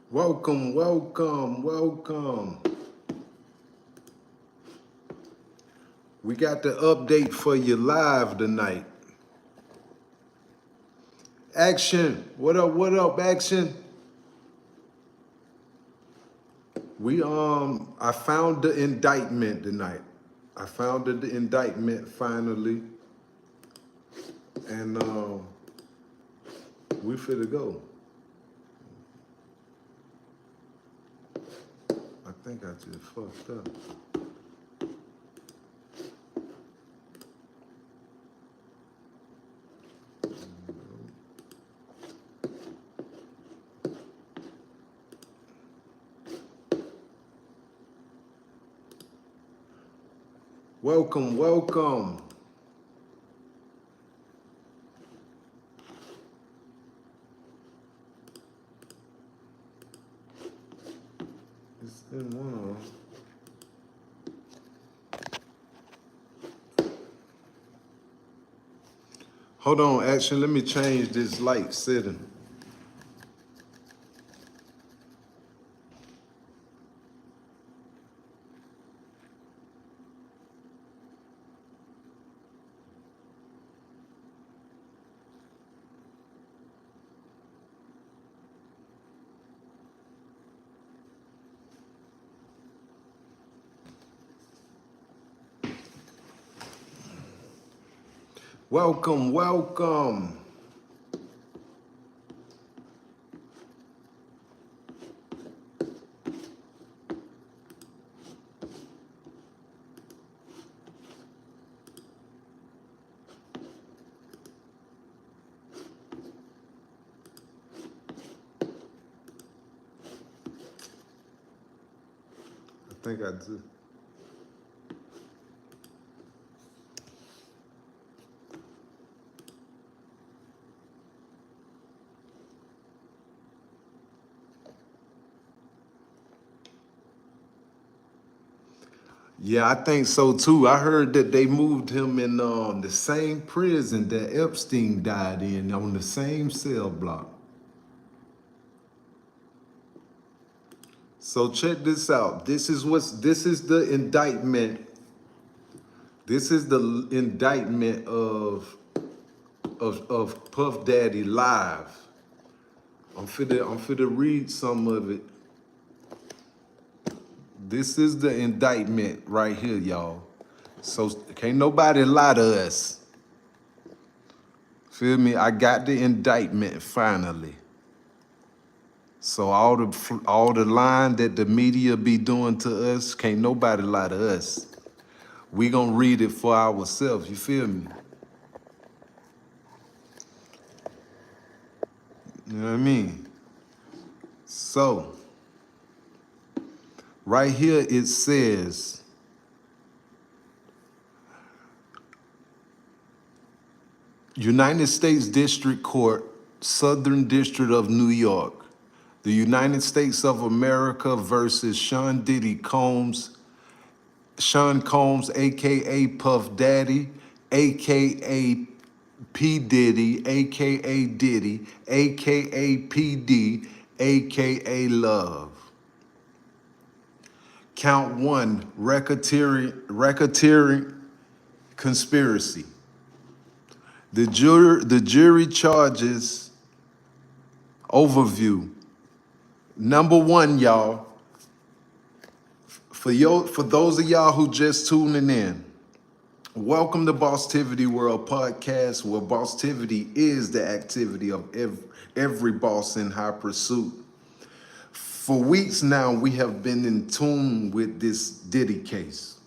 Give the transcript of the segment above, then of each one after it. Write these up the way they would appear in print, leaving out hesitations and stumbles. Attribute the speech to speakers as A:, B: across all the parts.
A: Welcome, welcome, welcome. We got the update for you live tonight. Action. What up, Action? I found the indictment tonight. I found the indictment finally. And we finna go. I think I just fucked up. Welcome, welcome. It's in one of them. Hold on, Action. Let me change this light setting. Welcome, welcome. I think I do. Yeah, I think so too. I heard that they moved him in the same prison that Epstein died in, on the same cell block. So check this out. This is the indictment. This is the indictment of Puff Daddy live. I'm finna read some of it. This is the indictment right here, y'all. So can't nobody lie to us. Feel me? I got the indictment finally. So all the line that the media be doing to us, can't nobody lie to us. We gonna read it for ourselves. You feel me? You know what I mean? So Right here it says, United States District Court, Southern District of New York. The United States of America versus Sean Combs, aka Puff Daddy, aka P. Diddy, aka Diddy, aka PD, aka Love. Count 1, racketeering conspiracy. The jury charges overview. Number 1, y'all. For those of y'all who just tuning in, welcome to Bosstiviti World Podcast, where Bosstiviti is the activity of every boss in high pursuit. For weeks now, we have been in tune with this Diddy case.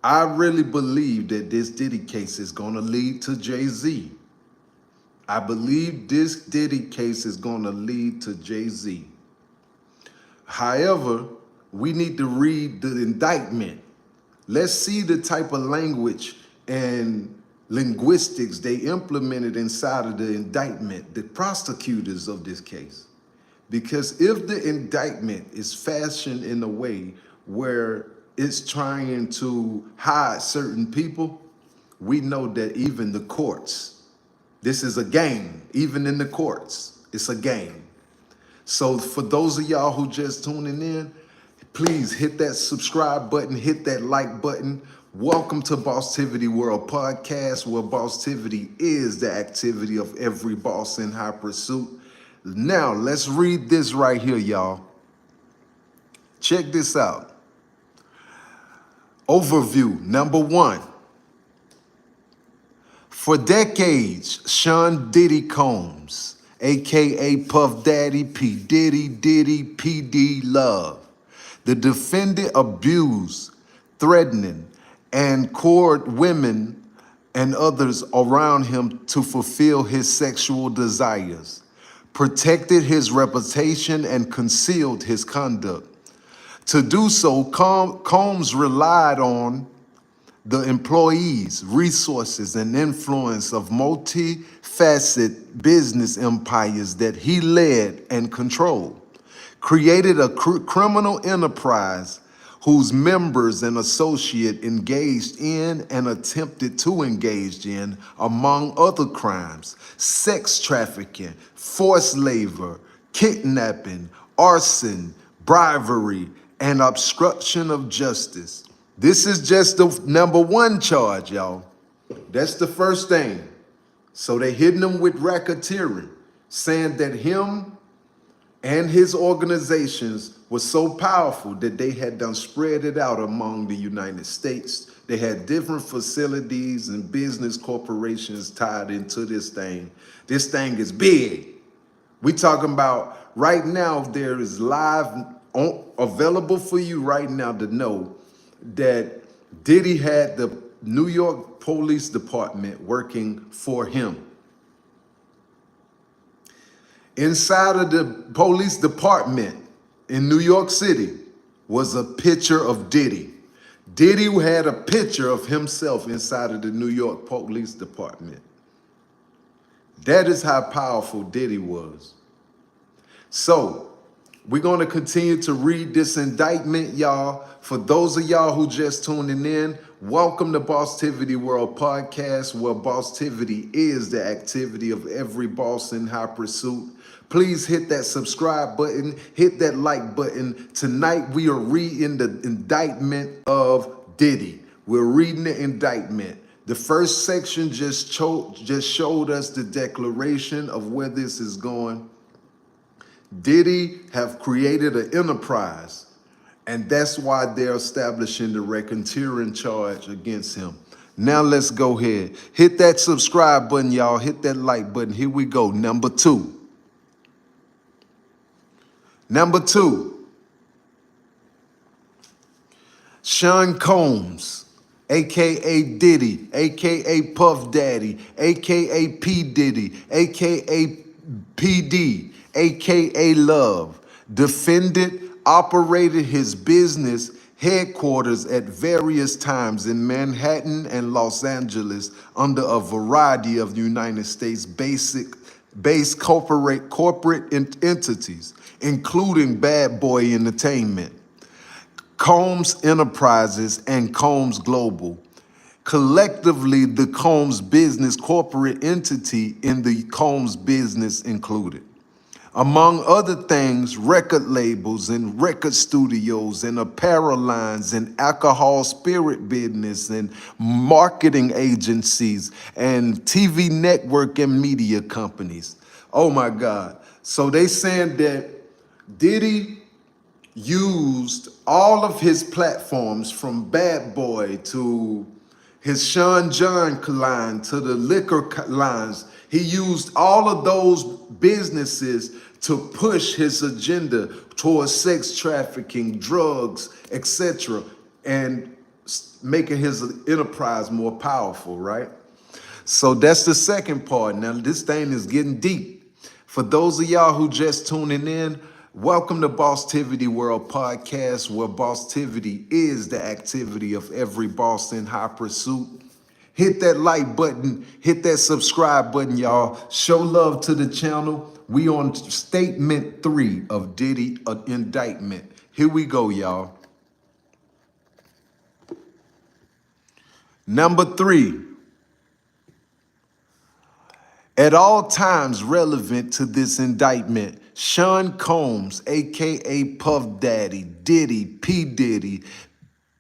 A: I really believe that this Diddy case is going to lead to Jay-Z. I believe this Diddy case is going to lead to Jay-Z. However, we need to read the indictment. Let's see the type of language and linguistics they implemented inside of the indictment, the prosecutors of this case. Because if the indictment is fashioned in a way where it's trying to hide certain people, we know that even the courts, this is a game. Even in the courts, it's a game. So for those of y'all who just tuning in, please hit that subscribe button, hit that like button. Welcome to Bosstiviti World Podcast, where Bosstiviti is the activity of every boss in high pursuit. Now, let's read this right here, y'all. Check this out. Overview, number 1. For decades, Sean Diddy Combs, aka Puff Daddy, P. Diddy, PD, Love, the defendant abused, threatening, and coerced women and others around him to fulfill his sexual desires, protected his reputation, and concealed his conduct. To do so, Combs relied on the employees, resources, and influence of multifaceted business empires that he led and controlled, created a criminal enterprise whose members and associates engaged in and attempted to engage in, among other crimes, sex trafficking, forced labor, kidnapping, arson, bribery, and obstruction of justice. This is just the number 1 charge, y'all. That's the first thing. So they hitting him with racketeering, saying that him and his organizations were so powerful that they had done spread it out among the United States. They had different facilities and business corporations tied into this thing. This thing is big. We talking about right now, there is available for you right now to know that Diddy had the New York Police Department working for him. Inside of the police department in New York City was a picture of Diddy. Diddy had a picture of himself inside of the New York Police Department. That is how powerful Diddy was. So, we're going to continue to read this indictment, y'all. For those of y'all who just tuning in, welcome to Bosstiviti World Podcast, where Bosstiviti is the activity of every boss in high pursuit. Please hit that subscribe button, hit that like button. Tonight, we are reading the indictment of Diddy. We're reading the indictment. The first section just showed us the declaration of where this is going. Diddy have created an enterprise, and that's why they're establishing the racketeering charge against him. Now let's go ahead. Hit that subscribe button, y'all. Hit that like button. Here we go. Number 2. Number 2. Sean Combs, a.k.a. Diddy, a.k.a. Puff Daddy, a.k.a. P. Diddy, a.k.a. PD, a.k.a. Love, defended, operated his business headquarters at various times in Manhattan and Los Angeles under a variety of United States based corporate entities, including Bad Boy Entertainment, Combs Enterprises, and Combs Global. Collectively, the Combs Business corporate entity in the Combs Business included, among other things, record labels and record studios and apparel lines and alcohol spirit business and marketing agencies and TV network and media companies. Oh my God. So they saying that Diddy used all of his platforms from Bad Boy to his Sean John line to the liquor lines. He used all of those businesses to push his agenda towards sex trafficking, drugs, etc., and making his enterprise more powerful, right? So that's the second part. Now, this thing is getting deep. For those of y'all who just tuning in, welcome to Bosstiviti World Podcast, where Bosstiviti is the activity of every boss in high pursuit. Hit that like button, hit that subscribe button, y'all. Show love to the channel. We on statement 3 of Diddy Indictment. Here we go, y'all. Number 3. At all times relevant to this indictment, Sean Combs, aka Puff Daddy, Diddy, P. Diddy,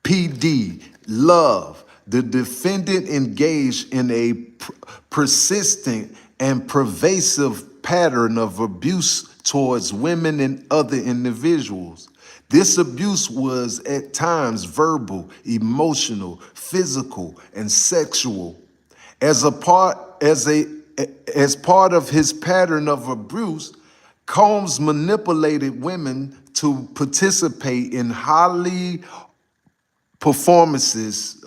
A: PD, Love, the defendant engaged in a persistent and pervasive pattern of abuse towards women and other individuals. This abuse was at times verbal, emotional, physical, and sexual. As part of his pattern of abuse, Combs manipulated women to participate in highly performances,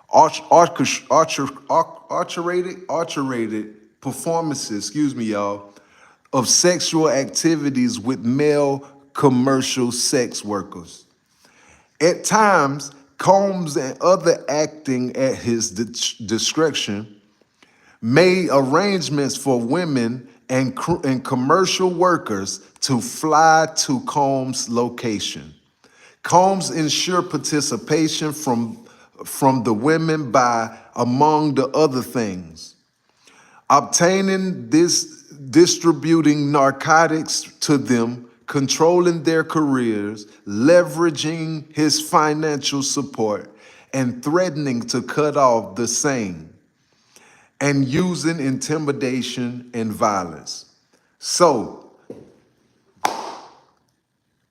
A: archerated performances, excuse me, y'all, of sexual activities with male commercial sex workers. At times, Combs and other acting at his discretion made arrangements for women and commercial workers to fly to Combs' location. Combs ensured participation from the women by, among the other things, obtaining distributing narcotics to them, controlling their careers, leveraging his financial support, and threatening to cut off the same, and using intimidation and violence. So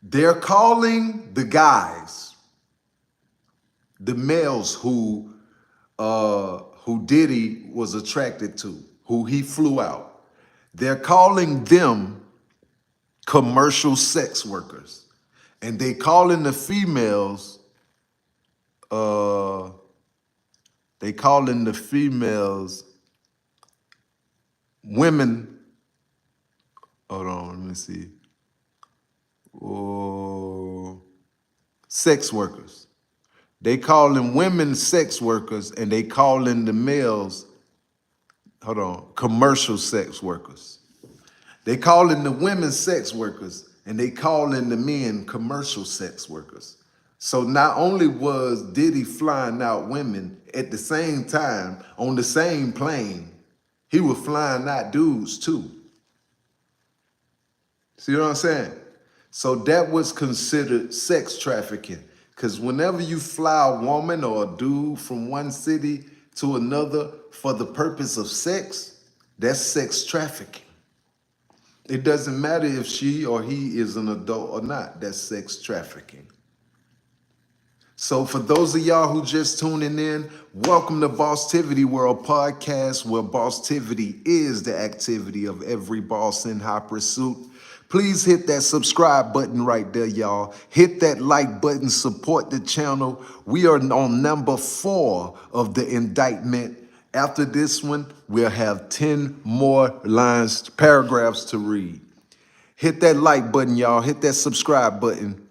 A: they're calling the guys, the males who Diddy was attracted to, who he flew out. They're calling them commercial sex workers, and they calling the females. Women. Hold on, let me see. Sex workers. They calling women sex workers, and they calling the males, commercial sex workers. They calling the women sex workers, and they calling the men commercial sex workers. So not only was Diddy flying out women, at the same time, on the same plane, he was flying out dudes too. See what I'm saying? So that was considered sex trafficking. Because whenever you fly a woman or a dude from one city to another for the purpose of sex, that's sex trafficking. It doesn't matter if she or he is an adult or not, that's sex trafficking. So for those of y'all who just tuning in, welcome to Bosstiviti World Podcast, where Bosstiviti is the activity of every boss in high pursuit. Please hit that subscribe button right there, y'all. Hit that like button, support the channel. We are on number 4 of the indictment. After this one, we'll have 10 more paragraphs to read. Hit that like button, y'all. Hit that subscribe button.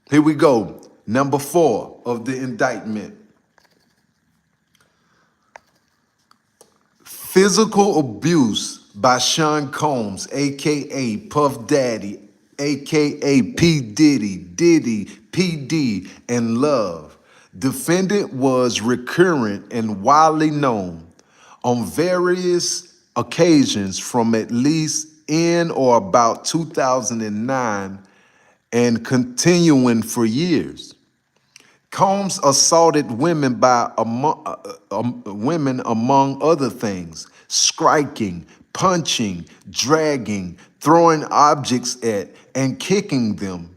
A: Here we go. Number 4 of the indictment. Physical abuse by Sean Combs, a.k.a. Puff Daddy, a.k.a. P. Diddy, PD, and Love. Defendant was recurrent and widely known on various occasions from at least in or about 2009 and continuing for years. Combs assaulted women women among other things, striking, punching, dragging, throwing objects at, and kicking them.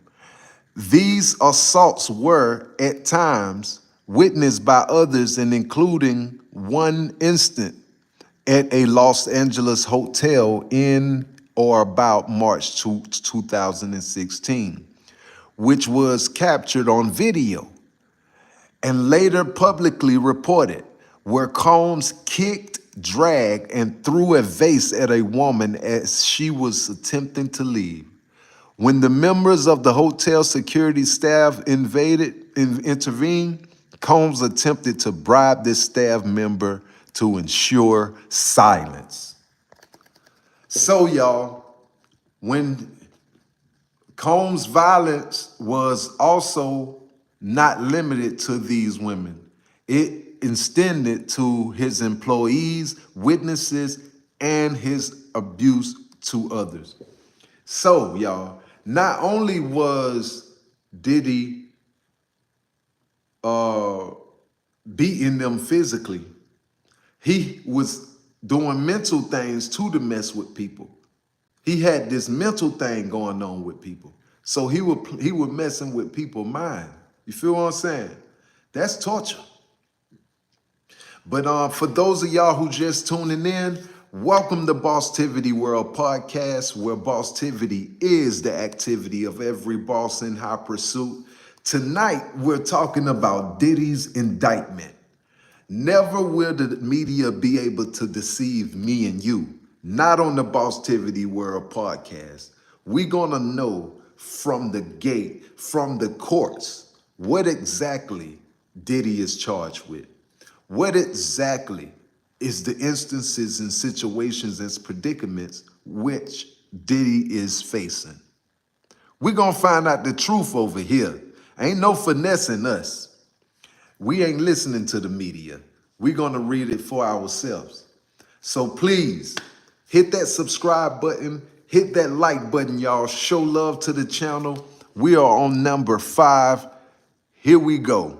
A: These assaults were, at times, witnessed by others and including one instant at a Los Angeles hotel in or about March 2016, which was captured on video and later publicly reported, where Combs kicked, dragged, and threw a vase at a woman as she was attempting to leave. When the members of the hotel security staff intervened, Combs attempted to bribe this staff member to ensure silence. So, y'all, when Combs' violence was also not limited to these women. It extended to his employees, witnesses, and his abuse to others. So, y'all, not only was Diddy beating them physically, he was doing mental things too to mess with people. He had this mental thing going on with people. So he was messing with people's mind. You feel what I'm saying? That's torture. But for those of y'all who just tuning in, welcome to Bosstiviti World Podcast, where Bosstiviti is the activity of every boss in high pursuit. Tonight, we're talking about Diddy's indictment. Never will the media be able to deceive me and you. Not on the Bosstiviti World Podcast. We're gonna know from the gate, from the courts, what exactly Diddy is charged with. What exactly is the instances and situations and predicaments which Diddy is facing. We're gonna find out the truth over here. Ain't no finessing us. We ain't listening to the media. We're gonna read it for ourselves. So please, hit that subscribe button, hit that like button, y'all. Show love to the channel. We are on number 5. Here we go.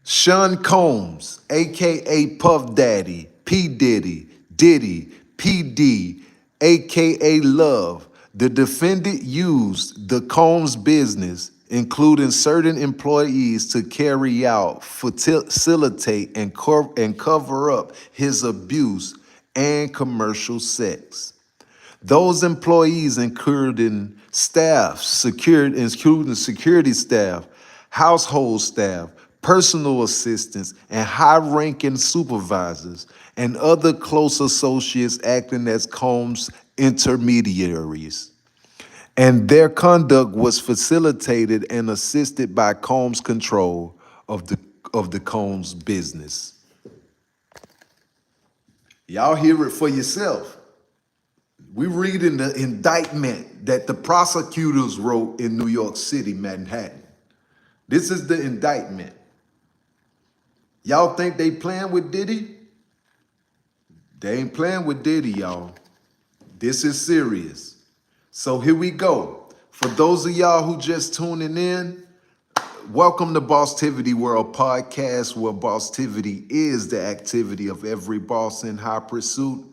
A: Sean Combs, a.k.a. Puff Daddy, P. Diddy, PD, a.k.a. Love. The defendant used the Combs business, including certain employees, to carry out, facilitate, and cover up his abuse and commercial sex. Those employees including including security staff, household staff, personal assistants, and high-ranking supervisors, and other close associates acting as Combs' intermediaries. And their conduct was facilitated and assisted by Combs' control of the Combs business. Y'all hear it for yourself. We read in the indictment that the prosecutors wrote in New York City, Manhattan. This is the indictment. Y'all think they playing with Diddy? They ain't playing with Diddy, y'all. This is serious. So here we go. For those of y'all who just tuning in, welcome to Bosstiviti World Podcast, where Bosstiviti is the activity of every boss in high pursuit.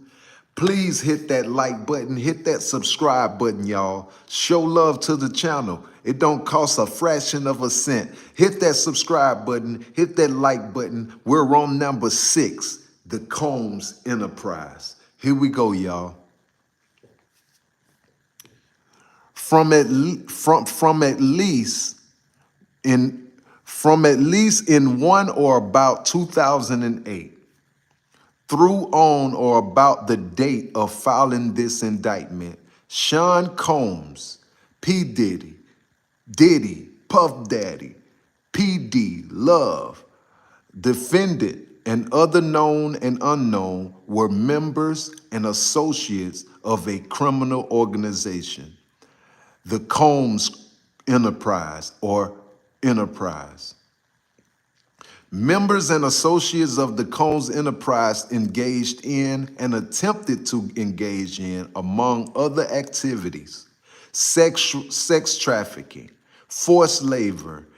A: Please hit that like button, hit that subscribe button, y'all. Show love to the channel. It don't cost a fraction of a cent. Hit that subscribe button, hit that like button. We're on number 6, the Combs Enterprise. Here we go, y'all. From at least in one or about 2008, Through, on, or about the date of filing this indictment, Sean Combs, P. Diddy, Puff Daddy, PD, Love, defendant, and other known and unknown were members and associates of a criminal organization, the Combs Enterprise or Enterprise. Members and associates of the Combs Enterprise engaged in and attempted to engage in, among other activities, sex trafficking, forced labor,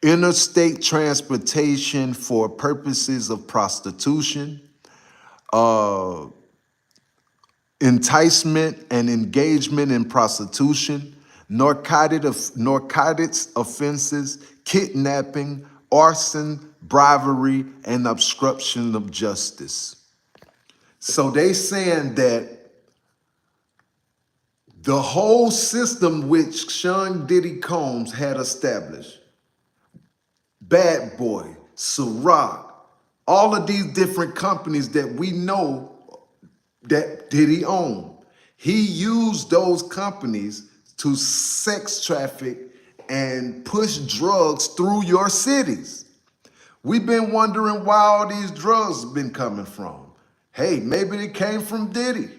A: interstate transportation for purposes of prostitution, enticement and engagement in prostitution, narcotics offenses, kidnapping, arson, bribery, and obstruction of justice. So they saying that the whole system which Sean Diddy Combs had established, Bad Boy, Ciroc, all of these different companies that we know that Diddy owned, he used those companies to sex traffic and push drugs through your cities. We've been wondering where all these drugs been coming from. Hey, maybe they came from Diddy.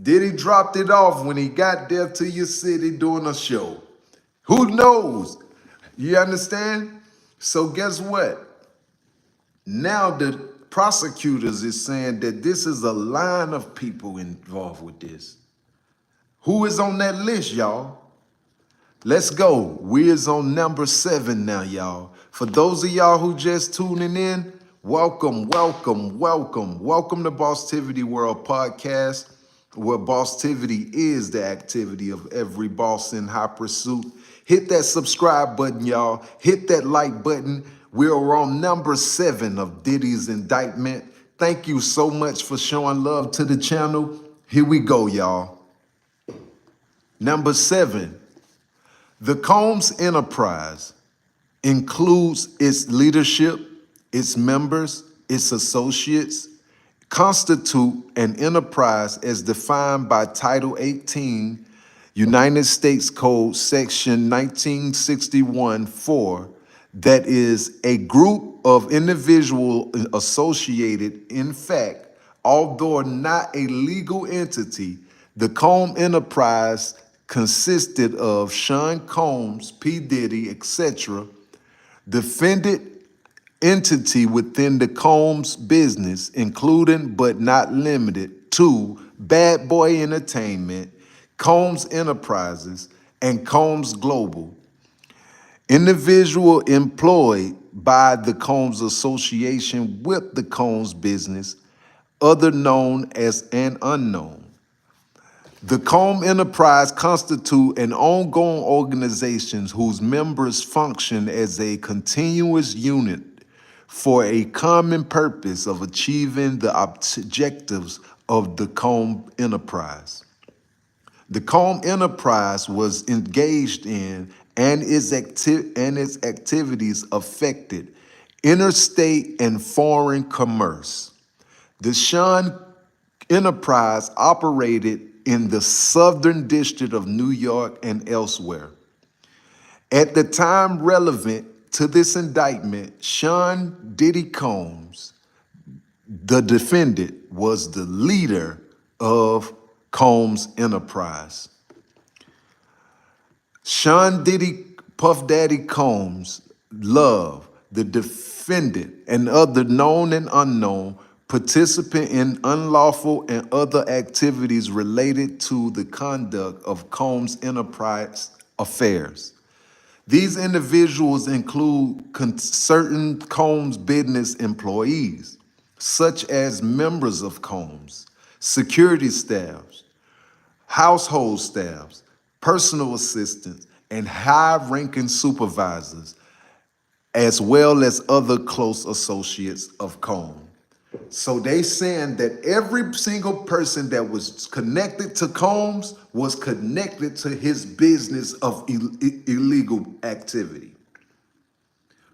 A: Diddy dropped it off when he got there to your city doing a show. Who knows? You understand? So guess what? Now the prosecutors is saying that this is a line of people involved with this. Who is on that list, y'all? Let's go. We is on number 7 now, y'all. For those of y'all who just tuning in, welcome, welcome, welcome. Welcome to Bosstiviti World Podcast, where Bosstiviti is the activity of every boss in high pursuit. Hit that subscribe button, y'all. Hit that like button. We're on number 7 of Diddy's indictment. Thank you so much for showing love to the channel. Here we go, y'all. Number 7. The Combs Enterprise includes its leadership, its members, its associates, constitute an enterprise as defined by Title 18, United States Code, Section 1961-4, that is a group of individuals associated. In fact, although not a legal entity, the Combs Enterprise consisted of Sean Combs, P. Diddy, etc., defended entity within the Combs business, including but not limited to Bad Boy Entertainment, Combs Enterprises, and Combs Global. Individual employed by the Combs Association with the Combs business, other known as and unknown. The Combs Enterprise constitute an ongoing organization whose members function as a continuous unit for a common purpose of achieving the objectives of the Combs Enterprise. The Combs Enterprise was engaged in and its activities affected interstate and foreign commerce. The Sean Enterprise operated in the Southern District of New York and elsewhere. At the time relevant to this indictment, Sean Diddy Combs, the defendant, was the leader of Combs Enterprise. Sean Diddy Puff Daddy Combs, Love, the defendant, and other known and unknown participant in unlawful and other activities related to the conduct of Combs Enterprise affairs. These individuals include certain Combs business employees, such as members of Combs, security staffs, household staffs, personal assistants, and high-ranking supervisors, as well as other close associates of Combs. So they saying that every single person that was connected to Combs was connected to his business of illegal activity.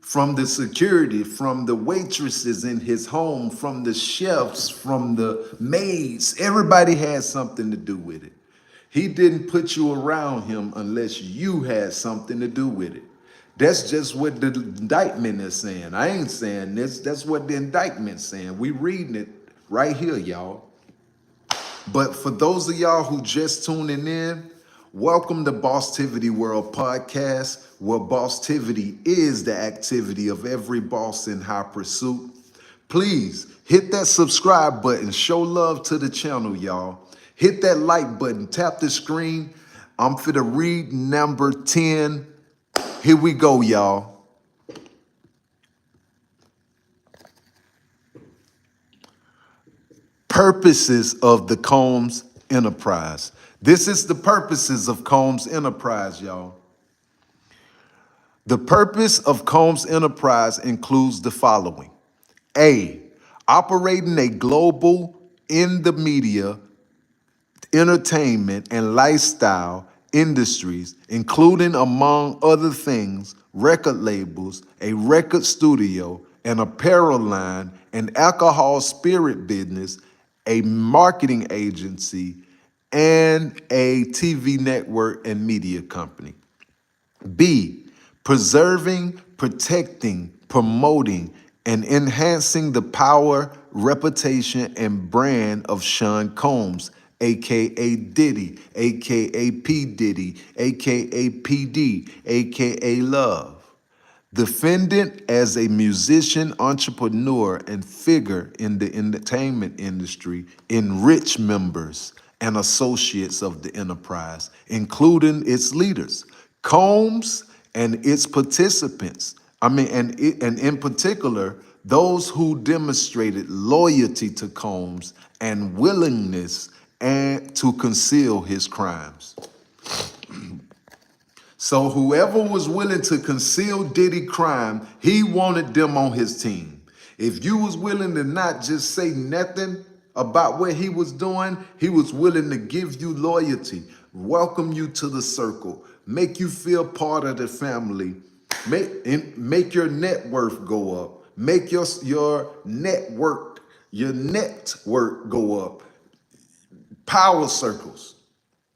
A: from the security, from the waitresses in his home, from the chefs, from the maids. Everybody had something to do with it. He didn't put you around him unless you had something to do with it. That's just what the indictment is saying. I ain't saying this. That's what the indictment's saying. We reading it right here, y'all. But for those of y'all who just tuning in, welcome to Bosstiviti World Podcast, where Bosstiviti is the activity of every boss in high pursuit. Please hit that subscribe button, show love to the channel, y'all. Hit that like button, tap the screen. I'm finna read number 10. Here we go, y'all. Purposes of the Combs Enterprise. This is the purposes of Combs Enterprise, y'all. The purpose of Combs Enterprise includes the following. A, operating a global in the media, entertainment, and lifestyle industries, including, among other things, record labels, a record studio, an apparel line, an alcohol spirit business, a marketing agency, and a TV network and media company. B, preserving, protecting, promoting, and enhancing the power, reputation, and brand of Sean Combs, aka Diddy, aka P. Diddy, aka PD, aka Love. Defendant as a musician, entrepreneur, and figure in the entertainment industry, enrich members and associates of the enterprise, including its leaders, Combs and its participants. And in particular, those who demonstrated loyalty to Combs and willingness and to conceal his crimes. So whoever was willing to conceal Diddy crime, he wanted them on his team. If you was willing to not just say nothing about what he was doing, he was willing to give you loyalty, welcome you to the circle, make you feel part of the family, make your net worth go up, make your network go up. Power circles.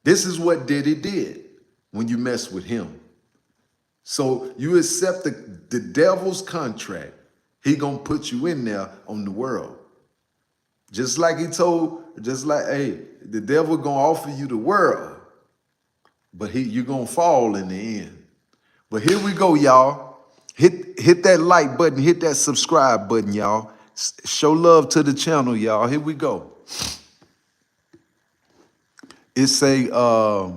A: This is what Diddy did when you mess with him. So you accept the devil's contract. He gonna put you in there on the world. Just like hey, the devil gonna offer you the world, but you're gonna fall in the end. But here we go, y'all. Hit that like button, hit that subscribe button, y'all. Show love to the channel, y'all. Here we go. It's a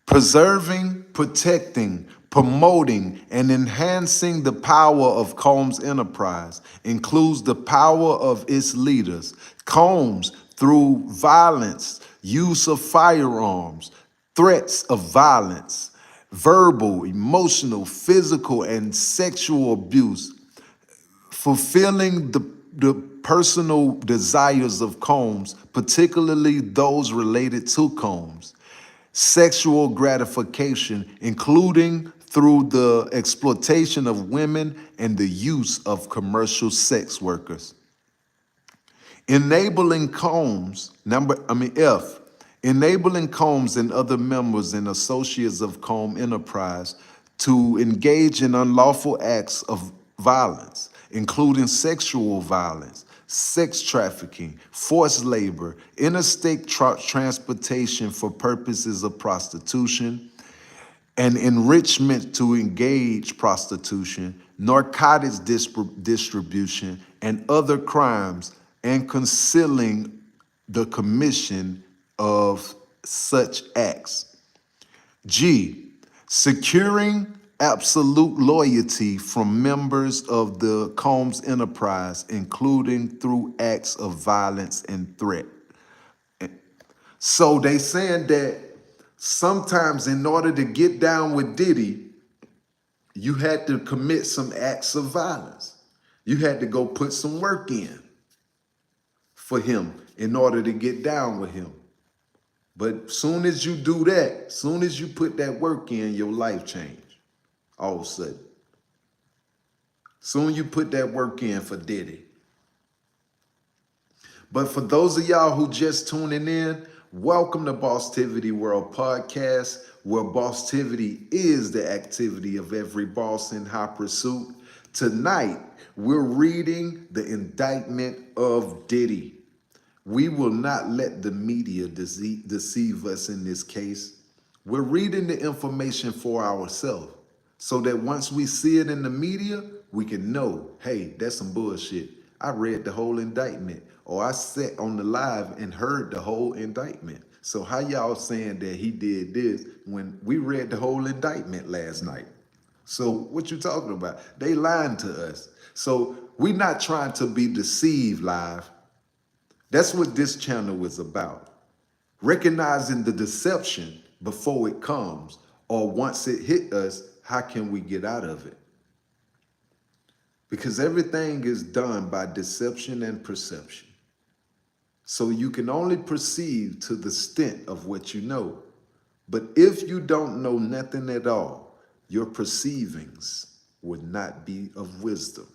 A: preserving, protecting, promoting, and enhancing the power of Combs Enterprise includes the power of its leaders. Combs, through violence, use of firearms, threats of violence, verbal, emotional, physical, and sexual abuse, fulfilling the personal desires of Combs, particularly those related to Combs, sexual gratification, including through the exploitation of women and the use of commercial sex workers. Enabling Combs, F, enabling Combs and other members and associates of Combs Enterprise to engage in unlawful acts of violence, including sexual violence, sex trafficking, forced labor, interstate transportation for purposes of prostitution, and enrichment to engage prostitution, narcotics distribution, and other crimes, and concealing the commission of such acts. G, securing absolute loyalty from members of the Combs Enterprise, including through acts of violence and threat. So they saying that sometimes in order to get down with Diddy, you had to commit some acts of violence. You had to go put some work in for him in order to get down with him. But soon as you do that, soon as you put that work in, your life change. All of a sudden. Soon you put that work in for Diddy. But for those of y'all who just tuning in, welcome to Bosstiviti World Podcast, where Bosstiviti is the activity of every boss in high pursuit. Tonight, we're reading the indictment of Diddy. We will not let the media deceive us in this case. We're reading the information for ourselves so that once we see it in the media, we can know, hey, that's some bullshit. I read the whole indictment, or I sat on the live and heard the whole indictment. So how y'all saying that he did this when we read the whole indictment last night? So what you talking about? They lying to us. So we're not trying to be deceived live. That's what this channel is about. Recognizing the deception before it comes, or once it hit us, how can we get out of it? Because everything is done by deception and perception. So you can only perceive to the extent of what you know. But if you don't know nothing at all, your perceivings would not be of wisdom.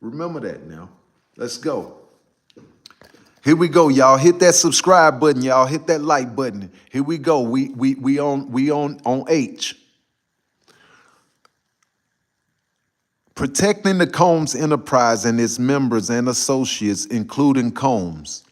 A: Remember that now. Let's go. Here we go, y'all. Hit that subscribe button, y'all. Hit that like button. Here we go. We on H. Protecting the Combs enterprise and its members and associates, including Combs,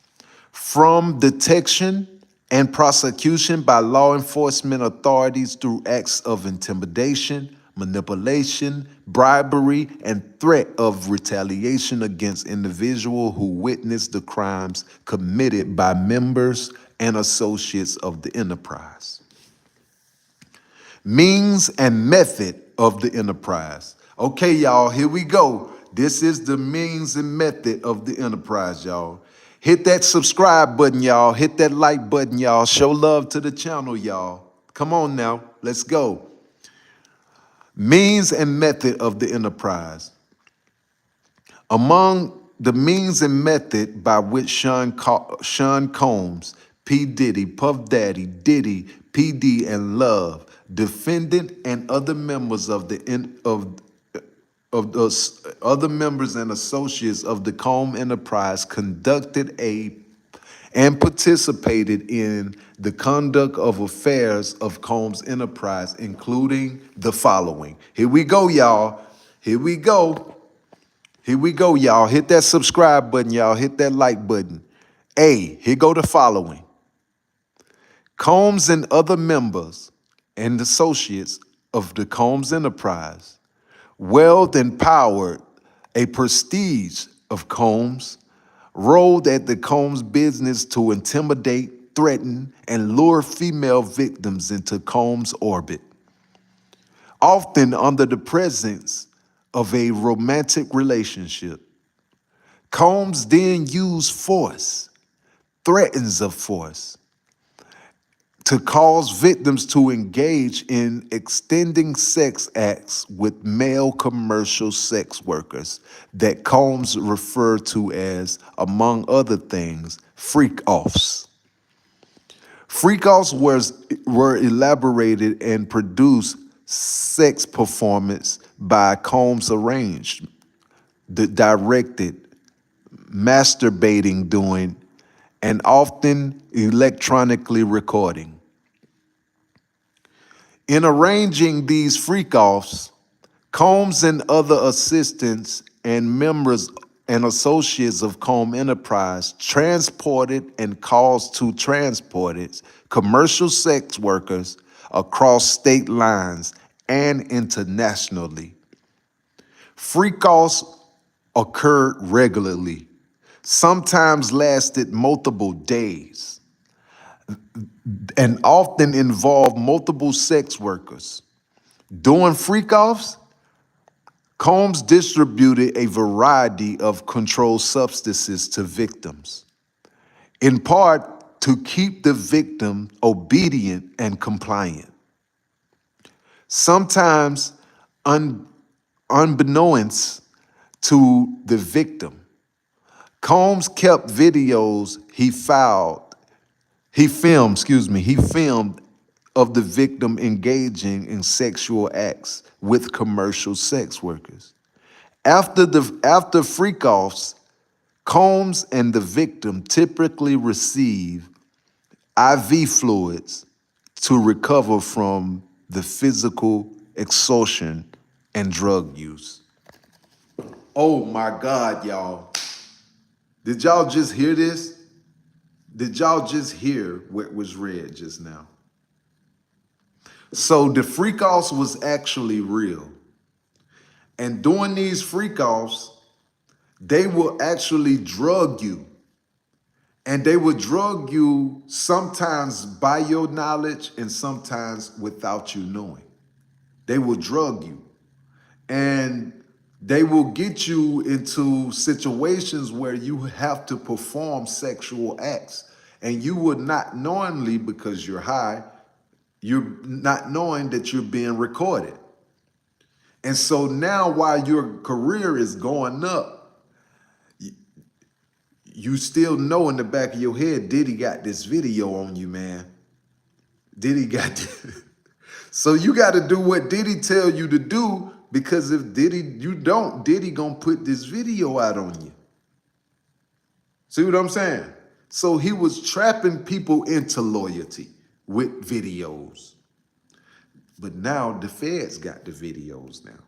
A: from detection and prosecution by law enforcement authorities through acts of intimidation, manipulation, bribery, and threat of retaliation against individuals who witnessed the crimes committed by members and associates of the enterprise. Means and method of the enterprise. Okay, y'all, here we go. This is the means and method of the enterprise, y'all. Hit that subscribe button, y'all. Hit that like button, y'all. Show love to the channel, y'all. Come on now, let's go. Means and method of the enterprise. Among the means and method by which Sean Combs, P. Diddy, Puff Daddy, Diddy, PD, and Love, defendant, and other members of the other members and associates of the Combs enterprise conducted and participated in the conduct of affairs of Combs enterprise, including the following. Here we go, y'all. Here we go. Here we go, y'all. Hit that subscribe button, y'all. Hit that like button. A, here go the following. Combs and other members and associates of the Combs enterprise, wealth and power, a prestige of Combs, rolled at the Combs business to intimidate, threaten, and lure female victims into Combs' orbit, often under the presence of a romantic relationship. Combs then used force, threatens of force, to cause victims to engage in extending sex acts with male commercial sex workers that Combs referred to as, among other things, freak-offs. Freak-offs were elaborated and produced sex performance by Combs arranged, directed, masturbating doing, and often electronically recording. In arranging these freak-offs, Combs and other assistants and members and associates of Combs Enterprise transported and caused to transported commercial sex workers across state lines and internationally. Freak-offs occurred regularly, sometimes lasted multiple days, and often involved multiple sex workers. During freak-offs, Combs distributed a variety of controlled substances to victims, in part to keep the victim obedient and compliant. Sometimes unbeknownst to the victim, Combs kept videos he filed He filmed of the victim engaging in sexual acts with commercial sex workers. After freak-offs, Combs and the victim typically receive IV fluids to recover from the physical exhaustion and drug use. Oh my God, y'all. Did y'all just hear this? Did y'all just hear what was read just now? So the freak-offs was actually real. And during these freak-offs, they will actually drug you. And they will drug you sometimes by your knowledge and sometimes without you knowing. They will drug you. And they will get you into situations where you have to perform sexual acts. And you would not knowingly, because you're high, you're not knowing that you're being recorded. And so now while your career is going up, you still know in the back of your head, Diddy got this video on you, man. Diddy got this. So you got to do what Diddy tell you to do, because if you don't, Diddy gonna put this video out on you. See what I'm saying? So he was trapping people into loyalty with videos. But now the feds got the videos now.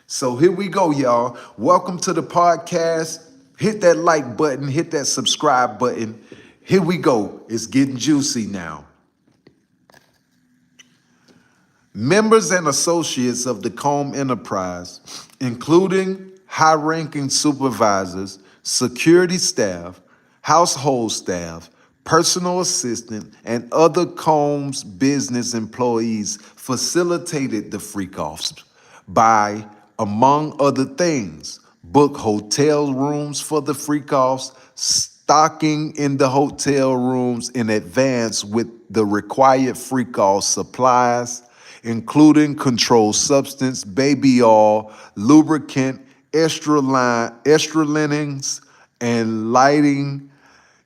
A: So here we go, y'all. Welcome to the podcast. Hit that like button, hit that subscribe button. Here we go. It's getting juicy now. Members and associates of the Comb enterprise, including high-ranking supervisors, security staff, household staff, personal assistant, and other Combs business employees, facilitated the freak-offs by, among other things, book hotel rooms for the freak-offs, stocking in the hotel rooms in advance with the required freak-off supplies, including controlled substance, baby oil, lubricant, extra linens, and lighting,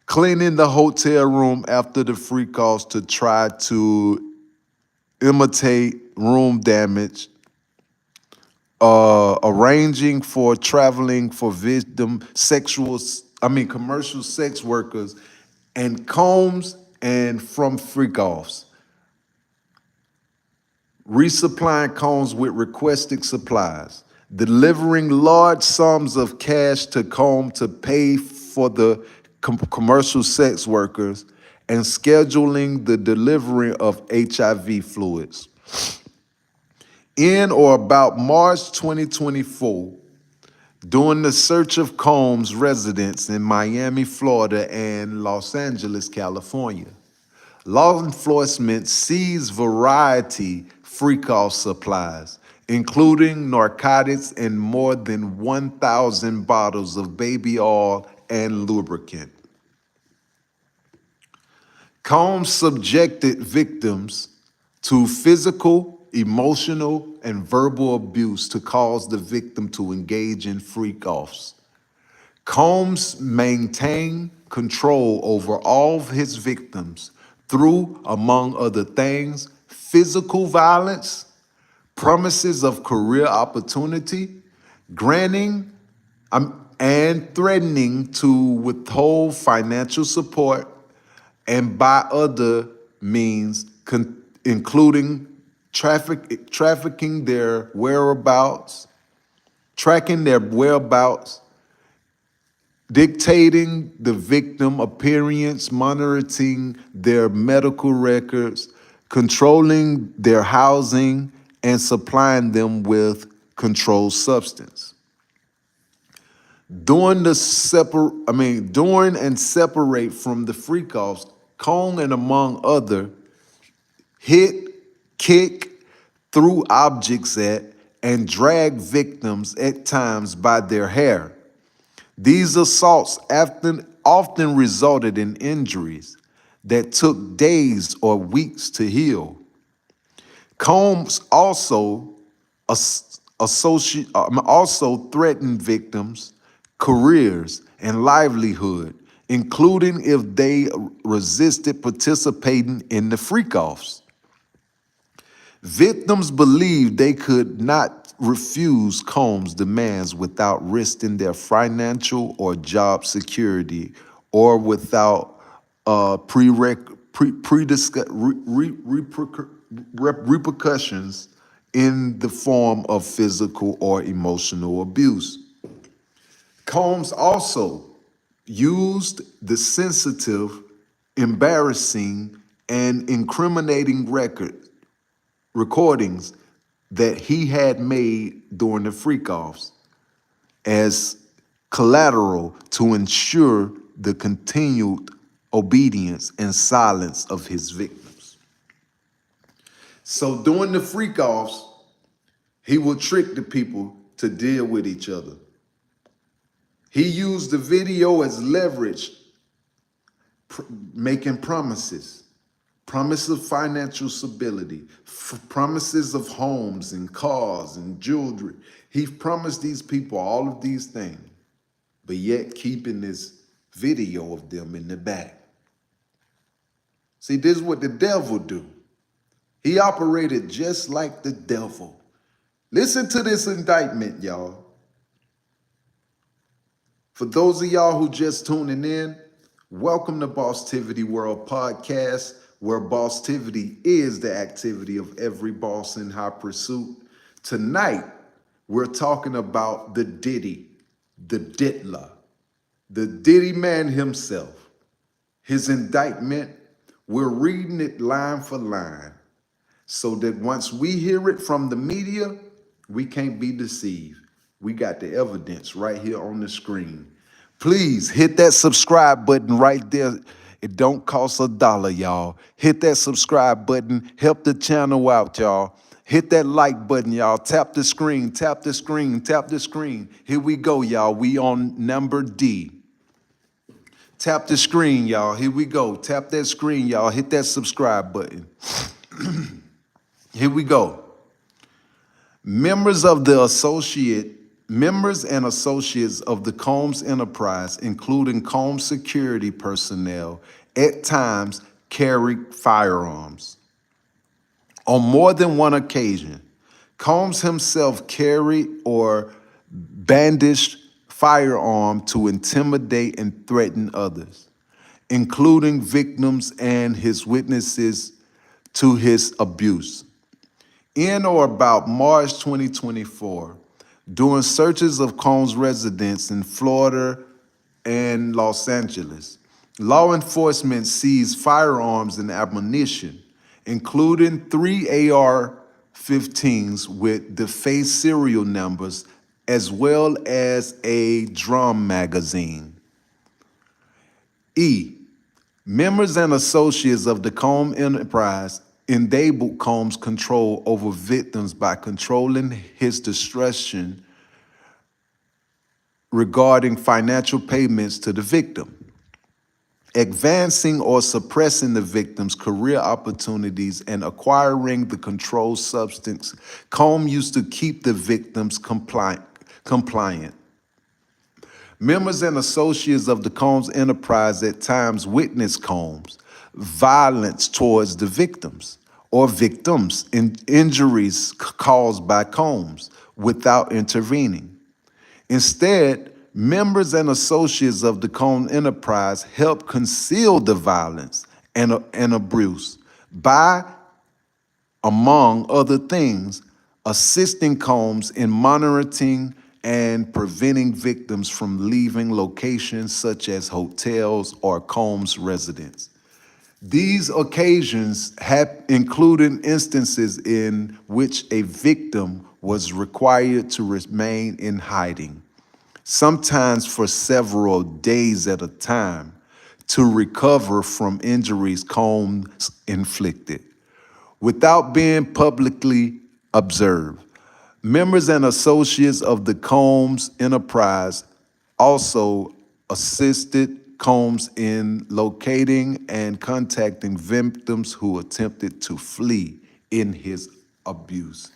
A: cleaning the hotel room after the freak-offs to try to imitate room damage, arranging for traveling for commercial sex workers and Combs and from freak-offs. Resupplying Combs with requested supplies, delivering large sums of cash to Combs to pay for the commercial sex workers, and scheduling the delivery of HIV fluids. In or about March 2024, during the search of Combs' residence in Miami, Florida, and Los Angeles, California, law enforcement seized variety freak-off supplies, including narcotics and more than 1,000 bottles of baby oil and lubricant. Combs subjected victims to physical, emotional, and verbal abuse to cause the victim to engage in freak-offs. Combs maintained control over all of his victims through, among other things, physical violence, promises of career opportunity, granting and threatening to withhold financial support, and by other means, including tracking their whereabouts, dictating the victim appearance, monitoring their medical records, controlling their housing, and supplying them with controlled substance. During and separate from the freak-offs, Combs and among other hit, kick, threw objects at, and drag victims at times by their hair. These assaults often resulted in injuries that took days or weeks to heal. Combs also threatened victims' careers and livelihood, including if they resisted participating in the freak-offs. Victims believed they could not refuse Combs' demands without risking their financial or job security or without repercussions in the form of physical or emotional abuse. Combs also used the sensitive, embarrassing, and incriminating recordings that he had made during the freak-offs as collateral to ensure the continued obedience and silence of his victims. So during the freak-offs, he would trick the people to deal with each other. He used the video as leverage, making promises of financial stability, promises of homes and cars and jewelry. He promised these people all of these things, but yet keeping this video of them in the back. See, this is what the devil do. He operated just like the devil. Listen to this indictment, y'all. For those of y'all who just tuning in, welcome to Bosstiviti World Podcast, where Bosstiviti is the activity of every boss in high pursuit. Tonight, we're talking about the Diddy, the Diddler, the Diddy man himself. His indictment, we're reading it line for line, so that once we hear it from the media, we can't be deceived. We got the evidence right here on the screen. Please hit that subscribe button right there. It don't cost $1, y'all. Hit that subscribe button. Help the channel out, y'all. Hit that like button, y'all. Tap the screen, tap the screen, tap the screen. Here we go, y'all. We on number D. Tap the screen, y'all. Here we go. Tap that screen, y'all. Hit that subscribe button. Here we go. Members and associates of the Combs enterprise, including Combs security personnel, at times carried firearms. On more than one occasion, Combs himself carried or brandished firearm to intimidate and threaten others, including victims and his witnesses to his abuse. In or about March 2024, during searches of Combs' residence in Florida and Los Angeles, law enforcement seized firearms and ammunition, including 3 AR-15s with defaced serial numbers, as well as a drum magazine. E. Members and associates of the Combs enterprise enabled Combs' control over victims by controlling his discretion regarding financial payments to the victim, advancing or suppressing the victim's career opportunities, and acquiring the controlled substance. Combs used to keep the victims compliant. Members and associates of the Combs enterprise at times witnessed Combs' violence towards the victims or victims in injuries caused by Combs without intervening. Instead, members and associates of the Combs enterprise helped conceal the violence and abuse by, among other things, assisting Combs in monitoring and preventing victims from leaving locations such as hotels or Combs' residence. These occasions have included instances in which a victim was required to remain in hiding, sometimes for several days at a time, to recover from injuries Combs inflicted, without being publicly observed. Members and associates of the Combs enterprise also assisted Combs in locating and contacting victims who attempted to flee in his abuse.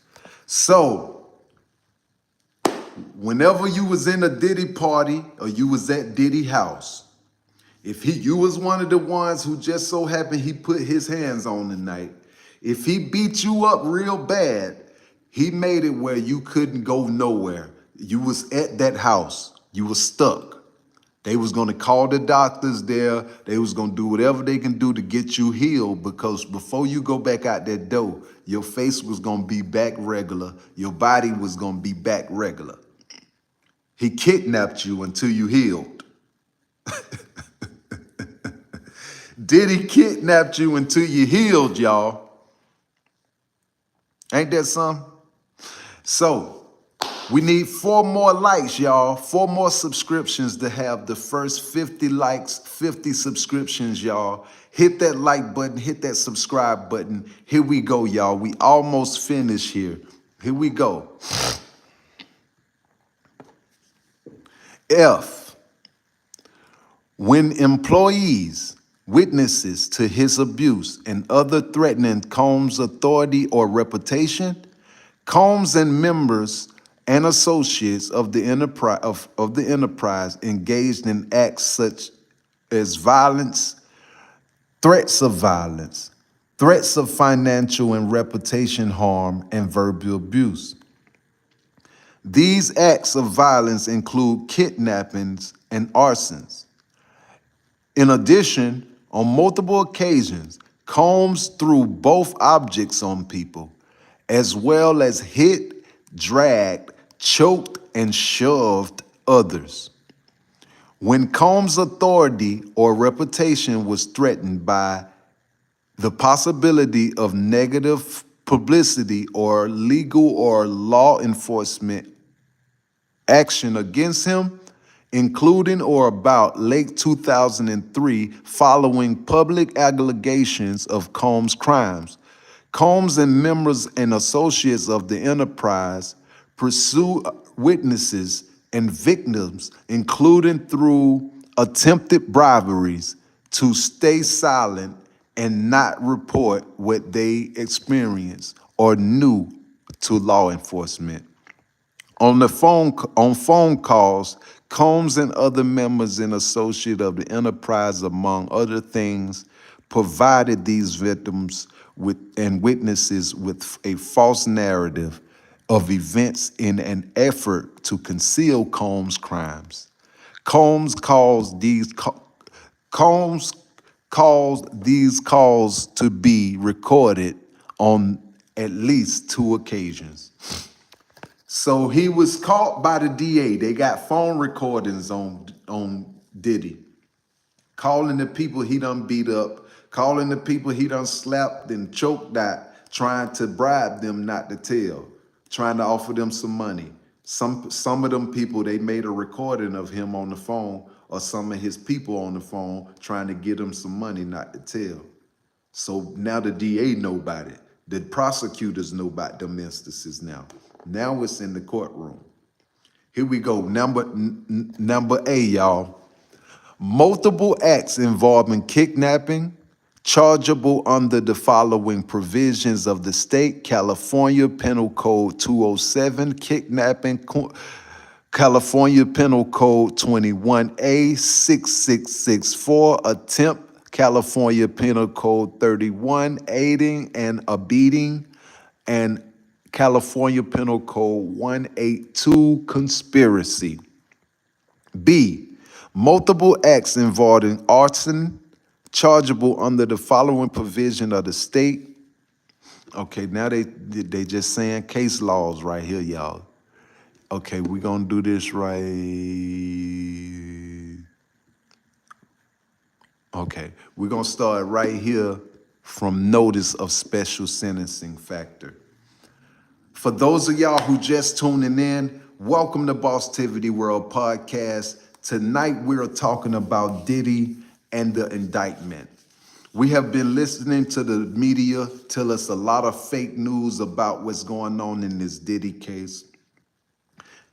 A: So, whenever you was in a Diddy party or you was at Diddy house, If you was one of the ones who just so happened he put his hands on the night, if he beat you up real bad, he made it where you couldn't go nowhere. You was at that house. You was stuck. They was gonna call the doctors there. They was gonna do whatever they can do to get you healed, because before you go back out that door, your face was gonna be back regular. Your body was gonna be back regular. He kidnapped you until you healed. Diddy kidnapped you until you healed, y'all. Ain't that something? So, we need 4 more likes, y'all. 4 more subscriptions to have the first 50 likes, 50 subscriptions, y'all. Hit that like button, hit that subscribe button. Here we go, y'all. We almost finished here. Here we go. F, when employees, witnesses to his abuse and other threatening Combs' authority or reputation, Combs and members and associates of the enterprise engaged in acts such as violence, threats of financial and reputation harm, and verbal abuse. These acts of violence include kidnappings and arsons. In addition, on multiple occasions, Combs threw both objects on people, as well as hit, dragged, choked, and shoved others. When Combs' authority or reputation was threatened by the possibility of negative publicity or legal or law enforcement action against him, including or about late 2003, following public allegations of Combs' crimes, Combs and members and associates of the enterprise pursue witnesses and victims, including through attempted briberies, to stay silent and not report what they experienced or knew to law enforcement. On phone calls, Combs and other members and associates of the enterprise, among other things, provided these victims and witnesses with a false narrative of events in an effort to conceal Combs' crimes. Combs caused these Combs caused these calls to be recorded on at least 2 occasions. So he was caught by the DA. They got phone recordings on Diddy, calling the people he done beat up, calling the people he done slapped and choked at, trying to bribe them not to tell, trying to offer them some money. Some of them people, they made a recording of him on the phone, or some of his people on the phone, trying to get him some money not to tell. So now the DA know about it. The prosecutors know about them instances now. Now it's in the courtroom. Here we go. Number A, y'all. Multiple acts involving kidnapping, chargeable under the following provisions of the state: California Penal Code 207, kidnapping, California Penal Code 21A 6664, attempt, California Penal Code 31, aiding and abetting, and California Penal Code 182, conspiracy. B, multiple acts involving arson, chargeable under the following provision of the state. Okay, now they just saying case laws right here, y'all. Okay, we're gonna do this right. Okay, we're gonna start right here from notice of special sentencing factor. For those of y'all who just tuning in, welcome to Bosstiviti World Podcast. Tonight we're talking about Diddy and the indictment. We have been listening to the media tell us a lot of fake news about what's going on in this Diddy case.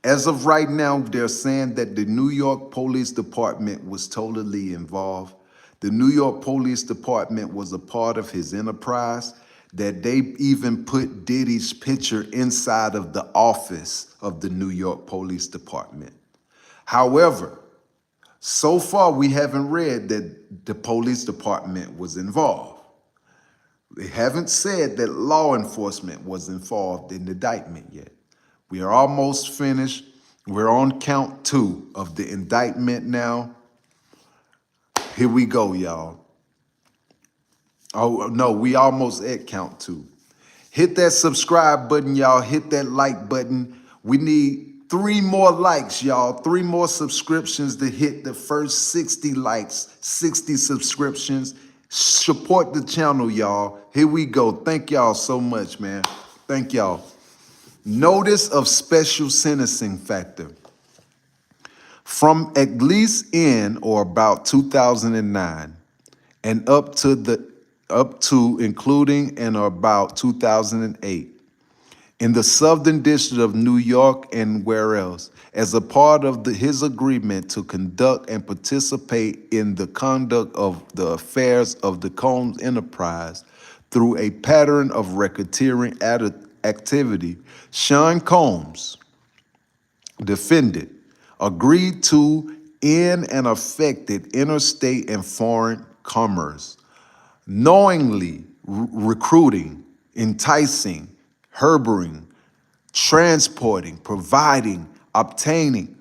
A: As of right now, they're saying that the New York Police Department was totally involved. The New York Police Department was a part of his enterprise, that they even put Diddy's picture inside of the office of the New York Police Department. However, So far, we haven't read that the police department was involved. They haven't said that law enforcement was involved in the indictment yet. We are almost finished. We're on count 2 of the indictment now. Here we go, y'all. Oh, no, we almost at count 2. Hit that subscribe button, y'all. Hit that like button. We need 3 more likes, y'all. 3 more subscriptions to hit the first 60 likes, 60 subscriptions. Support the channel, y'all. Here we go. Thank y'all so much, man. Thank y'all. Notice of special sentencing factor. From at least in or about 2009 and up to including and about 2008 in the Southern District of New York and where else, as a part of his agreement to conduct and participate in the conduct of the affairs of the Combs enterprise through a pattern of racketeering activity, Sean Combs, defendant, agreed to end and affected interstate and foreign commerce, knowingly recruiting, enticing, harboring, transporting, providing, obtaining,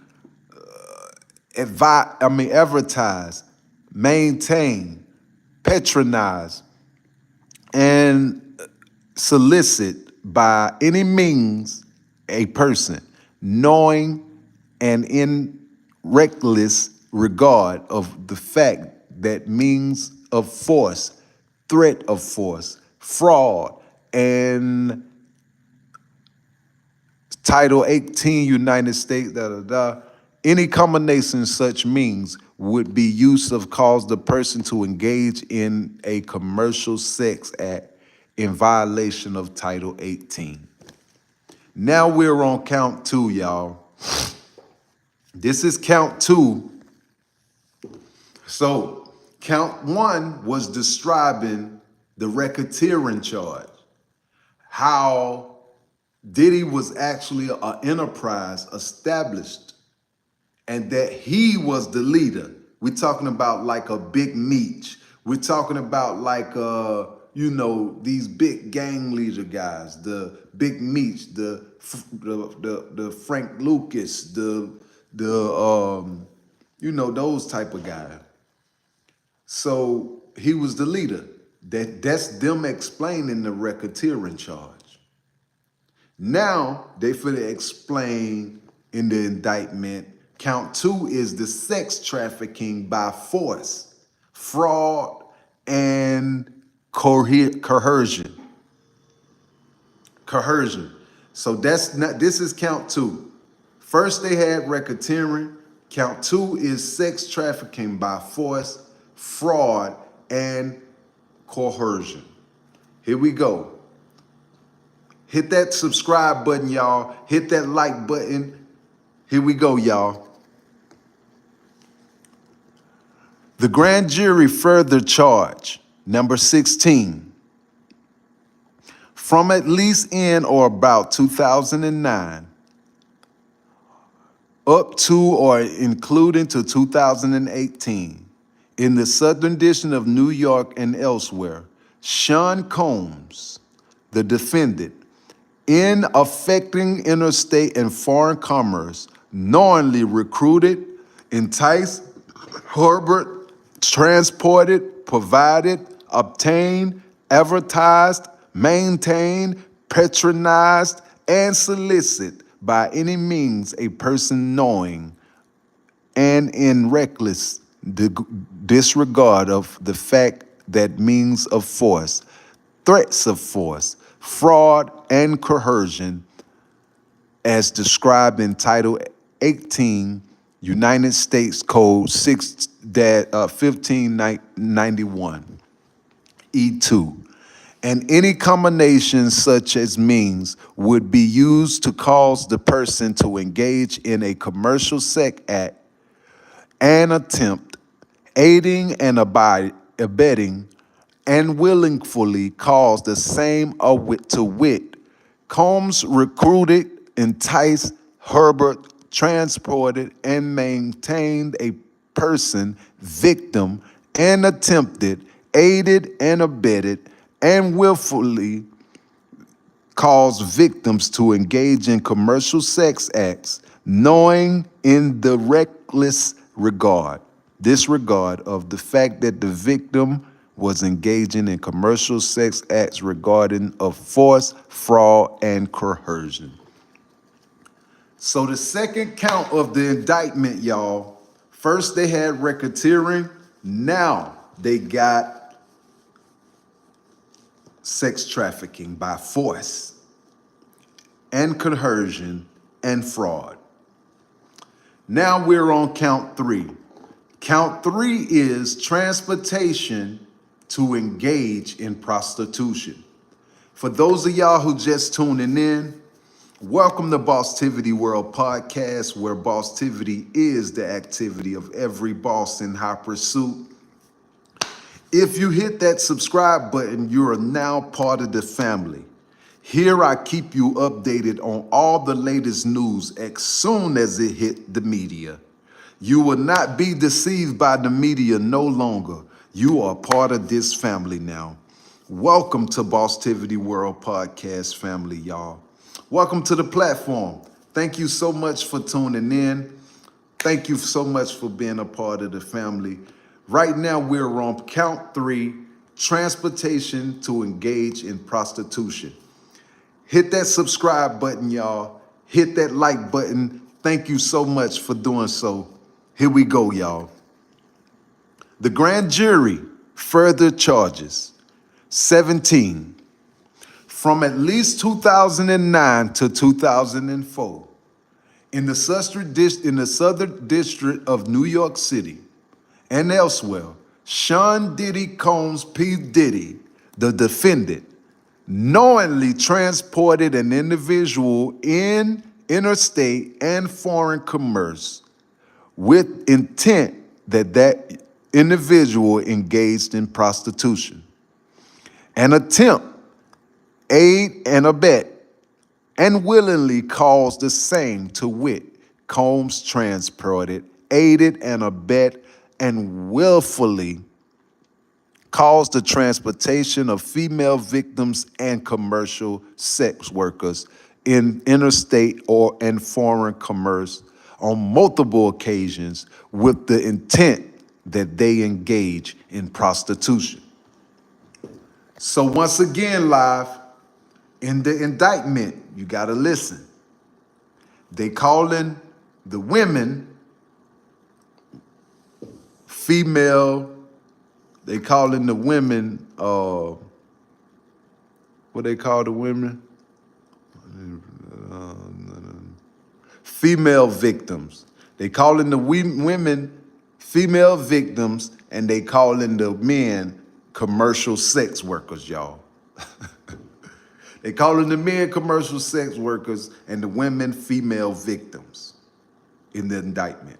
A: advertise, maintain, patronize, and solicit by any means a person, knowing and in reckless regard of the fact that means of force, threat of force, fraud, and Title 18 United States, any combination such means would be use of cause the person to engage in a commercial sex act in violation of Title 18. Now we're on count 2, y'all. This is count 2. So count 1 was describing the racketeering charge, how Diddy was actually an enterprise established and that he was the leader. We're talking about like a Big Meech. We're talking about like, these big gang leader guys, the Big Meech, the Frank Lucas, those type of guys. So he was the leader. That's them explaining the racketeering charge. Now they finna explain in the indictment, count 2 is the sex trafficking by force, fraud, and coercion. So this is count 2. First they had racketeering. Count 2 is sex trafficking by force, fraud, and coercion. Here we go. Hit that subscribe button, y'all. Hit that like button. Here we go, y'all. The grand jury further charge, number 16, from at least in or about 2009 up to or including to 2018 in the Southern District of New York and elsewhere, Sean Combs, the defendant, in affecting interstate and foreign commerce, knowingly recruited, enticed, harbored, transported, provided, obtained, advertised, maintained, patronized, and solicited by any means a person knowing and in reckless disregard of the fact that means of force, threats of force, fraud, and coercion as described in Title 18 United States Code 1591 E2. And any combination such as means would be used to cause the person to engage in a commercial sex act and attempt, aiding and abetting, and willingly cause the same to wit, Combs recruited, enticed, harbored, transported, and maintained a person, victim, and attempted, aided and abetted, and willfully cause victims to engage in commercial sex acts, knowing in the reckless disregard of the fact that the victim was engaging in commercial sex acts regarding of force, fraud, and coercion. So the second count of the indictment, y'all, first they had racketeering, now they got sex trafficking by force and coercion and fraud. Now we're on count 3. Count 3 is transportation to engage in prostitution. For those of y'all who just tuning in, welcome to Bosstiviti World Podcast, where Bosstiviti is the activity of every boss in high pursuit. If you hit that subscribe button, you are now part of the family. Here I keep you updated on all the latest news as soon as it hit the media. You will not be deceived by the media no longer. You are part of this family now. Welcome to Bosstiviti World Podcast family, y'all. Welcome to the platform. Thank you so much for tuning in. Thank you so much for being a part of the family. Right now, we're on count 3, transportation to engage in prostitution. Hit that subscribe button, y'all. Hit that like button. Thank you so much for doing so. Here we go, y'all. The grand jury further charges 17 from at least 2009 to 2004 in the Southern District of New York City and elsewhere. Sean Diddy Combs P. Diddy, the defendant, knowingly transported an individual in interstate and foreign commerce with intent that that individual engaged in prostitution. An attempt, aid, and abet, and willingly caused the same, to wit, Combs transported, aided, and abet, and willfully caused the transportation of female victims and commercial sex workers in interstate and foreign commerce on multiple occasions with the intent that they engage in prostitution. So once again, live, in the indictment, you gotta listen. They calling the women female. They calling the women, what they call the women? Female victims. They calling the women female victims, and they calling the men commercial sex workers, y'all. They calling the men commercial sex workers and the women female victims in the indictment.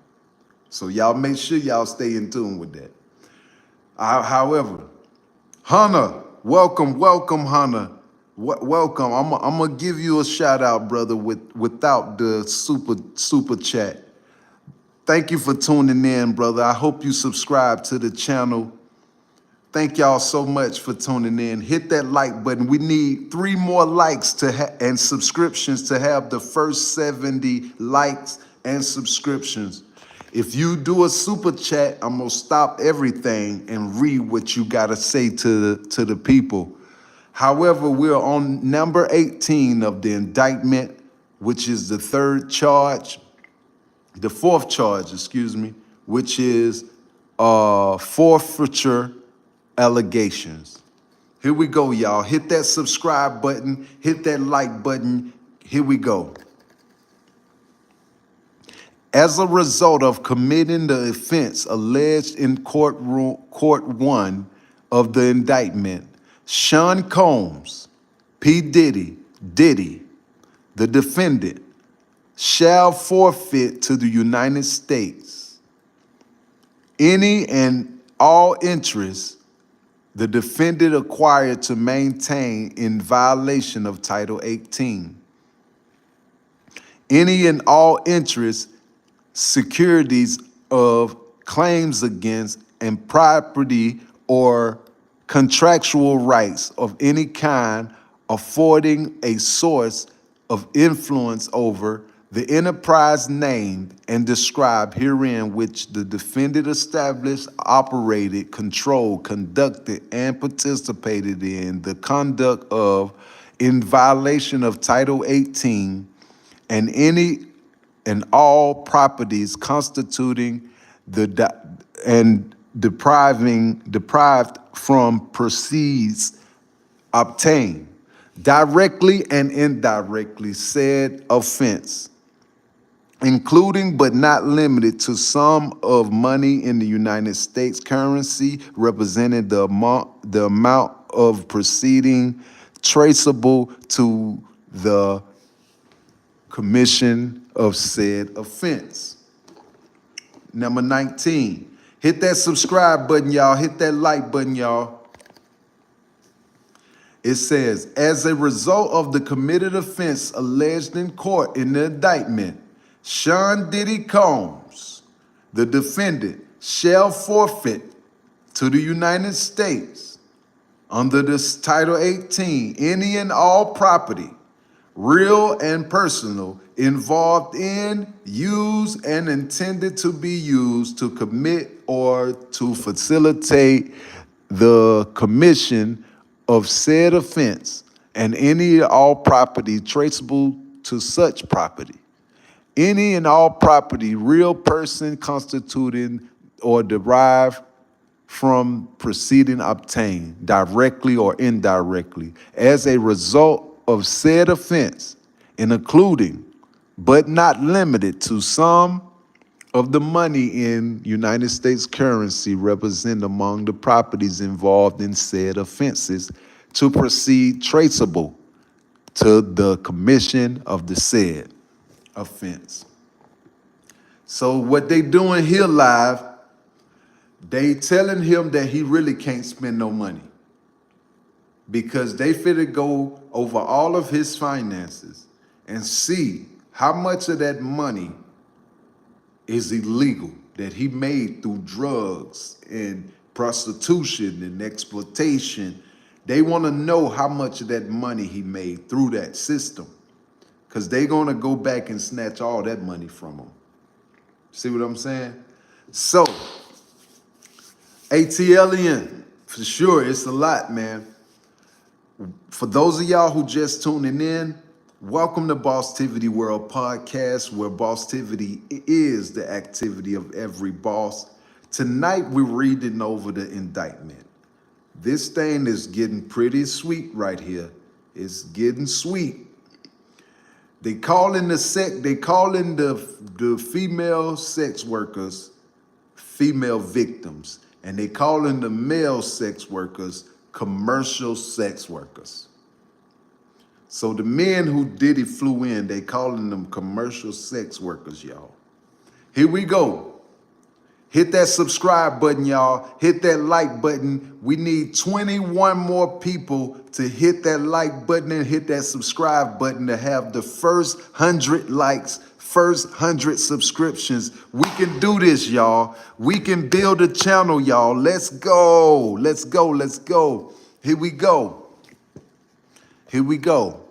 A: So y'all make sure y'all stay in tune with that. However, Hunter, welcome, Hunter. Welcome. I'm gonna give you a shout out, brother, without the super chat. Thank you for tuning in, brother. I hope you subscribe to the channel. Thank y'all so much for tuning in. Hit that like button. We need 3 more likes and subscriptions to have the first 70 likes and subscriptions. If you do a super chat, I'm gonna stop everything and read what you gotta say to the people. However, we're on number 18 of the indictment, which is the fourth charge, which is forfeiture allegations. Here we go, y'all. Hit that subscribe button, hit that like button. Here we go. As a result of committing the offense alleged in court 1 of the indictment, Sean Combs, P. Diddy, the defendant, shall forfeit to the United States any and all interests the defendant acquired to maintain in violation of Title 18. Any and all interests, securities of claims against, and property or contractual rights of any kind affording a source of influence over the enterprise named and described herein, which the defendant established, operated, controlled, conducted, and participated in the conduct of in violation of Title 18 and any and all properties constituting and deprived from proceeds obtained directly and indirectly said offense, including but not limited to sum of money in the United States currency representing the amount of proceeding traceable to the commission of said offense. Number 19, hit that subscribe button, y'all. Hit that like button, y'all. It says, as a result of the committed offense alleged in court in the indictment, Sean Diddy Combs, the defendant, shall forfeit to the United States under this Title 18 any and all property, real and personal, involved in, used, and intended to be used to commit or to facilitate the commission of said offense, and any and all property traceable to such property. Any and all property, real person constituting or derived from proceeding obtained, directly or indirectly, as a result of said offense, and including, but not limited to, some of the money in United States currency represented among the properties involved in said offenses to proceed traceable to the commission of the said offense. So what they doing here live, they telling him that he really can't spend no money because they finna go over all of his finances and see how much of that money is illegal that he made through drugs and prostitution and exploitation. They want to know how much of that money he made through that system, because they're going to go back and snatch all that money from him. See what I'm saying? So, ATLian, for sure, it's a lot, man. For those of y'all who just tuning in, welcome to Bosstiviti World Podcast, where Bosstiviti is the activity of every boss. Tonight, we're reading over the indictment. This thing is getting pretty sweet right here. It's getting sweet. They calling the female sex workers female victims, and they calling the male sex workers commercial sex workers. So the men who Diddy flew in, they calling them commercial sex workers, y'all. Here we go. Hit that subscribe button, y'all. Hit that like button. We need 21 more people to hit that like button and hit that subscribe button to have the first 100 likes, first 100 subscriptions. We can do this, y'all. We can build a channel, y'all. Let's go. Let's go. Let's go. Here we go. Here we go.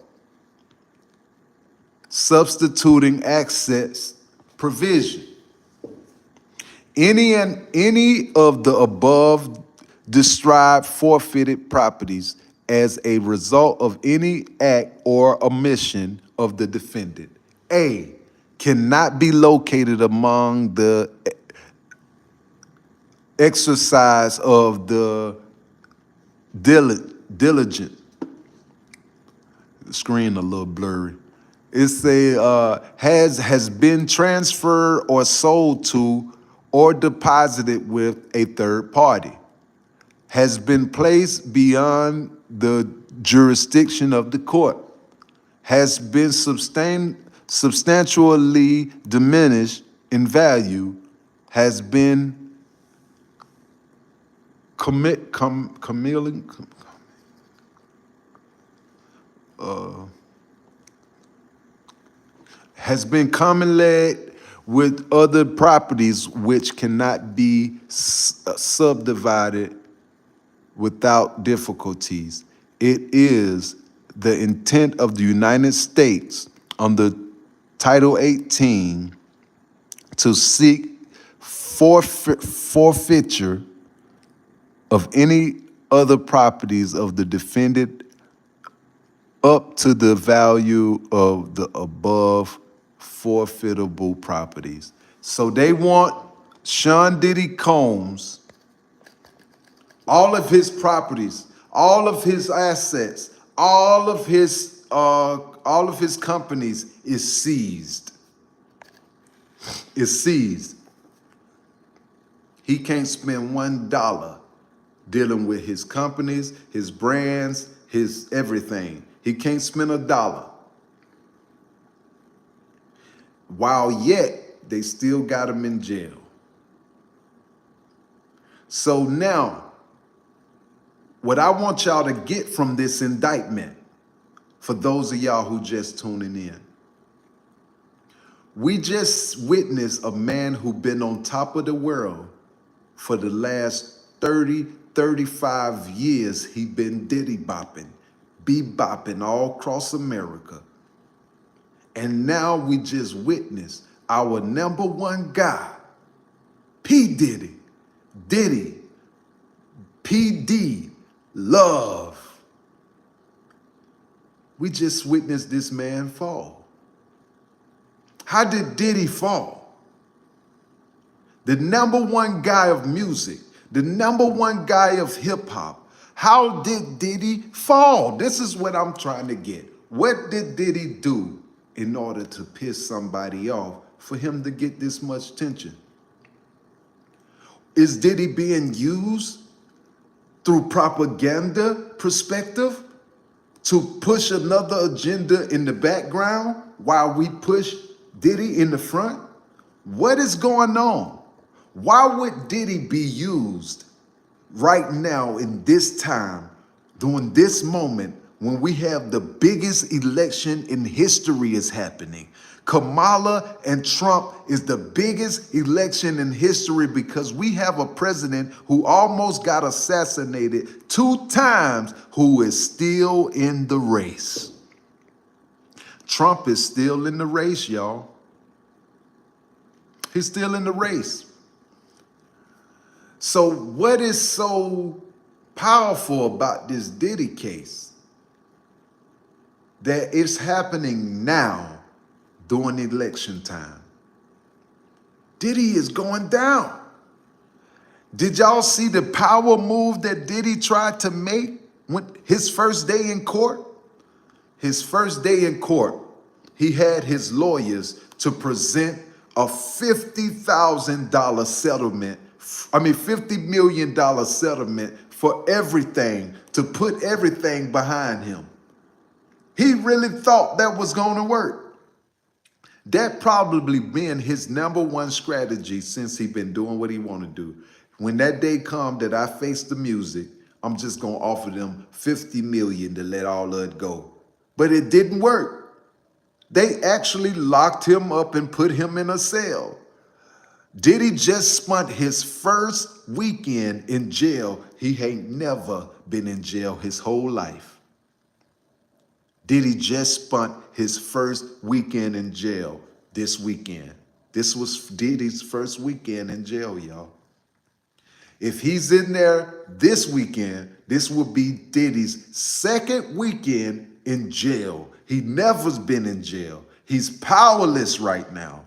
A: Substituting access provision. Any of the above described forfeited properties as a result of any act or omission of the defendant. A, cannot be located among the exercise of the diligent. The screen a little blurry. It's has been transferred or sold to or deposited with a third party, has been placed beyond the jurisdiction of the court, has been substantially diminished in value, has been has been commonly with other properties which cannot be subdivided without difficulties. It is the intent of the United States under Title 18 to seek forfeiture of any other properties of the defendant up to the value of the above forfeitable properties. So they want Sean Diddy Combs, all of his properties, all of his assets, all of his companies is seized. Is seized. He can't spend $1 dealing with his companies, his brands, his everything. He can't spend $1. While yet, they still got him in jail. So now, what I want y'all to get from this indictment, for those of y'all who just tuning in, we just witnessed a man who been on top of the world for the last 30, 35 years. He been Diddy bopping, bebopping all across America. And now we just witnessed our number one guy, P. Diddy, PD, Love. We just witnessed this man fall. How did Diddy fall? The number one guy of music, the number one guy of hip hop. How did Diddy fall? This is what I'm trying to get. What did Diddy do in order to piss somebody off for him to get this much attention? Is Diddy being used through propaganda perspective to push another agenda in the background while we push Diddy in the front? What is going on? Why would Diddy be used right now in this time, during this moment, when we have the biggest election in history is happening? Kamala and Trump is the biggest election in history because we have a president who almost got assassinated 2 times who is still in the race. Trump is still in the race, y'all. He's still in the race. So what is so powerful about this Diddy case? That it's happening now during election time. Diddy is going down. Did y'all see the power move that Diddy tried to make when his first day in court? His first day in court, he had his lawyers to present a $50,000 settlement, $50 million settlement for everything, to put everything behind him. He really thought that was going to work. That probably been his number one strategy since he been doing what he want to do. When that day come that I face the music, I'm just going to offer them $50 million to let all of it go. But it didn't work. They actually locked him up and put him in a cell. Diddy just spent his first weekend in jail. He ain't never been in jail his whole life. Diddy just spent his first weekend in jail this weekend. This was Diddy's first weekend in jail, y'all. If he's in there this weekend, this will be Diddy's second weekend in jail. He never's been in jail. He's powerless right now.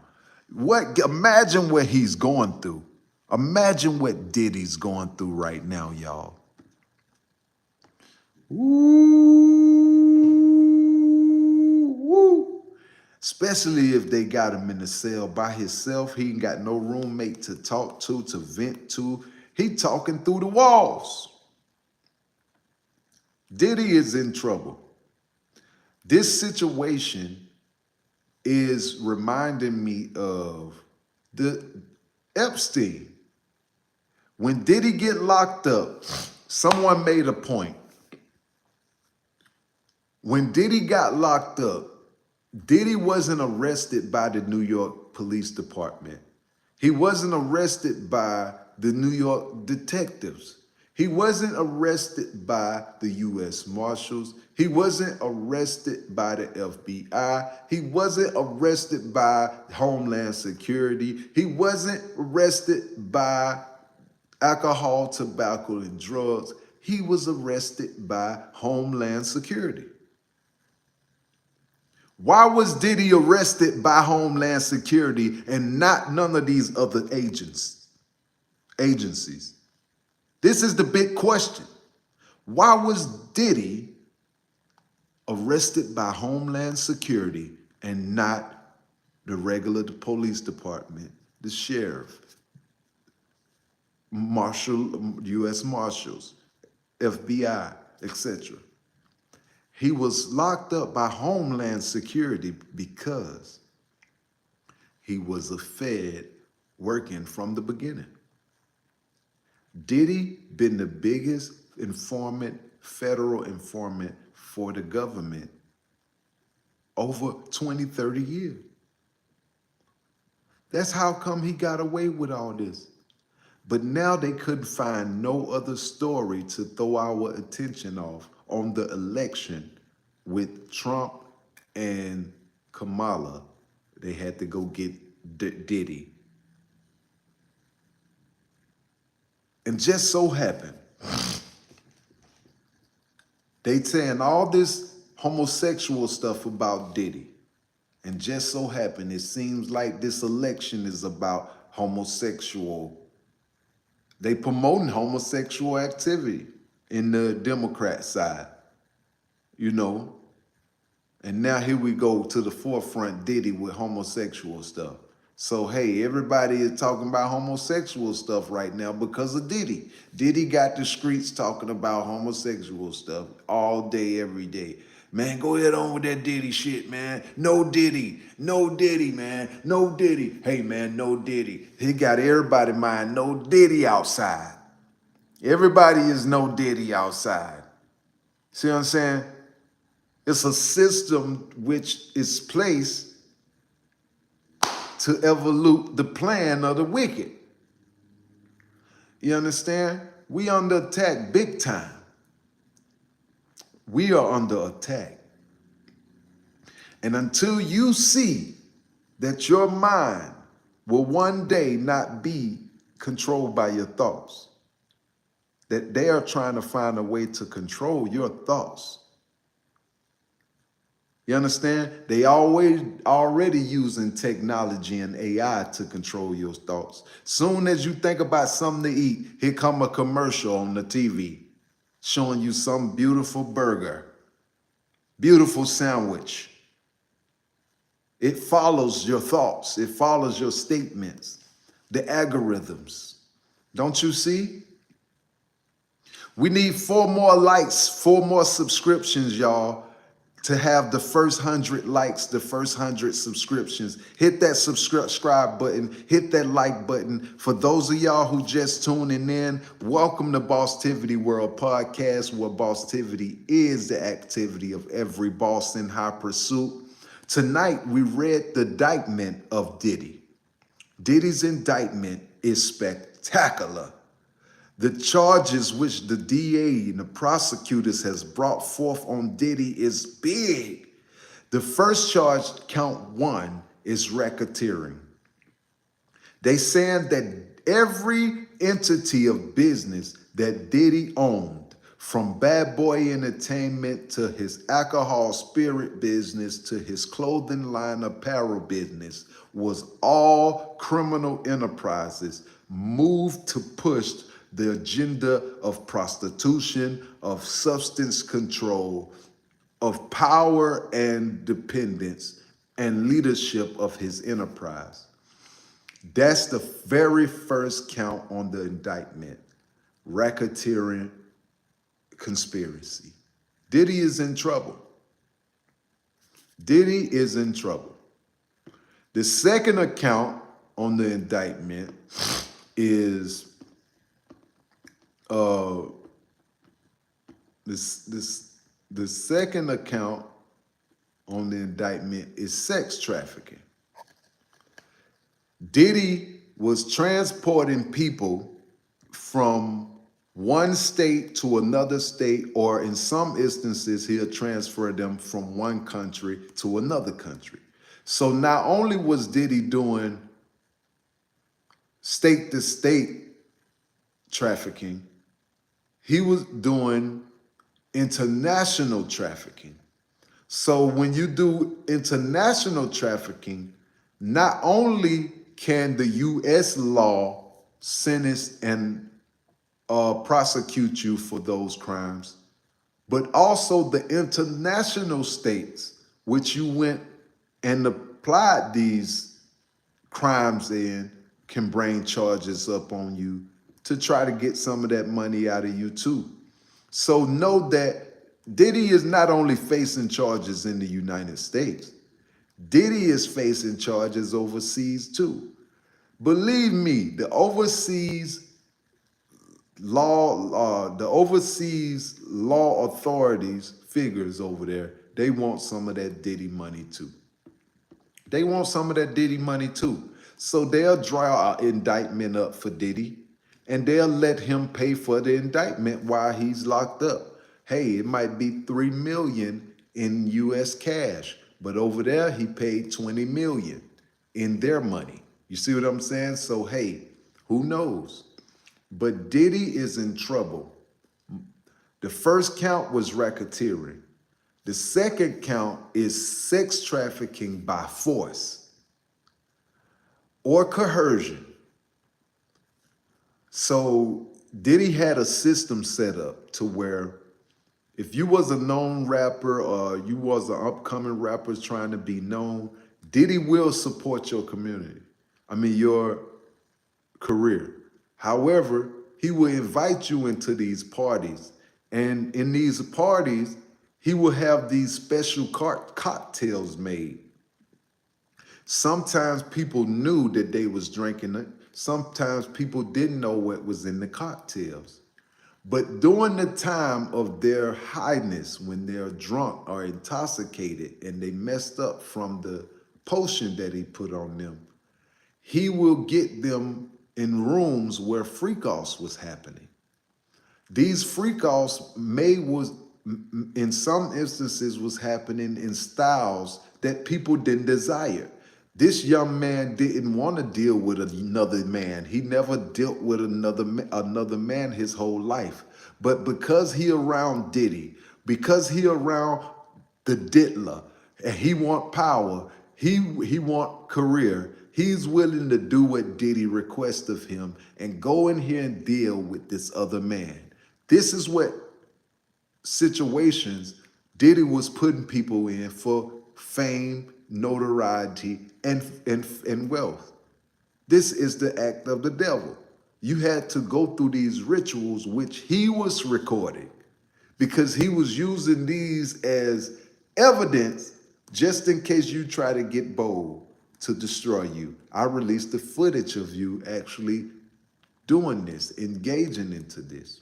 A: Imagine what he's going through. Imagine what Diddy's going through right now, y'all. Ooh. Especially if they got him in the cell by himself. He ain't got no roommate to talk to vent to. He talking through the walls. Diddy is in trouble. This situation is reminding me of the Epstein. When Diddy get locked up, someone made a point. When Diddy got locked up, Diddy wasn't arrested by the New York Police Department. He wasn't arrested by the New York detectives. He wasn't arrested by the U.S. Marshals. He wasn't arrested by the FBI. He wasn't arrested by Homeland Security. He wasn't arrested by alcohol, tobacco, and drugs. He was arrested by Homeland Security. Why was Diddy arrested by Homeland Security and not none of these other agencies? This is the big question. Why was Diddy arrested by Homeland Security and not the regular police department, the sheriff, U.S. Marshals, FBI, etc.? He was locked up by Homeland Security because he was a Fed working from the beginning. Diddy been the biggest informant, federal informant for the government over 20, 30 years. That's how come he got away with all this. But now they couldn't find no other story to throw our attention off on the election with Trump and Kamala. They had to go get Diddy. And just so happened, they saying all this homosexual stuff about Diddy. And just so happened, it seems like this election is about homosexual. They promoting homosexual activity in the Democrat side, you know. And now here we go to the forefront, Diddy with homosexual stuff. So, hey, everybody is talking about homosexual stuff right now because of Diddy. Diddy got the streets talking about homosexual stuff all day, every day. Man, go ahead on with that Diddy shit, man. No Diddy. No Diddy, man. No Diddy. Hey, man, no Diddy. He got everybody mind no Diddy outside. Everybody is no Diddy outside. See what I'm saying? It's a system which is placed to evolve the plan of the wicked. You understand? We under attack big time. We are under attack. And until you see that your mind will one day not be controlled by your thoughts, that they are trying to find a way to control your thoughts. You understand? They already using technology and AI to control your thoughts. Soon as you think about something to eat, here come a commercial on the TV showing you some beautiful burger, beautiful sandwich. It follows your thoughts. It follows your statements, the algorithms. Don't you see? We need 4 more likes, 4 more subscriptions, y'all, to have the first 100 likes, the first 100 subscriptions. Hit that subscribe button, hit that like button. For those of y'all who just tuning in, welcome to Bosstiviti World Podcast, where Bosstiviti is the activity of every boss in high pursuit. Tonight, we read the indictment of Diddy. Diddy's indictment is spectacular. The charges which the DA and the prosecutors has brought forth on Diddy is big. The first charge, count 1, is racketeering. They saying that every entity of business that Diddy owned, from Bad Boy Entertainment to his alcohol spirit business to his clothing line apparel business, was all criminal enterprises moved to push the agenda of prostitution, of substance control, of power and dependence, and leadership of his enterprise. That's the very first count on the indictment, racketeering conspiracy. Diddy is in trouble. Diddy is in trouble. The second account on the indictment is the second account on the indictment is sex trafficking. Diddy was transporting people from one state to another state, or in some instances, he'll transfer them from one country to another country. So not only was Diddy doing state to state trafficking, he was doing international trafficking. So when you do international trafficking, not only can the U.S. law sentence and prosecute you for those crimes, but also the international states which you went and applied these crimes in can bring charges up on you to try to get some of that money out of you too. So know that Diddy is not only facing charges in the United States, Diddy is facing charges overseas too. Believe me, the overseas law authorities, figures over there, they want some of that Diddy money too. They want some of that Diddy money too. So they'll draw an indictment up for Diddy and they'll let him pay for the indictment while he's locked up. Hey, it might be 3 million in US cash, but over there he paid 20 million in their money. You see what I'm saying? So hey, who knows? But Diddy is in trouble. The first count was racketeering. The second count is sex trafficking by force or coercion. So Diddy had a system set up to where if you was a known rapper or you was an upcoming rapper trying to be known, Diddy will support your community. I mean, your career. However, he will invite you into these parties. And in these parties, he will have these special cocktails made. Sometimes people knew that they was drinking it. Sometimes people didn't know what was in the cocktails. But during the time of their highness, when they're drunk or intoxicated and they messed up from the potion that he put on them, he will get them in rooms where freak-offs was happening. These freak-offs in some instances was happening in styles that people didn't desire. This young man didn't want to deal with another man. He never dealt with another man his whole life. But because he around Diddy, because he around the Diddler, and he want power, he want career, he's willing to do what Diddy requests of him and go in here and deal with this other man. This is what situations Diddy was putting people in for fame, notoriety, and wealth. This is the act of the devil. You had to go through these rituals, which he was recording, because he was using these as evidence just in case you try to get bold to destroy you. I released the footage of you actually doing this, engaging into this.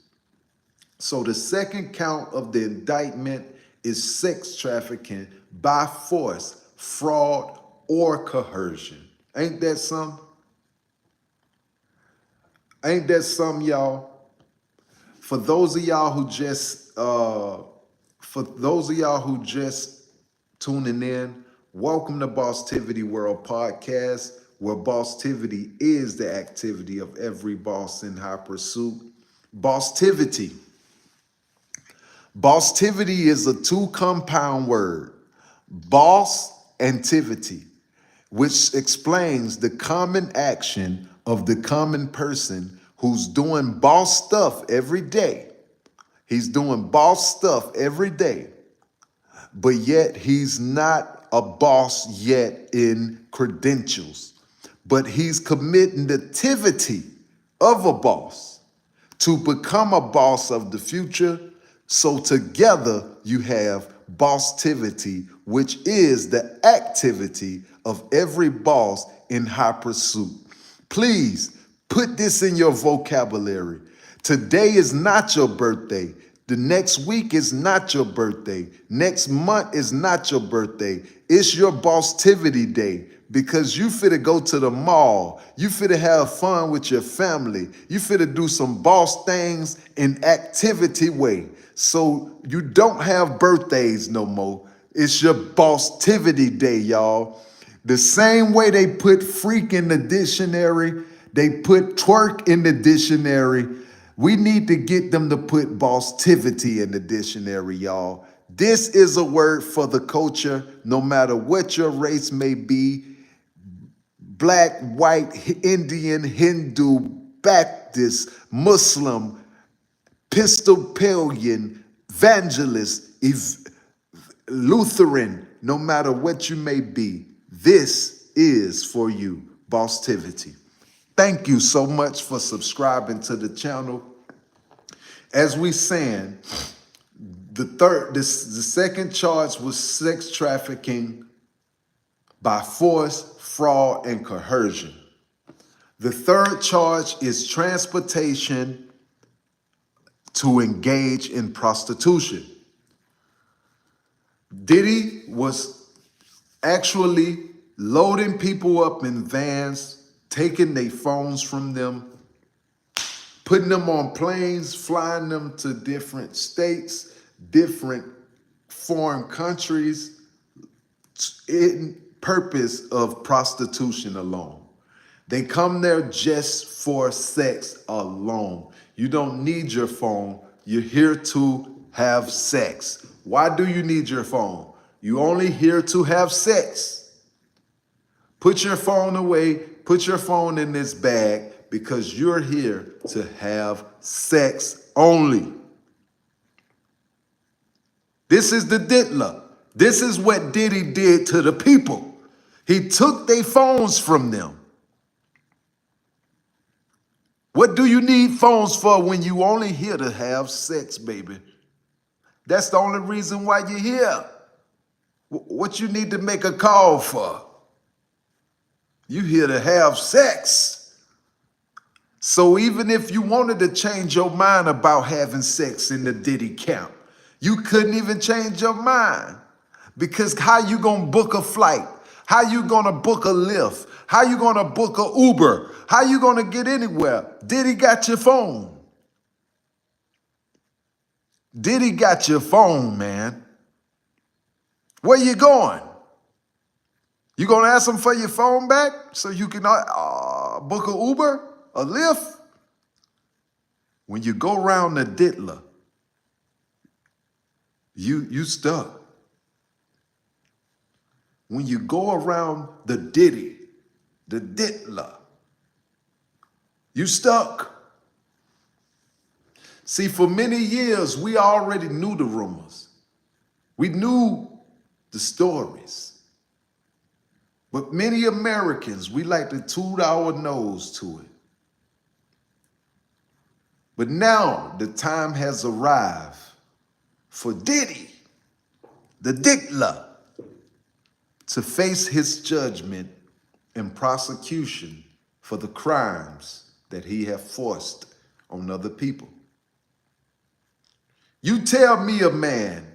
A: So the second count of the indictment is sex trafficking by force, fraud, or coercion. Ain't that some? Ain't that some, y'all? For those of y'all who just tuning in, welcome to Bosstiviti World Podcast, where Bosstiviti is the activity of every boss in high pursuit. Bosstiviti. Bosstiviti is a two-compound word, boss and tivity, which explains the common action of the common person who's doing boss stuff every day. He's doing boss stuff every day, but yet he's not a boss yet in credentials, but he's committing the tivity of a boss to become a boss of the future. So together you have bosstivity, which is the activity of every boss in high pursuit. Please put this in your vocabulary. Today is not your birthday. The next week is not your birthday. Next month is not your birthday. It's your Bosstiviti day because you finna go to the mall. You finna have fun with your family. You finna do some boss things in activity way. So you don't have birthdays no more. It's your Bosstiviti day, y'all. The same way they put freak in the dictionary, they put twerk in the dictionary. We need to get them to put Bosstiviti in the dictionary, y'all. This is a word for the culture, no matter what your race may be. Black, white, Indian, Hindu, Baptist, Muslim, Episcopalian, evangelist, Lutheran, no matter what you may be. This is for you, Bosstiviti. Thank you so much for subscribing to the channel. As we saying, the second charge was sex trafficking by force, fraud, and coercion. The third charge is transportation to engage in prostitution. Diddy was actually loading people up in vans, taking their phones from them, putting them on planes, flying them to different states, different foreign countries, in purpose of prostitution alone. They come there just for sex alone. You don't need your phone. You're here to have sex. Why do you need your phone? You're only here to have sex. Put your phone away. Put your phone in this bag because you're here to have sex only. This is the diddler. This is what Diddy did to the people. He took their phones from them. What do you need phones for when you only here to have sex, baby? That's the only reason why you're here. What you need to make a call for? You here to have sex. So even if you wanted to change your mind about having sex in the Diddy camp, you couldn't even change your mind. Because how you gonna book a flight? How you gonna book a Lyft? How you gonna book a Uber? How you gonna get anywhere? Diddy got your phone. Diddy got your phone, man. Where you going? You gonna ask him for your phone back so you can book a Uber, a Lyft? When you go around the diddler, you stuck. When you go around the Diddy, the diddler, you stuck. See, for many years, we already knew the rumors. We knew the stories. But many Americans, we like to toot our nose to it. But now the time has arrived for Diddy, the diddler, to face his judgment and prosecution for the crimes that he have forced on other people. You tell me a man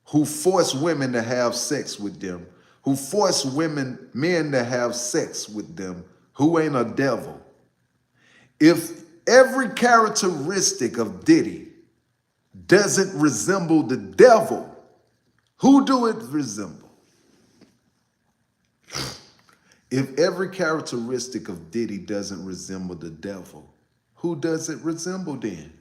A: who forced women to have sex with them, who forced men to have sex with them, who ain't a devil. If every characteristic of Diddy doesn't resemble the devil, who do it resemble? If every characteristic of Diddy doesn't resemble the devil, who does it resemble then?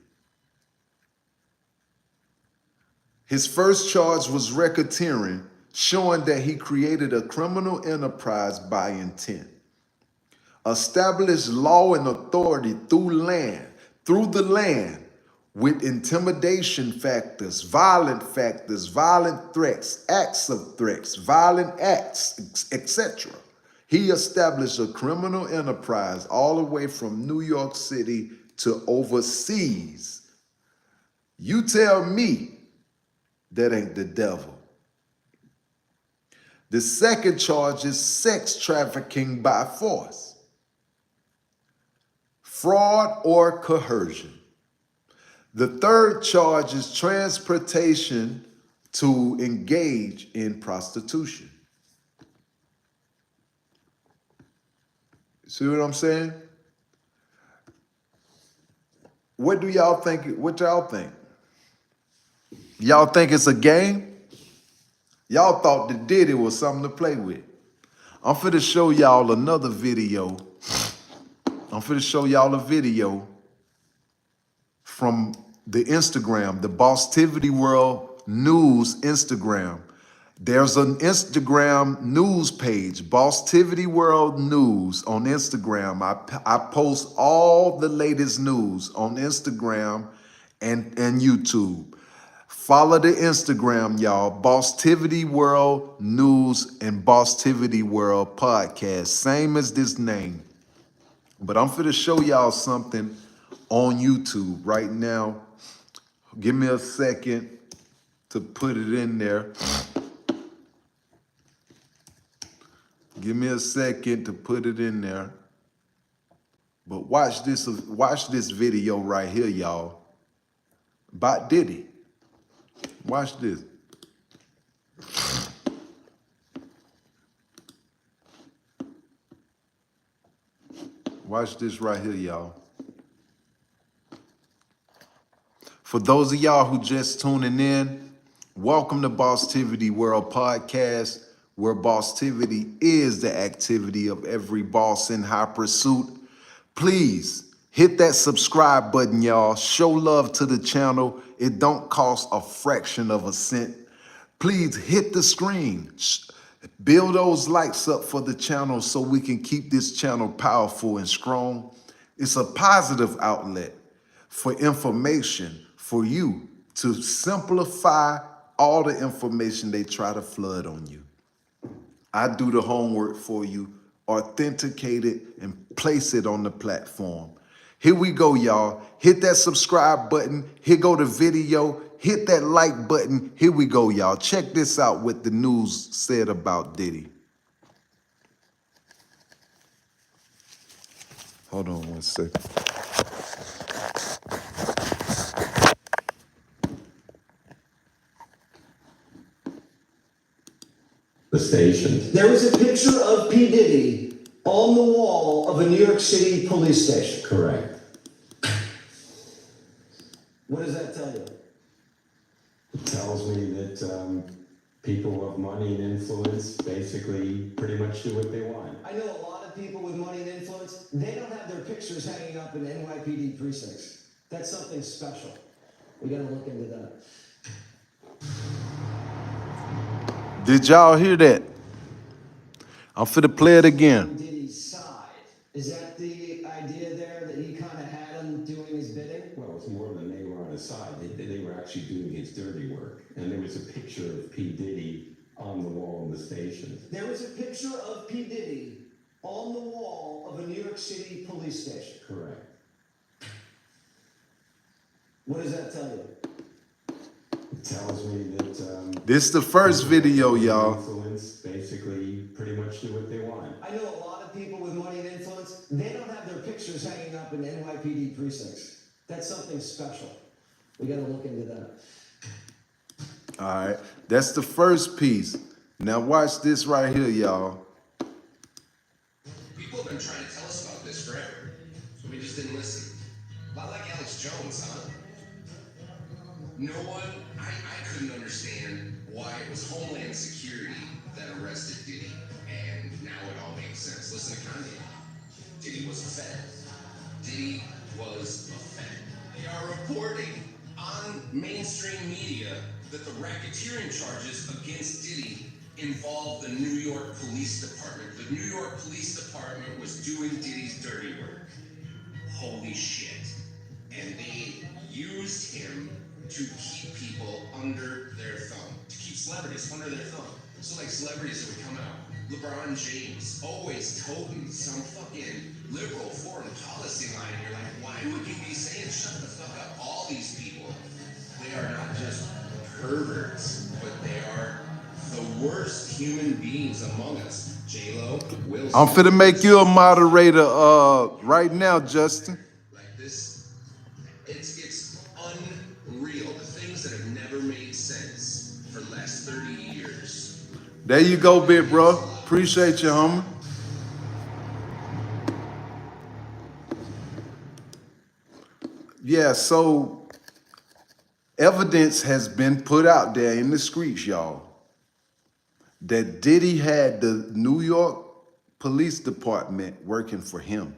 A: His first charge was racketeering, showing that he created a criminal enterprise by intent. Established law and authority through the land, with intimidation factors, violent threats, acts of threats, violent acts, etc. He established a criminal enterprise all the way from New York City to overseas. You tell me that ain't the devil. The second charge is sex trafficking by force, fraud or coercion. The third charge is transportation to engage in prostitution. See what I'm saying? What do y'all think? What y'all think? Y'all think it's a game? Y'all thought that Diddy was something to play with. I'm finna show y'all another video. I'm finna show y'all a video from the Instagram, the Bosstiviti World News Instagram. There's an Instagram news page, Bosstiviti World News on Instagram. I post all the latest news on Instagram and YouTube. Follow the Instagram, y'all. Bosstiviti World News and Bosstiviti World Podcast. Same as this name. But I'm finna show y'all something on YouTube right now. Give me a second to put it in there. Give me a second to put it in there. But watch this video right here, y'all. About Diddy. Watch this. Watch this right here, y'all. For those of y'all who just tuning in, welcome to Bosstiviti World Podcast, where Bosstiviti is the activity of every boss in high pursuit. Please hit that subscribe button, y'all. Show love to the channel. It don't cost a fraction of a cent. Please hit the screen. Build those likes up for the channel so we can keep this channel powerful and strong. It's a positive outlet for information for you to simplify all the information they try to flood on you. I do the homework for you, authenticate it, and place it on the platform. Here we go, y'all. Hit that subscribe button. Here go the video. Hit that like button. Here we go, y'all. Check this out what the news said about Diddy. Hold on one second.
B: The station.
C: There was a picture of P. Diddy on the wall of a New York City police station.
B: Correct.
C: What does that tell you?
B: It tells me that people of money and influence basically pretty much do what they want.
C: I know a lot of people with money and influence, they don't have their pictures hanging up in NYPD precincts. That's something special. We gotta look into that.
A: Did y'all hear that? I'm finna play it again.
C: Diddy's side. Is that the idea there that he kind of had him doing his bidding?
B: Well, it's more than they were on his side. They were actually doing his dirty work. And there was a picture of P. Diddy on the wall in the station.
C: There was a picture of P. Diddy on the wall of a New York City police station.
B: Correct.
C: What does that tell you?
B: It tells me that
A: This is the first video, y'all.
B: influence basically pretty much do what they want.
C: I know a lot of people with money and influence, they don't have their pictures hanging up in NYPD precincts. That's something special. We gotta look into that.
A: All right, that's the first piece. Now watch this right here, y'all.
D: People have been trying to tell us about this forever, so we just didn't listen. A lot like Alex Jones, huh? No one, I couldn't understand why it was Homeland Security that arrested Diddy, and now it all makes sense. Listen to Kanye. Diddy was a Fed. Diddy was a Fed. They are reporting on mainstream media that the racketeering charges against Diddy involved the New York Police Department. The New York Police Department was doing Diddy's dirty work. Holy shit. And they used him to keep people under their thumb, to keep celebrities under their thumb. So like celebrities that would come out, LeBron James, always toting some fucking liberal foreign policy line. You're like, why would you be saying shut the fuck up? All these people, they are not just perverts, but they are the worst human beings among us. J-Lo, Will Smith.
A: I'm finna make you a moderator right now, Justin.
D: Like this, it's unreal. The things that have never made sense for the last 30 years.
A: There you go, big bro. Appreciate you, homie. Yeah, so evidence has been put out there in the streets, y'all, that Diddy had the New York Police Department working for him.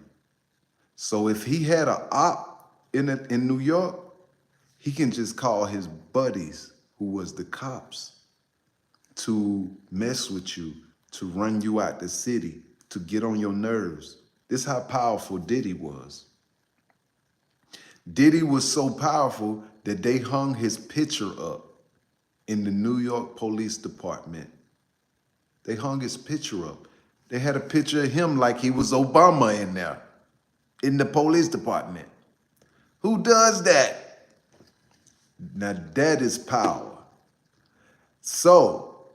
A: So if he had an op in New York, he can just call his buddies, who was the cops, to mess with you, to run you out the city, to get on your nerves. This is how powerful Diddy was. Diddy was so powerful that they hung his picture up in the New York Police Department. They hung his picture up. They had a picture of him like he was Obama in there, in the police department. Who does that? Now that is power. So,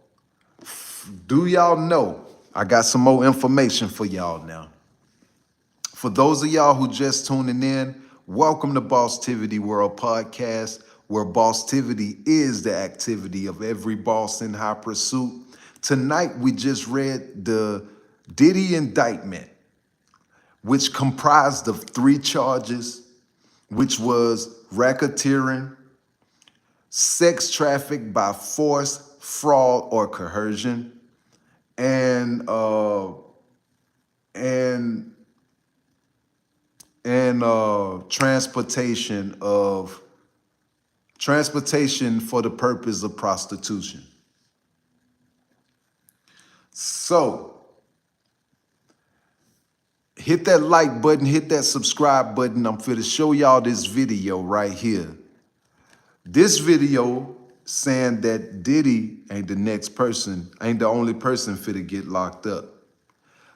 A: do y'all know? I got some more information for y'all now. For those of y'all who just tuning in, welcome to Bosstiviti World Podcast, where Bosstiviti is the activity of every boss in high pursuit. Tonight, we just read the Diddy indictment, which comprised of 3 charges, which was racketeering, sex traffic by force, fraud, or coercion, and transportation for the purpose of prostitution. So, hit that like button, hit that subscribe button. I'm finna show y'all this video right here. This video saying that Diddy ain't the only person finna get locked up.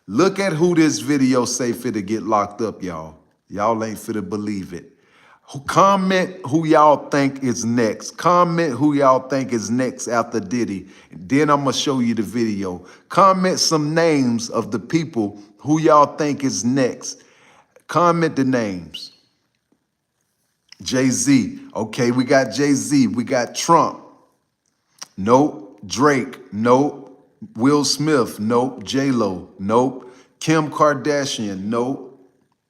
A: Look at who this video say finna get locked up, y'all. Y'all ain't finna believe it. Comment who y'all think is next. Comment who y'all think is next after Diddy. Then I'm gonna show you the video. Comment some names of the people who y'all think is next. Comment the names. Jay-Z. Okay, we got Jay-Z. We got Trump. Nope. Drake. Nope. Will Smith. Nope. J-Lo. Nope. Kim Kardashian. Nope.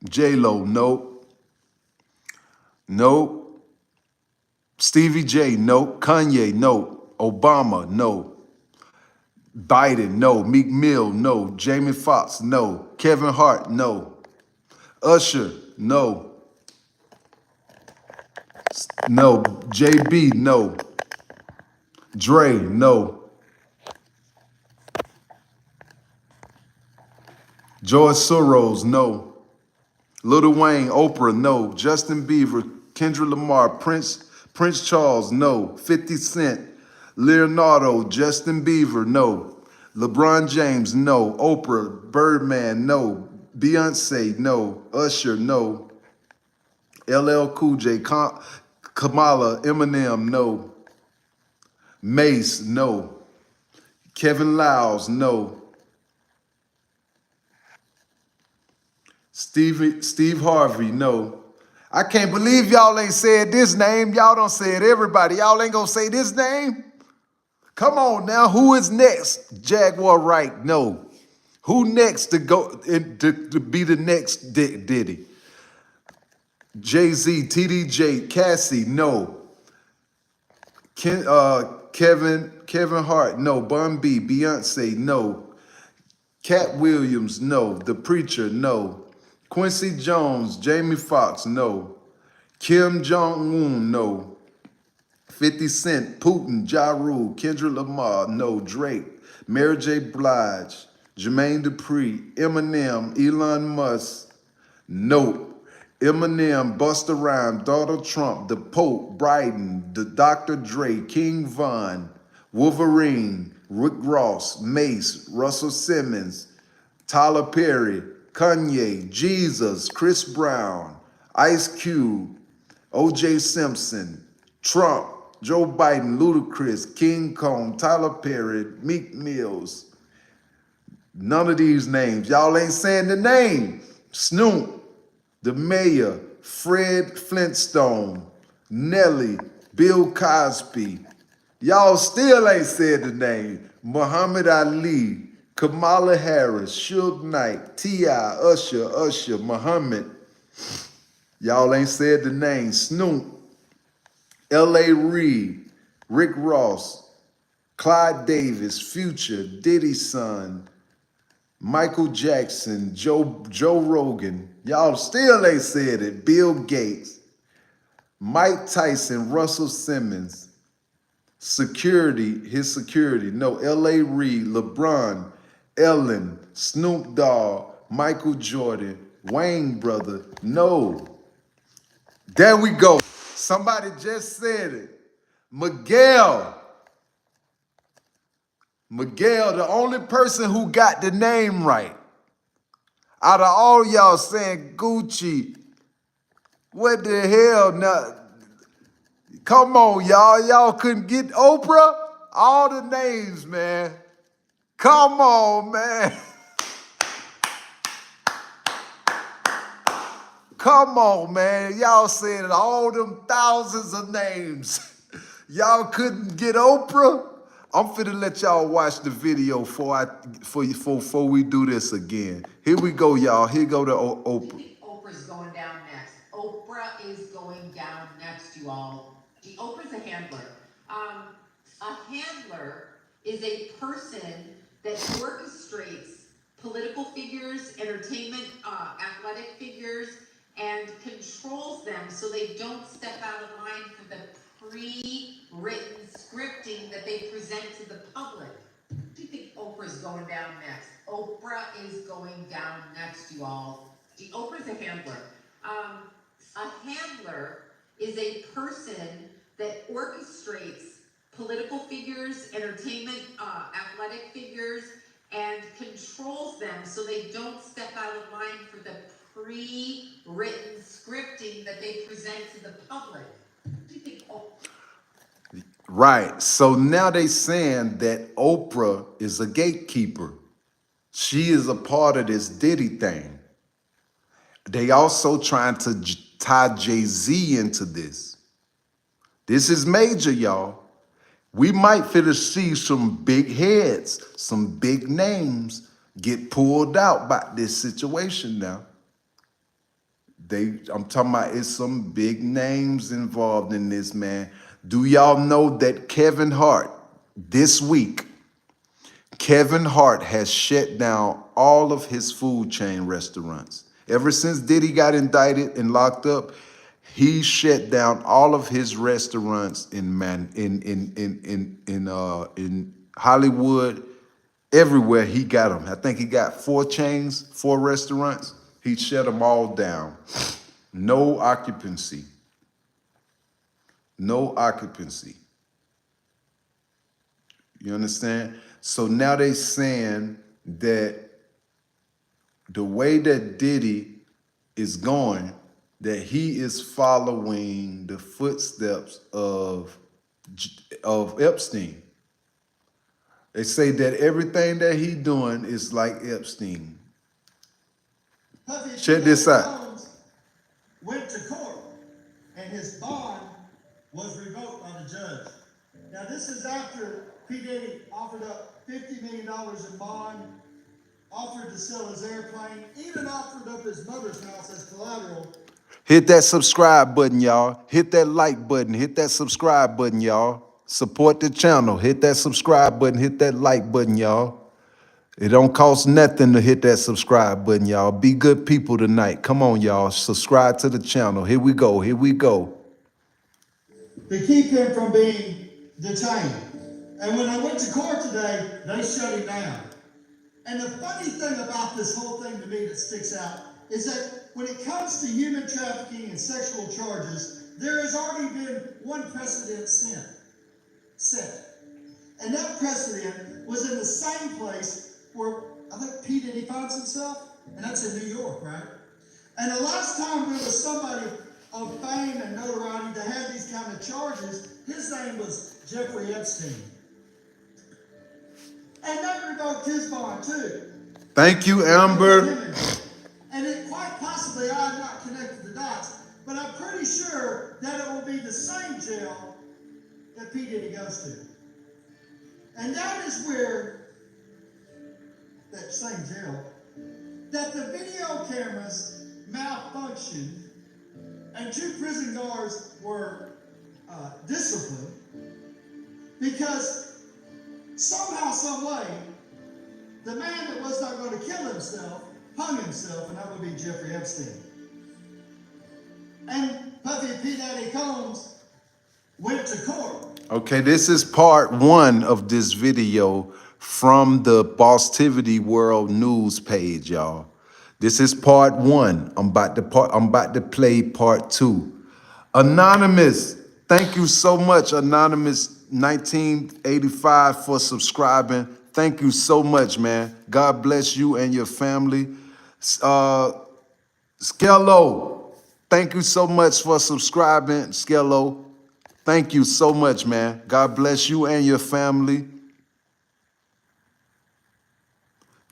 A: J-Lo. Nope. Nope. Stevie J. Nope. Kanye. Nope. Obama. No. Biden. No. Meek Mill. No. Jamie Foxx. No. Kevin Hart. No. Usher. No. No. JB. No. Dre. No. George Soros. No. Lil Wayne. Oprah. No. Justin Bieber. Kendrick Lamar. Prince Charles. No. 50 Cent. Leonardo. Justin Bieber. No. LeBron James. No. Oprah. Birdman. No. Beyonce. No. Usher. No. LL Cool J. Kamala. Eminem. No. Mace. No. Kevin Liles. No. Steve Harvey. No. I can't believe y'all ain't said this name. Y'all don't say it, everybody. Y'all ain't gonna say this name? Come on now. Who is next? Jaguar Wright. No. Who next to go to be the next Diddy? Jay-Z, TDJ, Cassie. No. Kevin Hart. No. Bun B. Beyonce. No. Cat Williams. No. The Preacher. No. Quincy Jones, Jamie Foxx, no. Kim Jong-un, no. 50 Cent, Putin, Ja Rule, Kendrick Lamar, no. Drake, Mary J. Blige, Jermaine Dupri, Eminem, Elon Musk, no. Eminem, Busta Rhymes, Donald Trump, the Pope, Biden, the Dr. Dre, King Von, Wolverine, Rick Ross, Mace, Russell Simmons, Tyler Perry, Kanye, Jesus, Chris Brown, Ice Cube, O.J. Simpson, Trump, Joe Biden, Ludacris, King Kong, Tyler Perry, Meek Mills. None of these names. Y'all ain't saying the name. Snoop, the Mayor, Fred Flintstone, Nelly, Bill Cosby. Y'all still ain't said the name. Muhammad Ali, Kamala Harris, Suge Knight, T.I., Usher, Muhammad. Y'all ain't said the name. Snoop, L.A. Reid, Rick Ross, Clyde Davis, Future, Diddy's son, Michael Jackson, Joe Rogan. Y'all still ain't said it. Bill Gates, Mike Tyson, Russell Simmons, his security. No, L.A. Reid, LeBron, Ellen, Snoop Dogg, Michael Jordan, Wayne brother. No. There we go. Somebody just said it. Miguel, the only person who got the name right. Out of all y'all saying Gucci, what the hell? Now, come on, y'all. Y'all couldn't get Oprah? All the names, man. Come on, man. Come on, man. Y'all said all them thousands of names. Y'all couldn't get Oprah? I'm finna let y'all watch the video before we do this again. Here we go, y'all. Here go to Oprah.
E: Oprah's going down next. Oprah is going down next, you all. Oprah's a handler. A handler is a person that orchestrates political figures, entertainment, athletic figures, and controls them so they don't step out of line for the pre-written scripting that they present to the public. Do you think Oprah's going down next? Oprah is going down next, you all. Oprah's a handler. A handler is a person that orchestrates political figures, entertainment, athletic figures, and controls them so they don't step out of line for the pre-written scripting that they present to the public. Do you think
A: Right. So now they saying that Oprah is a gatekeeper. She is a part of this Diddy thing. They also trying to tie Jay-Z into this. This is major, y'all. We might fit to see some big heads, some big names get pulled out by this situation now. I'm talking about it's some big names involved in this, man. Do y'all know that Kevin Hart, this week, Kevin Hart has shut down all of his food chain restaurants. Ever since Diddy got indicted and locked up, he shut down all of his restaurants in Hollywood, everywhere he got them. I think he got 4 restaurants. He shut them all down. No occupancy. No occupancy. You understand? So now they saying that the way that Diddy is going, that he is following the footsteps of Epstein. They say that everything that he doing is like Epstein. Check this out.
F: Went to court, and his bond was revoked by the judge. Now, this is after P. Diddy offered up $50 million in bond, offered to sell his airplane, even offered up his mother's house as collateral.
A: Hit that subscribe button, y'all. Hit that like button. Hit that subscribe button, y'all. Support the channel. Hit that subscribe button. Hit that like button, y'all. It don't cost nothing to hit that subscribe button, y'all. Be good people tonight. Come on, y'all. Subscribe to the channel. Here we go. Here we go.
F: To keep him from being detained. And when I went to court today, they shut him down. And the funny thing about this whole thing to me that sticks out is that when it comes to human trafficking and sexual charges, there has already been one precedent set. And that precedent was in the same place where I think P. Diddy finds himself, and that's in New York, right? And the last time there was somebody of fame and notoriety that had these kind of charges, his name was Jeffrey Epstein. And they revoked his bond too.
A: Thank you, Amber.
F: And it quite possibly, I have not connected the dots, but but I'm pretty sure that it will be the same jail that P. Diddy goes to. And that is where, that same jail, that the video cameras malfunctioned and 2 prison guards were disciplined because somehow, some way, the man that was not going to kill himself hung himself, and that would be Jeffrey Epstein. And Puffy P. Daddy Combs went to court.
A: Okay, this is part 1 of this video from the Bosstiviti World News page, y'all. This is part 1. I'm about to play part 2. Anonymous, thank you so much, Anonymous 1985, for subscribing. Thank you so much, man. God bless you and your family. Skello, thank you so much for subscribing, Skello. Thank you so much, man. God bless you and your family.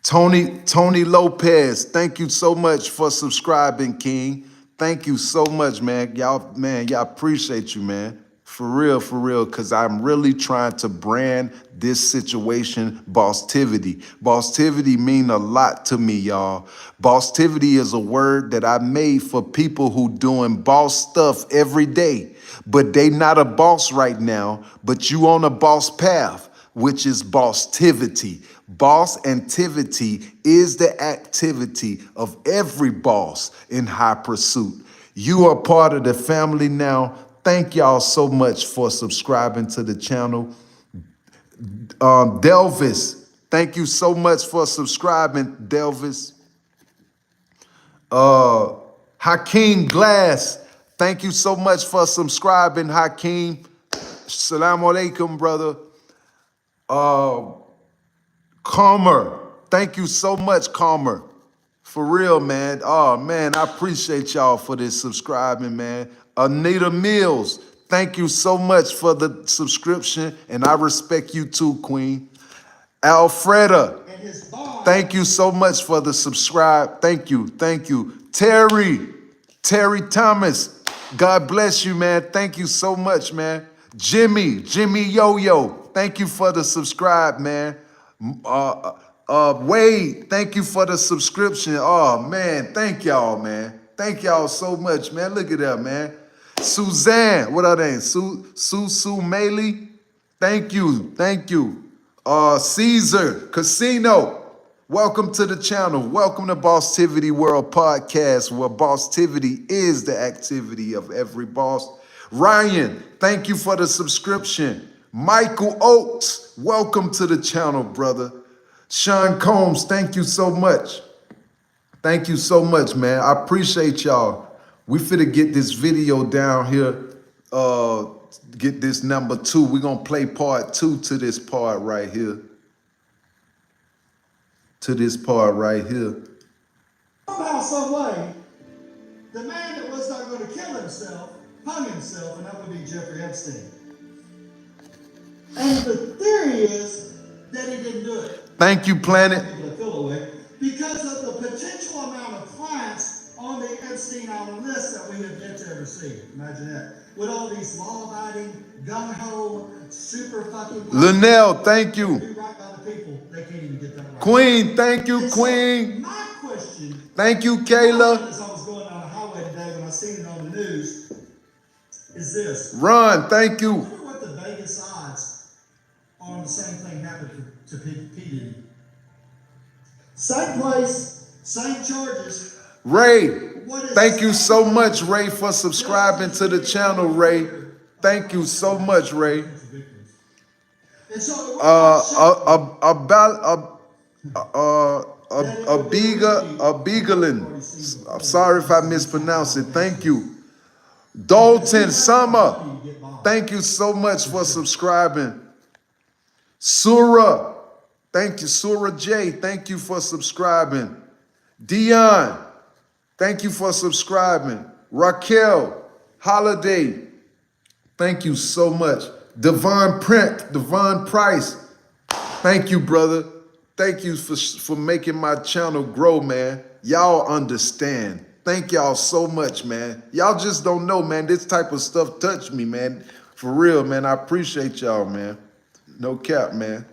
A: Tony Lopez, thank you so much for subscribing, King. Thank you so much, man. Y'all appreciate you, man. For real, because I'm really trying to brand this situation Bosstiviti. Bosstiviti mean a lot to me, y'all. Bosstiviti is a word that I made for people who doing boss stuff every day, but they not a boss right now, but you on a boss path, which is Bosstiviti. Boss-antivity is the activity of every boss in high pursuit. You are part of the family now. Thank y'all so much for subscribing to the channel. Delvis, thank you so much for subscribing, Delvis. Hakeem Glass, thank you so much for subscribing, Hakeem. Assalamu alaikum, brother. Calmer, thank you so much, Calmer. For real, man. Oh, man, I appreciate y'all for this subscribing, man. Anita Mills, thank you so much for the subscription, and I respect you too, Queen. Alfreda, thank you so much for the subscribe. Thank you. Terry Thomas, God bless you, man. Thank you so much, man. Jimmy Yo-Yo, thank you for the subscribe, man. Wade, thank you for the subscription. Oh, man, thank y'all, man. Thank y'all so much, man. Look at that, man. Suzanne, what are they? Sue Maley, thank you. Caesar Casino, welcome to the channel. Welcome to Bosstiviti World Podcast, where Bosstiviti is the activity of every boss. Ryan, thank you for the subscription. Michael Oates, welcome to the channel, brother. Sean Combs, thank you so much. Thank you so much, man. I appreciate y'all. We finna get this video down here, get this number 2. We're gonna play part 2 to this part right here.
F: Somehow, some way, the man that was not going to kill himself hung himself, and that would be Jeffrey Epstein. And the theory is that he didn't do it.
A: Thank you, Planet.
F: Because of the potential amount of clients on the Epstein Island list that we have yet to ever see. Imagine that. With all these law-abiding, gung-ho, super fucking...
A: Linnell, thank you.
F: Be right by the people. They can't even get that right.
A: Queen, thank you, Queen.
F: My question...
A: Thank you, Kayla.
F: As I was going down the highway today when I seen it on the news, is this.
A: Ron, thank
F: I
A: you.
F: wonder what the Vegas odds on the same thing happened to P. Diddy. Same place, same charges.
A: Ray, thank you so much, Ray, for subscribing to the channel, Ray. Thank you so much, Ray. Abigalin. I'm sorry if I mispronounced it. Thank you. Dalton Summer, thank you so much for subscribing. Surah, thank you. Surah J, thank you for subscribing. Dion, thank you for subscribing. Raquel Holiday, thank you so much. Devon Price, thank you, brother. Thank you for making my channel grow, man. Y'all understand. Thank y'all so much, man. Y'all just don't know, man. This type of stuff touched me, man. For real, man. I appreciate y'all, man. No cap, man.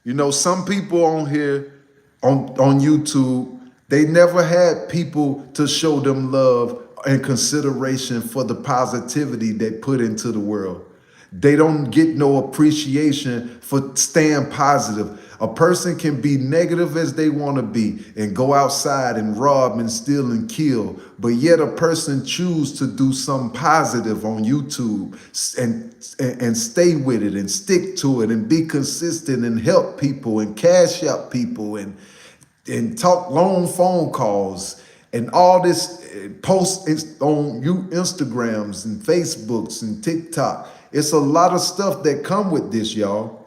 A: You know, some people on here, on YouTube, they never had people to show them love and consideration for the positivity they put into the world. They don't get no appreciation for staying positive. A person can be negative as they want to be and go outside and rob and steal and kill, but yet a person choose to do something positive on YouTube and stay with it and stick to it and be consistent and help people and cash out people and talk long phone calls and all this posts on you Instagrams and Facebooks and TikTok. It's a lot of stuff that come with this, y'all.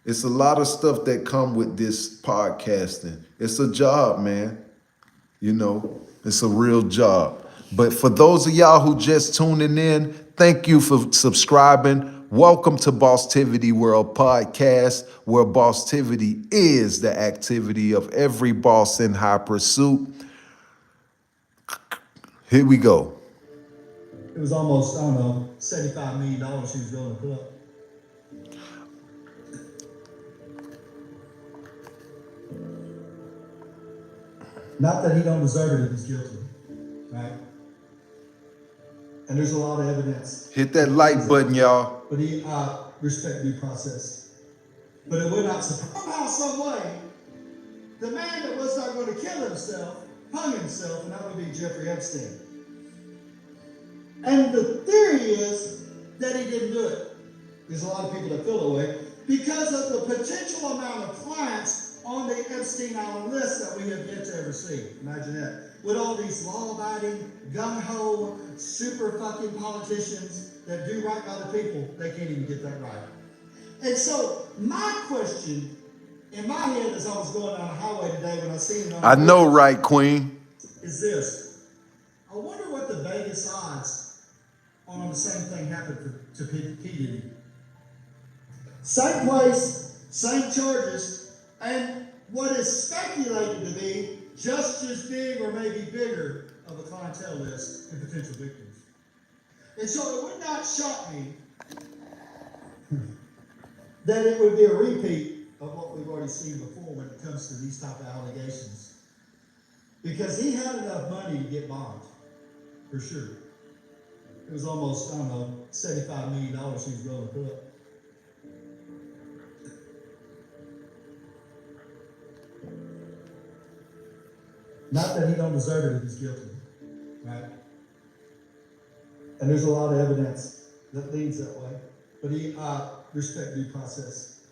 A: It's a lot of stuff that come with this podcasting. It's a job, man. You know, it's a real job. But for those of y'all who just tuning in, thank you for subscribing. Welcome to Bosstiviti World Podcast, where Bosstiviti is the activity of every boss in high pursuit. Here we go.
F: It was almost, I don't know, $75 million he was willing to put up. Not that he don't deserve it if he's guilty, right? And there's a lot of evidence.
A: Hit that like button, y'all.
F: But he respect due process. But it would not somehow, some way, the man that was not going to kill himself hung himself, and that would be Jeffrey Epstein. And the theory is that he didn't do it. There's a lot of people that feel that way because of the potential amount of clients on the Epstein Island list that we have yet to ever see. Imagine that. With all these law-abiding, gung-ho, super fucking politicians that do right by the people, they can't even get that right. And so my question in my head as I was going down the highway today when I seen it on
A: I know, right, Queen?
F: is this. I wonder what the Vegas odds on the same thing happened to P. Diddy. Same place, same charges, and what is speculated to be just as big or maybe bigger of a clientele list and potential victims. And so it would not shock me that it would be a repeat of what we've already seen before when it comes to these type of allegations. Because he had enough money to get bond, for sure. It was almost, I don't know, $75 million he was willing to put up. Not that he don't deserve it if he's guilty, right? And there's a lot of evidence that leads that way. But he respect due process.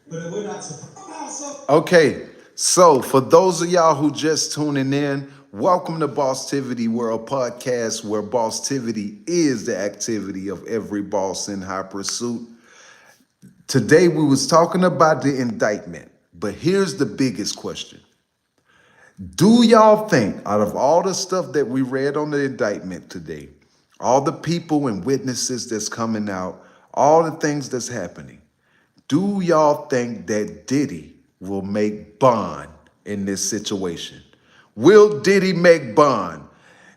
F: But it would not surprise.
A: Okay, so for those of y'all who just tuning in, welcome to Bosstiviti World Podcast, where Bosstiviti is the activity of every boss in high pursuit. Today we was talking about the indictment, but here's the biggest question. Do y'all think, out of all the stuff that we read on the indictment today, all the people and witnesses that's coming out, all the things that's happening, do y'all think that Diddy will make bond in this situation? Will Diddy make bond?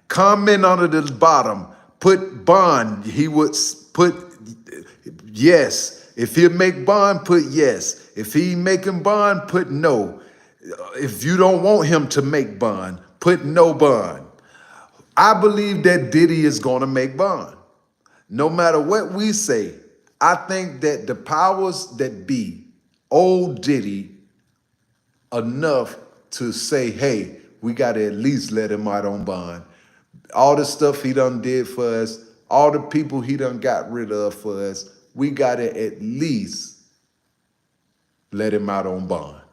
A: Comment under the bottom, put bond. He would put yes. If he'll make bond, put yes. If he making bond, put no. If you don't want him to make bond, put no bond. I believe that Diddy is going to make bond. No matter what we say, I think that the powers that be owe Diddy enough to say, hey, we got to at least let him out on bond. All the stuff he done did for us, all the people he done got rid of for us, we got to at least let him out on bond.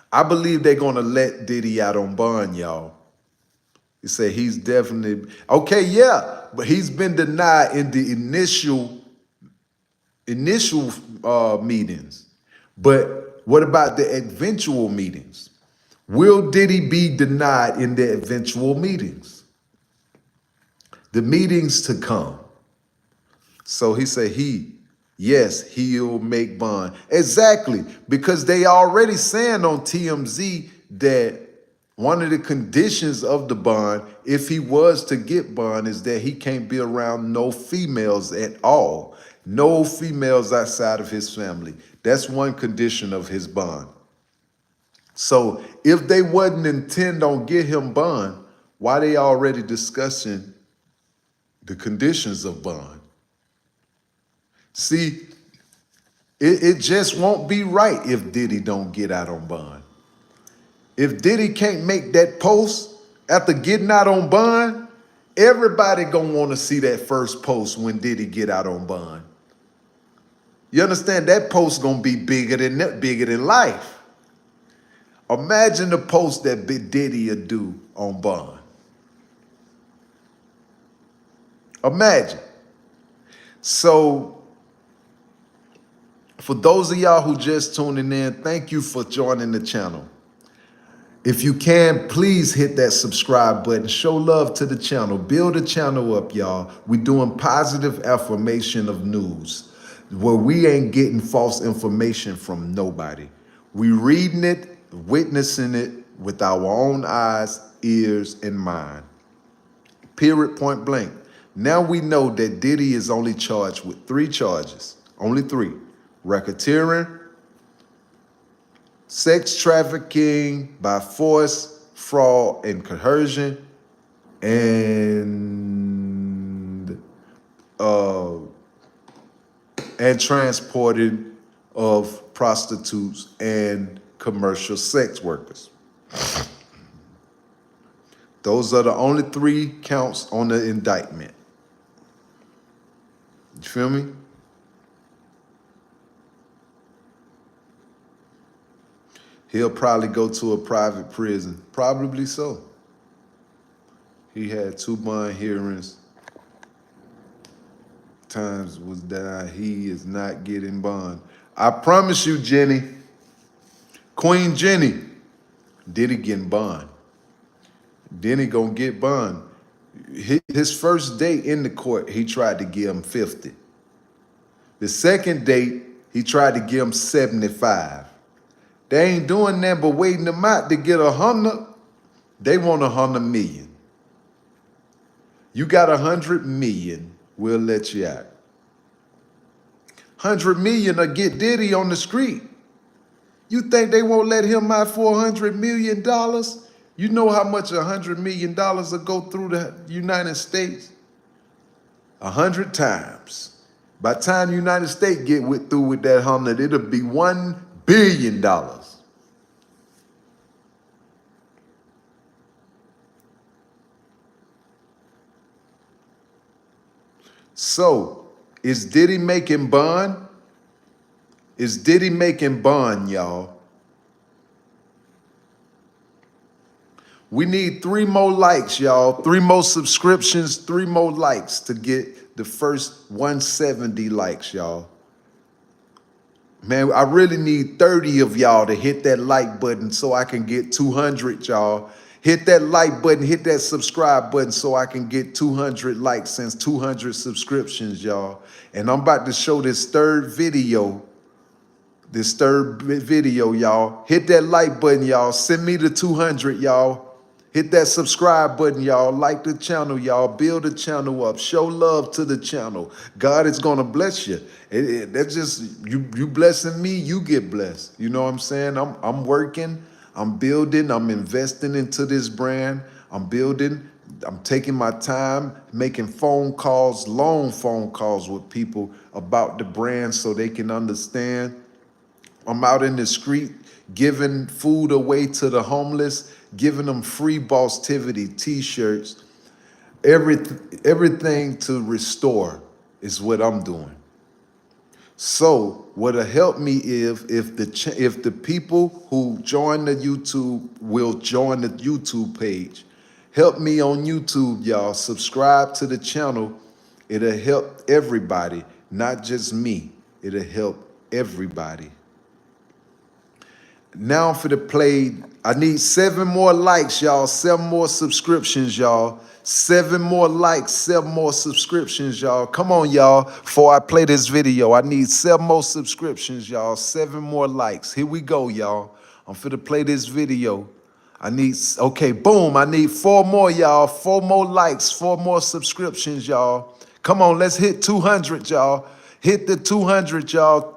A: I believe they're going to let Diddy out on bond, y'all. You say he's definitely, okay, yeah, but he's been denied in the initial meetings. But what about the eventual meetings? Will Diddy be denied in the eventual meetings? The meetings to come. So he said yes, he'll make bond. Exactly, because they already saying on TMZ that One of the conditions of the bond, if he was to get bond, is that he can't be around no females at all. No females outside of his family. That's one condition of his bond. So if they wasn't intend on get him bond, why they already discussing the conditions of bond? See, it just won't be right if Diddy don't get out on bond. If Diddy can't make that post after getting out on bond, everybody gonna want to see that first post when Diddy get out on bond. You understand? That post gonna be bigger than life. Imagine the post that Big Diddy will do on bond. Imagine. So, for those of y'all who just tuning in, thank you for joining the channel. If you can, please hit that subscribe button. Show love to the channel. Build the channel up, y'all. We're doing positive affirmation of news where we ain't getting false information from nobody. We reading it, witnessing it with our own eyes, ears, and mind. Period, point blank. Now we know that Diddy is only charged with 3 charges. Only 3. Racketeering, sex trafficking by force, fraud, and coercion, and transporting of prostitutes and commercial sex workers. Those are the only 3 counts on the indictment. You feel me? He'll probably go to a private prison. Probably so. He had 2 bond hearings. Times was down. He is not getting bond. I promise you, Jenny, Queen Jenny, Diddy getting bond. Then he gonna get bond. His first date in the court, he tried to give him 50. The second date, he tried to give him 75. They ain't doing that but waiting them out to get 100. They want 100 million. You got 100 million, we'll let you out. 100 million will get Diddy on the street. You think they won't let him out for $100 million? You know how much $100 million will go through the United States? 100 times. By the time the United States get through with that 100, it'll be $1 billion. So, is Diddy making bond? Is Diddy making bond, y'all? We need 3 more likes, y'all. 3 more subscriptions, 3 more likes to get the first 170 likes, y'all. Man, I really need 30 of y'all to hit that like button so I can get 200, y'all. Hit that like button, hit that subscribe button so I can get 200 likes and 200 subscriptions, y'all. And I'm about to show this third video. Y'all. Hit that like button, y'all. Send me the 200, y'all. Hit that subscribe button, y'all. Like the channel, y'all. Build the channel up. Show love to the channel. God is gonna bless you. That's just you blessing me, you get blessed. You know what I'm saying? I'm working, I'm building, I'm investing into this brand. I'm building, I'm taking my time, making phone calls, long phone calls with people about the brand so they can understand. I'm out in the street giving food away to the homeless, giving them free Bosstiviti t-shirts. Everything to restore is what I'm doing. So what'll help me if the people who join the YouTube will join the YouTube page. Help me on YouTube, y'all. Subscribe to the channel. It'll help everybody, not just me. It'll help everybody. Now for the play, I need 7 more likes, y'all. 7 more subscriptions, y'all. 7 more likes, 7 more subscriptions, y'all. Come on, y'all. Before I play this video, I need 7 more subscriptions, y'all. 7 more likes. Here we go, y'all. I'm finna play this video. Okay, boom. I need 4 more, y'all. 4 more likes, 4 more subscriptions, y'all. Come on, let's hit 200, y'all. Hit the 200, y'all.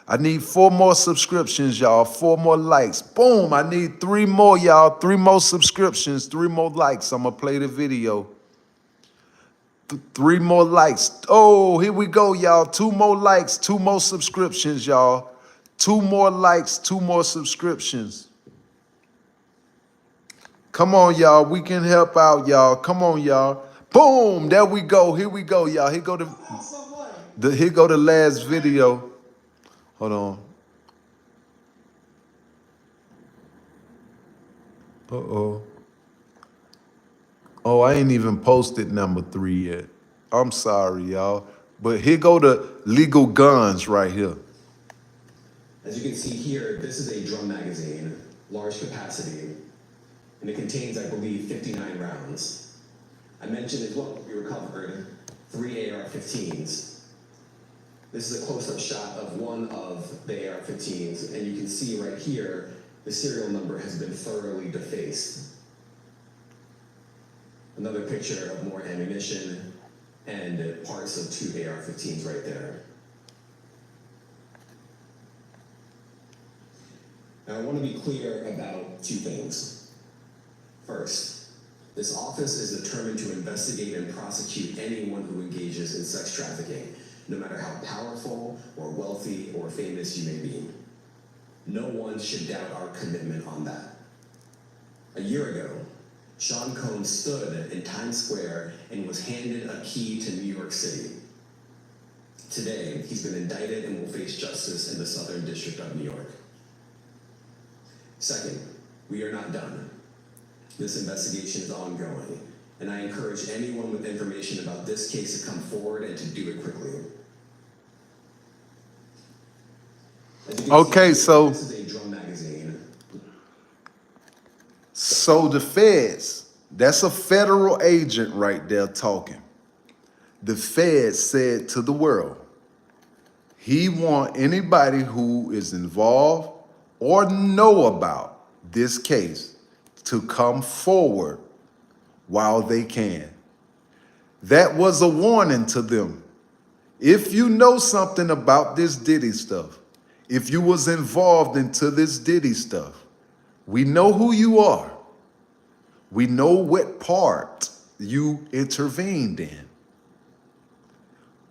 A: I need 4 more subscriptions, y'all. 4 more likes. Boom, I need 3 more, y'all. 3 more subscriptions, 3 more likes. I'm gonna play the video. 3 more likes. Oh, here we go, y'all. 2 more likes, 2 more subscriptions, y'all. 2 more likes, 2 more subscriptions. Come on, y'all. We can help out, y'all. Come on, y'all. Boom. There we go. Here we go, y'all. Here go the last video. Hold on. Uh-oh. Oh, I ain't even posted number 3 yet. I'm sorry, y'all. But here go the legal guns right here.
B: As you can see here, this is a drum magazine, large capacity, and it contains, I believe, 59 rounds. I mentioned as well, we recovered 3 AR-15s. This is a close-up shot of one of the AR-15s, and you can see right here, the serial number has been thoroughly defaced. Another picture of more ammunition and parts of 2 AR-15s right there. Now I want to be clear about 2 things. First, this office is determined to investigate and prosecute anyone who engages in sex trafficking, no matter how powerful or wealthy or famous you may be. No one should doubt our commitment on that. A year ago, Sean Combs stood in Times Square and was handed a key to New York City. Today, he's been indicted and will face justice in the Southern District of New York. Second, we are not done. This investigation is ongoing, and I encourage anyone with information about this case to come forward and to do it quickly.
A: Okay, so
B: this is a drum magazine.
A: So the feds, that's a federal agent right there talking. The feds said to the world, he want anybody who is involved or know about this case to come forward while they can. That was a warning to them. If you know something about this Diddy stuff, if you was involved into this Diddy stuff, we know who you are. We know what part you intervened in.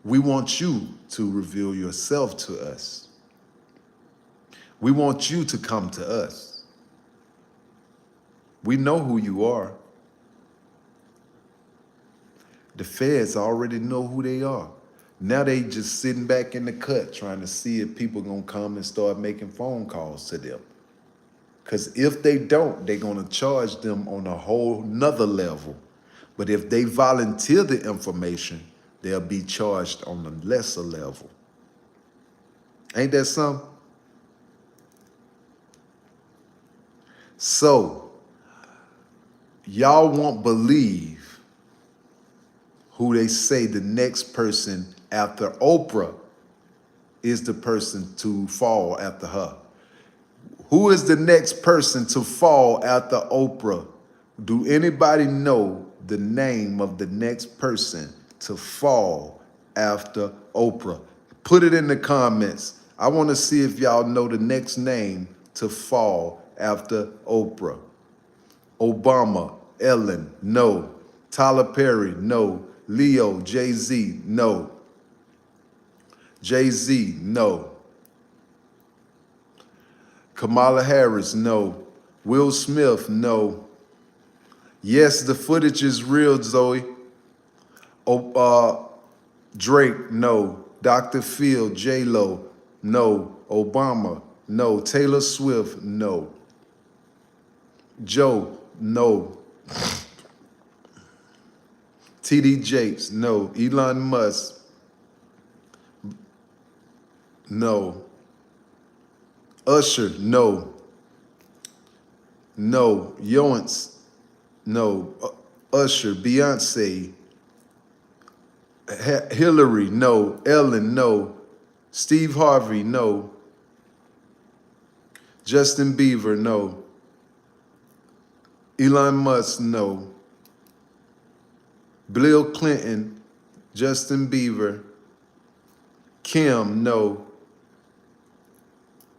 A: We want you to reveal yourself to us. We want you to come to us. We know who you are. The feds already know who they are. Now they just sitting back in the cut trying to see if people gonna come and start making phone calls to them. Because if they don't, they're gonna charge them on a whole nother level. But if they volunteer the information, they'll be charged on a lesser level. Ain't that something? So, y'all won't believe who they say the next person after Oprah is the person to fall after her. Who is the next person to fall after Oprah? Do anybody know the name of the next person to fall after Oprah? Put it in the comments. I want to see if y'all know the next name to fall after Oprah. Obama, Ellen, no. Tyler Perry, no. Leo, Jay-Z, no. Jay-Z, no. Kamala Harris, no. Will Smith, no. Yes, the footage is real, Zoe. Drake, no. Dr. Phil, J-Lo, no. Obama, no. Taylor Swift, no. Joe, no. T.D. Jakes, no. Elon Musk, no. Usher, no. No. Yoance, no. Usher, Beyonce, Hillary, no. Ellen, no. Steve Harvey, no. Justin Bieber, no. Elon Musk, no. Bill Clinton, Justin Bieber, Kim, no.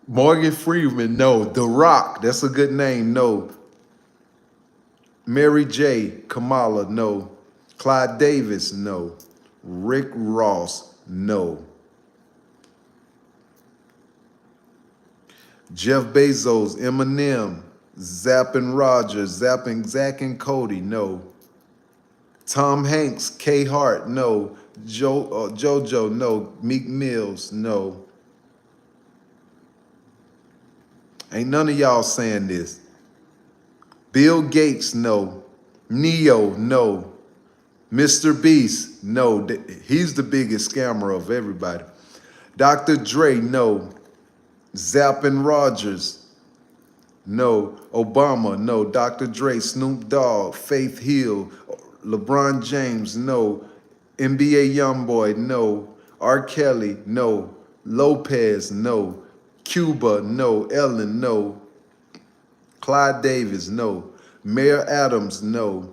A: Morgan Freeman, no. The Rock, that's a good name, no. Mary J. Kamala, no. Clyde Davis, no. Rick Ross, no. Jeff Bezos, Eminem, Zappin' Rogers, Zappin' Zach and Cody, no. Tom Hanks, K Hart, no. JoJo, no. Meek Mills, no. Ain't none of y'all saying this. Bill Gates, no. Neo, no. Mr. Beast, no. He's the biggest scammer of everybody. Dr. Dre, no. Zappin' Rogers, no. Obama, no. Dr. Dre, Snoop Dogg, Faith Hill, LeBron James, no. NBA Youngboy, no. R. Kelly, no. Lopez, no. Cuba, no. Ellen, no. Clyde Davis, no. Mayor Adams, no.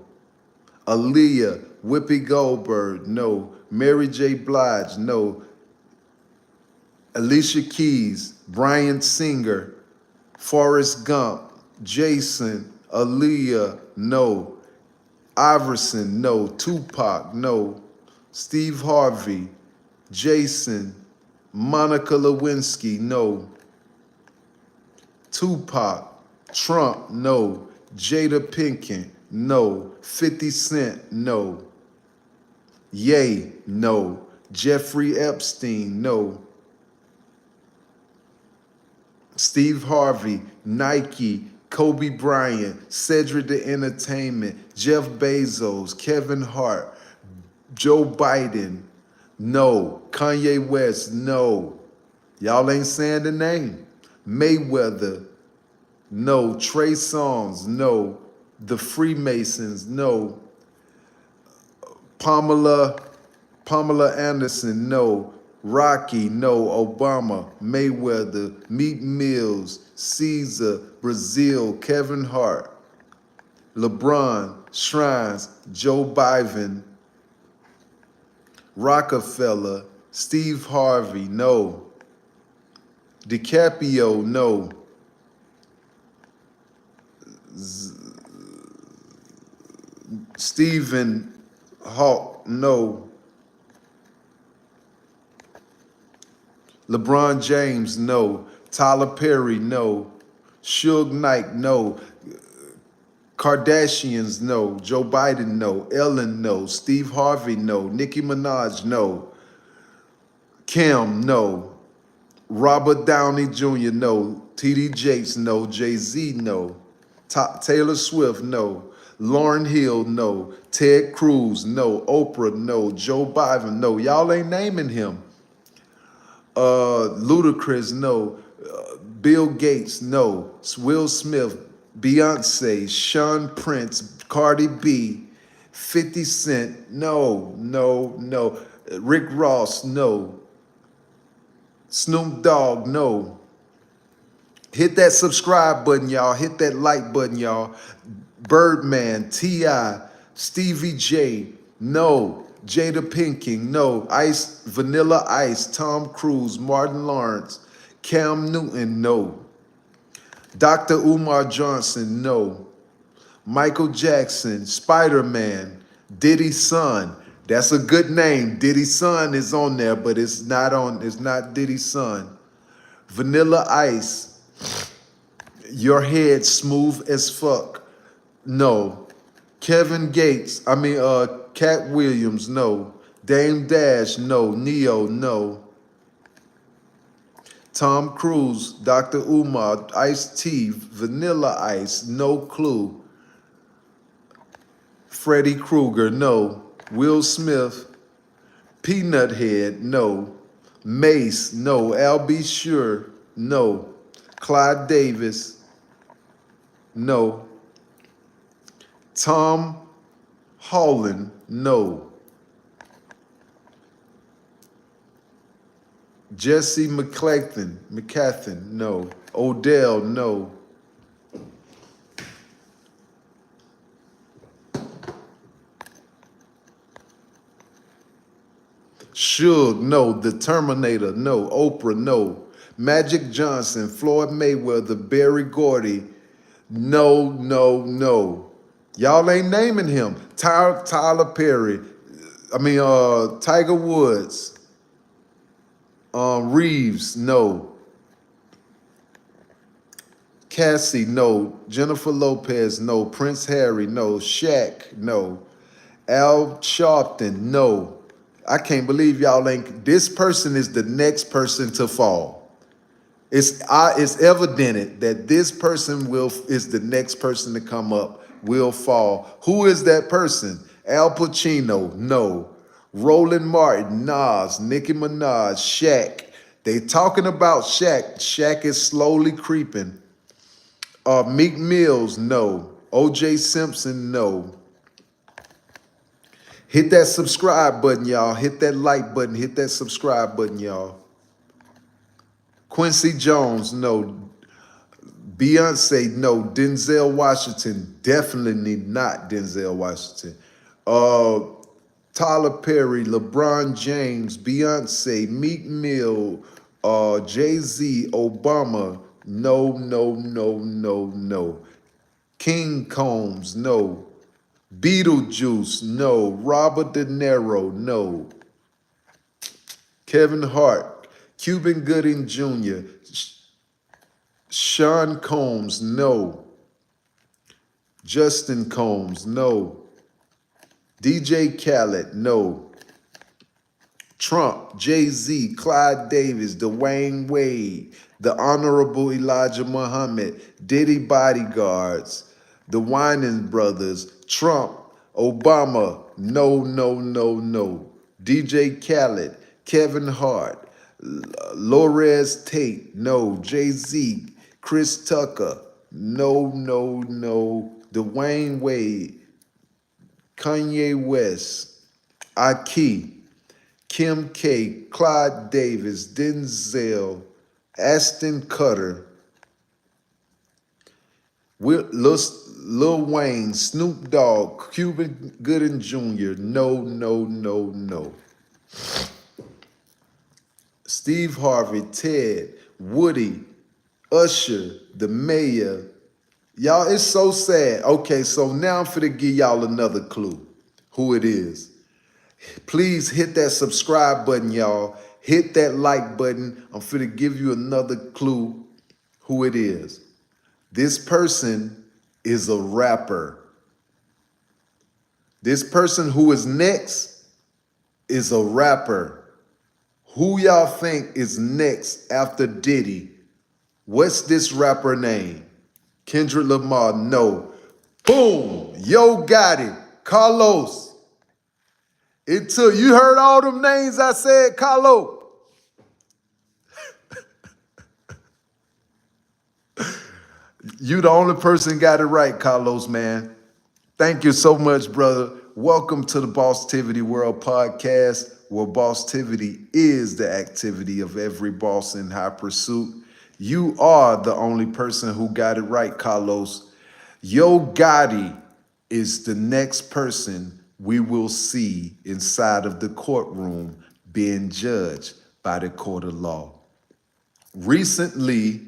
A: Aaliyah, Whoopi Goldberg, no. Mary J. Blige, no. Alicia Keys, Bryan Singer, Forrest Gump, Jason, Aaliyah, no. Iverson, no. Tupac, no. Steve Harvey, Jason, Monica Lewinsky, no. Tupac, Trump, no. Jada Pinkett, no. 50 Cent, no. Ye, no. Jeffrey Epstein, no. Steve Harvey, Nike, Kobe Bryant, Cedric the Entertainment, Jeff Bezos, Kevin Hart, Joe Biden, no. Kanye West, no. Y'all ain't saying the name. Mayweather, no. Trey Songz, no. The Freemasons, no. Pamela Anderson, no. Rocky, no. Obama, Mayweather, Meek Mills, Caesar, Brazil, Kevin Hart, LeBron, Shrines, Joe Biden, Rockefeller, Steve Harvey, no. DiCaprio, no. Stephen Hawk, no. LeBron James, no. Tyler Perry, no. Suge Knight, no. Kardashians, no. Joe Biden, no. Ellen, no. Steve Harvey, no. Nicki Minaj, no. Kim, no. Robert Downey Jr., no. T.D. Jakes, no. Jay-Z, no. Taylor Swift, no. Lauryn Hill, no. Ted Cruz, no. Oprah, no. Joe Biden, no. Y'all ain't naming him. Ludacris, no. Bill Gates, no. Will Smith, Beyonce, Sean Prince, Cardi B, 50 Cent, no. Rick Ross, no. Snoop Dogg, no. Hit that subscribe button, y'all. Hit that like button, y'all. Birdman, T.I., Stevie J, no. Jada Pinkett, no. Vanilla Ice, Tom Cruise, Martin Lawrence, Cam Newton, no. Dr. Umar Johnson, no. Michael Jackson, Spider-Man, Diddy's son. That's a good name. Diddy's son is on there, but it's not Diddy's son. Vanilla Ice, your head smooth as fuck. No. Kevin Gates, Cat Williams, no. Dame Dash, no. Neo, no. Tom Cruise, Dr. Umar, Ice-T, Vanilla Ice, No Clue. Freddy Krueger, no. Will Smith, Peanut Head, no. Mace, no. Al B. Sure, no. Clyde Davis, no. Tom Holland, no. Jesse McCathin, no. Odell, no. Suge, no. The Terminator, no. Oprah, no. Magic Johnson, Floyd Mayweather, Barry Gordy, no, no, no. Y'all ain't naming him. Tyler Perry, Tiger Woods, Reeves, no. Cassie, no. Jennifer Lopez, no. Prince Harry, no. Shaq, no. Al Sharpton, no. I can't believe y'all ain't. This person is the next person to fall. It's evident that this person is the next person to come up, will fall. Who is that person? Al Pacino, no. Roland Martin, Nas, Nicki Minaj, Shaq. They talking about Shaq. Shaq is slowly creeping. Meek Mills, no. OJ Simpson, no. Hit that subscribe button, y'all. Hit that like button. Hit that subscribe button, y'all. Quincy Jones, no. Beyonce, no. Denzel Washington, definitely not Denzel Washington. Tyler Perry, LeBron James, Beyonce, Meek Mill, Jay-Z, Obama, no, no, no, no, no. King Combs, no. Beetlejuice, no. Robert De Niro, no. Kevin Hart, Cuban Gooding Jr., Sean Combs, no. Justin Combs, no. DJ Khaled, no. Trump, Jay-Z, Clyde Davis, Dwayne Wade, the Honorable Elijah Muhammad, Diddy Bodyguards, the Winans Brothers, Trump, Obama, no, no, no, no. DJ Khaled, Kevin Hart, Lorez Tate, no. Jay-Z, Chris Tucker, no, no, no. Dwayne Wade, Kanye West, Aki, Kim K, Clyde Davis, Denzel, Ashton Cutter, Lil Wayne, Snoop Dogg, Cuban Gooding Jr., no, no, no, no. Steve Harvey, Ted, Woody, Usher, the Mayor. Y'all, it's so sad. Okay, so now I'm finna give y'all another clue who it is. Please hit that subscribe button, y'all. Hit that like button. I'm finna give you another clue who it is. This person is a rapper. This person who is next is a rapper. Who y'all think is next after Diddy? What's this rapper name? Kendrick Lamar, no. Boom, Yo Gotti, Carlos. You heard all them names I said, Carlos. You the only person got it right, Carlos, man. Thank you so much, brother. Welcome to the Bosstiviti World Podcast, where Bosstiviti is the activity of every boss in high pursuit. You are the only person who got it right, Carlos. Yo Gotti is the next person we will see inside of the courtroom being judged by the court of law. Recently,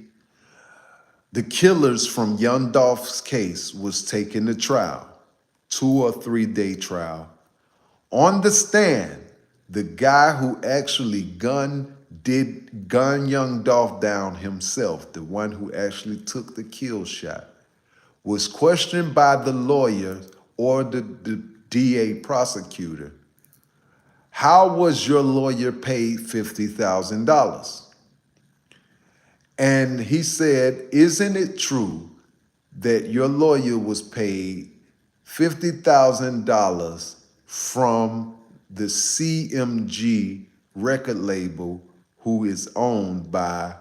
A: the killers from Young Dolph's case was taken to trial, 2 or 3 day trial. On the stand, the guy who actually gunned Young Dolph down himself, the one who actually took the kill shot, was questioned by the lawyer or the DA prosecutor. How was your lawyer paid $50,000? And he said, isn't it true that your lawyer was paid $50,000 from the CMG record label who is owned by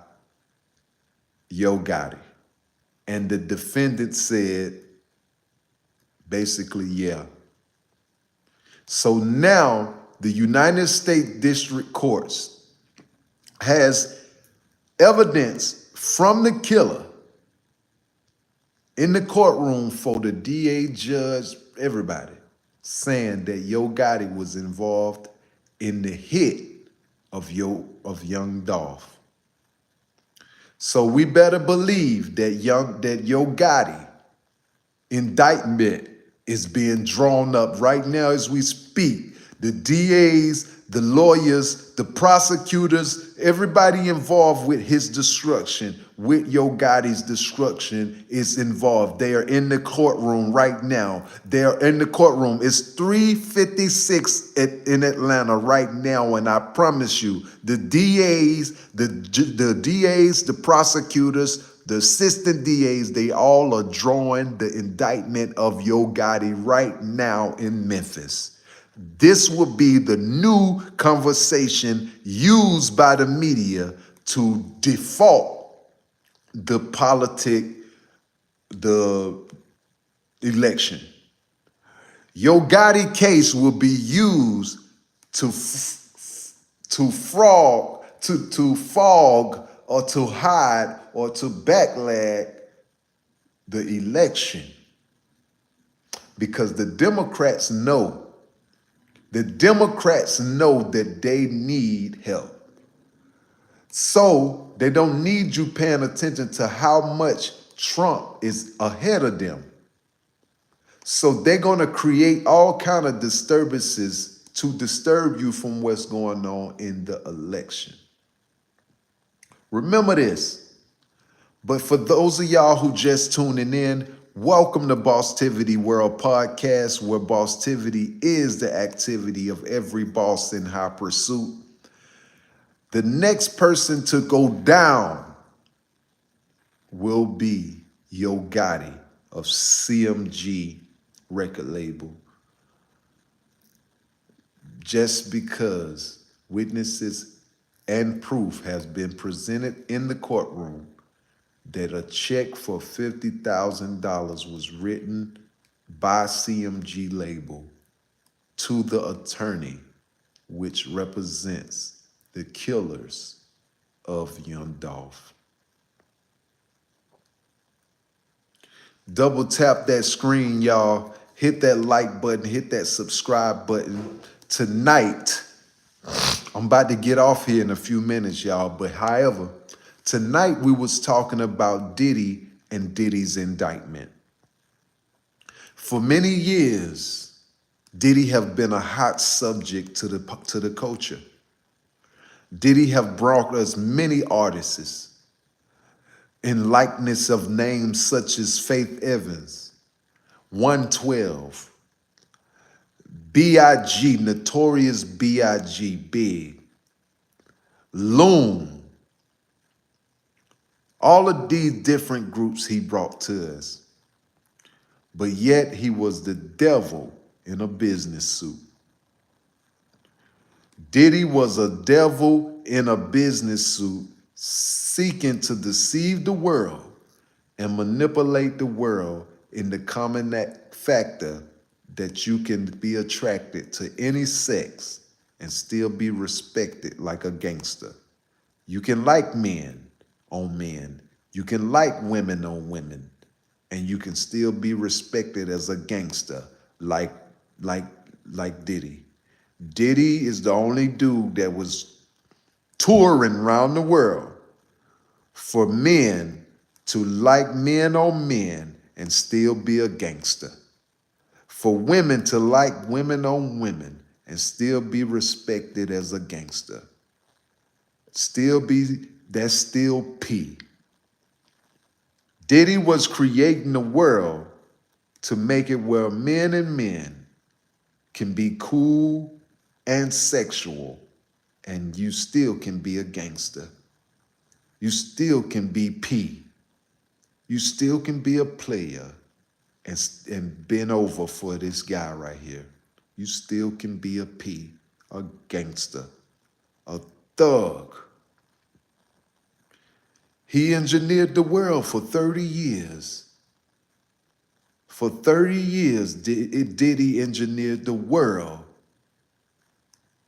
A: Yo Gotti? And the defendant said, basically, yeah. So now the United States District Courts has evidence from the killer in the courtroom for the DA, judge, everybody, saying that Yo Gotti was involved in the hit of young Dolph. So we better believe that Yo Gotti indictment is being drawn up right now as we speak. The DAs, the lawyers, the prosecutors, everybody involved with his destruction, with Yo Gotti's destruction is involved. They are in the courtroom right now. They are in the courtroom. It's 3:56 in Atlanta right now, and I promise you, the DAs, the prosecutors, the assistant DAs, they all are drawing the indictment of Yo Gotti right now in Memphis. This will be the new conversation used by the media to default the election. Yo Gotti case will be used to fog or to hide or to backlag the election, because the Democrats know that they need help. So they don't need you paying attention to how much Trump is ahead of them. So they're going to create all kind of disturbances to disturb you from what's going on in the election. Remember this. But for those of y'all who just tuning in, welcome to Bosstiviti World Podcast, where Bosstiviti is the activity of every boss in high pursuit. The next person to go down will be Yo Gotti of CMG record label. Just because witnesses and proof has been presented in the courtroom that a check for $50,000 was written by CMG label to the attorney, which represents the killers of young Dolph. Double tap that screen, y'all. Hit that like button, hit that subscribe button. Tonight, I'm about to get off here in a few minutes, y'all, but however, tonight we was talking about Diddy and Diddy's indictment. For many years, Diddy have been a hot subject to the culture. Diddy have brought us many artists in likeness of names such as Faith Evans, 112, B.I.G., Notorious B.I.G., Big, Loon. All of these different groups he brought to us. But yet he was the devil in a business suit. Diddy was a devil in a business suit seeking to deceive the world and manipulate the world in the common factor that you can be attracted to any sex and still be respected like a gangster. You can like men on men. You can like women on women. And you can still be respected as a gangster like Diddy. Diddy is the only dude that was touring around the world for men to like men on men and still be a gangster. For women to like women on women and still be respected as a gangster. That's still P. Diddy was creating the world to make it where men and men can be cool and sexual, and you still can be a gangster. You still can be P. You still can be a player and bend over for this guy right here. You still can be a P, a gangster, a thug. He engineered the world for 30 years. For 30 years, Diddy engineered the world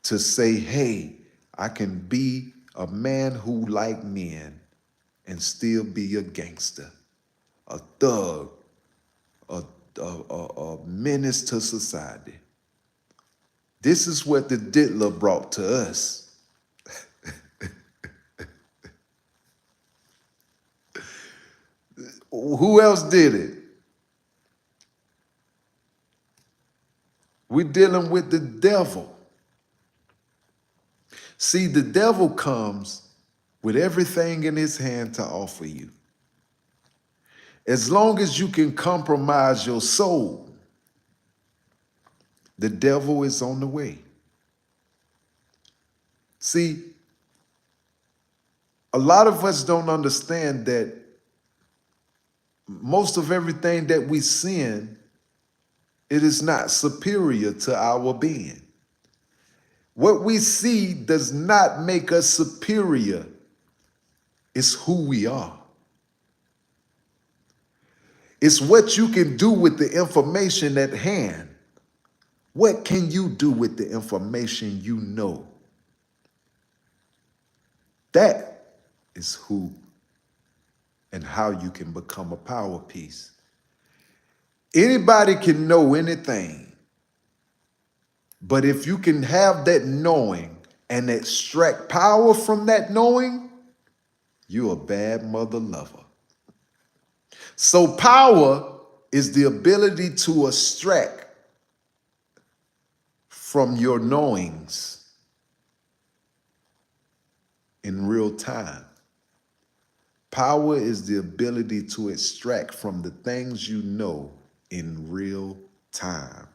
A: to say, hey, I can be a man who like men and still be a gangster, a thug, a menace to society. This is what the diddler brought to us. Who else did it? We're dealing with the devil. See, the devil comes with everything in his hand to offer you. As long as you can compromise your soul, the devil is on the way. See, a lot of us don't understand that most of everything that we sin, it is not superior to our being. What we see does not make us superior. It's who we are. It's what you can do with the information at hand. What can you do with the information you know? That is who and how you can become a power piece. Anybody can know anything, but if you can have that knowing and extract power from that knowing, you're a bad mother lover. So power is the ability to extract from your knowings in real time. Power is the ability to extract from the things you know in real time.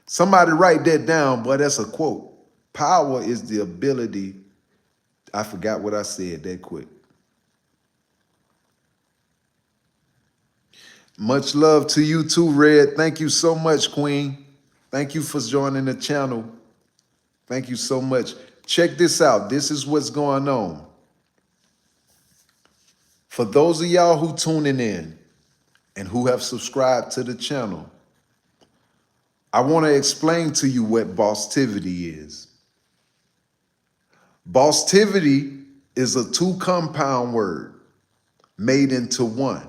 A: Somebody write that down, boy, that's a quote. Power is the ability, I forgot what I said that quick. Much love to you too, Red. Thank you so much, Queen. Thank you for joining the channel. Thank you so much. Check this out. This is what's going on. For those of y'all who tuning in and who have subscribed to the channel, I want to explain to you what Bosstiviti is. Bosstiviti is a two compound word made into one.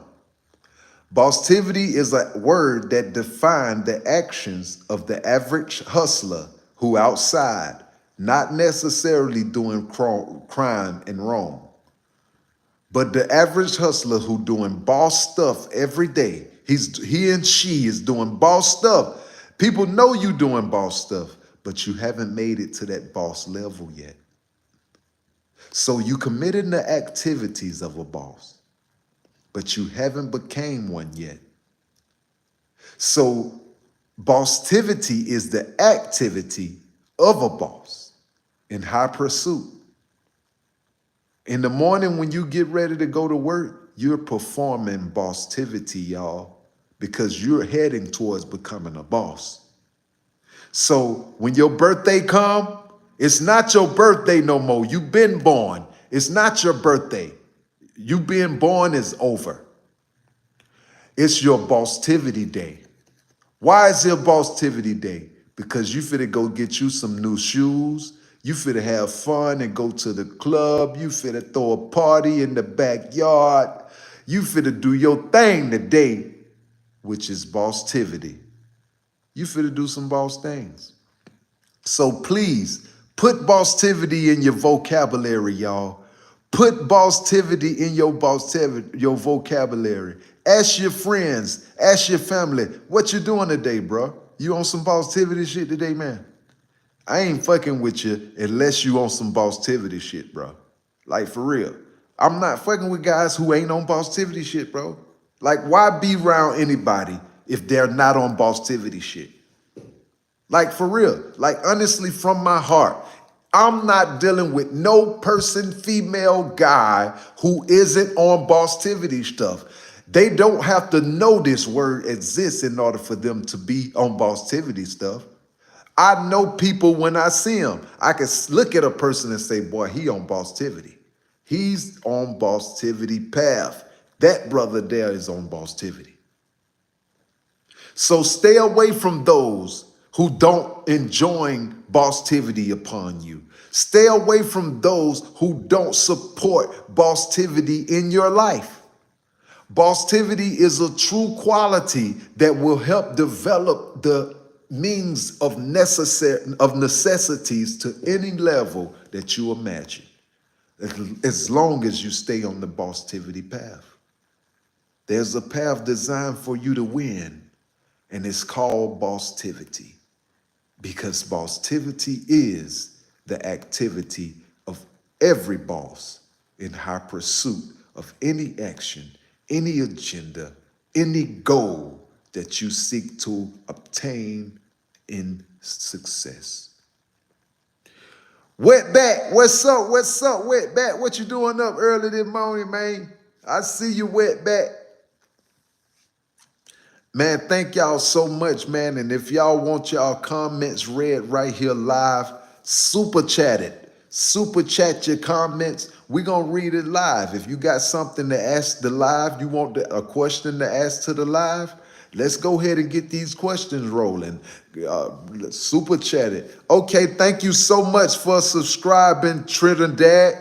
A: Bosstiviti is a word that defines the actions of the average hustler who outside, not necessarily doing crime and wrong, but the average hustler who doing boss stuff every day. He and she is doing boss stuff. People know you doing boss stuff, but you haven't made it to that boss level yet. So you committed the activities of a boss, but you haven't became one yet. So Bosstiviti is the activity of a boss in high pursuit. In the morning when you get ready to go to work, you're performing Bosstiviti, y'all, because you're heading towards becoming a boss. So when your birthday come, it's not your birthday no more. You've been born. It's not your birthday. You being born is over. It's your Bosstiviti day. Why is it Bosstiviti day? Because you finna go get you some new shoes. You finna have fun and go to the club. You finna throw a party in the backyard. You finna do your thing today, which is Bosstiviti. You finna do some boss things. So please, put Bosstiviti in your vocabulary, y'all. Put Bosstiviti in your vocabulary. Ask your friends, ask your family, what you doing today, bro? You on some Bosstiviti shit today, man? I ain't fucking with you unless you on some Bosstiviti shit, bro. Like, for real. I'm not fucking with guys who ain't on Bosstiviti shit, bro. Like, why be around anybody if they're not on Bosstiviti shit? Like, for real. Like, honestly, from my heart, I'm not dealing with no person, female, guy who isn't on Bosstiviti stuff. They don't have to know this word exists in order for them to be on Bosstiviti stuff. I know people when I see them. I can look at a person and say, boy, he on Bosstiviti. He's on Bosstiviti path. That brother there is on Bosstiviti. So stay away from those who don't enjoin Bosstiviti upon you. Stay away from those who don't support Bosstiviti in your life. Bosstiviti is a true quality that will help develop the means of necessities to any level that you imagine, as long as you stay on the Bosstiviti path. There's a path designed for you to win, and it's called Bosstiviti, because Bosstiviti is the activity of every boss in high pursuit of any action, any agenda, any goal that you seek to obtain in success. Wetback, what's up? What's up, Wetback? What you doing up early this morning, man? I see you, Wetback. Man, thank y'all so much, man. And if y'all want y'all comments read right here live, super chat it. Super chat your comments. We're going to read it live. If you got something to ask the live, you want a question to ask to the live, let's go ahead and get these questions rolling. Super chat it. Okay, thank you so much for subscribing, Trinidad.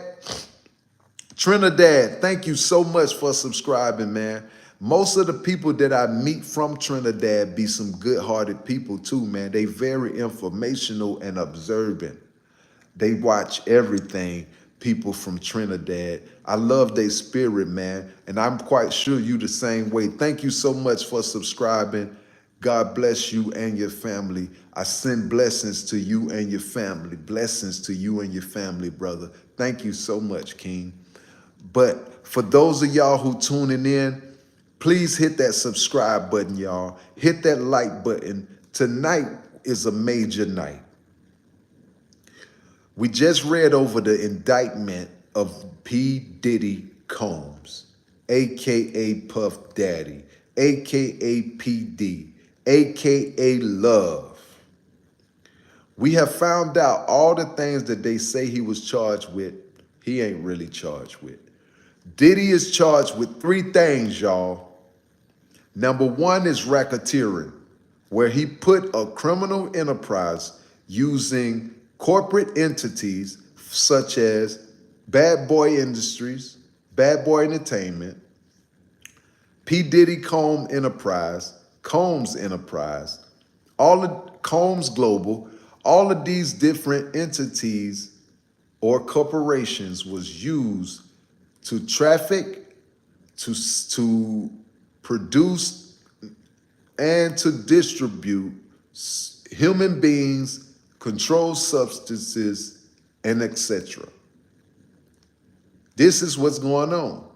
A: Trinidad, thank you so much for subscribing, man. Most of the people that I meet from Trinidad be some good-hearted people too, man. They very informational and observant. They watch everything, people from Trinidad. I love their spirit, man, and I'm quite sure you the same way. Thank you so much for subscribing. God bless you and your family. I send blessings to you and your family. Blessings to you and your family, brother. Thank you so much, King. But for those of y'all who tuning in, please hit that subscribe button, y'all. Hit that like button. Tonight is a major night. We just read over the indictment of P. Diddy Combs, a.k.a. Puff Daddy, a.k.a. PD, a.k.a. Love. We have found out all the things that they say he was charged with, he ain't really charged with. Diddy is charged with 3 things, y'all. Number 1 is racketeering, where he put a criminal enterprise using corporate entities such as Bad Boy Industries, Bad Boy Entertainment, P. Diddy Combs Enterprise, Combs Enterprise, all of Combs Global, all of these different entities or corporations was used to traffic, to produce, and to distribute human beings, controlled substances, and etc. This is what's going on.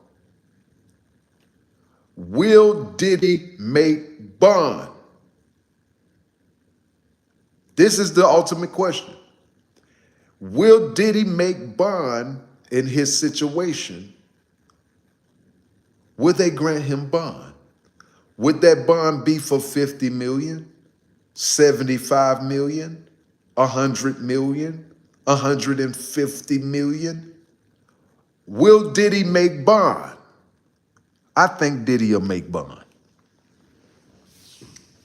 A: Will Diddy make bond? This is the ultimate question. Will Diddy make bond in his situation? Would they grant him bond? Would that bond be for 50 million, 75 million, 100 million, 150 million? Will Diddy make bond? I think Diddy will make bond.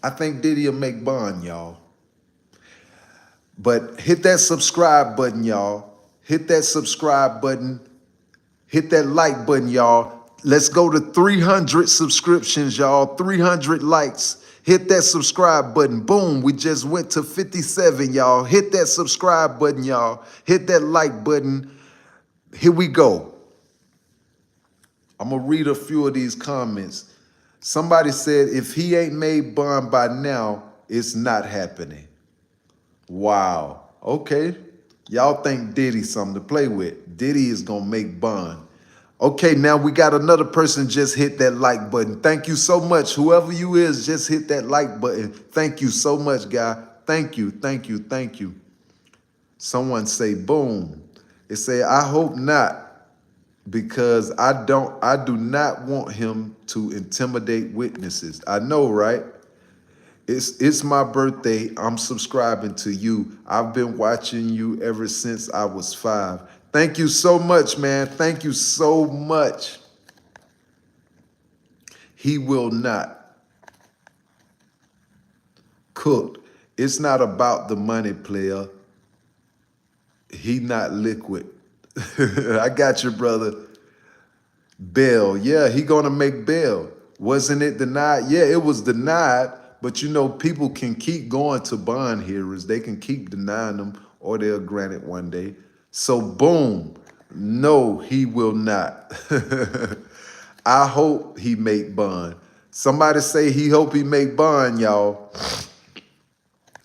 A: I think Diddy will make bond, y'all. But hit that subscribe button, y'all. Hit that subscribe button. Hit that like button, y'all. Let's go to 300 subscriptions, y'all. 300 likes. Hit that subscribe button. Boom, we just went to 57, y'all. Hit that subscribe button, y'all. Hit that like button. Here we go. I'm going to read a few of these comments. Somebody said, if he ain't made bond by now, it's not happening. Wow. Okay. Y'all think Diddy something to play with. Diddy is going to make bond. Okay, now we got another person just hit that like button. Thank you so much. Whoever you is, just hit that like button. Thank you so much, guy. Thank you, thank you, thank you. Someone say boom. It say, I hope not, because I do not want him to intimidate witnesses. I know, right? It's my birthday. I'm subscribing to you. I've been watching you ever since I was 5. Thank you so much, man. Thank you so much. He will not. Cooked. It's not about the money, player. He not liquid. I got you, brother. Bail. Yeah, he gonna make bail. Wasn't it denied? Yeah, it was denied, But you know, people can keep going to bond hearings. They can keep denying them or they'll grant it one day. So boom, no, he will not. I hope he make bond. Somebody say he hope he make bond, y'all.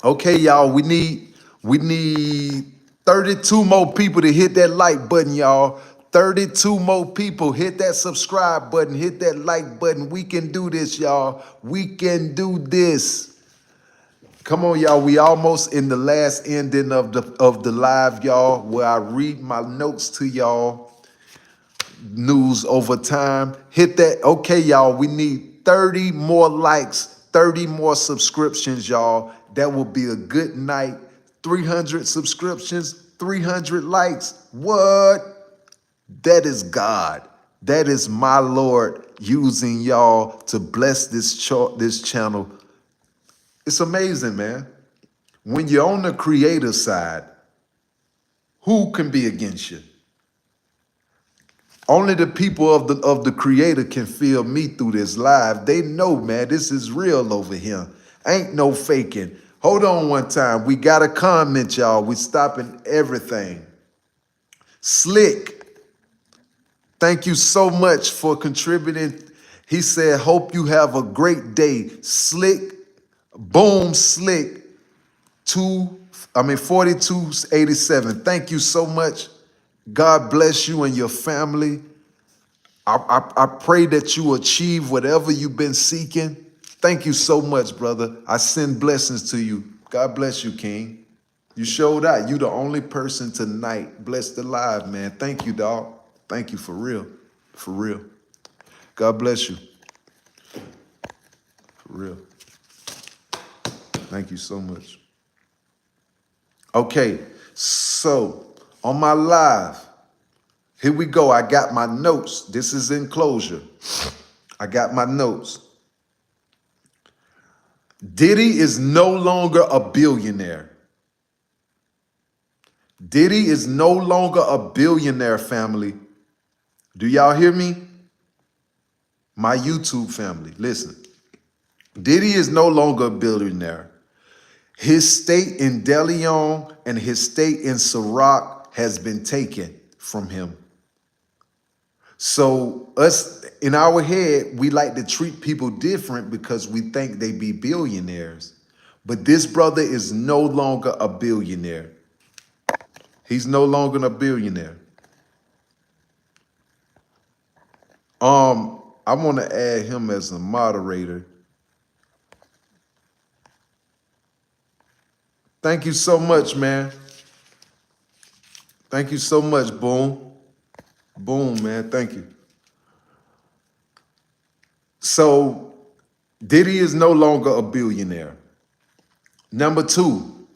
A: Okay, y'all, we need 32 more people to hit that like button, y'all. 32 more people. Hit that subscribe button, hit that like button. We can do this, y'all. We can do this. Come on, y'all. We almost in the last ending of the live, y'all, where I read my notes to y'all. News over time. Hit that. Okay, y'all. We need 30 more likes, 30 more subscriptions, y'all. That will be a good night. 300 subscriptions, 300 likes. What? That is God. That is my Lord using y'all to bless this channel. It's amazing, man. When you're on the creator side, who can be against you? Only the people of the creator can feel me through this live. They know, man, this is real over here. Ain't no faking. Hold on one time. We got a comment, y'all. We stopping everything. Slick, thank you so much for contributing. He said, hope you have a great day. Slick, boom, Slick, 4287. Thank you so much. God bless you and your family. I pray that you achieve whatever you've been seeking. Thank you so much, brother. I send blessings to you. God bless you, King. You showed out. You the only person tonight blessed alive, man. Thank you, dog. Thank you for real. For real. God bless you. For real. Thank you so much. Okay, so on my live, here we go. I got my notes. This is enclosure. I got my notes. Diddy is no longer a billionaire. Diddy is no longer a billionaire, family. Do y'all hear me? My YouTube family, listen. Diddy is no longer a billionaire. His state in De Leon and his state in Ciroc has been taken from him. So us, in our head, we like to treat people different because we think they be billionaires. But this brother is no longer a billionaire. He's no longer a billionaire. I want to add him as a moderator. Thank you so much, man. Thank you so much, Boom. Boom, man. Thank you. So Diddy is no longer a billionaire. Number two,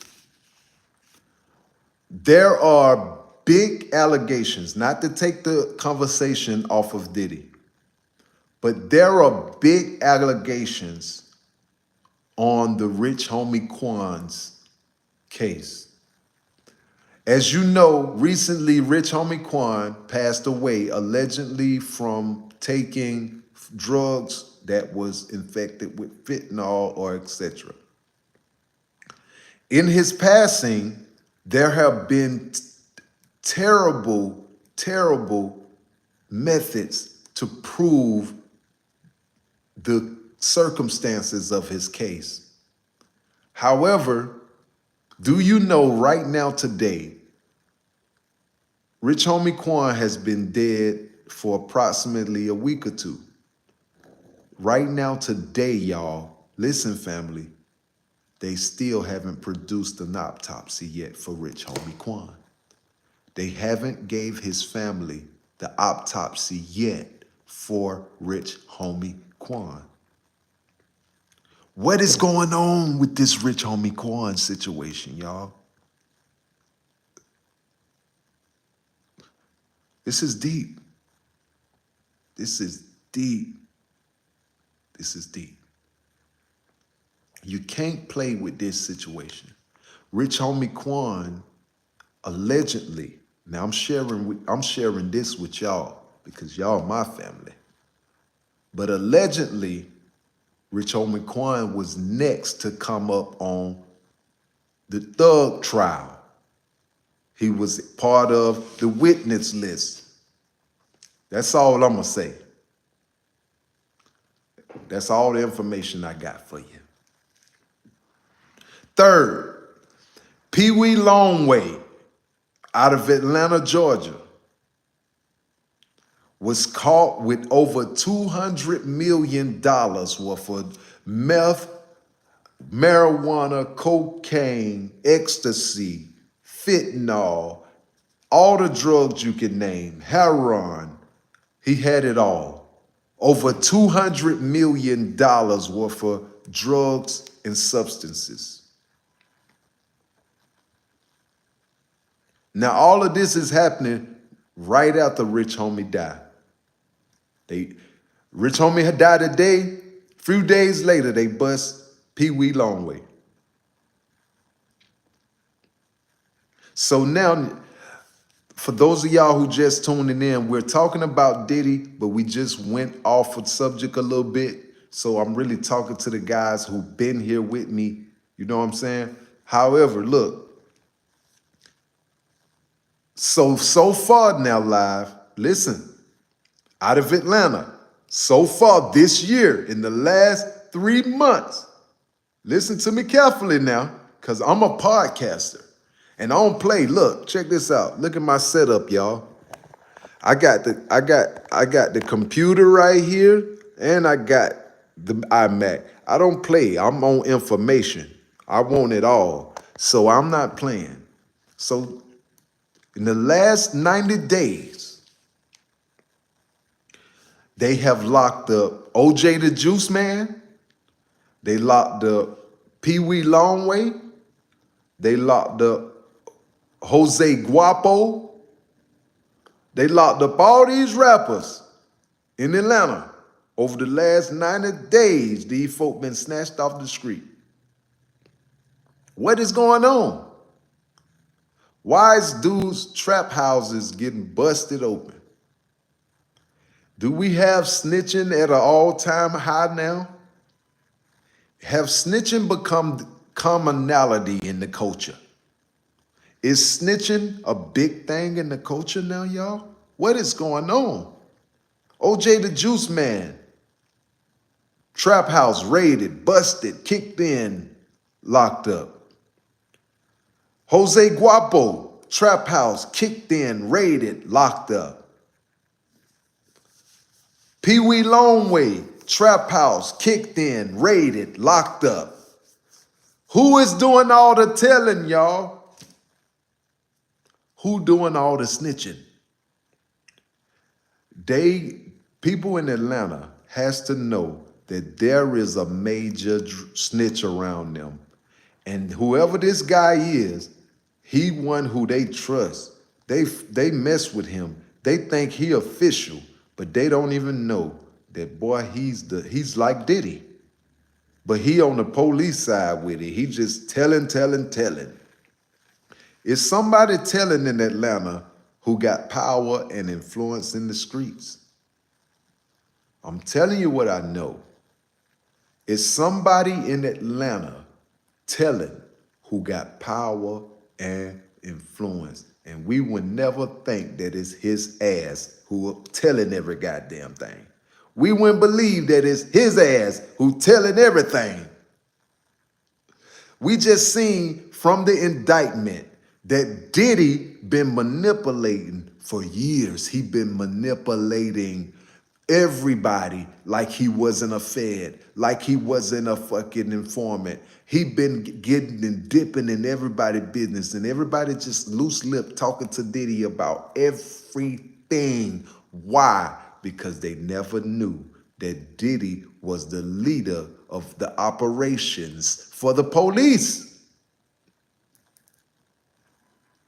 A: there are big allegations, not to take the conversation off of Diddy, but there are big allegations on the rich homie Quan's case. As you know, recently Rich Homie Quan passed away allegedly from taking drugs that was infected with fentanyl or etc. In his passing, there have been terrible, terrible methods to prove the circumstances of his case. However, do you know right now today, Rich Homie Quan has been dead for approximately a week or two. Right now today, y'all, listen family, they still haven't produced an autopsy yet for Rich Homie Quan. They haven't gave his family the autopsy yet for Rich Homie Quan. What is going on with this Rich Homie Quan situation, y'all? This is deep. This is deep. This is deep. You can't play with this situation. Rich Homie Quan allegedly, now I'm sharing this with y'all because y'all my family. But allegedly, Rich Homie Quan was next to come up on the Thug trial. He was part of the witness list. That's all I'm gonna say. That's all the information I got for you. Third, Pee Wee Longway out of Atlanta, Georgia, was caught with over $200 million worth of meth, marijuana, cocaine, ecstasy, fentanyl, all the drugs you can name, heroin. He had it all. Over $200 million worth of drugs and substances. Now, all of this is happening right after Rich Homie died. Rich Homie had died a day. A few days later, they bust Pee Wee Longway. So now, for those of y'all who just tuning in, we're talking about Diddy, but we just went off the subject a little bit. So I'm really talking to the guys who've been here with me. You know what I'm saying? However, look. So far now, live, listen, out of Atlanta, so far this year, in the last 3 months, listen to me carefully now, because I'm a podcaster. And I don't play. Look, check this out. Look at my setup, y'all. I got the computer right here, and I got the iMac. I don't play. I'm on information. I want it all. So I'm not playing. So in the last 90 days, they have locked up OJ the Juice Man. They locked up Pee Wee Longway. They locked up Jose Guapo. They locked up all these rappers in Atlanta. Over the last 90 days, these folk been snatched off the street. What is going on? Why is dudes' trap houses getting busted open? Do we have snitching at an all-time high now? Have snitching become commonality in the culture? Is snitching a big thing in the culture now, y'all? What is going on? OJ the Juice Man, trap house raided, busted, kicked in, locked up. Jose Guapo, trap house, kicked in, raided, locked up. Pee Wee Longway, trap house, kicked in, raided, locked up. Who is doing all the telling, y'all? Who doing all the snitching? People in Atlanta has to know that there is a major snitch around them. And whoever this guy is, he one who they trust. They mess with him. They think he official, but they don't even know that, boy, he's like Diddy. But he on the police side with it. He just telling. Is somebody telling in Atlanta who got power and influence in the streets? I'm telling you what I know. Is somebody in Atlanta telling who got power and influence? And we would never think that it's his ass who telling every goddamn thing. We wouldn't believe that it's his ass who telling everything. We just seen from the indictment that Diddy been manipulating for years. He been manipulating everybody like he wasn't a fed, like he wasn't a fucking informant. He been getting and dipping in everybody's business, and everybody just loose lip talking to Diddy about everything. Why? Because they never knew that Diddy was the leader of the operations for the police.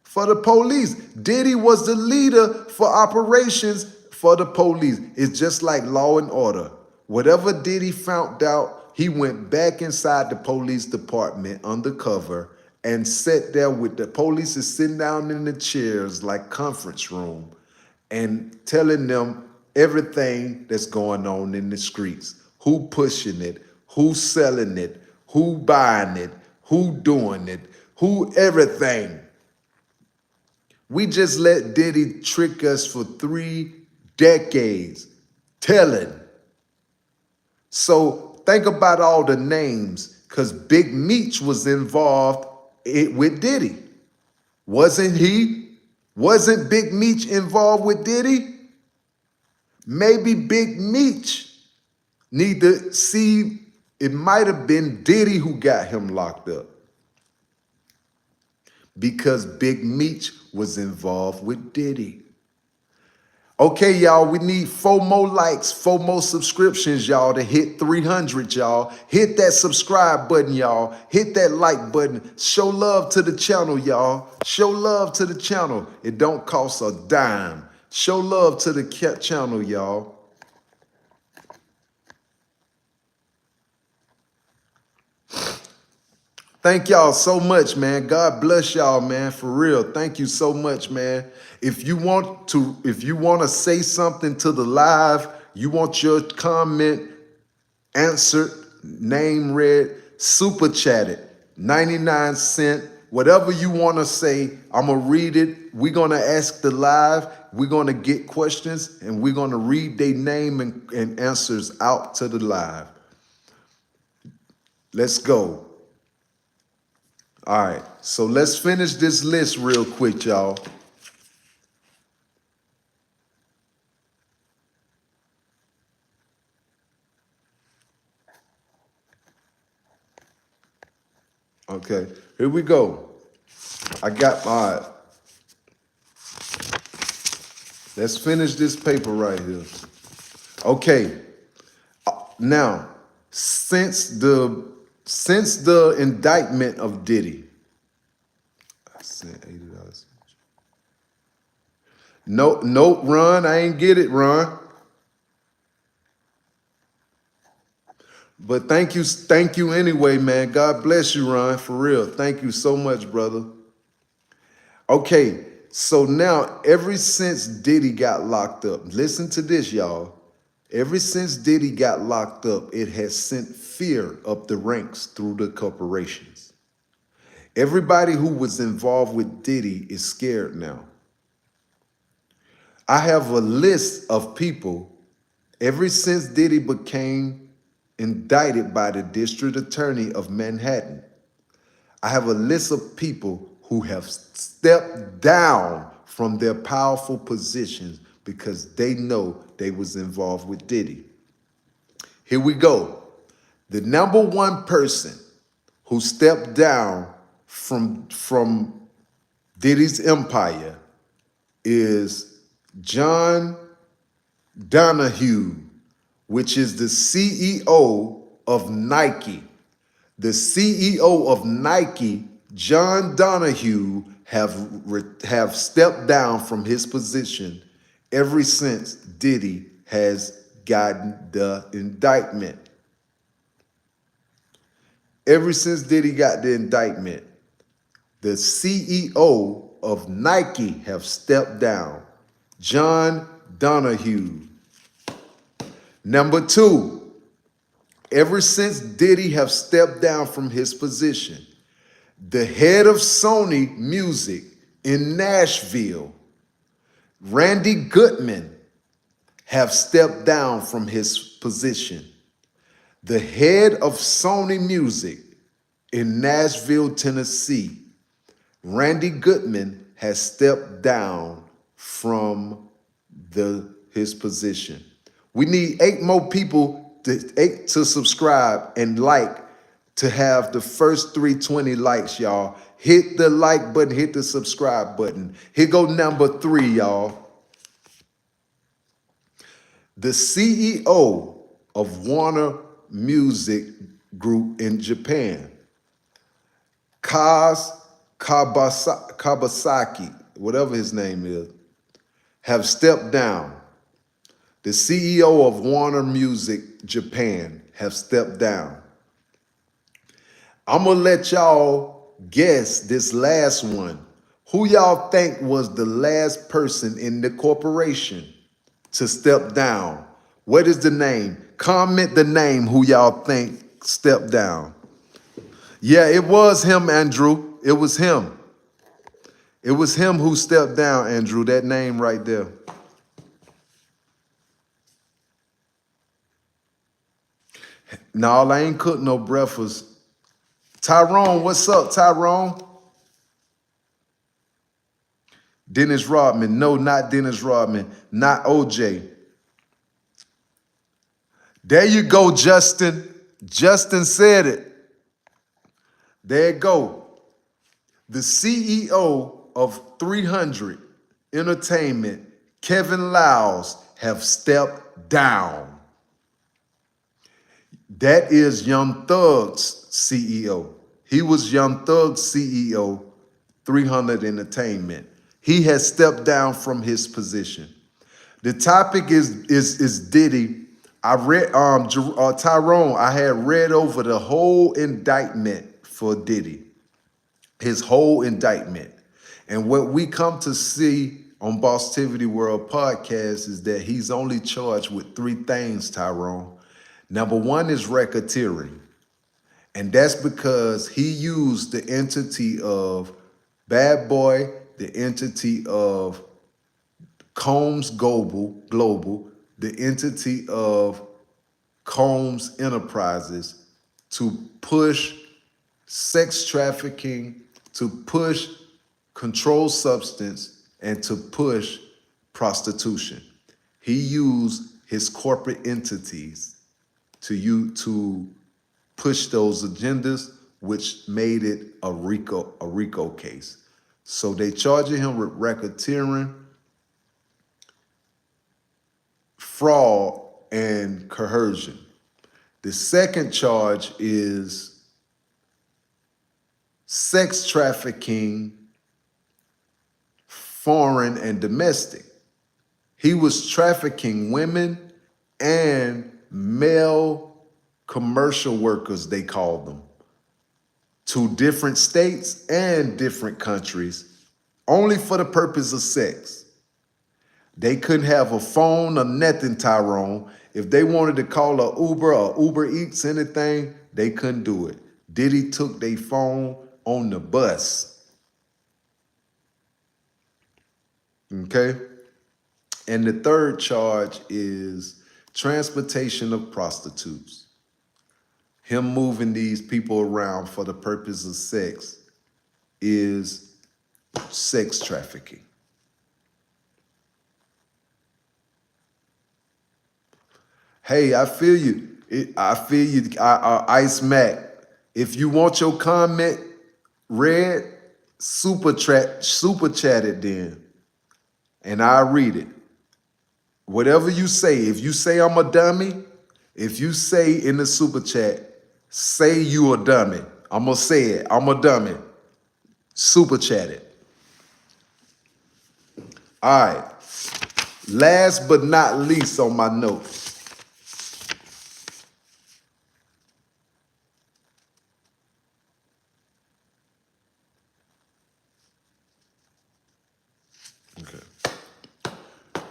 A: For the police. Diddy was the leader for operations for the police. It's just like Law and Order. Whatever Diddy found out, he went back inside the police department undercover and sat there with the police is sitting down in the chairs like conference room and telling them everything that's going on in the streets. Who pushing it? who selling it, who buying it, who doing it, who everything. We just let Diddy trick us for 3 decades. Telling. So think about all the names, because Big Meech was involved with Diddy. Wasn't he? Wasn't Big Meech involved with Diddy? Maybe Big Meech need to see, it might have been Diddy who got him locked up, because Big Meech was involved with Diddy. Okay, y'all, we need 4 more likes, 4 more subscriptions, y'all, to hit 300, y'all. Hit that subscribe button, y'all. Hit that like button. Show love to the channel, y'all. Show love to the channel. It don't cost a dime. Show love to the channel, y'all. Thank y'all so much, man. God bless y'all, man. For real. Thank you so much, man. If you want to say something to the live, you want your comment answered, name read, super chat it. 99 cent. Whatever you want to say, I'm going to read it. We're going to ask the live. We're going to get questions, and we're going to read their name and answers out to the live. Let's go. All right, so let's finish this list real quick, y'all. Okay, here we go. I got my, let's finish this paper right here. Okay, now, since the indictment of Diddy, I sent $80. No, Ron, I ain't get it, Ron. But thank you anyway, man. God bless you, Ron, for real. Thank you so much, brother. Okay, so now ever since Diddy got locked up, listen to this, y'all. Ever since Diddy got locked up, it has sent fear up the ranks through the corporations. Everybody who was involved with Diddy is scared now. I have a list of people ever since Diddy became indicted by the district attorney of Manhattan. I have a list of people who have stepped down from their powerful positions because they know they was involved with Diddy. Here we go. The number 1 person who stepped down from Diddy's empire is John Donahue, which is the CEO of Nike. The CEO of Nike, John Donahue, have stepped down from his position ever since Diddy has gotten the indictment. Ever since Diddy got the indictment, the CEO of Nike have stepped down. John Donahue. Number 2, ever since Diddy have stepped down from his position, the head of Sony Music in Nashville, Randy Goodman, have stepped down from his position. The head of Sony Music in Nashville, Tennessee, Randy Goodman, has stepped down from his position. We need 8 more people to subscribe and like to have the first 320 likes, y'all. Hit the like button, hit the subscribe button. Here go number 3, y'all. The CEO of Warner Music Group in Japan, Kabasaki, whatever his name is, have stepped down. The CEO of Warner Music Japan have stepped down. I'm going to let y'all guess this last one. Who y'all think was the last person in the corporation to step down? What is the name? Comment the name who y'all think stepped down. Yeah, it was him, Andrew. It was him. It was him who stepped down, Andrew. That name right there. No, I ain't cooked no breakfast. Tyrone, what's up, Tyrone? Dennis Rodman. No, not Dennis Rodman. Not OJ. There you go, Justin. Justin said it. There you go. The CEO of 300 Entertainment, Kevin Liles, have stepped down. That is Young Thug's CEO. He was Young Thug's CEO, 300 Entertainment. He has stepped down from his position. The topic is Diddy. I read Tyrone. I had read over the whole indictment for Diddy, his whole indictment, and what we come to see on Bosstiviti World Podcast is that he's only charged with 3 things, Tyrone. Number 1 is racketeering, and that's because he used the entity of Bad Boy, the entity of Combs Global, the entity of Combs Enterprises to push sex trafficking, to push controlled substance, and to push prostitution. He used his corporate entities to push those agendas, which made it a RICO case. So they charging him with racketeering, fraud, and coercion. The second charge is sex trafficking, foreign and domestic. He was trafficking women and male commercial workers, they called them, to different states and different countries, only for the purpose of sex. They couldn't have a phone or nothing, Tyrone. If they wanted to call a Uber or Uber Eats, anything, they couldn't do it. Diddy took their phone on the bus. Okay? And the third charge is transportation of prostitutes. Him moving these people around for the purpose of sex is sex trafficking. Hey, I feel you. I feel you, Ice Mac. If you want your comment read, super chat it then, and I'll read it. Whatever you say, if you say I'm a dummy, if you say in the super chat, say you a dummy. I'm gonna say it. I'm a dummy. Super chat it. All right. Last but not least on my notes.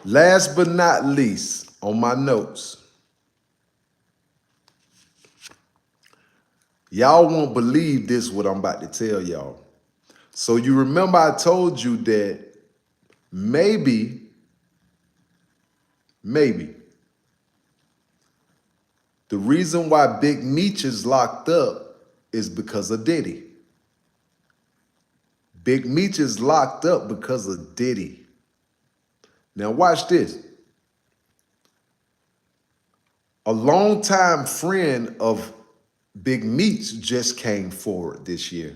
A: Last but not least on my notes. Y'all won't believe this, what I'm about to tell y'all. So you remember I told you that maybe, the reason why Big Meech is locked up is because of Diddy. Big Meech is locked up because of Diddy. Now watch this. A longtime friend of Big Meech just came forward this year.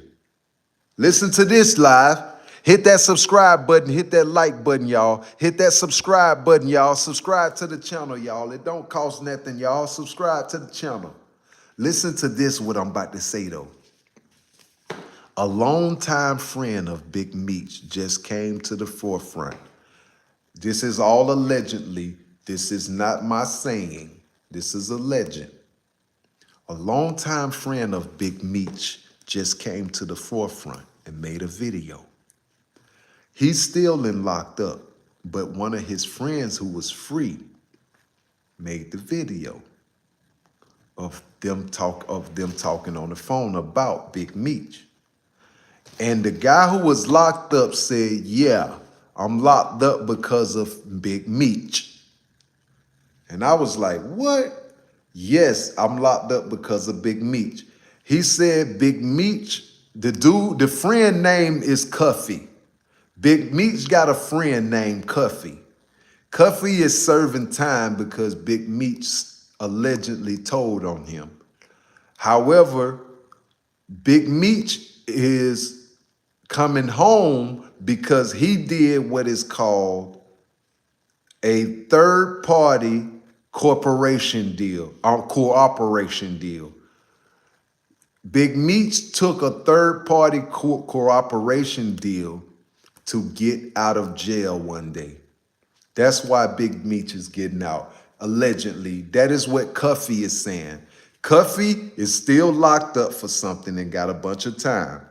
A: Listen to this live. Hit that subscribe button. Hit that like button, y'all. Hit that subscribe button, y'all. Subscribe to the channel, y'all. It don't cost nothing, y'all. Subscribe to the channel. Listen to this, what I'm about to say, though. A longtime friend of Big Meech just came to the forefront. This is all allegedly. This is not my saying. This is a legend. A longtime friend of Big Meech just came to the forefront and made a video. He's still in locked up, but one of his friends who was free made the video. of them talking on the phone about Big Meech. And the guy who was locked up said, yeah, I'm locked up because of Big Meech. And I was like, what? Yes, I'm locked up because of Big Meech. He said Big Meech, the friend name is Cuffy. Big Meech got a friend named Cuffy. Cuffy is serving time because Big Meech allegedly told on him. However, Big Meech is coming home because he did what is called a third-party corporation deal, or cooperation deal. Big Meech took a third-party cooperation deal to get out of jail one day. That's why Big Meech is getting out, allegedly. That is what Cuffy is saying. Cuffy is still locked up for something and got a bunch of time.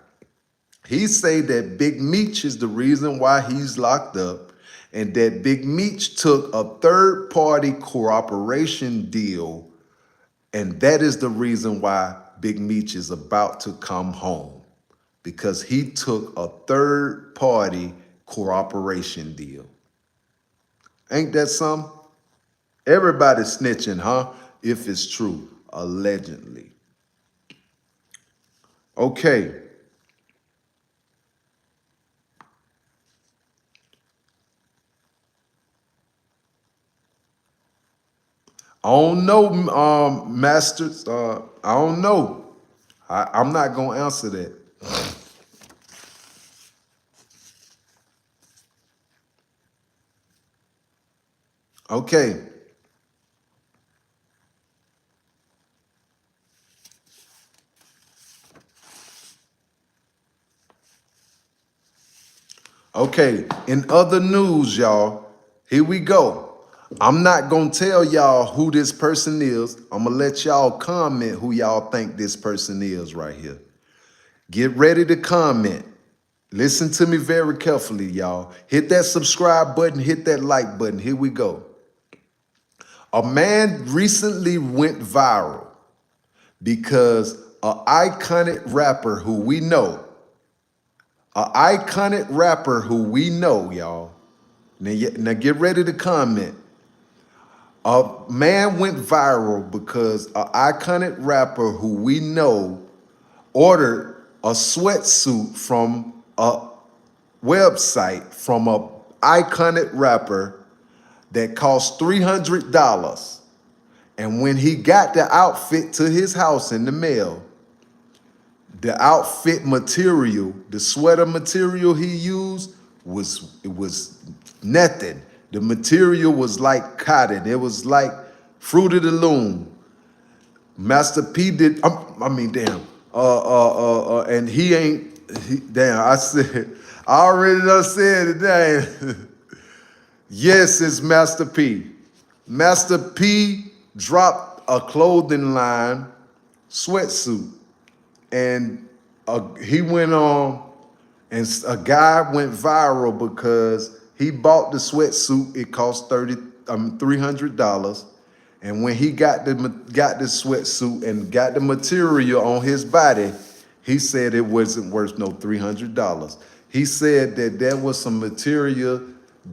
A: He say that Big Meech is the reason why he's locked up, and that Big Meech took a third-party cooperation deal, and that is the reason why Big Meech is about to come home, because he took a third-party cooperation deal. Ain't that something? Everybody's snitching, huh? If it's true, allegedly. Okay. I don't know, Masters. I don't know. I'm not gonna answer that. Okay. Okay. In other news, y'all, here we go. I'm not gonna tell y'all who this person is. I'm gonna let y'all comment who y'all think this person is right here. Get ready to comment. Listen to me very carefully, y'all. Hit that subscribe button, hit that like button. Here we go. A man recently went viral because an iconic rapper who we know, y'all. Now get ready to comment. A man went viral because an iconic rapper who we know ordered a sweatsuit from a website from a iconic rapper that cost $300. And when he got the outfit to his house in the mail, the outfit material, the sweater material he used was nothing. The material was like cotton. It was like Fruit of the Loom. Master P did. And he ain't. Damn, I said. I already done said it. Damn. Yes, it's Master P. Master P dropped a clothing line sweatsuit, and he went on, and a guy went viral because he bought the sweatsuit. It cost $300, and when he got the sweatsuit and got the material on his body, he said it wasn't worth no $300. He said that there was some material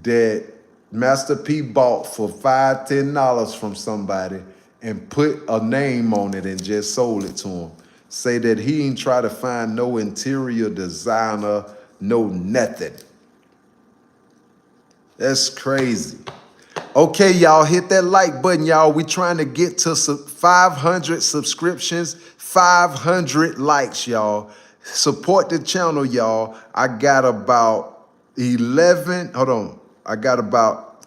A: that Master P bought for $5, $10 from somebody and put a name on it and just sold it to him. Say that he ain't try to find no interior designer, no nothing. That's crazy. Okay, y'all, hit that like button, y'all. We trying to get to 500 subscriptions, 500 likes, y'all. Support the channel, y'all. I got about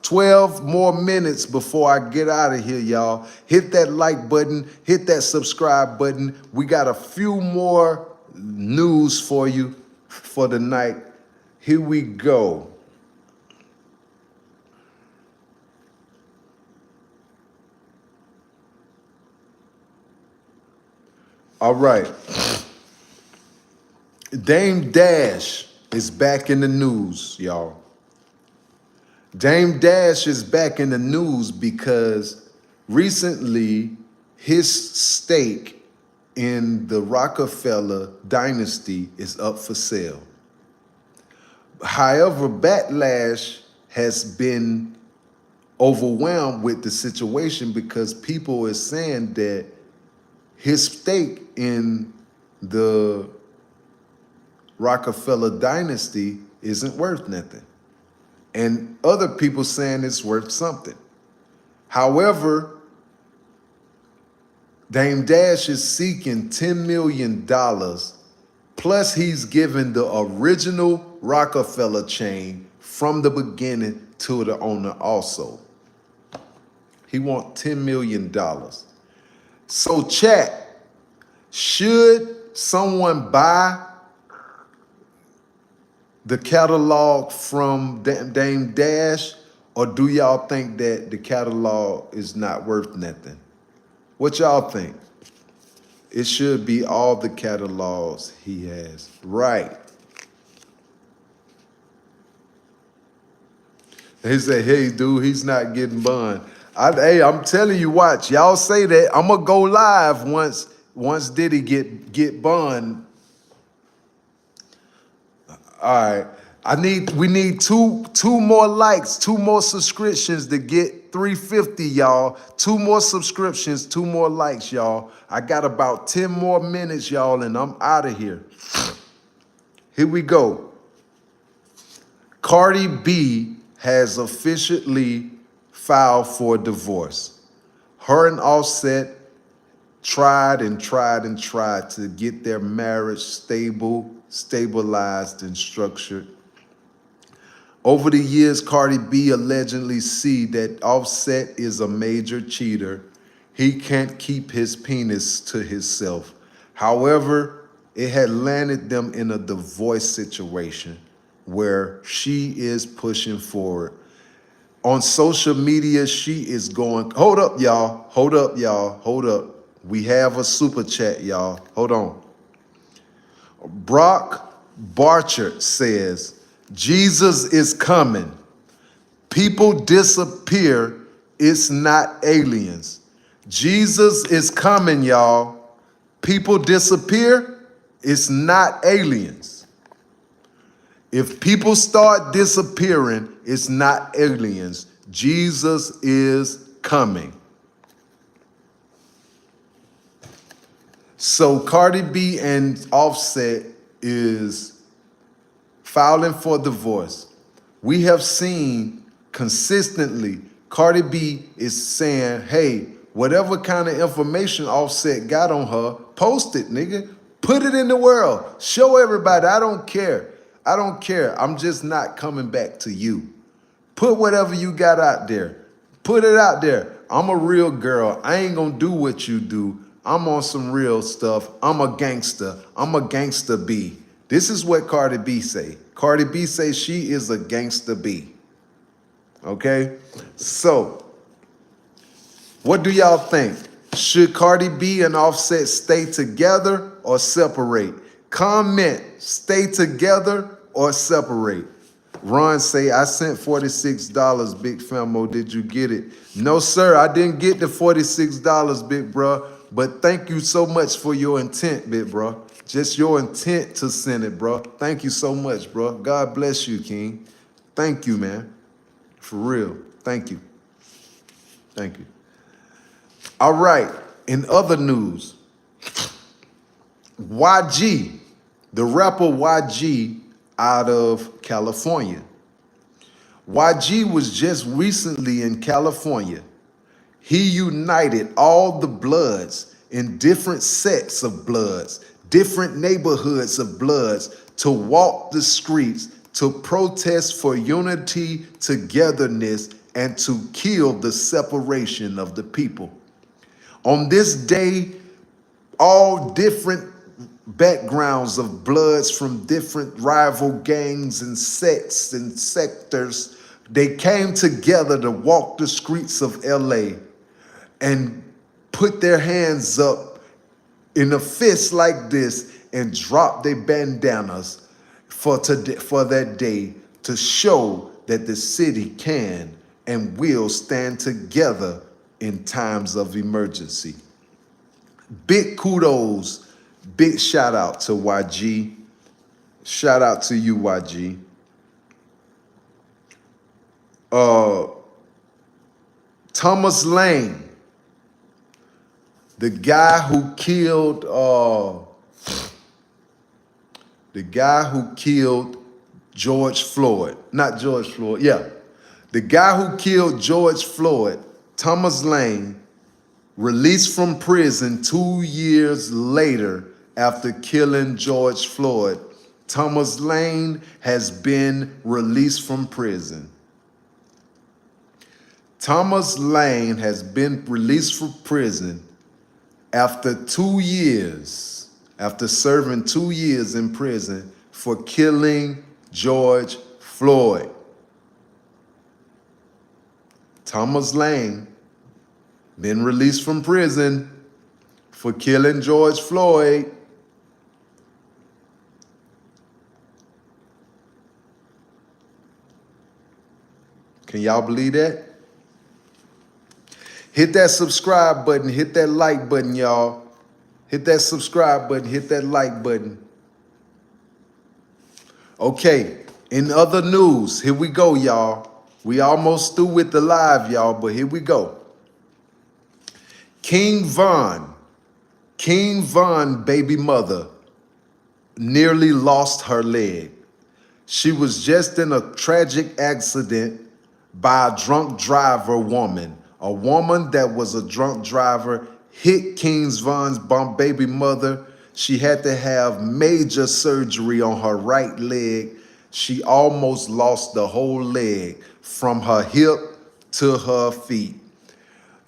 A: 12 more minutes before I get out of here, y'all. Hit that like button, hit that subscribe button. We got a few more news for you for the night. Here we go. All right. Dame Dash is back in the news, y'all. Dame Dash is back in the news because recently his stake in the Rockefeller dynasty is up for sale. However, backlash has been overwhelmed with the situation because people are saying that his stake in the Rockefeller dynasty isn't worth nothing. And other people saying it's worth something. However, Dame Dash is seeking $10 million, plus he's given the original Rockefeller chain from the beginning to the owner also. He wants $10 million. So chat, should someone buy the catalog from Dame Dash, or do y'all think that the catalog is not worth nothing? What y'all think? It should be all the catalogs he has. Right. He said, hey, dude, he's not getting bond. Hey, I'm telling you, watch. Y'all say that. I'm going to go live once Diddy get bond. All right. We need two more likes, 2 more subscriptions to get 350, y'all. 2 more subscriptions, 2 more likes, y'all. I got about 10 more minutes, y'all, and I'm out of here. Here we go. Cardi B has officially filed for divorce. Her and Offset tried to get their marriage stabilized and structured. Over the years, Cardi B allegedly see that Offset is a major cheater. He can't keep his penis to himself. However, it had landed them in a divorce situation where she is pushing forward. On social media, she is going, hold up, y'all. Hold up, y'all. Hold up. We have a super chat, y'all. Hold on. Brock Barchard says, Jesus is coming. People disappear. It's not aliens. Jesus is coming, y'all. People disappear. It's not aliens. If people start disappearing, it's not aliens. Jesus is coming. So Cardi B and Offset is filing for divorce. We have seen consistently Cardi B is saying, hey, whatever kind of information Offset got on her, post it, nigga. Put it in the world. Show everybody. I don't care. I don't care. I'm just not coming back to you. Put whatever you got out there. Put it out there. I'm a real girl. I ain't gonna do what you do. I'm on some real stuff. I'm a gangster. I'm a gangster B. This is what Cardi B say. Cardi B say she is a gangster B. Okay? So, what do y'all think? Should Cardi B and Offset stay together or separate? Comment, stay together or separate. Ron say, I sent $46, Big Famo. Did you get it? No, sir, I didn't get the $46, Big Bruh. But thank you so much for your intent, Big Bruh. Just your intent to send it, bro. Thank you so much, bro. God bless you, King. Thank you, man. For real. Thank you. Thank you. All right. In other news, YG, the rapper YG out of California. YG was just recently in California. He united all the Bloods in different sets of Bloods, different neighborhoods of Bloods to walk the streets to protest for unity, togetherness, and to kill the separation of the people. On this day, all different backgrounds of Bloods from different rival gangs and sects and sectors, they came together to walk the streets of LA and put their hands up in a fist like this and drop their bandanas for that day to show that the city can and will stand together in times of emergency. Big kudos, big shout out to YG. Shout out to you, YG. Thomas Lane, the guy who killed George Floyd. Not George Floyd, yeah. The guy who killed George Floyd, Thomas Lane, released from prison 2 years later after killing George Floyd. Thomas Lane has been released from prison. Thomas Lane has been released from prison after 2 years, after serving 2 years in prison for killing George Floyd. Thomas Lane been released from prison for killing George Floyd. Can y'all believe that? Hit that subscribe button, hit that like button, y'all. Hit that subscribe button, hit that like button. Okay, in other news, here we go, y'all. We almost through with the live, y'all, but here we go. King Von baby mother, nearly lost her leg. She was just in a tragic accident by a drunk driver woman. A woman that was a drunk driver hit King Von's baby mother. She had to have major surgery on her right leg. She almost lost the whole leg from her hip to her feet.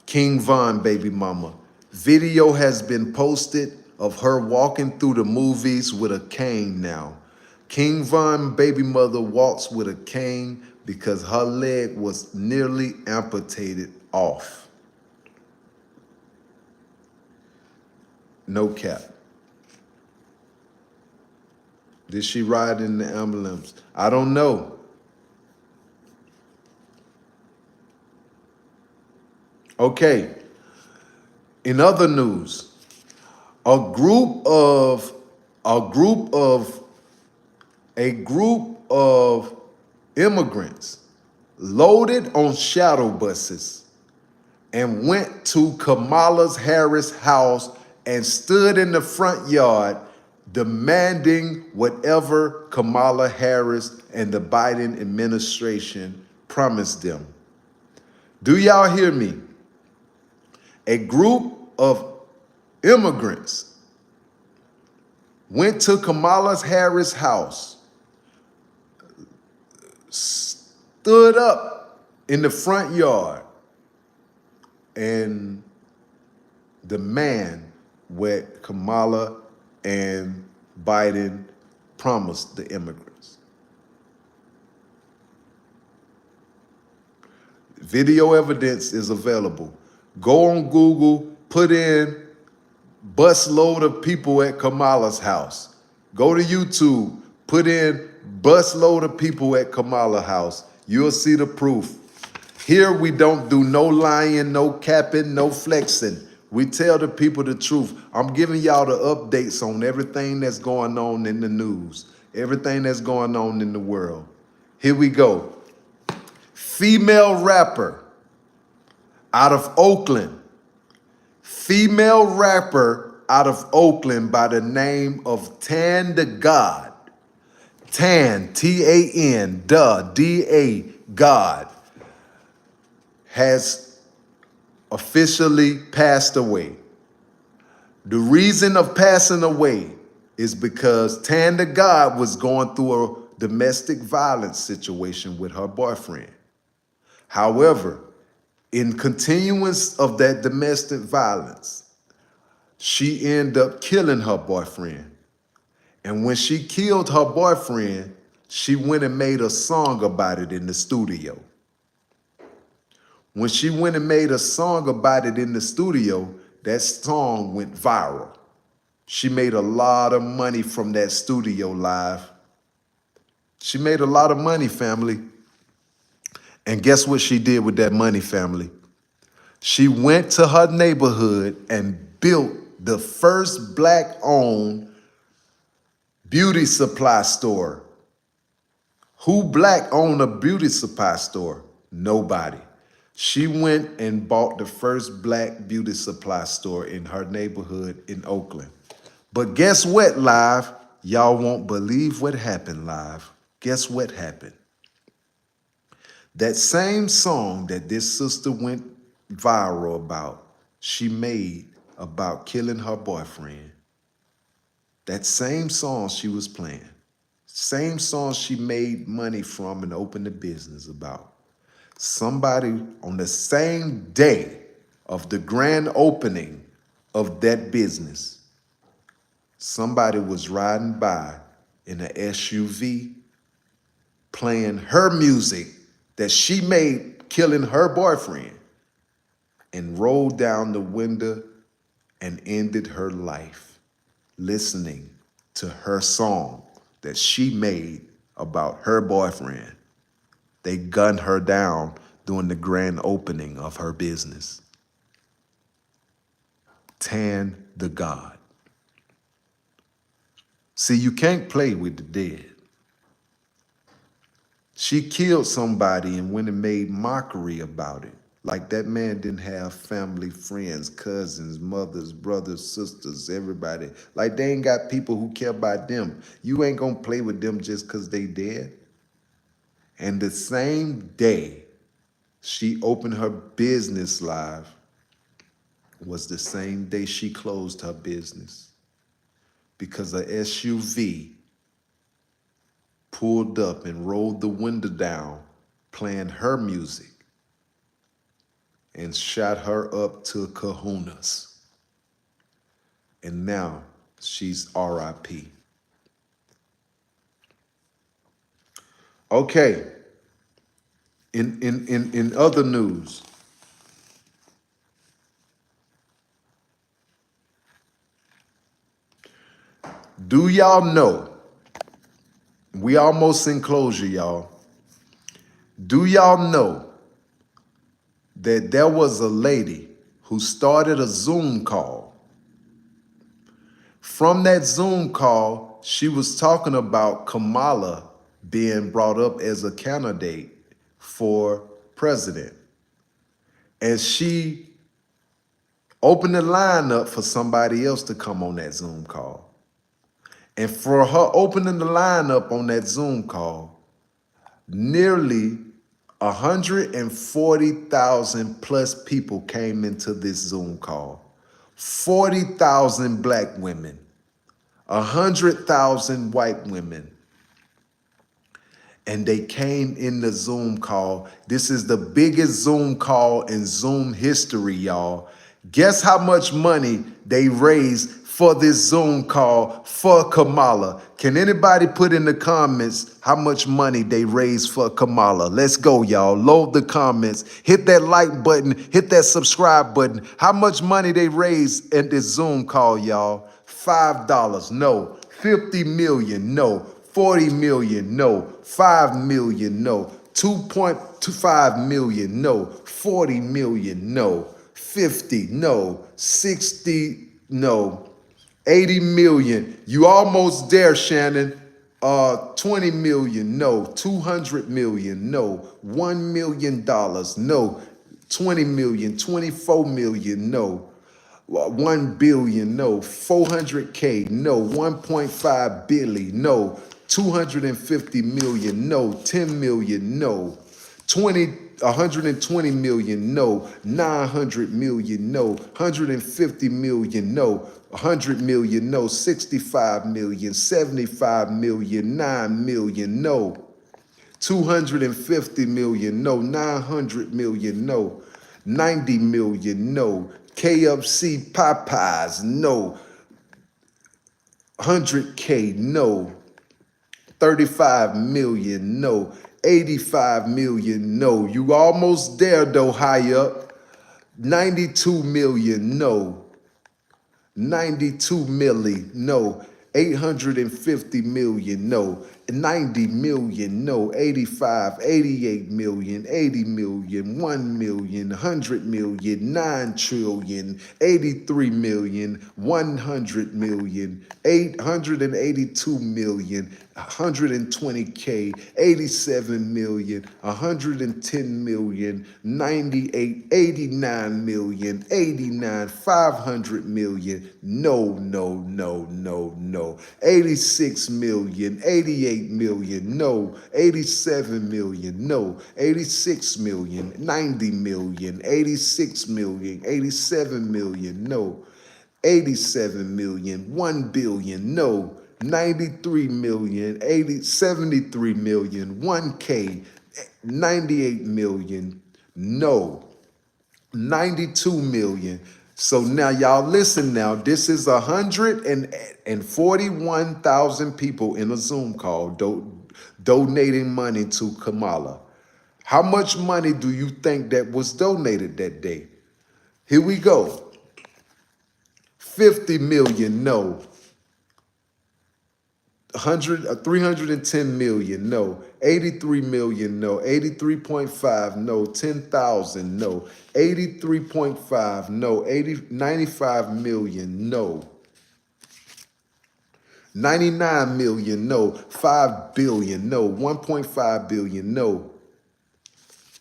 A: King Von baby mama. Video has been posted of her walking through the movies with a cane now. King Von baby mother walks with a cane because her leg was nearly amputated off. No cap. Did she ride in the ambulance? I don't know. Okay. In other news, a group of immigrants loaded on shadow buses and went to Kamala Harris' house and stood in the front yard demanding whatever Kamala Harris and the Biden administration promised them. Do y'all hear me? A group of immigrants went to Kamala Harris' house, stood up in the front yard, and demand what Kamala and Biden promised the immigrants. Video evidence is available. Go on Google, put in busload of people at Kamala's house. Go to YouTube, put in busload of people at Kamala's house. You'll see the proof. Here we don't do no lying, no capping, no flexing. We tell the people the truth. I'm giving y'all the updates on everything that's going on in the news, everything that's going on in the world. Here we go. Female rapper out of Oakland. Female rapper out of Oakland by the name of Tan the God. Tan, T-A-N, D-A, God, has officially passed away. The reason of passing away is because Tan the God was going through a domestic violence situation with her boyfriend. However, in continuance of that domestic violence, she ended up killing her boyfriend. And when she killed her boyfriend, she went and made a song about it in the studio. When she went and made a song about it in the studio, that song went viral. She made a lot of money from that studio live. She made a lot of money, family. And guess what she did with that money, family? She went to her neighborhood and built the first black-owned beauty supply store. Who black owned a beauty supply store? Nobody. She went and bought the first black beauty supply store in her neighborhood in Oakland. But guess what, Live? Y'all won't believe what happened, Live. Guess what happened? That same song that this sister went viral about, she made about killing her boyfriend. That same song she was playing, same song she made money from and opened a business about. Somebody on the same day of the grand opening of that business, somebody was riding by in an SUV playing her music that she made killing her boyfriend and rolled down the window and ended her life listening to her song that she made about her boyfriend. They gunned her down during the grand opening of her business. Tan the God. See, you can't play with the dead. She killed somebody and went and made mockery about it. Like that man didn't have family, friends, cousins, mothers, brothers, sisters, everybody. Like they ain't got people who care about them. You ain't gonna play with them just because they dead. And the same day she opened her business Live was the same day she closed her business because a SUV pulled up and rolled the window down playing her music and shot her up to kahunas. And now she's RIP. Okay, in other news, do y'all know, we almost in closure, y'all. Do y'all know that there was a lady who started a Zoom call? From that Zoom call, she was talking about Kamala being brought up as a candidate for president. And she opened the line up for somebody else to come on that Zoom call. And for her opening the line up on that Zoom call, nearly 140,000 plus people came into this Zoom call. 40,000 black women, 100,000 white women. And they came in the Zoom call. This is the biggest Zoom call in Zoom history, y'all. Guess how much money they raised for this Zoom call for Kamala? Can anybody put in the comments how much money they raised for Kamala? Let's go, y'all. Load the comments. Hit that like button. Hit that subscribe button. How much money they raised in this Zoom call, y'all? $5, no. 50 million, no. 40 million, no. 5 million, no. 2.25 million, no. 40 million, no. 50, no. 60, no. 80 million. You almost there, Shannon. 20 million, no. 200 million, no. $1 million, no. 20 million, 24 million, no. 1 billion, no. 400K, no. 1.5 billion, no. 250 million, no. 10 million, no. 120 million, no. 900 million, no. 150 million, no. 100 million, no. 65 million, 75 million, 9 million, no. 250 million, no. 900 million, no. 90 million, no. KFC Popeyes, no. 100K, no. 35 million, no. 85 million, no. You almost there though, high up. 92 million, no. 92 milli, no. 850 million, no. 90 million, no, 85, 88 million, 80 million, 1 million, 100 million, 9 trillion, 83 million, 100 million, 882 million, 120K, 87 million, 110 million, 98, 89 million, 89, 500 million, no, 86 million, 88 million, no, 87 million, no, 86 million, 90 million, 86 million, 87 million, no, 87 million, 1 billion, no, 93 million, 73 million, 1K, 98 million, no, 92 million. So now y'all listen now, this is 141,000 people in a Zoom call donating money to Kamala. How much money do you think that was donated that day? Here we go. 50 million, no. 310 million, no. 83 million, no. 83.5, no. 10,000, no. 83.5, no. 95 million, no. 99 million, no. 5 billion, no. 1.5 billion, no.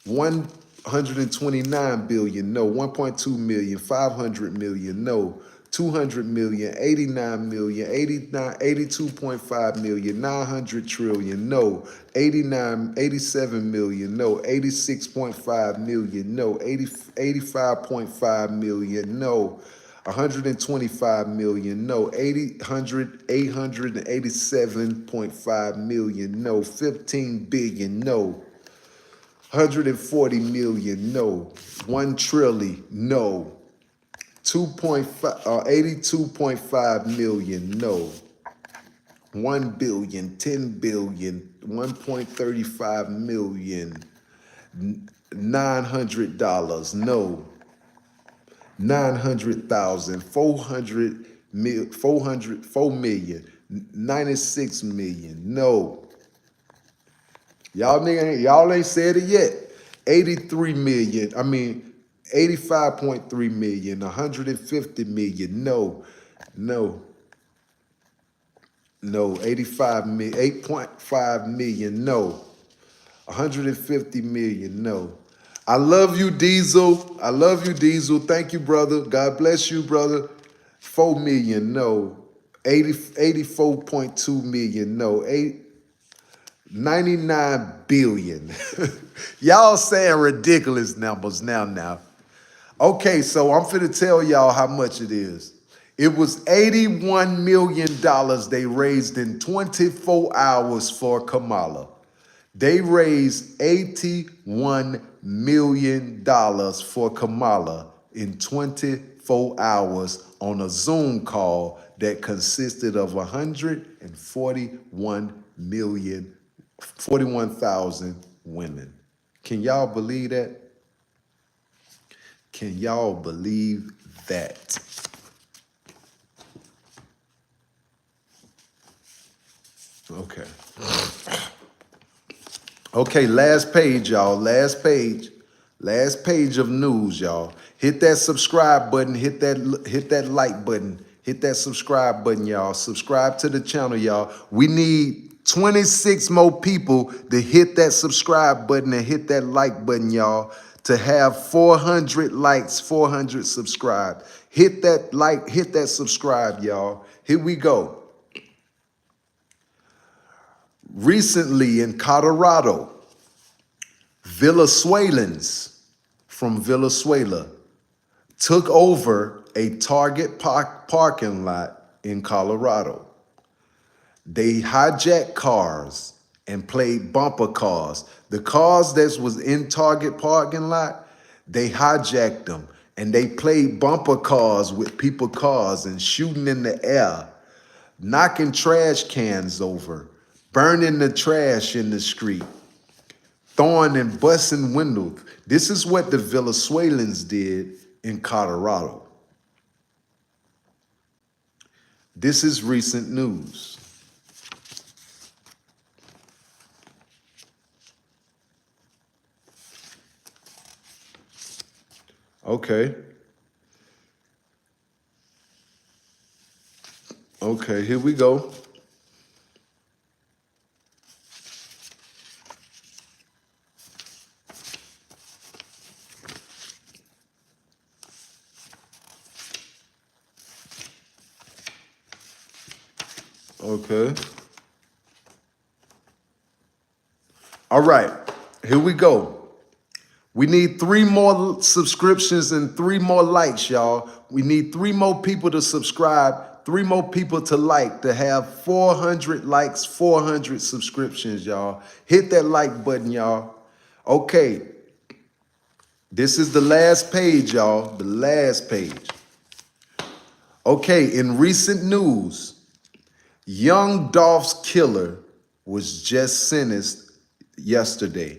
A: 129 billion, no. 1.2 million, 500 million, no. 200 million, 89 million, 82.5 million, 900 trillion, no. 87 million, no. 86.5 million, no. 85.5 million, no. 125 million, no. 887.5 million, no. 15 billion, no. 140 million, no. 1 trillion, no. 82.5 million, no. 1 billion, 10 billion, 1.35 million, $900, no. 900,000, 4 million, 96 million, no. Y'all ain't said it yet. 83 million, 85.3 million, 150 million, no, 8.5 million, no, 150 million, no. I love you, Diesel. I love you, Diesel. Thank you, brother. God bless you, brother. 4 million, no. 84.2 million, no. 99 billion. Y'all saying ridiculous numbers now. Okay, so I'm finna tell y'all how much it is. It was $81 million they raised in 24 hours for Kamala. They raised $81 million for Kamala in 24 hours on a Zoom call that consisted of 41,000 women. Can y'all believe that? Can y'all believe that? Okay. Okay, last page, y'all. Last page of news, y'all. Hit that subscribe button. Hit that like button. Hit that subscribe button, y'all. Subscribe to the channel, y'all. We need 26 more people to hit that subscribe button and hit that like button, y'all, to have 400 likes, 400 subscribe. Hit that like, hit that subscribe, y'all. Here we go. Recently in Colorado, Venezuelans from Venezuela took over a Target parking lot in Colorado. They hijacked cars and played bumper cars. The cars that was in Target parking lot, they hijacked them and they played bumper cars with people's cars and shooting in the air, knocking trash cans over, burning the trash in the street, throwing and busting windows. This is what the Venezuelans did in Colorado. This is recent news. Okay. Okay, here we go. Okay. All right, here we go. We need 3 more subscriptions and 3 more likes, y'all. We need 3 more people to subscribe, 3 more people to like, to have 400 likes, 400 subscriptions, y'all. Hit that like button, y'all. Okay, this is the last page, y'all. The last page. Okay, in recent news, young Dolph's killer was just sentenced yesterday.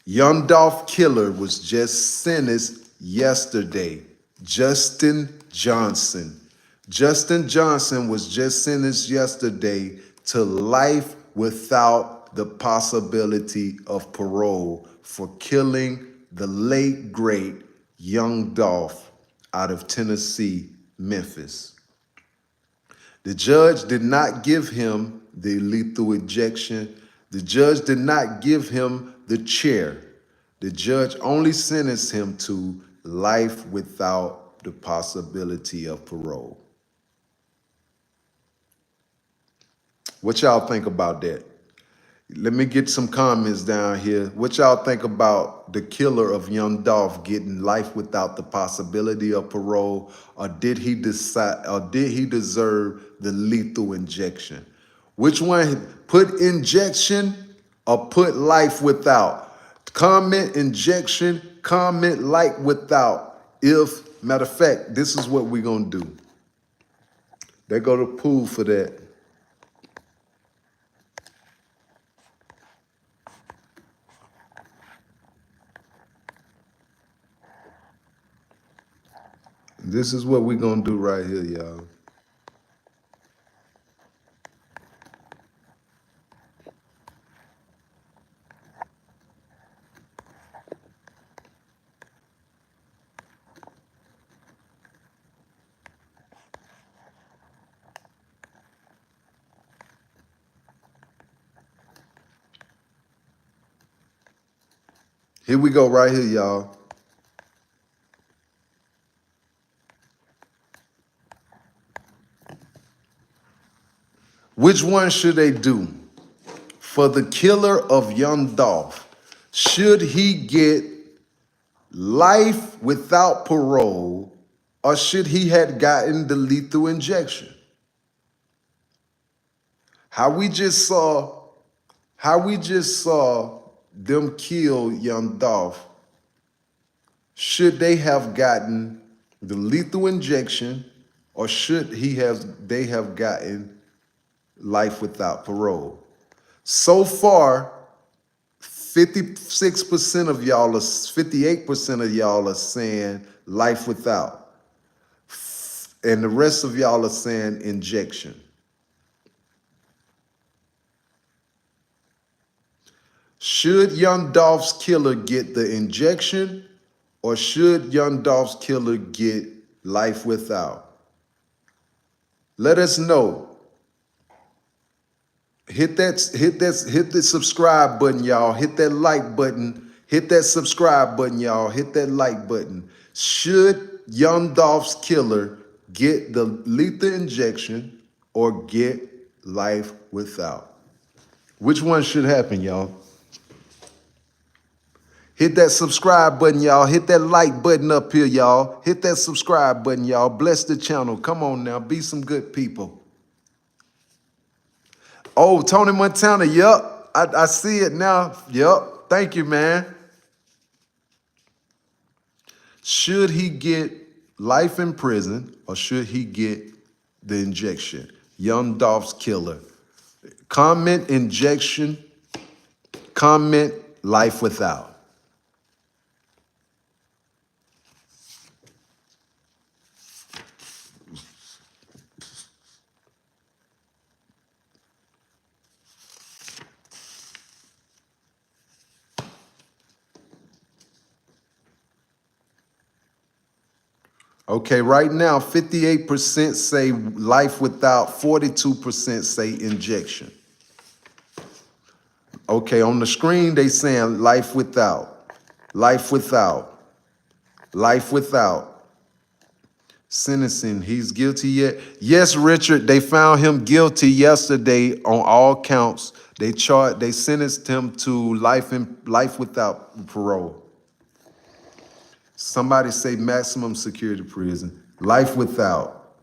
A: Young Dolph killer was just sentenced yesterday. Justin Johnson. Justin Johnson was just sentenced yesterday to life without the possibility of parole for killing the late, great Young Dolph out of Tennessee, Memphis. The judge did not give him the lethal injection. The judge did not give him the chair. The judge only sentenced him to life without the possibility of parole. What y'all think about that? Let me get some comments down here. What y'all think about the killer of Young Dolph getting life without the possibility of parole, or did he decide, or did he deserve the lethal injection? Which one? Put injection or put life without? Comment injection, comment like without. If, matter of fact, this is what we're gonna do. They go to pool for that. This is what we're gonna do right here, y'all. Here we go right here, y'all. Which one should they do? For the killer of Young Dolph, should he get life without parole, or should he had gotten the lethal injection? How we just saw them kill Young Dolph, should they have gotten the lethal injection, or should they have gotten life without parole? So far, 56% of y'all, 58% of y'all are saying life without. And the rest of y'all are saying injection. Should Young Dolph's killer get the injection, or should Young Dolph's killer get life without? Let us know. Hit the subscribe button, y'all. Hit that like button. Hit that subscribe button, y'all. Hit that like button. Should Young Dolph's killer get the lethal injection or get life without? Which one should happen, y'all? Hit that subscribe button, y'all. Hit that like button up here, y'all. Hit that subscribe button, y'all. Bless the channel. Come on now. Be some good people. Oh, Tony Montana. Yup. I see it now. Yup. Thank you, man. Should he get life in prison or should he get the injection? Young Dolph's killer. Comment injection. Comment life without. Okay, right now, 58% say life without, 42% say injection. Okay, on the screen, they saying life without, life without, life without. Sentencing, he's guilty yet? Yes, Richard, they found him guilty yesterday on all counts. They sentenced him to life without parole. Somebody say maximum security prison. Life without.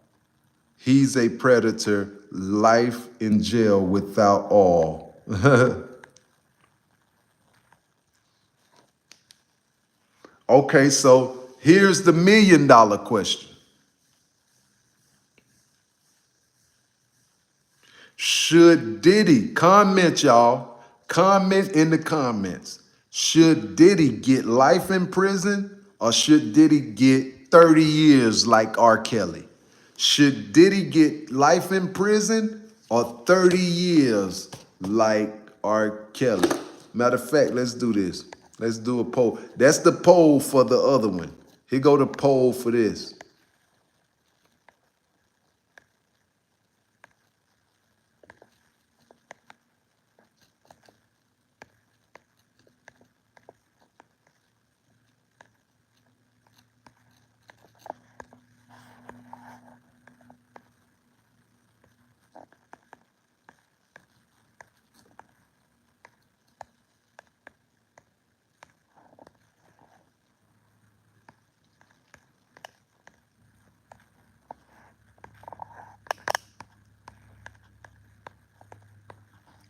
A: He's a predator. Life in jail without all. Okay, so here's the $1 million question. Should Diddy, comment y'all, comment in the comments. Should Diddy get life in prison or should Diddy get 30 years like R. Kelly? Should Diddy get life in prison or 30 years like R. Kelly? Matter of fact, let's do this. Let's do a poll. That's the poll for the other one. Here go the poll for this.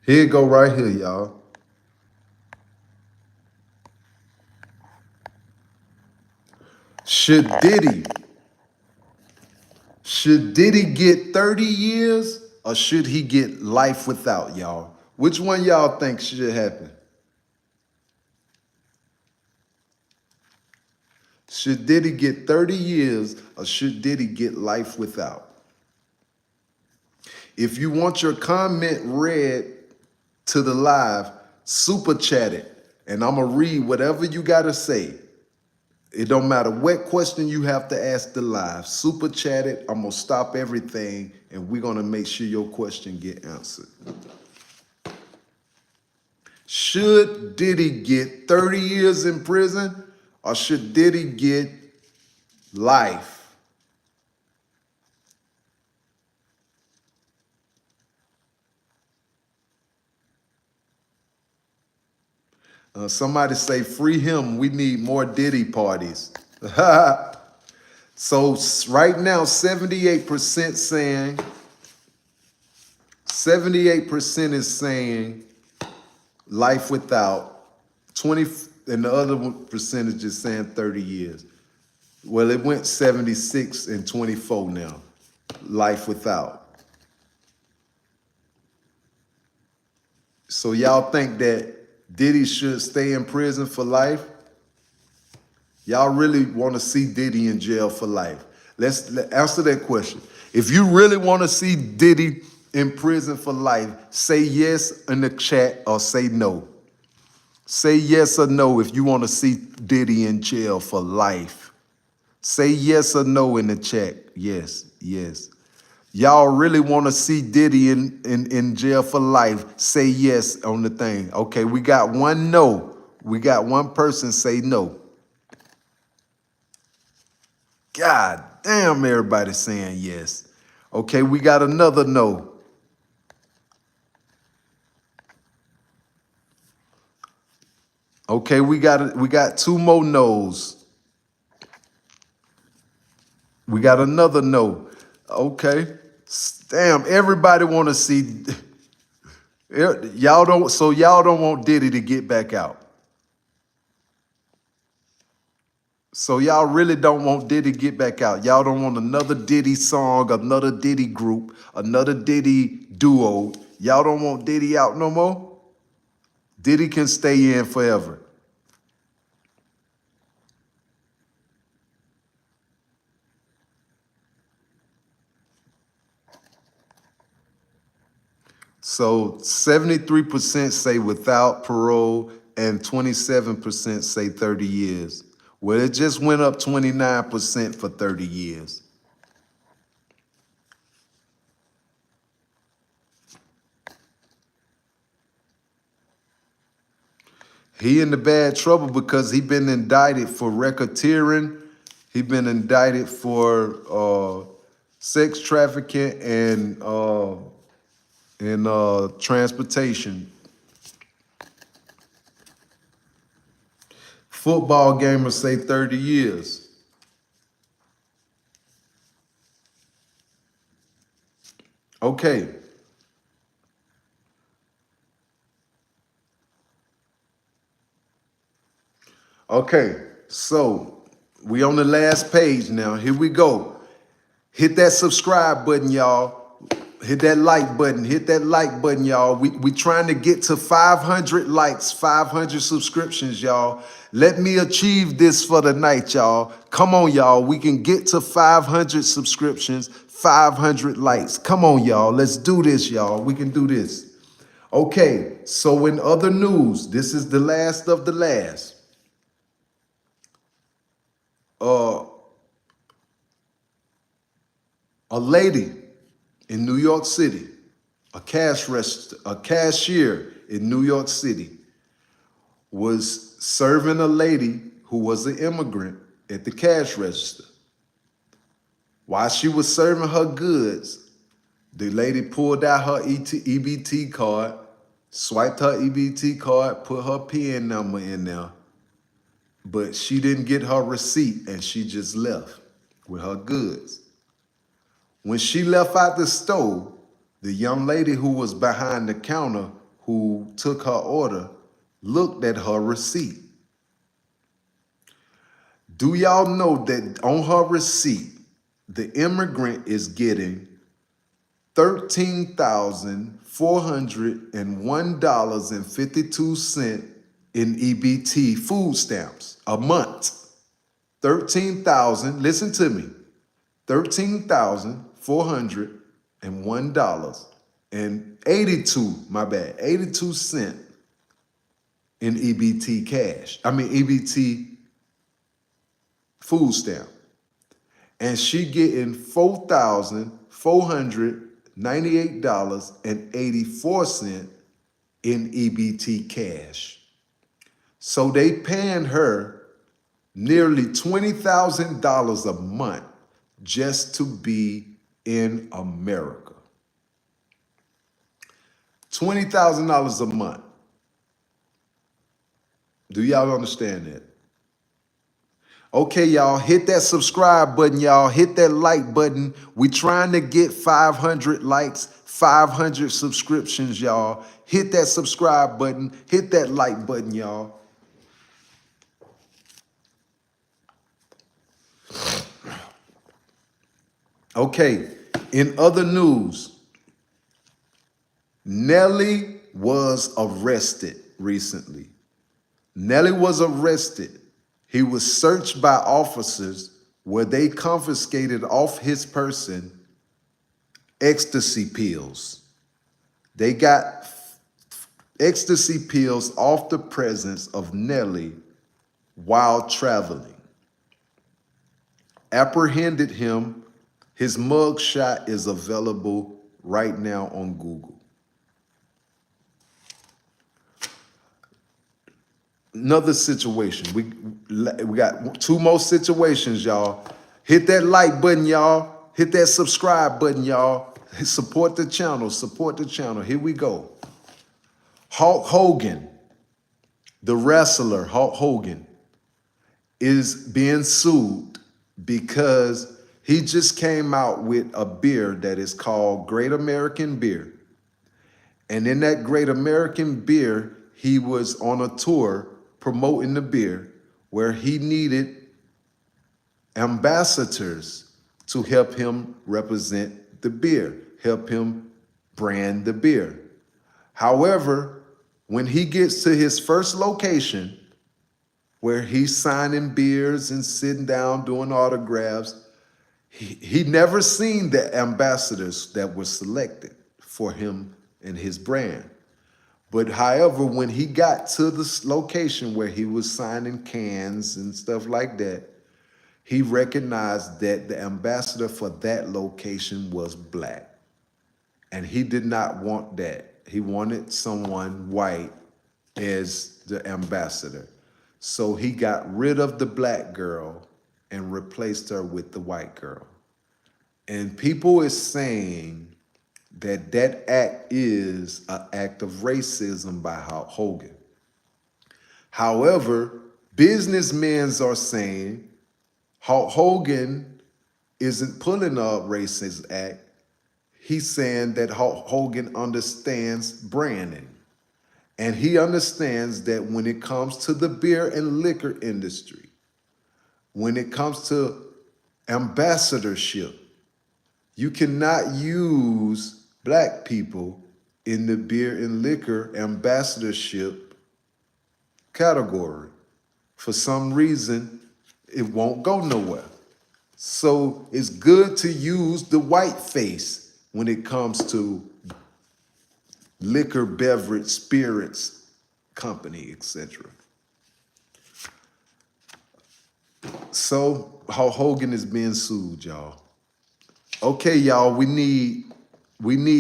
A: Here it go right here, y'all. Should Diddy get 30 years or should he get life without, y'all? Which one y'all think should happen? Should Diddy get 30 years or should Diddy get life without? If you want your comment read to the live, super chat it, and I'm gonna read whatever you gotta say. It don't matter what question you have to ask the live. Super chat it. I'm gonna stop everything, and we're gonna make sure your question get answered. Should Diddy get 30 years in prison, or should Diddy get life? Somebody say, free him. We need more Diddy parties. So right now, 78% saying, 78% is saying life without, 20, and the other percentage is saying 30 years. Well, it went 76 and 24 now, life without. So y'all think that Diddy should stay in prison for life? Y'all really want to see Diddy in jail for life? Let's answer that question. If you really want to see Diddy in prison for life, say yes in the chat or say no. Say yes or no if you want to see Diddy in jail for life. Say yes or no in the chat. Yes, yes. Y'all really want to see Diddy in jail for life? Say yes on the thing. Okay, we got one no. We got one person say no. God damn, everybody's saying yes. Okay, we got another no. Okay, we got two more no's. We got another no. Okay. Damn, everybody want to see. Y'all don't want Diddy to get back out. So y'all really don't want Diddy to get back out. Y'all don't want another Diddy song, another Diddy group, another Diddy duo. Y'all don't want Diddy out no more? Diddy can stay in forever. So 73% say without parole and 27% say 30 years. Well, it just went up 29% for 30 years. He in the bad trouble because he been indicted for racketeering. He been indicted for sex trafficking and transportation. Football gamers say 30 years. Okay. Okay, so we on the last page now. Here we go. Hit that subscribe button, y'all. Hit that like button. Hit that like button, y'all. We trying to get to 500 likes, 500 subscriptions, y'all. Let me achieve this for the night, y'all. Come on, y'all. We can get to 500 subscriptions, 500 likes. Come on, y'all. Let's do this, y'all. We can do this. Okay, so in other news, this is the last of the last. A lady in New York City, a cashier in New York City, was serving a lady who was an immigrant at the cash register. While she was serving her goods, the lady pulled out her EBT card, swiped her EBT card, put her PIN number in there, but she didn't get her receipt and she just left with her goods. When she left out the store, the young lady who was behind the counter who took her order looked at her receipt. Do y'all know that on her receipt, the immigrant is getting $13,401.52 in EBT food stamps a month? 13,000, listen to me, $13,401.82 in EBT cash. EBT food stamp. And she getting $4,498.84 in EBT cash. So they paying her nearly $20,000 a month just to be in America. $20,000 a month. Do y'all understand that? Okay, y'all, hit that subscribe button, y'all. Hit that like button. We trying to get 500 likes, 500 subscriptions, y'all. Hit that subscribe button. Hit that like button, y'all. Okay, in other news, Nelly was arrested recently. Nelly was arrested. He was searched by officers where they confiscated off his person ecstasy pills. They got ecstasy pills off the presence of Nelly while traveling. Apprehended him. His mugshot is available right now on Google. Another situation. We got two more situations, y'all. Hit that like button, y'all. Hit that subscribe button, y'all. Support the channel. Support the channel. Here we go. Hulk Hogan, the wrestler Hulk Hogan, is being sued because he just came out with a beer that is called Great American Beer. And in that Great American Beer, he was on a tour promoting the beer where he needed ambassadors to help him represent the beer, help him brand the beer. However, when he gets to his first location, where he's signing beers and sitting down doing autographs, he never seen the ambassadors that were selected for him and his brand. But however, when he got to this location where he was signing cans and stuff like that, he recognized that the ambassador for that location was black. And he did not want that. He wanted someone white as the ambassador. So he got rid of the black girl and replaced her with the white girl. And people is saying that that act is an act of racism by Hulk Hogan. However, businessmen are saying Hulk Hogan isn't pulling a racist act. He's saying that Hulk Hogan understands branding. And he understands that when it comes to the beer and liquor industry, when it comes to ambassadorship, you cannot use black people in the beer and liquor ambassadorship category. For some reason, it won't go nowhere. So it's good to use the white face when it comes to liquor, beverage, spirits, company, etc. So Hulk Hogan is being sued, y'all. Okay, y'all, we need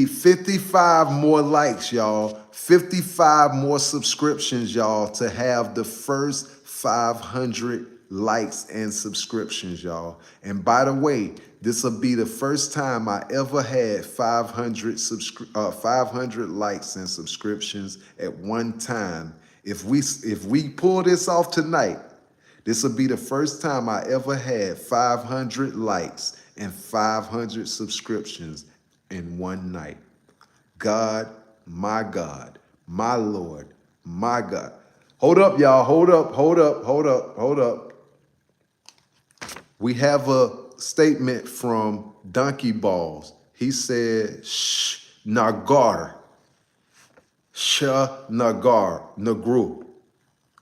A: 55 more likes, y'all. 55 more subscriptions, y'all, to have the first 500 likes and subscriptions, y'all. And by the way, this will be the first time I ever had 500 likes and subscriptions at one time. If we pull this off tonight, this will be the first time I ever had 500 likes and 500 subscriptions in one night. God, my Lord, my God. Hold up, y'all. Hold up. We have a statement from Donkey Balls. He said, Nagar. Nagru.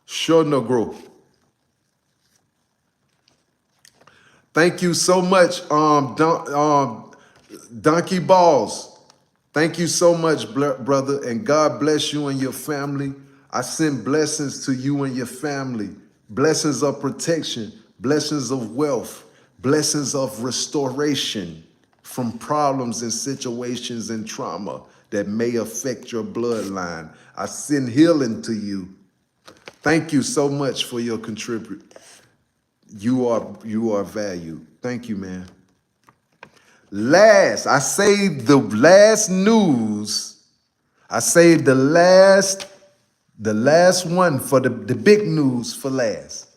A: Nagru. Thank you so much, Donkey Balls. Thank you so much, brother, and God bless you and your family. I send blessings to you and your family, blessings of protection, blessings of wealth, blessings of restoration from problems and situations and trauma that may affect your bloodline. I send healing to you. Thank you so much for your contribution. You are valued. Thank you, man. I saved the last news. I saved the last one for the big news for last.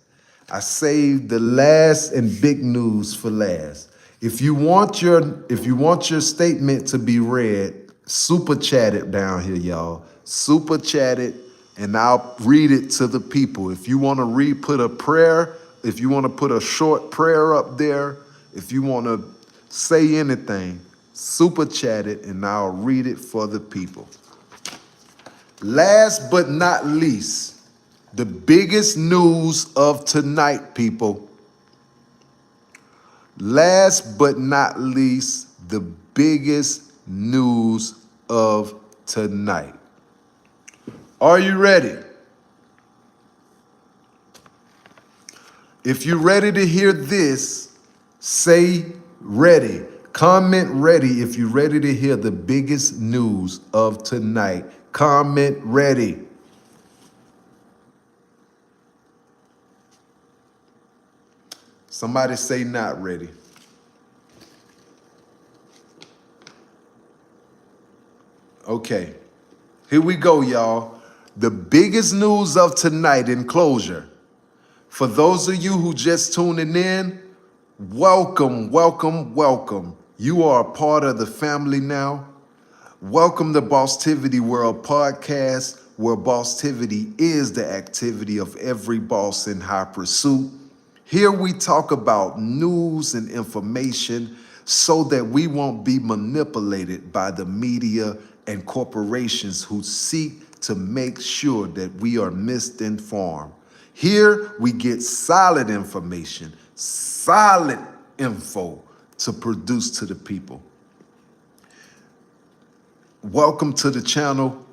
A: I saved the last and big news for last. If you want your statement to be read, super chat it down here, y'all. Super chat it, and I'll read it to the people. If you want to put a prayer, if you want to put a short prayer up there, if you want to say anything, super chat it, and I'll read it for the people. Last but not least, the biggest news of tonight, people. Last but not least, the biggest news of tonight. Are you ready? If you're ready to hear this, say ready. Comment ready if you're ready to hear the biggest news of tonight. Comment ready. Somebody say not ready. Okay, here we go, y'all. The biggest news of tonight in closure. For those of you who just tuning in, welcome. You are a part of the family now. Welcome to Bosstiviti World Podcast, where Bosstiviti is the activity of every boss in high pursuit. Here we talk about news and information so that we won't be manipulated by the media and corporations who seek to make sure that we are misinformed. Here we get solid information, solid info to produce to the people. Welcome to the channel.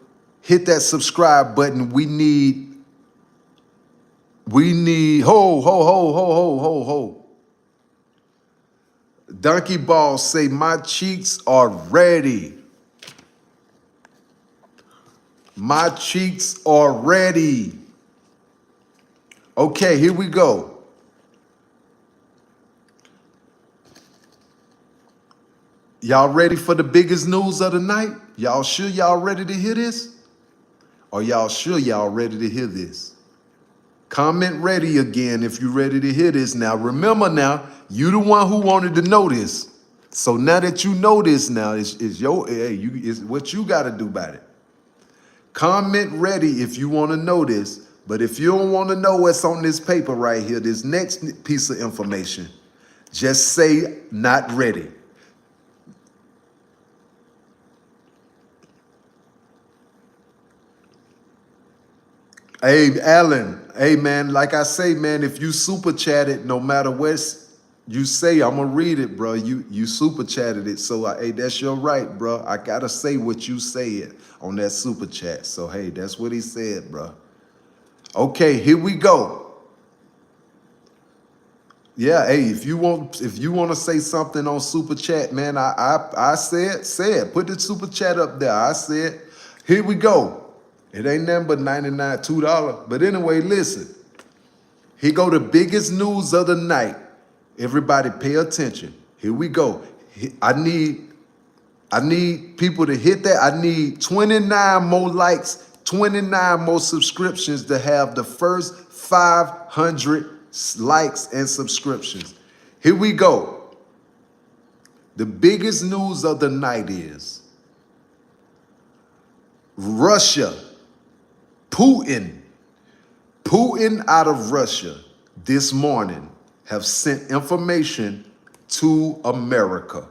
A: hit that subscribe button. We need, ho. Donkey Ball say, my cheeks are ready. My cheeks are ready. Okay, here we go. Y'all ready for the biggest news of the night? Y'all sure y'all ready to hear this? Or y'all sure y'all ready to hear this? Comment ready again if you ready to hear this. Now, remember now, you the one who wanted to know this. So now that you know this now, it's your, hey, it's what you got to do about it. Comment ready if you want to know this. But if you don't want to know what's on this paper right here, this next piece of information, just say not ready. Hey, Alan, hey, man, like I say, man, if you super chatted, no matter what you say, I'm going to read it, bro. You super chatted it. So, hey, that's your right, bro. I got to say what you said on that super chat. So, hey, that's what he said, bro. Okay, here we go. Yeah, hey, if you want to say something on super chat, man, I said, put the super chat up there. I said, here we go. It ain't nothing but $99, $2. But anyway, listen. Here go the biggest news of the night. Everybody pay attention. Here we go. I need people to hit that. I need 29 more likes, 29 more subscriptions to have the first 500 likes and subscriptions. Here we go. The biggest news of the night is Russia, Putin out of Russia this morning have sent information to America.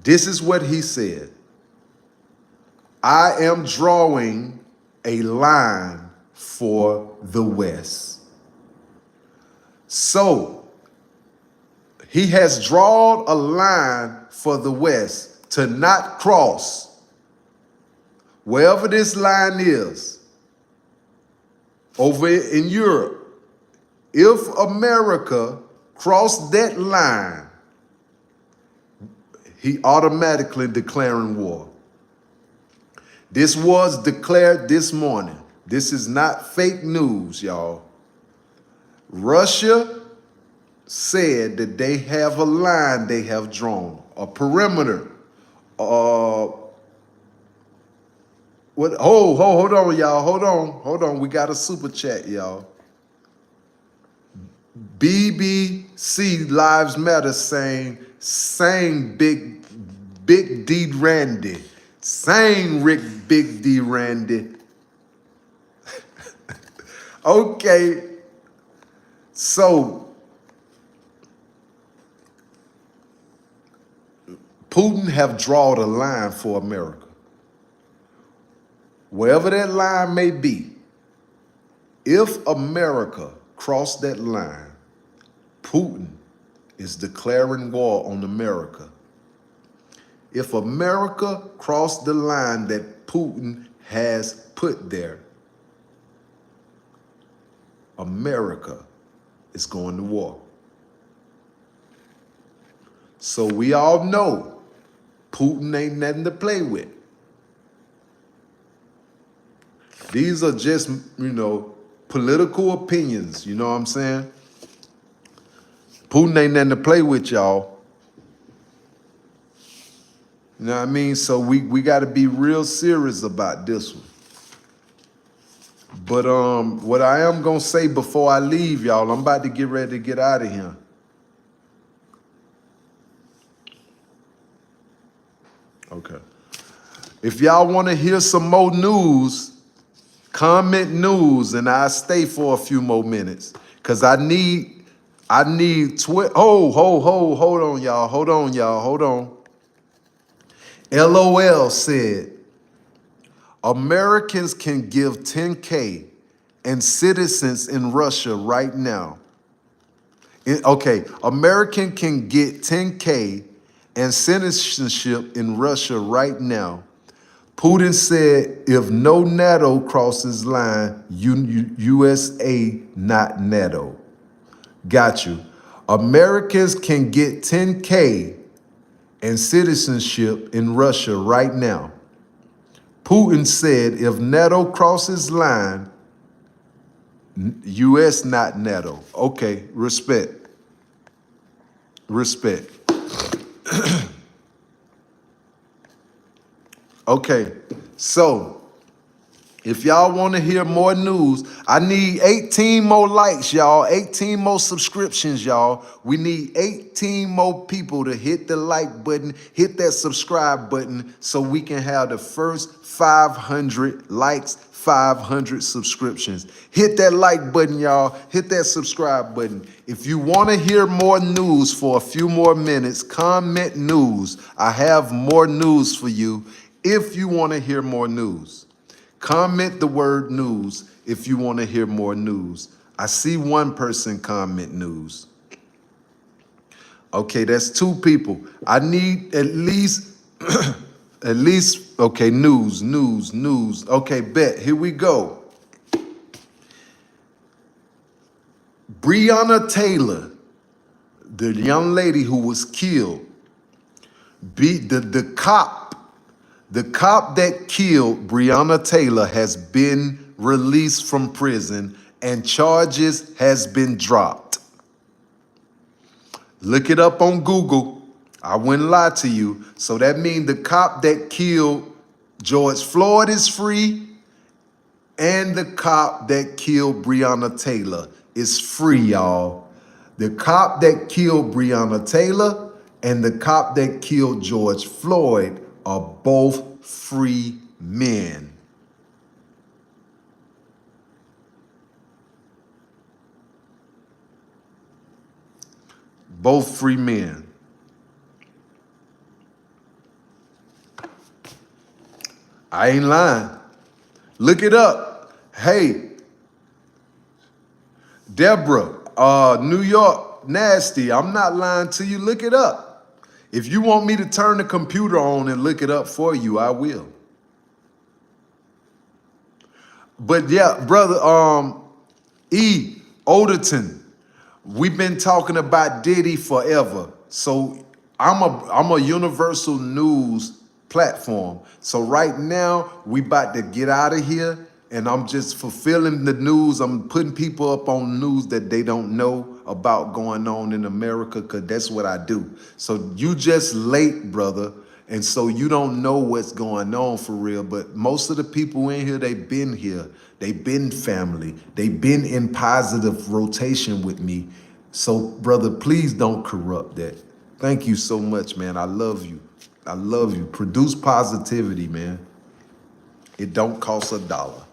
A: This is what he said. I am drawing a line for the West. So he has drawn a line for the West to not cross wherever this line is over in Europe. If America crossed that line, he automatically declaring war. This was declared this morning. This is not fake news, y'all. Russia said that they have a line they have drawn, a perimeter. Hold on, y'all. Hold on. We got a super chat, y'all. BBC Lives Matter saying Big D Randy. Saying Big D Randy. Okay. So Putin have drawn a line for America. Wherever that line may be, if America crossed that line, Putin is declaring war on America. If America crossed the line that Putin has put there, America is going to war. So we all know Putin ain't nothing to play with. These are just, political opinions, you know what I'm saying? Putin ain't nothing to play with, y'all. You know what I mean? So we got to be real serious about this one. But what I am going to say before I leave, y'all, I'm about to get ready to get out of here. Okay. If y'all want to hear some more news, comment news, and I'll stay for a few more minutes. Because I need hold on, y'all. Hold on. LOL said, Americans can give 10K and citizens in Russia right now. American can get 10K and citizenship in Russia right now. Putin said, if no NATO crosses line, USA not NATO. Got you. Americans can get 10K and citizenship in Russia right now. Putin said, if NATO crosses line, US not NATO. Okay, respect. Respect. Okay, so if y'all want to hear more news, I need 18 more likes, y'all. 18 more subscriptions, y'all. We need 18 more people to hit the like button, hit that subscribe button so we can have the first 500 likes, 500 subscriptions. Hit that like button, y'all. Hit that subscribe button. If you want to hear more news for a few more minutes, comment news. I have more news for you if you want to hear more news. Comment the word news if you want to hear more news. I see one person comment news. Okay, that's 2 people. I need at least, okay, news. Okay, bet, here we go. Breonna Taylor, the young lady who was killed, the cop that killed Breonna Taylor has been released from prison and charges has been dropped. Look it up on Google. I wouldn't lie to you. So that means the cop that killed George Floyd is free and the cop that killed Breonna Taylor is free, y'all. The cop that killed Breonna Taylor and the cop that killed George Floyd are both free men. Both free men. I ain't lying. Look it up. Hey, Deborah, New York, nasty. I'm not lying to you. Look it up. If you want me to turn the computer on and look it up for you, I will. But yeah, brother, E. Olderton, we've been talking about Diddy forever. So I'm a universal news platform. So right now we about to get out of here and I'm just fulfilling the news. I'm putting people up on news that they don't know about going on in America because that's what I do. So you just late, brother. And so you don't know what's going on for real, but most of the people in here, they've been here. They've been family. They've been in positive rotation with me. So brother, please don't corrupt that. Thank you so much, man. I love you. I love you. Produce positivity, man. It don't cost $1.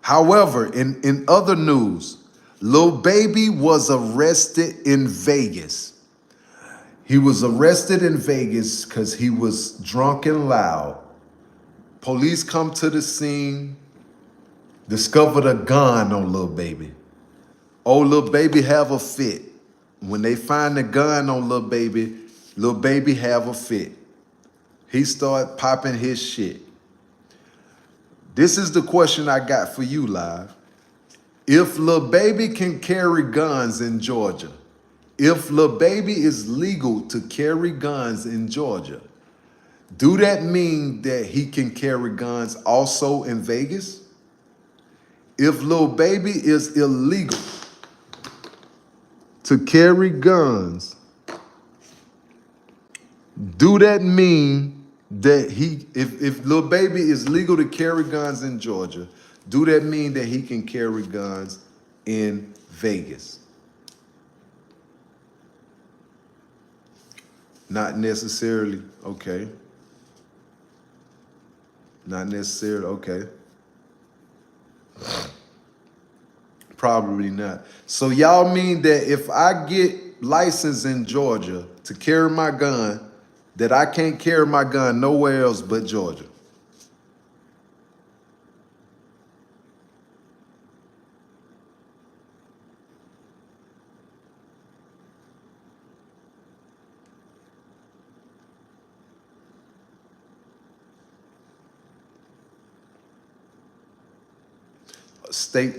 A: However, in other news, Lil Baby was arrested in Vegas. He was arrested in Vegas because he was drunk and loud. Police come to the scene, discovered a gun on Lil Baby. Oh, Lil Baby have a fit. When they find the gun on Lil Baby have a fit. He started popping his shit. This is the question I got for you, Live. If Lil Baby can carry guns in Georgia, if Lil Baby is legal to carry guns in Georgia, do that mean that he can carry guns also in Vegas? If Lil Baby is illegal to carry guns, do that mean that if Lil Baby is legal to carry guns in Georgia, do that mean that he can carry guns in Vegas? Not necessarily, okay. Not necessarily, okay. Probably not. So y'all mean that if I get licensed in Georgia to carry my gun, that I can't carry my gun nowhere else but Georgia?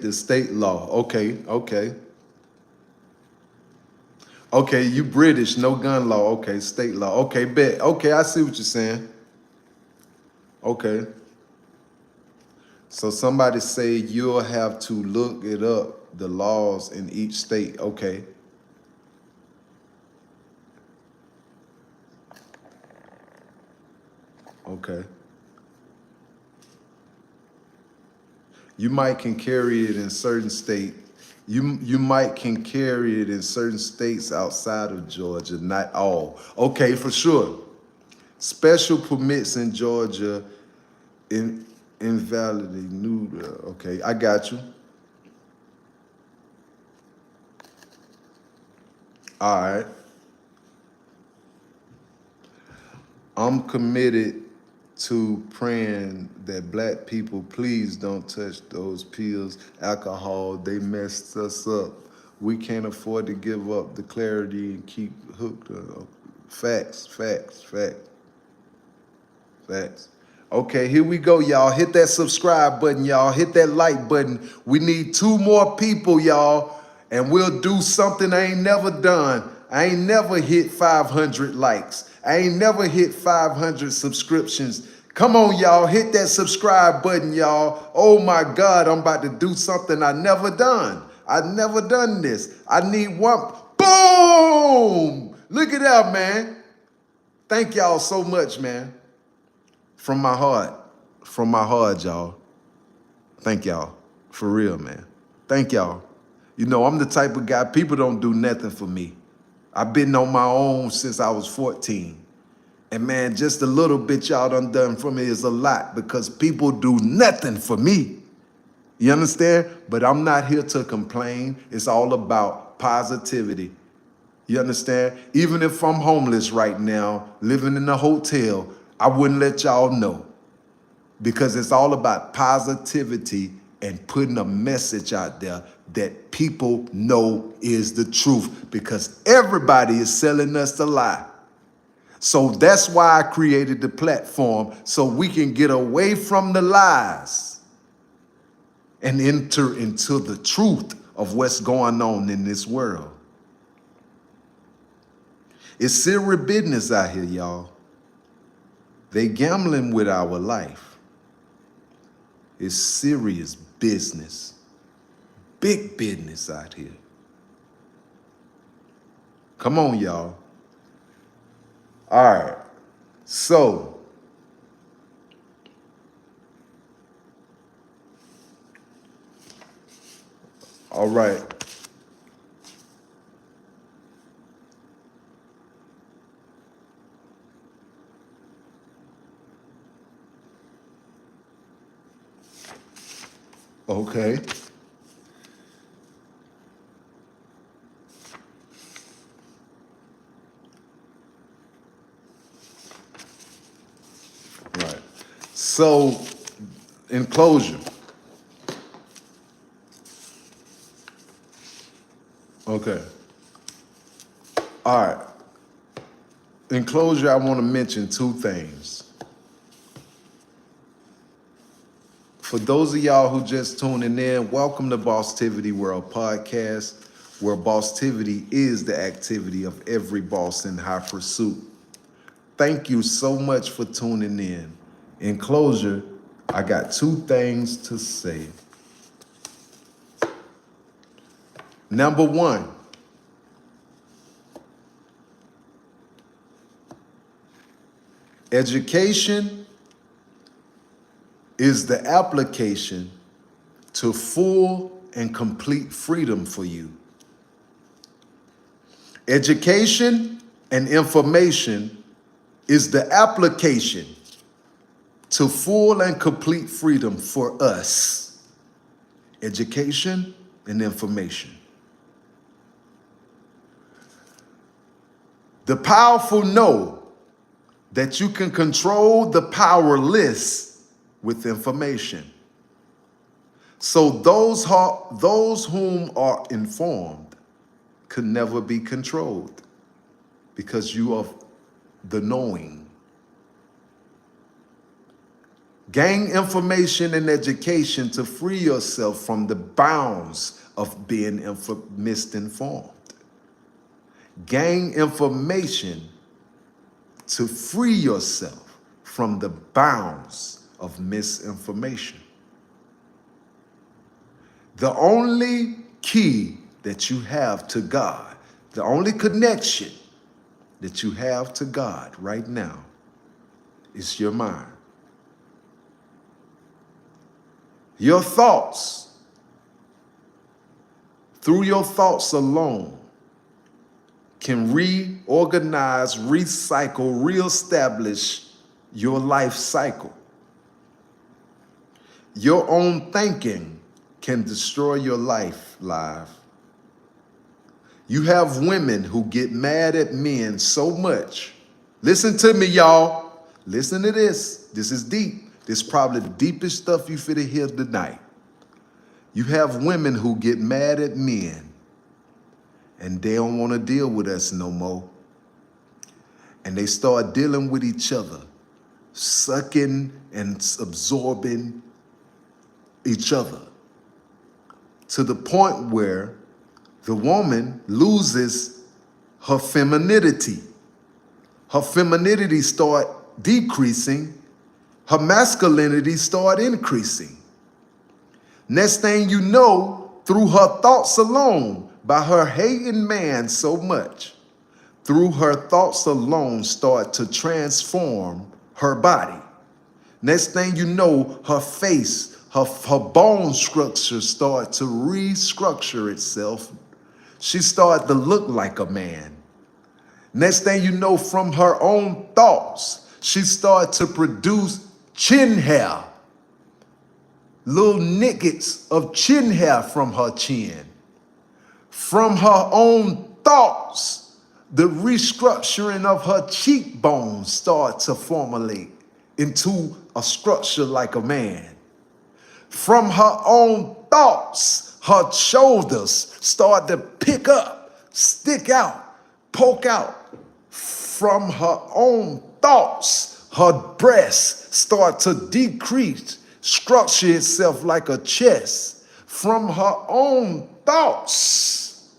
A: the state law. Okay, okay. Okay, you British, no gun law. Okay, state law. Okay, bet. Okay, I see what you're saying. Okay. So somebody say you'll have to look it up, the laws in each state. Okay. Okay. You might can carry it in certain state. You might can carry it in certain states outside of Georgia, not all. Okay, for sure. Special permits in Georgia, invalidity, new. Okay, I got you. All right. I'm committed to praying that black people please don't touch those pills, alcohol. They messed us up. We can't afford to give up the clarity and keep hooked up. Facts, facts, facts, facts. Okay, here we go, y'all. Hit that subscribe button, y'all. Hit that like button. We need 2 more people, y'all, and we'll do something I ain't never done. I ain't never hit 500 likes. I ain't never hit 500 subscriptions. Come on, y'all. Hit that subscribe button, y'all. Oh my God, I'm about to do something I never done. I never done this. I need one. Boom! Look at that, man. Thank y'all so much, man. From my heart, y'all. Thank y'all. For real, man. Thank y'all. You know, I'm the type of guy, people don't do nothing for me. I've been on my own since I was 14. And man, just a little bit y'all done for me is a lot because people do nothing for me. You understand? But I'm not here to complain. It's all about positivity. You understand? Even if I'm homeless right now, living in a hotel, I wouldn't let y'all know because it's all about positivity and putting a message out there that people know is the truth because everybody is selling us the lie. So that's why I created the platform so we can get away from the lies and enter into the truth of what's going on in this world. It's serious business out here, y'all. They gambling with our life. It's serious business. Big business out here. Come on, y'all. All right. So, all right. Okay. Right. So, in closure. Okay. All right. In closure, I want to mention 2 things. For those of y'all who just tuning in, welcome to Bosstiviti World Podcast, where Bosstiviti is the activity of every boss in high pursuit. Thank you so much for tuning in. In closure, I got 2 things to say. Number 1, education is the application to full and complete freedom for you. Education and information is the application to full and complete freedom for us. Education and information. The powerful know that you can control the powerless with information. So those whom are informed could never be controlled because you are the knowing. Gain information and education to free yourself from the bounds of being misinformed. Gain information to free yourself from the bounds of misinformation. The only key that you have to God, the only connection that you have to God right now is your mind. Your thoughts, through your thoughts alone, can reorganize, recycle, reestablish your life cycle. Your own thinking can destroy your life live. You have women who get mad at men so much. Listen to me, y'all. Listen to this. This is deep. This is probably the deepest stuff you finna hear tonight. You have women who get mad at men and they don't want to deal with us no more. And they start dealing with each other, sucking and absorbing each other to the point where the woman loses her femininity. Her femininity start decreasing, her masculinity start increasing. Next thing you know, through her thoughts alone, by her hating man so much, through her thoughts alone start to transform her body. Next thing you know, her face, her bone structure start to restructure itself. She started to look like a man. Next thing you know, from her own thoughts, she started to produce chin hair. Little nickets of chin hair from her chin. From her own thoughts, the restructuring of her cheekbones start to formulate into a structure like a man. From her own thoughts, her shoulders start to pick up, stick out, poke out. From her own thoughts, her breasts start to decrease, structure itself like a chest. From her own thoughts,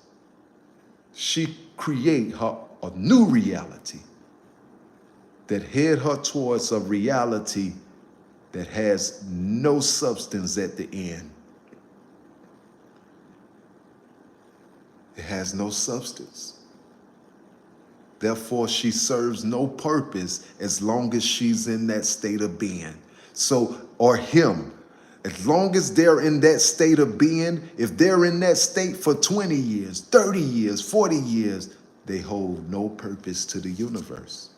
A: she create a new reality that head her towards a reality that has no substance at the end. It has no substance. Therefore, she serves no purpose as long as she's in that state of being. So, or him, as long as they're in that state of being, if they're in that state for 20 years, 30 years, 40 years, they hold no purpose to the universe.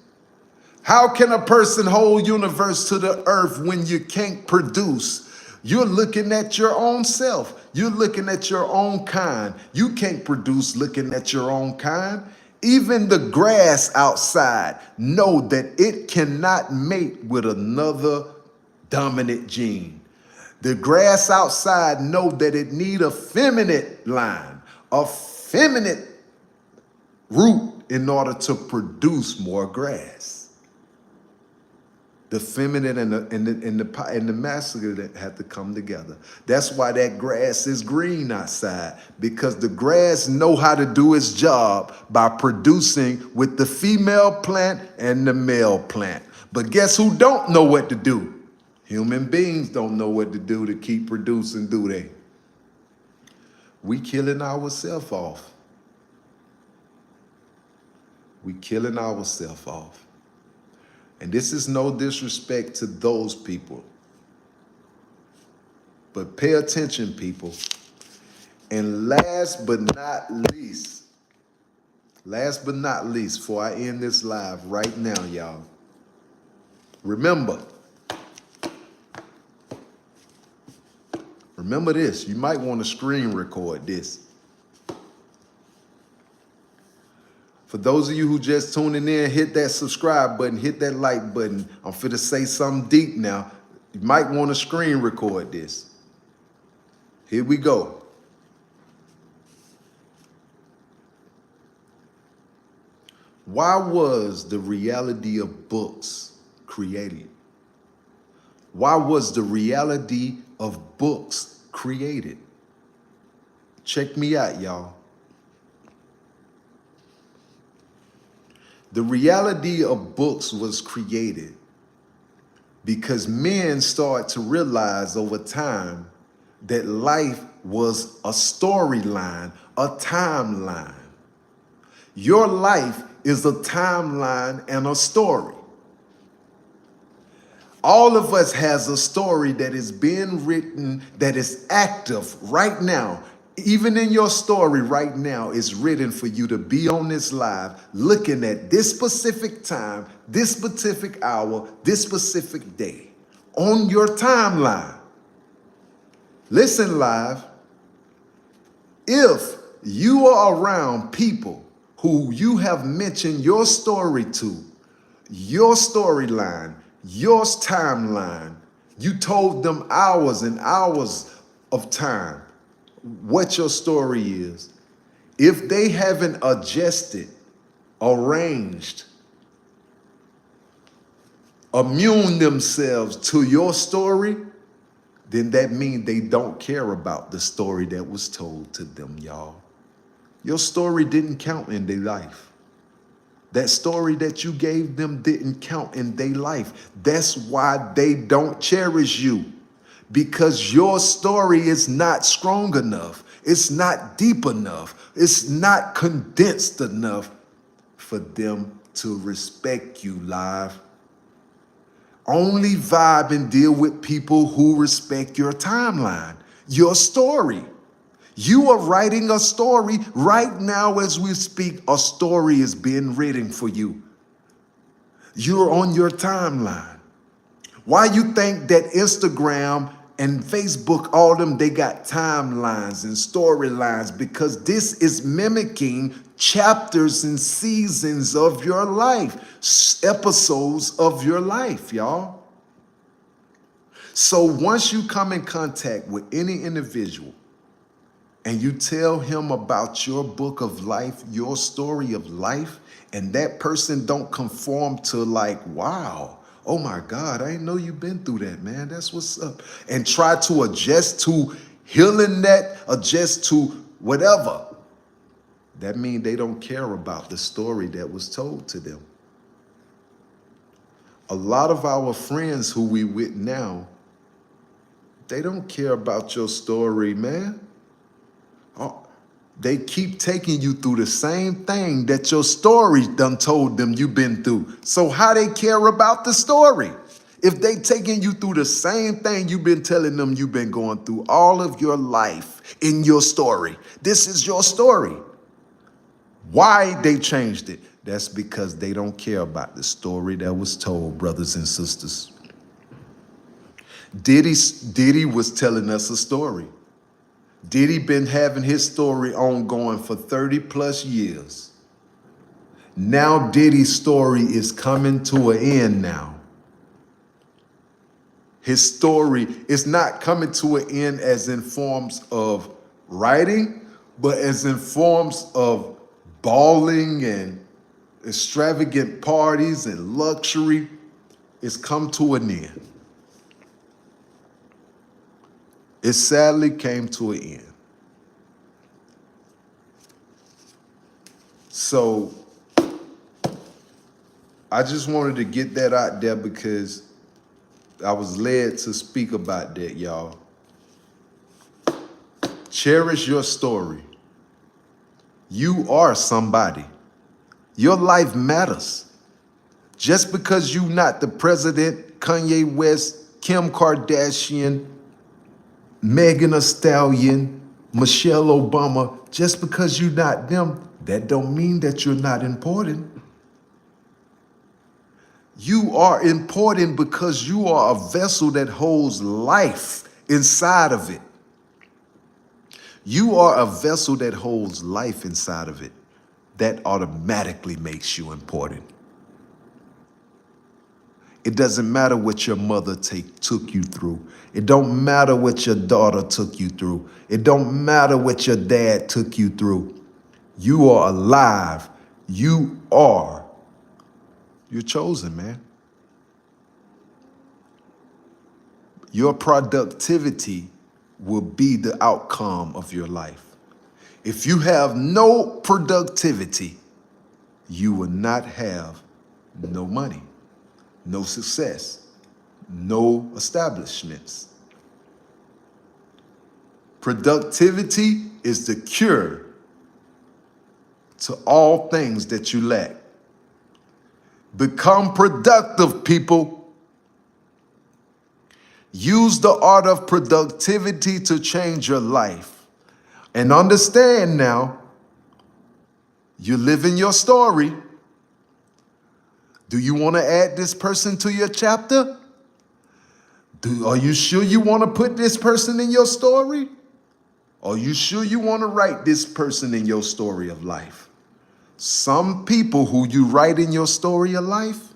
A: How can a person hold universe to the earth when you can't produce? You're looking at your own self. You're looking at your own kind. You can't produce looking at your own kind. Even the grass outside know that it cannot mate with another dominant gene. The grass outside know that it need a feminine line, a feminine root in order to produce more grass. The feminine and the masculine have to come together. That's why that grass is green outside, because the grass know how to do its job by producing with the female plant and the male plant. But guess who don't know what to do? Human beings don't know what to do to keep producing, do they? We killing ourselves off. We killing ourselves off. And this is no disrespect to those people. But pay attention, people. And last but not least, before I end this live right now, y'all, remember this. You might want to screen record this. For those of you who just tuning in, hit that subscribe button, hit that like button. I'm finna say something deep now. You might want to screen record this. Here we go. Why was the reality of books created? Why was the reality of books created? Check me out, y'all. The reality of books was created because men started to realize over time that life was a storyline, a timeline. Your life is a timeline and a story. All of us has a story that is being written, that is active right now. Even in your story right now is written for you to be on this live, looking at this specific time, this specific hour, this specific day, on your timeline. Listen, live. If you are around people who you have mentioned your story to, your storyline, your timeline, you told them hours and hours of time what your story is. If they haven't adjusted, arranged, immune themselves to your story, then that means they don't care about the story that was told to them, y'all. Your story didn't count in their life. That story that you gave them didn't count in their life. That's why they don't cherish you. Because your story is not strong enough. It's not deep enough. It's not condensed enough for them to respect you, live. Only vibe and deal with people who respect your timeline, your story. You are writing a story right now as we speak. A story is being written for you. You're on your timeline. Why you think that Instagram and Facebook, all them, they got timelines and storylines? Because this is mimicking chapters and seasons of your life, episodes of your life, y'all. So once you come in contact with any individual and you tell him about your book of life, your story of life, and that person don't conform to like, wow, oh my God, I didn't know you've been through that, man. That's what's up. And try to adjust to healing that, adjust to whatever. That means they don't care about the story that was told to them. A lot of our friends who we with now, they don't care about your story, man. Oh, they keep taking you through the same thing that your story done told them you've been through. So how they care about the story? If they taking you through the same thing you've been telling them you've been going through all of your life in your story. This is your story. Why they changed it? That's because they don't care about the story that was told, brothers and sisters. Diddy was telling us a story. Diddy been having his story ongoing for 30 plus years. Now Diddy's story is coming to an end now. His story is not coming to an end as in forms of writing, but as in forms of balling and extravagant parties and luxury. It's come to an end. It sadly came to an end. So I just wanted to get that out there because I was led to speak about that, y'all. Cherish your story. You are somebody. Your life matters. Just because you're not the president, Kanye West, Kim Kardashian, Megan Thee Stallion, Michelle Obama, just because you're not them, that don't mean that you're not important. You are important because you are a vessel that holds life inside of it. You are a vessel that holds life inside of it. That automatically makes you important. It doesn't matter what your mother took you through. It don't matter what your daughter took you through. It don't matter what your dad took you through. You are alive. You're chosen, man. your productivity will be the outcome of your life. If you have no productivity, you will not have no money, no success, no establishments. Productivity is the cure to all things that you lack. Become productive, people. Use the art of productivity to change your life. And understand now, you're living your story. Do you want to add this person to your chapter? Are you sure you want to put this person in your story? Are you sure you want to write this person in your story of life? Some people who you write in your story of life,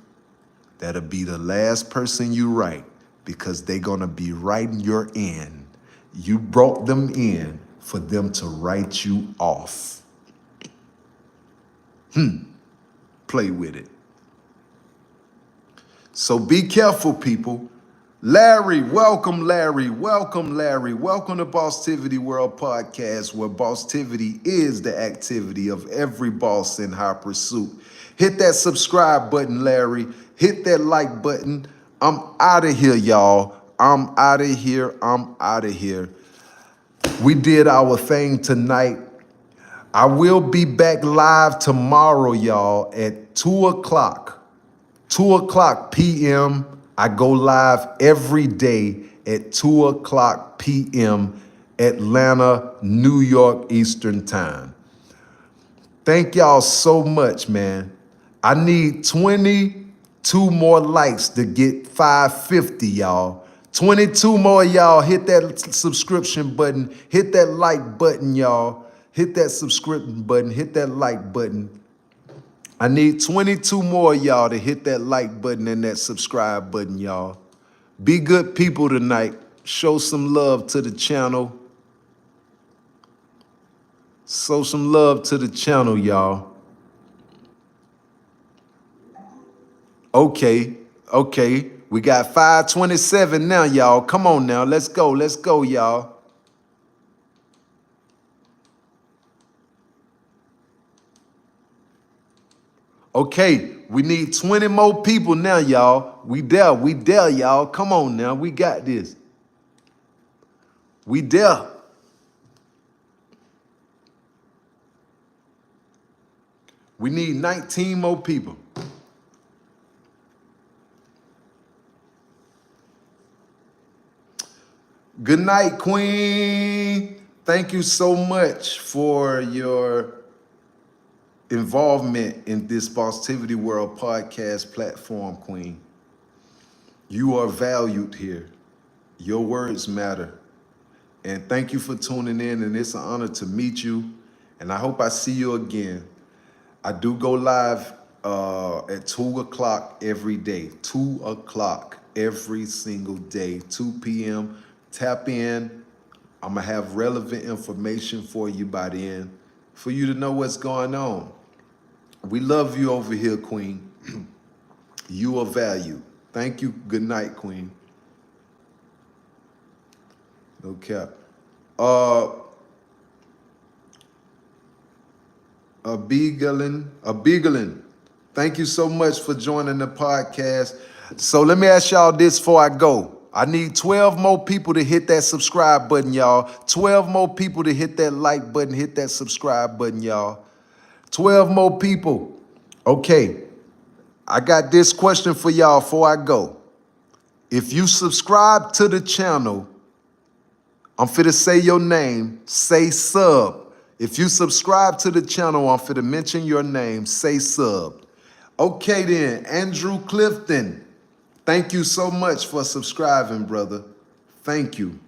A: that'll be the last person you write, because they're going to be writing your end. You brought them in for them to write you off. Play with it. So be careful, people. Larry, welcome, Larry. Welcome, Larry. Welcome to Bosstiviti World Podcast, where Bosstiviti is the activity of every boss in high pursuit. Hit that subscribe button, Larry. Hit that like button. I'm out of here, y'all. I'm out of here. I'm out of here. We did our thing tonight. I will be back live tomorrow, y'all, at 2 o'clock. 2 o'clock p.m. I go live every day at 2 o'clock p.m. Atlanta, New York Eastern Time. Thank y'all so much, man. I need 22 more likes to get 550, y'all. 22 more, y'all. Hit that subscription button. Hit that like button, y'all. Hit that subscription button. Hit that like button. I need 22 more y'all to hit that like button and that subscribe button, y'all. Be good people tonight. Show some love to the channel. Show some love to the channel, y'all. Okay. We got 527 now, y'all. Come on now. Let's go, y'all. Okay, we need 20 more people now, y'all. We there, y'all. Come on now, we got this. We there. We need 19 more people. Good night, Queen. Thank you so much for your involvement in this Bosstiviti World Podcast platform, Queen. You are valued here. Your words matter. And thank you for tuning in, and it's an honor to meet you. And I hope I see you again. I do go live at 2 o'clock every day. 2 o'clock every single day, 2 p.m. Tap in. I'm going to have relevant information for you by then, for you to know what's going on. We love you over here, Queen. You are valued. Thank you. Good night, Queen. No cap. Abigalin, thank you so much for joining the podcast. So let me ask y'all this before I go. I need 12 more people to hit that subscribe button, y'all. 12 more people to hit that like button, hit that subscribe button, y'all. 12 more people. Okay, I got this question for y'all before I go. If you subscribe to the channel, I'm finna say your name, say sub. If you subscribe to the channel, I'm finna mention your name, say sub. Okay then, Andrew Clifton, thank you so much for subscribing, brother. Thank you.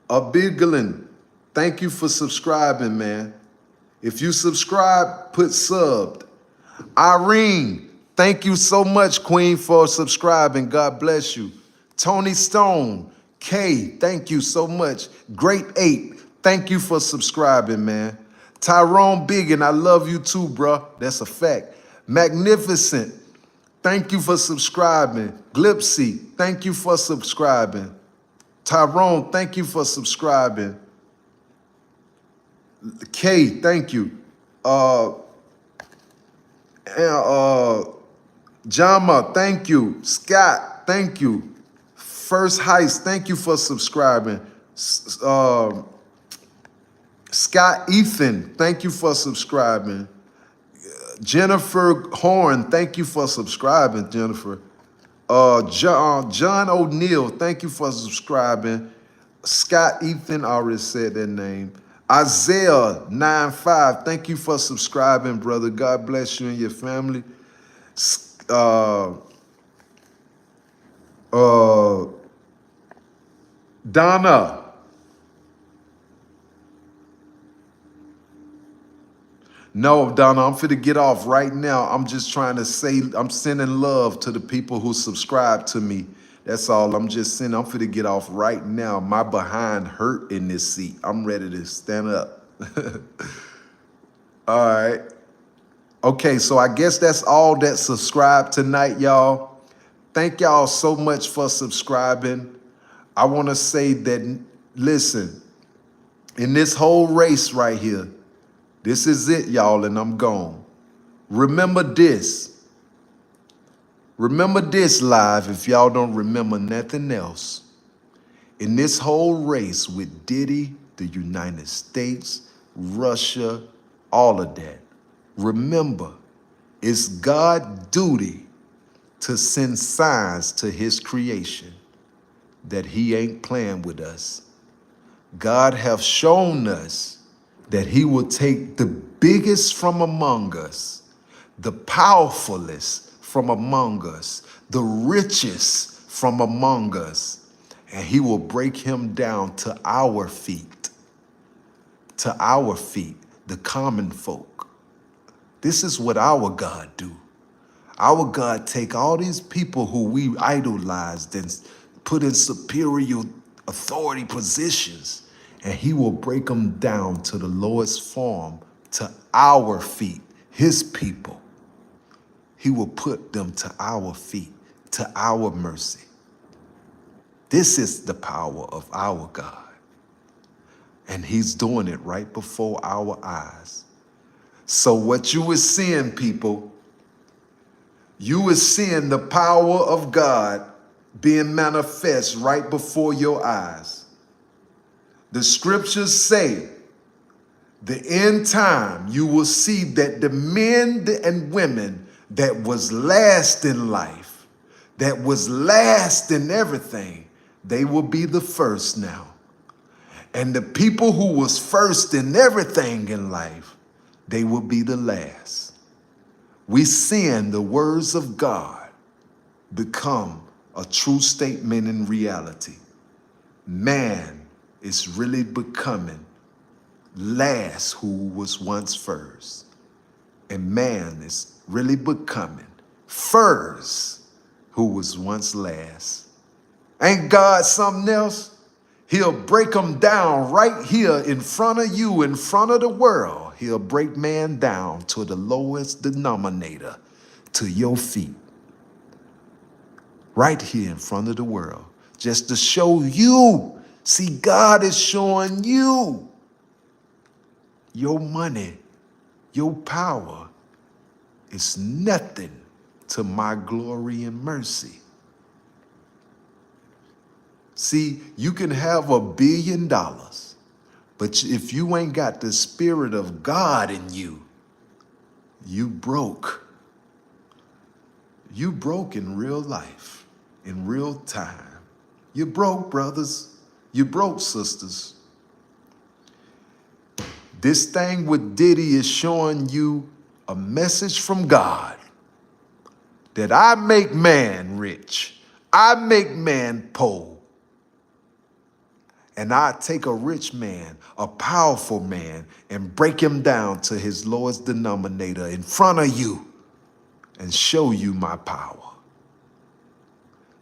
A: Abigalin, thank you for subscribing, man. If you subscribe, put subbed. Irene, thank you so much, Queen, for subscribing. God bless you. Tony Stone, K, thank you so much. Great 8, thank you for subscribing, man. Tyrone Biggin, I love you too, bro. That's a fact. Magnificent, thank you for subscribing. Glipsy, thank you for subscribing. Tyrone, thank you for subscribing. Kay, thank you. Jama, thank you. Scott, thank you. First Heist, thank you for subscribing. Scott Ethan, thank you for subscribing. Jennifer Horn, thank you for subscribing, Jennifer. John O'Neill, thank you for subscribing. Scott Ethan, I already said that name. Isaiah 95, thank you for subscribing, brother. God bless you and your family. Donna. No, Donna, I'm finna get off right now. I'm just trying to say, I'm sending love to the people who subscribe to me. That's all I'm just sending. I'm finna get off right now. My behind hurt in this seat. I'm ready to stand up. All right. Okay, so I guess that's all that subscribe tonight, y'all. Thank y'all so much for subscribing. I want to say that, listen, in this whole race right here, this is it, y'all, and I'm gone. Remember this. Remember this live if y'all don't remember nothing else. In this whole race with Diddy, the United States, Russia, all of that, remember, it's God's duty to send signs to his creation that he ain't playing with us. God have shown us that he will take the biggest from among us, the powerfulest from among us, the richest from among us, and he will break him down to our feet, the common folk. This is what our God do. Our God take all these people who we idolized and put in superior authority positions, and he will break them down to the lowest form, to our feet, his people. He will put them to our feet, to our mercy. This is the power of our God. And he's doing it right before our eyes. So what you is seeing, people, you is seeing the power of God being manifest right before your eyes. The scriptures say, the end time, you will see that the men and women that was last in life, that was last in everything, they will be the first now. And the people who was first in everything in life, they will be the last. We seeing the words of God become a true statement in reality. Man is really becoming last who was once first. And man is really becoming first who was once last. Ain't God something else? He'll break them down right here in front of you, in front of the world. He'll break man down to the lowest denominator, to your feet. Right here in front of the world, just to show you. See, God is showing you your money, your power is nothing to my glory and mercy. See, you can have $1 billion, but if you ain't got the Spirit of God in you, you broke. You broke in real life, in real time. You broke, brothers. You broke, sisters. This thing with Diddy is showing you a message from God that I make man rich. I make man poor. And I take a rich man, a powerful man, and break him down to his lowest denominator in front of you and show you my power.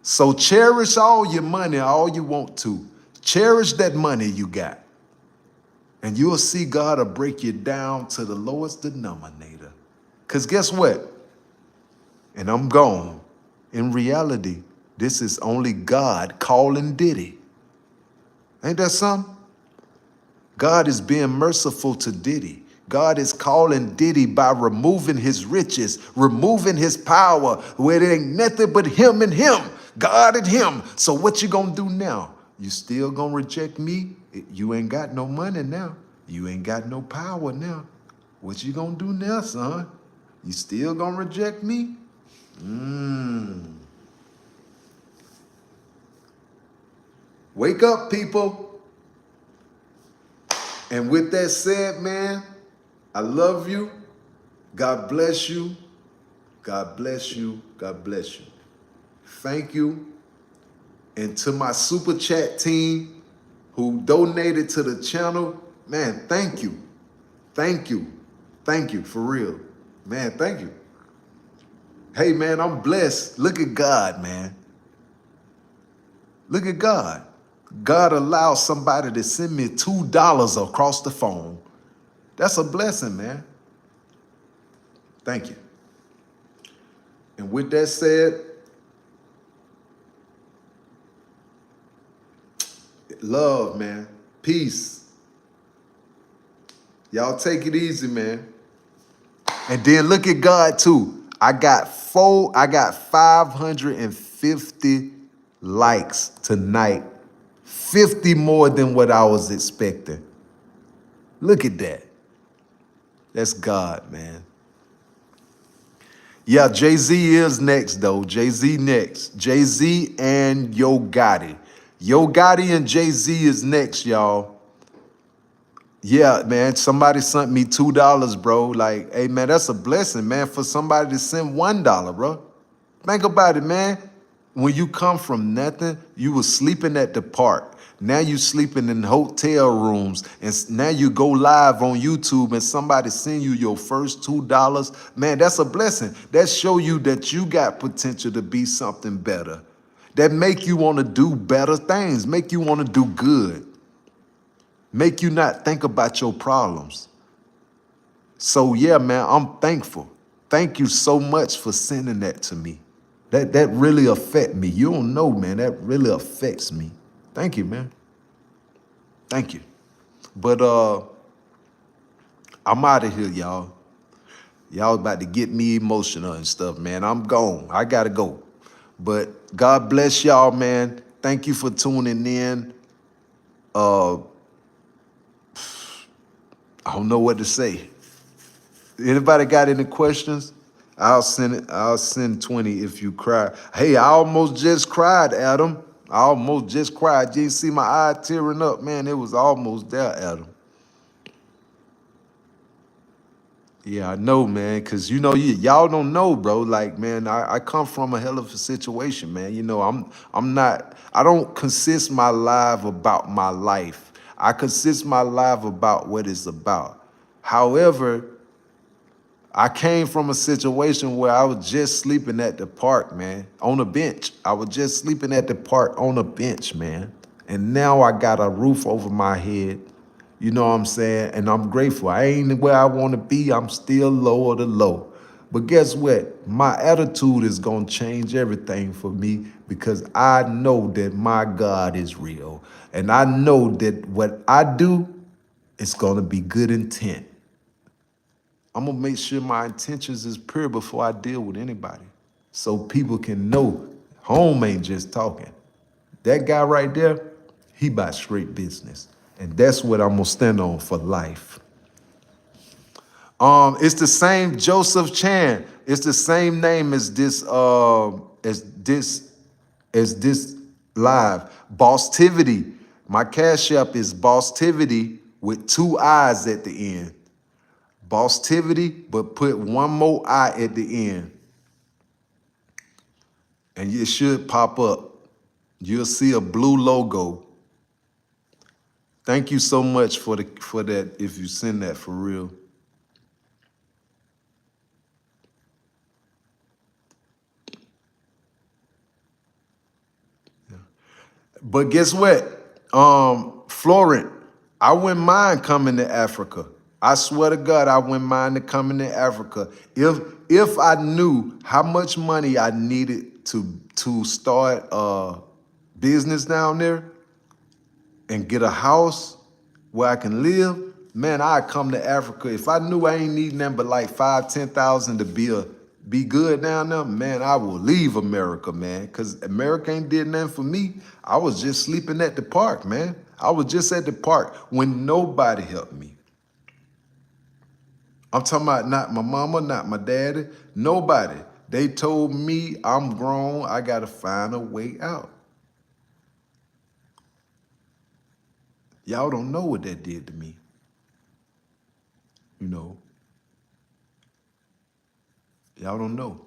A: So cherish all your money all you want to. Cherish that money you got. And you'll see God will break you down to the lowest denominator. Because guess what? and I'm gone. In reality, this is only God calling Diddy. Ain't that something? God is being merciful to Diddy. God is calling Diddy by removing his riches, removing his power, where it ain't nothing but him and him, God and him. So what you gonna do now? You still gonna reject me? You ain't got no money now. You ain't got no power now. What you gonna do now, son? You still gonna reject me? Wake up, people. And with that said, man, I love you. God bless you. God bless you. God bless you. Thank you. And to my super chat team who donated to the channel, man, thank you. Thank you. Thank you for real. Man, thank you. Hey, man, I'm blessed. Look at God, man. Look at God. God allowed somebody to send me $2 across the phone. That's a blessing, man. Thank you. And with that said, love, man. Peace. Y'all take it easy, man. And then look at God too. I got 550 likes tonight. 50 more than what I was expecting. Look at that. That's God, man. Yeah, Jay-Z is next, though. Jay-Z next. Jay-Z and Yo Gotti. Yo Gotti and Jay-Z is next, y'all. Yeah, man, somebody sent me $2, bro. Like, hey, man, that's a blessing, man, for somebody to send $1, bro. Think about it, man. When you come from nothing, you was sleeping at the park. Now you sleeping in hotel rooms, and now you go live on YouTube and somebody send you your first $2. Man, that's a blessing. That show you that you got potential to be something better. That make you want to do better things, make you want to do good. Make you not think about your problems. So yeah, man, I'm thankful. Thank you so much for sending that to me. That really affect me. You don't know, man. That really affects me. Thank you, man. Thank you. But I'm out of here, y'all. Y'all about to get me emotional and stuff, man. I'm gone. I gotta go. But God bless y'all, man. Thank you for tuning in. I don't know what to say. Anybody got any questions? I'll send it. I'll send 20 if you cry. Hey, I almost just cried, Adam. I almost just cried. You didn't see my eye tearing up, man. It was almost there, Adam. Yeah, I know, man, because you know, y'all don't know, bro. Like, man, I come from a hell of a situation, man. You know, I don't consist my life about my life. I consist my life about what it's about. However, I came from a situation where I was just sleeping at the park, man, on a bench. I was just sleeping at the park on a bench, man. And now I got a roof over my head. You know what I'm saying? And I'm grateful. I ain't where I want to be. I'm still lower to low. But guess what? My attitude is going to change everything for me because I know that my God is real. And I know that what I do is going to be good intent. I'm gonna make sure my intentions is pure before I deal with anybody. So people can know home ain't just talking. That guy right there, he about straight business. And that's what I'm gonna stand on for life. It's the same Joseph Chan. It's the same name as this live. Bosstiviti. My cash app is Bosstiviti with 2 eyes at the end. Bosstiviti, but put 1 more I at the end. And it should pop up. You'll see a blue logo. Thank you so much for that if you send that for real. But guess what? Florent, I wouldn't mind coming to Africa. I swear to God, I wouldn't mind to coming to Africa if I knew how much money I needed to start a business down there and get a house where I can live. Man, I'd come to Africa. If I knew I ain't need nothing but like 5,000, 10,000 to be good down there, man, I will leave America, man. Cause America ain't did nothing for me. I was just sleeping at the park, man. I was just at the park when nobody helped me. I'm talking about not my mama, not my daddy, nobody. They told me I'm grown, I gotta find a way out. Y'all don't know what that did to me. You know, y'all don't know.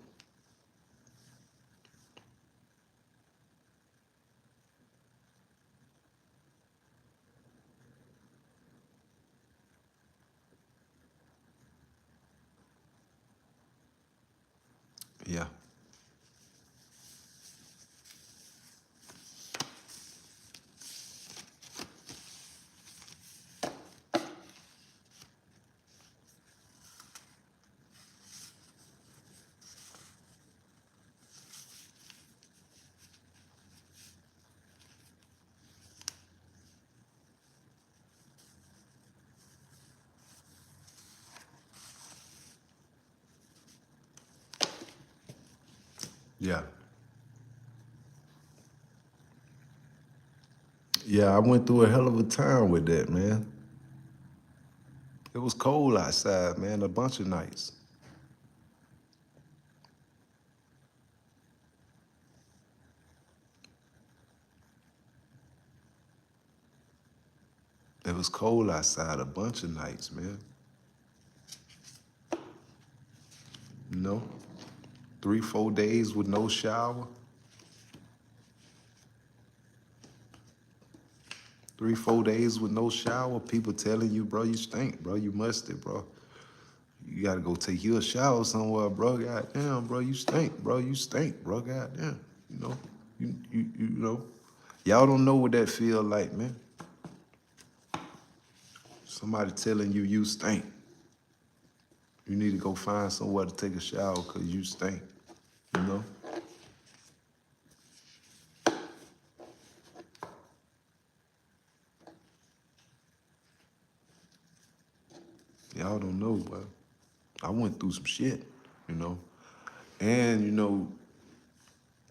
A: Yeah. Yeah. Yeah, I went through a hell of a time with that, man. It was cold outside, man, a bunch of nights. It was cold outside a bunch of nights, man. You know, 3, 4 days with no shower. 3, 4 days with no shower. People telling you, bro, you stink, bro, you musty, bro. You gotta go take you a shower somewhere, bro. God damn, bro, you stink, bro. You stink, bro. God damn. You know, you know. Y'all don't know what that feel like, man. Somebody telling you you stink. You need to go find somewhere to take a shower because you stink, you know? Y'all don't know, but I went through some shit, you know? And, you know,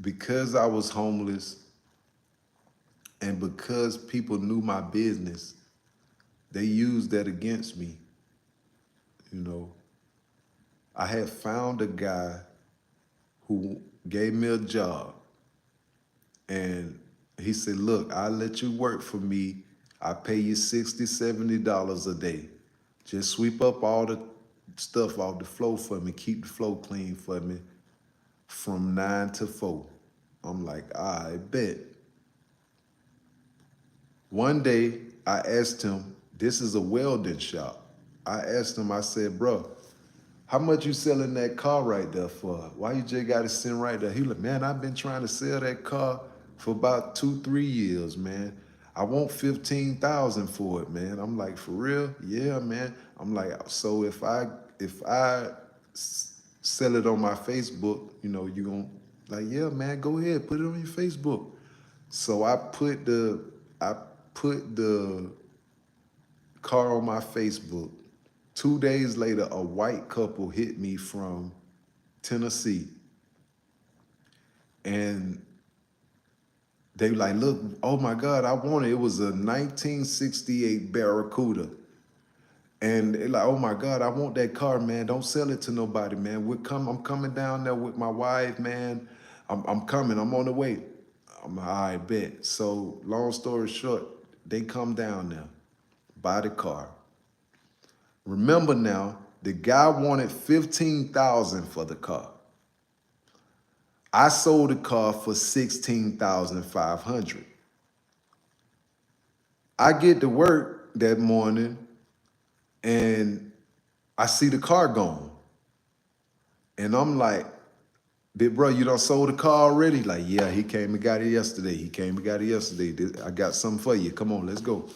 A: because I was homeless and because people knew my business, they used that against me, you know? I had found a guy who gave me a job and he said, look, I'll let you work for me. I pay you $60, $70 a day. Just sweep up all the stuff off the floor for me, keep the floor clean for me from 9 to 4. I'm like, I bet. One day I asked him, this is a welding shop. I asked him, I said, bro, how much you selling that car right there for? Why you just got it sitting right there? He like, man, I've been trying to sell that car for about 2, 3 years, man. I want 15,000 for it, man. I'm like, for real? Yeah, man. I'm like, so if I sell it on my Facebook, you know, you gonna like, yeah, man, go ahead, put it on your Facebook. So I put the car on my Facebook. 2 days later, a white couple hit me from Tennessee. And they were like, look, oh my God, I want it. It was a 1968 Barracuda. And they're like, oh my God, I want that car, man. Don't sell it to nobody, man. I'm coming down there with my wife, man. I'm coming, I'm on the way. I'm all right, bet. So long story short, they come down there, buy the car. Remember now, the guy wanted 15,000 for the car. I sold the car for 16,500. I get to work that morning and I see the car gone. And I'm like, big bro, you done sold the car already? Like, yeah, he came and got it yesterday. I got something for you. Come on, let's go.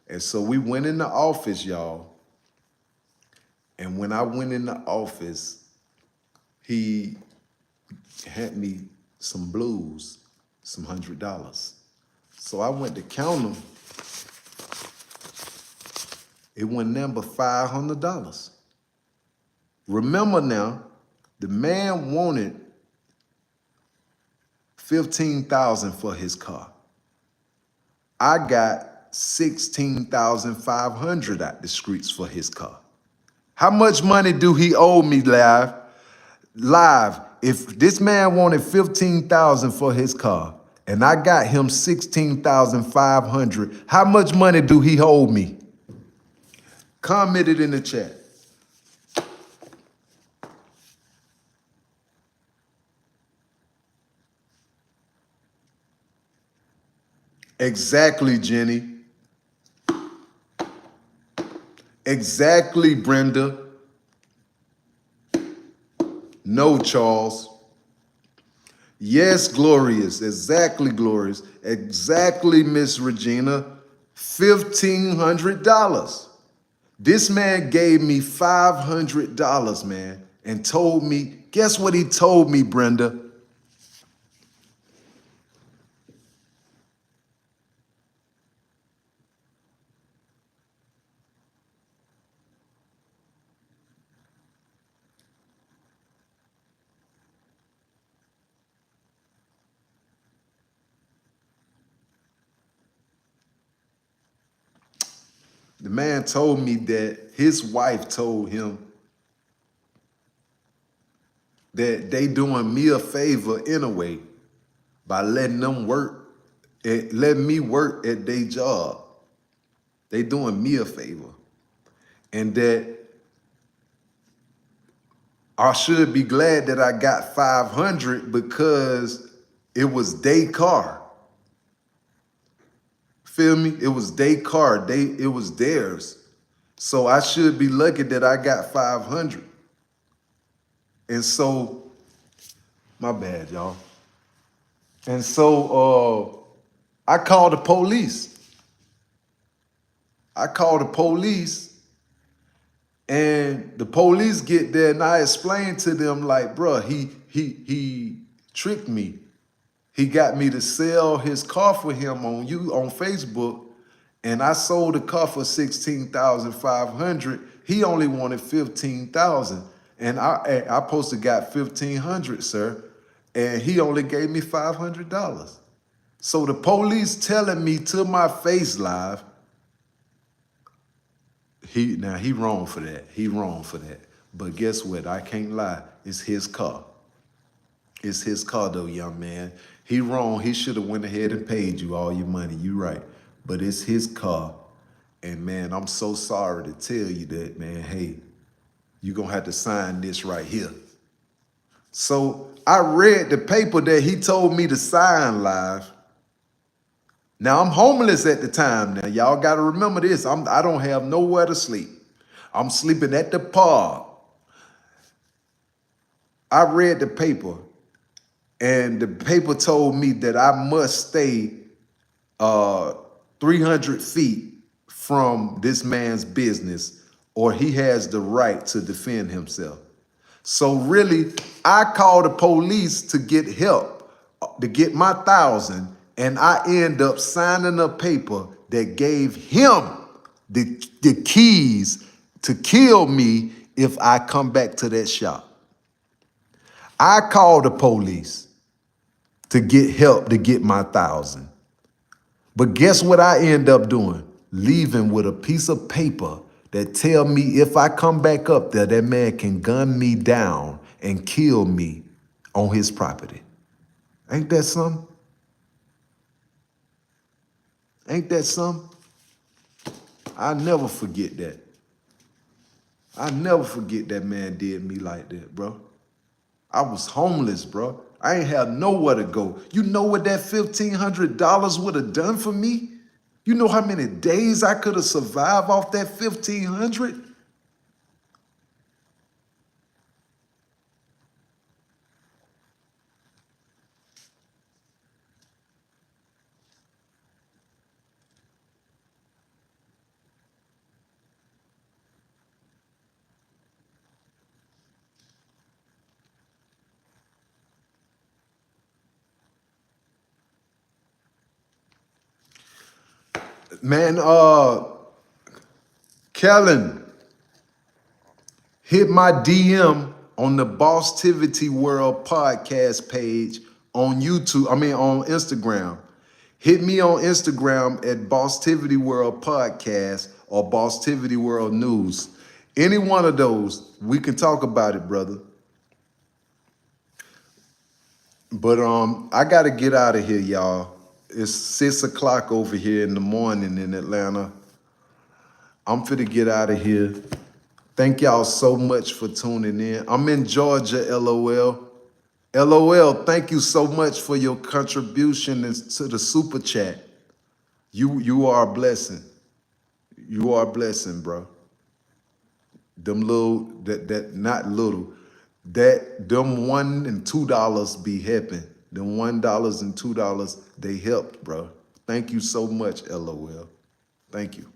A: And so we went in the office, y'all. And when I went in the office, he had me some blues, some $100. So I went to count them. It went number $500. Remember now, the man wanted $15,000 for his car. I got $16,500 out the streets for his car. How much money do he owe me live? Live. If this man wanted $15,000 for his car and I got him $16,500, how much money do he owe me? Comment it in the chat. Exactly, Jenny. Exactly, Brenda. No, Charles. Yes, Glorious. Exactly, Glorious. Exactly, Miss Regina. $1,500. This man gave me $500, man, and told me, guess what he told me, Brenda? The man told me that his wife told him that they doing me a favor anyway by letting them work, letting me work at their job. They doing me a favor. And that I should be glad that I got 500 because it was their car. Feel me? It was their car. It was theirs. So I should be lucky that I got 500. And so, my bad, y'all. And so I called the police. I called the police, and the police get there, and I explained to them like, bruh, he tricked me. He got me to sell his car for him on Facebook, and I sold the car for $16,500. He only wanted $15,000, and I supposed to got $1,500, sir, and he only gave me $500. So the police telling me to my face live, he wrong for that. He wrong for that. But guess what? I can't lie. It's his car. It's his car though, young man. He wrong. He should have went ahead and paid you all your money. You right. But it's his car. And man, I'm so sorry to tell you that, man. Hey, you're gonna have to sign this right here. So I read the paper that he told me to sign live. Now I'm homeless at the time. Now y'all got to remember this. I don't have nowhere to sleep. I'm sleeping at the park. I read the paper, and the paper told me that I must stay 300 feet from this man's business, or he has the right to defend himself. So really, I called the police to get help, to get my 1,000, and I end up signing a paper that gave him the keys to kill me if I come back to that shop. I called the police to get help to get my 1,000. But guess what I end up doing? Leaving with a piece of paper that tell me if I come back up there, that man can gun me down and kill me on his property. Ain't that something? Ain't that something? I never forget that. I never forget that man did me like that, bro. I was homeless, bro. I ain't had nowhere to go. You know what that $1,500 would have done for me? You know how many days I could have survived off that $1,500? Man, Kellen, hit my DM on the Bosstiviti World podcast page on YouTube. I mean, on Instagram. Hit me on Instagram at Bosstiviti World Podcast or Bosstiviti World News. Any one of those, we can talk about it, brother. But I gotta get out of here, y'all. It's 6 o'clock over here in the morning in Atlanta. I'm finna get out of here. Thank y'all so much for tuning in. I'm in Georgia, LOL. LOL, thank you so much for your contribution to the super chat. You are a blessing. You are a blessing, bro. Them little, that not little, that them $1 and $2 be helping. Them $1 and $2, they helped, bro. Thank you so much, LOL. Thank you.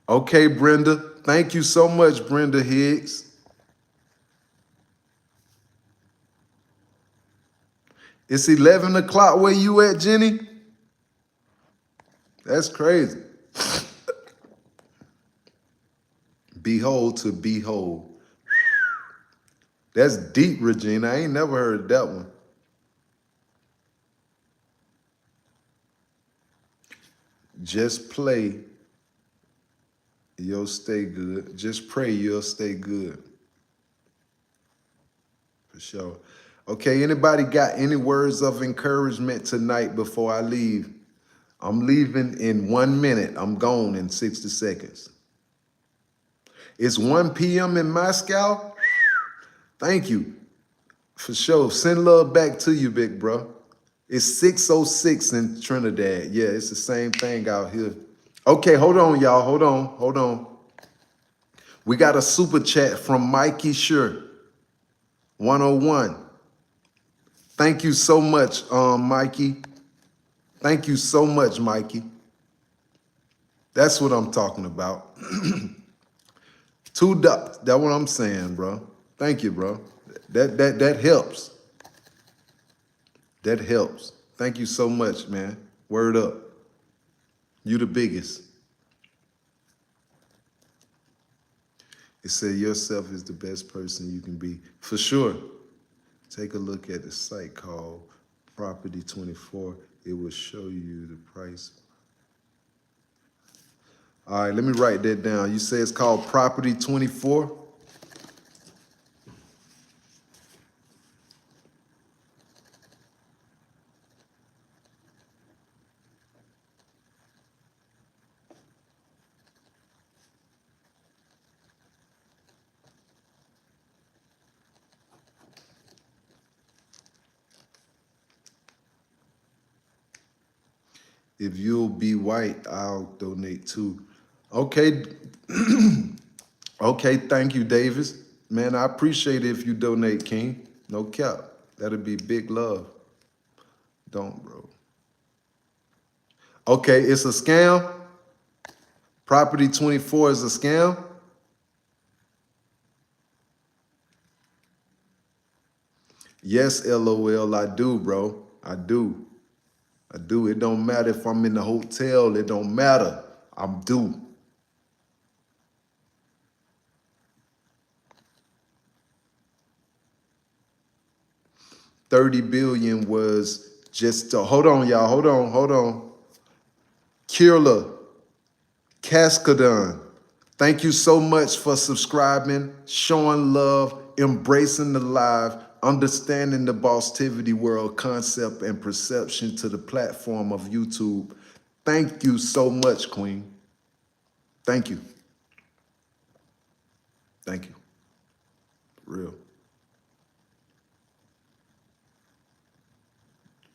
A: Okay, Brenda. Thank you so much, Brenda Higgs. It's 11 o'clock where you at, Jenny? That's crazy. Behold to behold. That's deep, Regina. I ain't never heard that one. Just play, you'll stay good. Just pray, you'll stay good. For sure. Okay, anybody got any words of encouragement tonight before I leave? I'm leaving in 1 minute. I'm gone in 60 seconds. It's 1 p.m. in Moscow. Thank you. For sure. Send love back to you, big bro. It's 6:06 in Trinidad. Yeah, it's the same thing out here. Okay, hold on, y'all. Hold on. We got a super chat from Mikey Sure 101. Thank you so much, Mikey. Thank you so much, Mikey. That's what I'm talking about. $2. That's what I'm saying, bro. Thank you, bro. That helps. That helps. Thank you so much, man. Word up. You the biggest. It said yourself is the best person you can be. For sure. Take a look at the site called Property 24. It will show you the price. All right, let me write that down. You say it's called Property 24? If you'll be white, I'll donate too. Okay. Okay, thank you, Davis. Man, I appreciate it if you donate, King. No cap. That'll be big love. Don't, bro. Okay, it's a scam. Property 24 is a scam. Yes, LOL, I do, bro. I do. It don't matter if I'm in the hotel. It don't matter. I'm due. $30 billion was just, hold on, y'all. Hold on. Kirla, Cascadon, thank you so much for subscribing, showing love, embracing the live, understanding the Bosstiviti world concept and perception to the platform of YouTube. Thank you so much, Queen. Thank you. Thank you. Real.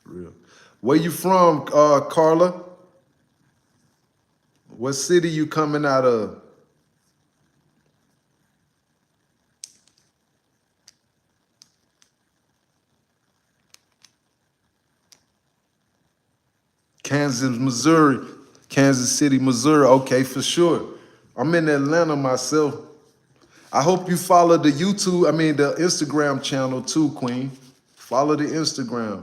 A: Real. Where you from, Carla? What city you coming out of? Kansas, Missouri. Kansas City, Missouri. Okay, for sure. I'm in Atlanta myself. I hope you follow the YouTube, the Instagram channel too, Queen. Follow the Instagram.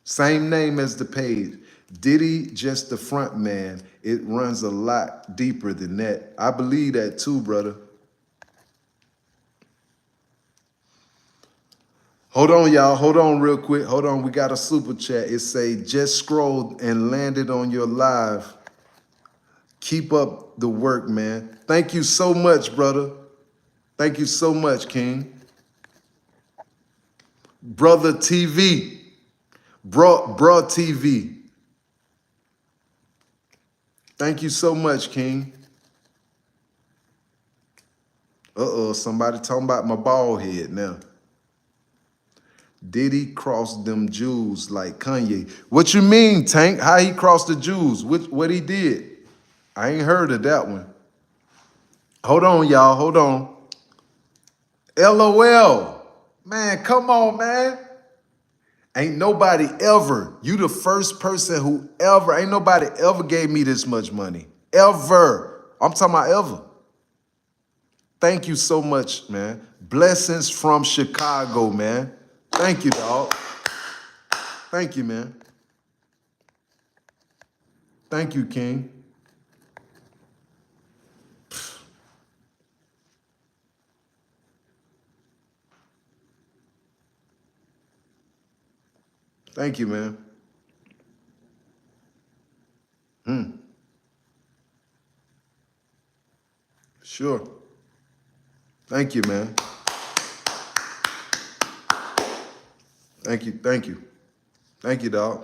A: Same name as the page. Diddy just the front man. It runs a lot deeper than that. I believe that too, brother. Hold on, y'all. Hold on real quick. Hold on. We got a super chat. It say, just scrolled and landed on your live. Keep up the work, man. Thank you so much, brother. Thank you so much, King. Brother TV. Bro TV. Thank you so much, King. Uh-oh, somebody talking about my bald head now. Diddy crossed them Jews like Kanye. What you mean, Tank? How he crossed the Jews? What he did? I ain't heard of that one. Hold on, y'all. Hold on. LOL. Man, come on, man. Ain't nobody ever, you the first person who ever, ain't nobody ever gave me this much money. Ever. I'm talking about ever. Thank you so much, man. Blessings from Chicago, man. Thank you, dog. Thank you, man. Thank you, King. Thank you, man. Sure. Thank you, man. Thank you, thank you. Thank you, dog.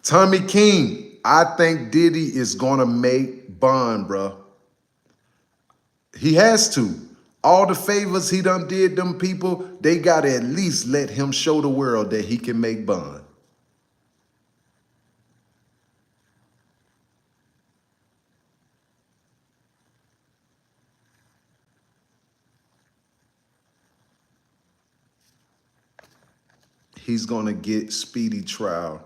A: Tommy King, I think Diddy is gonna make bond, bro. He has to. All the favors he done did them people, they gotta at least let him show the world that he can make bond. He's gonna get speedy trial.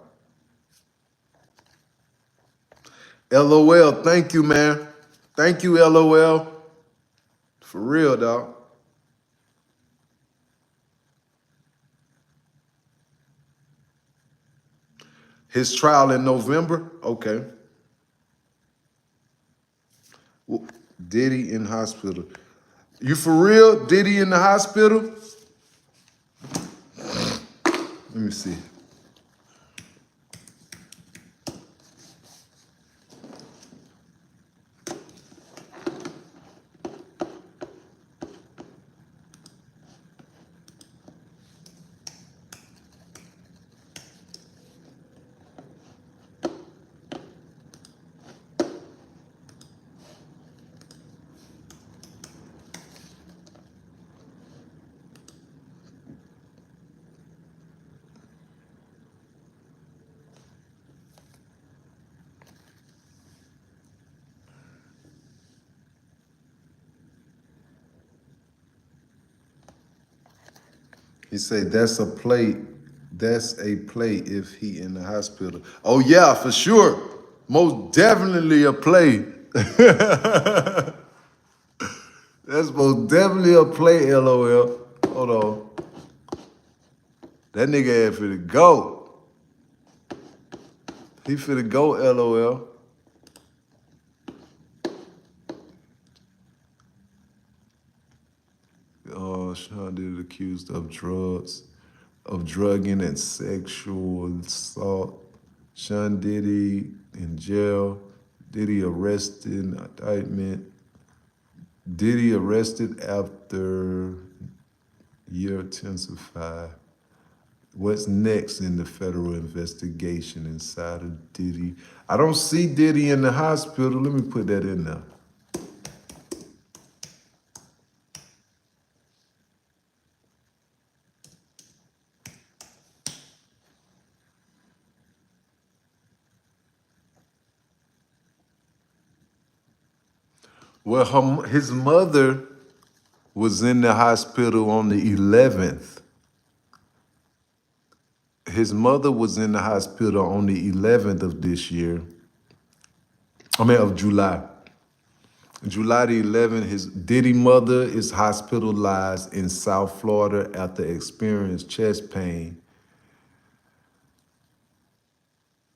A: LOL, thank you, man. Thank you, LOL. For real, dog. His trial in November? Okay. Well, Diddy in hospital. You for real? Diddy in the hospital? Let me see. He said that's a play. That's a play if he in the hospital. Oh yeah, for sure. Most definitely a play. That's most definitely a play, LOL. Hold on. That nigga had finna go. He finna go, LOL. Sean Diddy accused of drugging and sexual assault. Sean Diddy in jail. Diddy arrested, indictment. Diddy arrested after year intensified. What's next in the federal investigation inside of Diddy? I don't see Diddy in the hospital. Let me put that in there. Well, his mother was in the hospital on the 11th. His mother was in the hospital on the 11th of this year. Of July. July the 11th, his Diddy mother is hospitalized in South Florida after experiencing chest pain.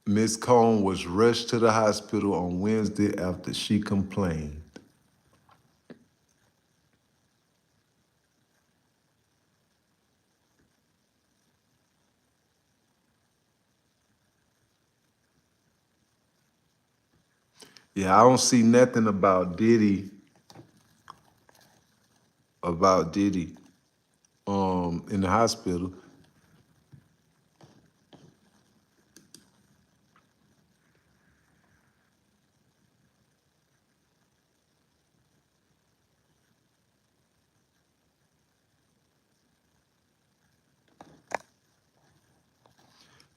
A: Miss Cohn was rushed to the hospital on Wednesday after she complained. Yeah, I don't see nothing about Diddy in the hospital.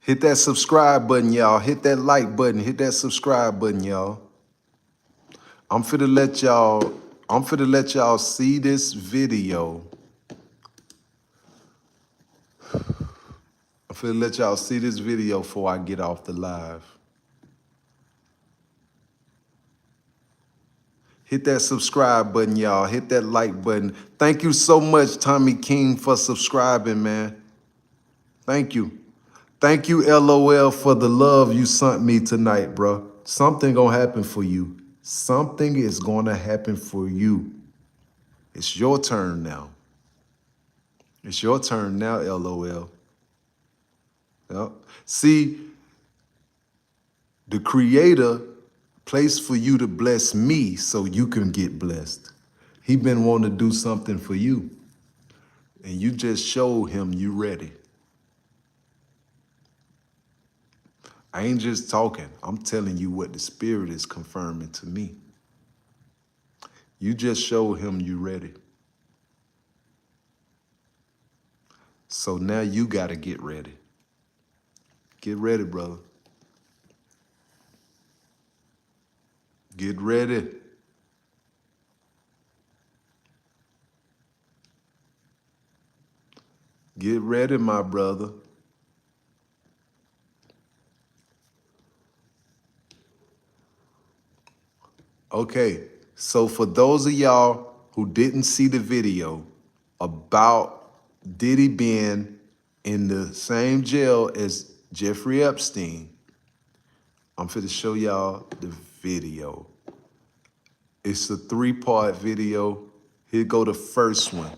A: Hit that subscribe button, y'all. Hit that like button. Hit that subscribe button, y'all. I'm finna let y'all see this video. I'm finna let y'all see this video before I get off the live. Hit that subscribe button, y'all. Hit that like button. Thank you so much, Tommy King, for subscribing, man. Thank you. Thank you, LOL, for the love you sent me tonight, bro. Something gonna happen for you. Something is gonna happen for you. It's your turn now. It's your turn now, LOL. Yep. See, the Creator placed for you to bless me so you can get blessed. He been wanting to do something for you, and you just showed him you ready. I ain't just talking. I'm telling you what the Spirit is confirming to me. You just showed him you ready. So now you got to get ready. Get ready, brother. Get ready. Get ready, my brother. Okay, so for those of y'all who didn't see the video about Diddy being in the same jail as Jeffrey Epstein, I'm finna show y'all the video. It's a 3-part video. Here go the first one.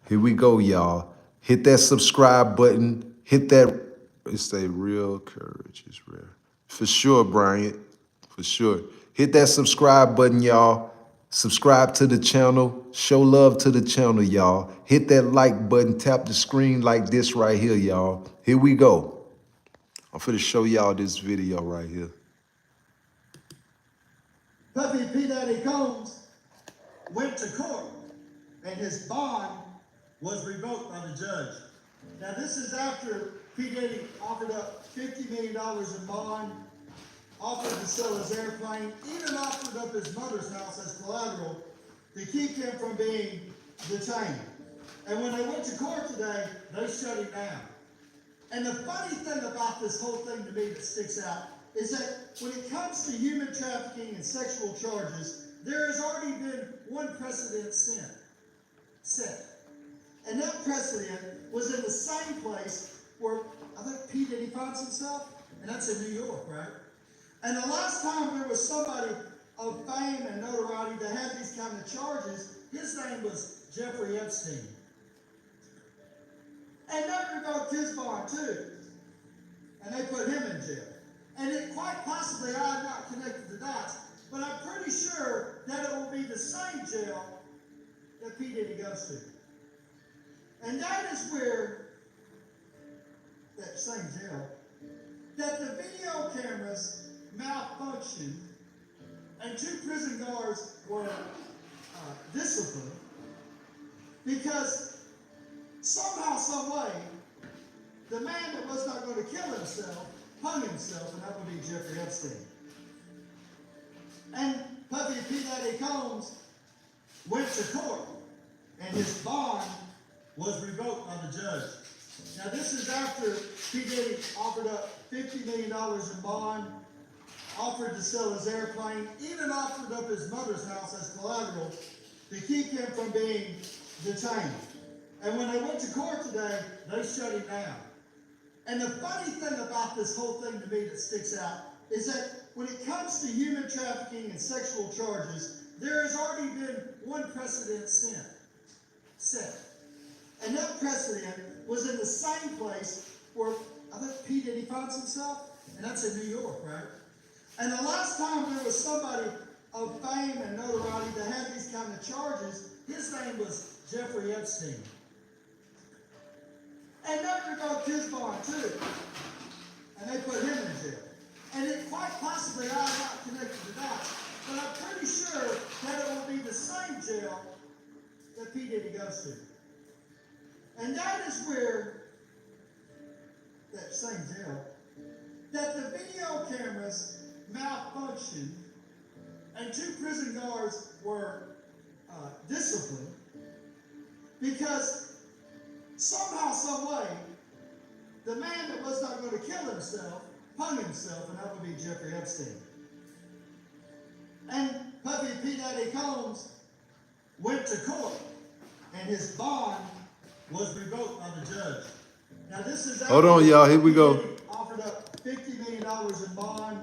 A: Here we go, y'all. Hit that subscribe button. Hit that, it say real courage is rare. For sure, Bryant, for sure. Hit that subscribe button, y'all. Subscribe to the channel. Show love to the channel, y'all. Hit that like button. Tap the screen like this right here, y'all. Here we go. I'm finna show y'all this video right here.
F: Puppy P. Daddy Combs went to court, and his bond was revoked by the judge. Now, this is after P. Diddy offered up $50 million in bond, offered to sell his airplane, even offered up his mother's house as collateral to keep him from being detained. And when they went to court today, they shut him down. And the funny thing about this whole thing to me that sticks out is that when it comes to human trafficking and sexual charges, there has already been one precedent set. And that precedent was in the same place where I think P. Diddy finds himself, and that's in New York, right? And the last time there was somebody of fame and notoriety that had these kind of charges, his name was Jeffrey Epstein. And that revoked his bond too. And they put him in jail. And it quite possibly, I have not connected the dots, but I'm pretty sure that it will be the same jail that P. Diddy goes to. And that is where, that same jail, that the video cameras malfunctioned and 2 prison guards were disciplined because somehow, some way, the man that was not going to kill himself hung himself, and that would be Jeffrey Epstein. And Puppy P. Daddy Combs went to court, and his bond was revoked by the judge. Now, this is after P. Diddy offered up $50 million in bond, offered to sell his airplane, even offered up his mother's house as collateral to keep him from being detained. And when they went to court today, they shut him down. And the funny thing about this whole thing to me that sticks out is that when it comes to human trafficking and sexual charges, there has already been one precedent set. And that precedent was in the same place where I think P. Diddy finds himself, and that's in New York, right? And the last time there was somebody of fame and notoriety that had these kind of charges, his name was Jeffrey Epstein. And that revoked his bond too. And they put him in jail. And it quite possibly, I'm not connected to that, but I'm pretty sure that it will be the same jail that P. Diddy goes to. And that is where, that same jail, that the video cameras malfunctioned and 2 prison guards were disciplined because somehow, some way, the man that was not going to kill himself hung himself, and that would be Jeffrey Epstein. And Puffy P. Daddy Combs went to court, and his bond was revoked by the judge. Now this is
A: Hold on, y'all. Here we go.
F: Offered up $50 million in bond,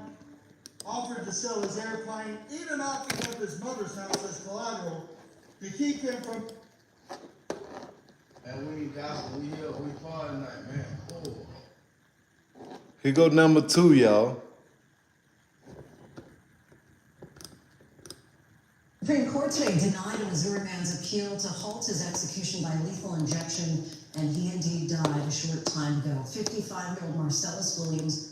F: offered to sell his airplane, even offered up his mother's house as collateral to keep him from.
G: And we far tonight, man. Oh.
A: Here go number 2, y'all.
H: The Supreme Court today denied a Missouri man's appeal to halt his execution by lethal injection, and he indeed died a short time ago. 55-year-old Marcellus Williams.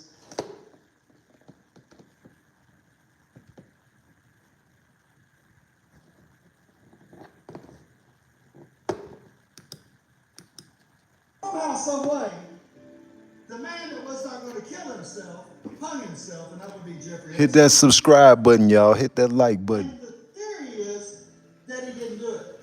F: Somehow, some way, the man that was not going to kill himself hung himself, and that would be Jeffrey Epstein.
A: Hit that subscribe button, y'all. Hit that like button.
F: And the theory is that he didn't do it.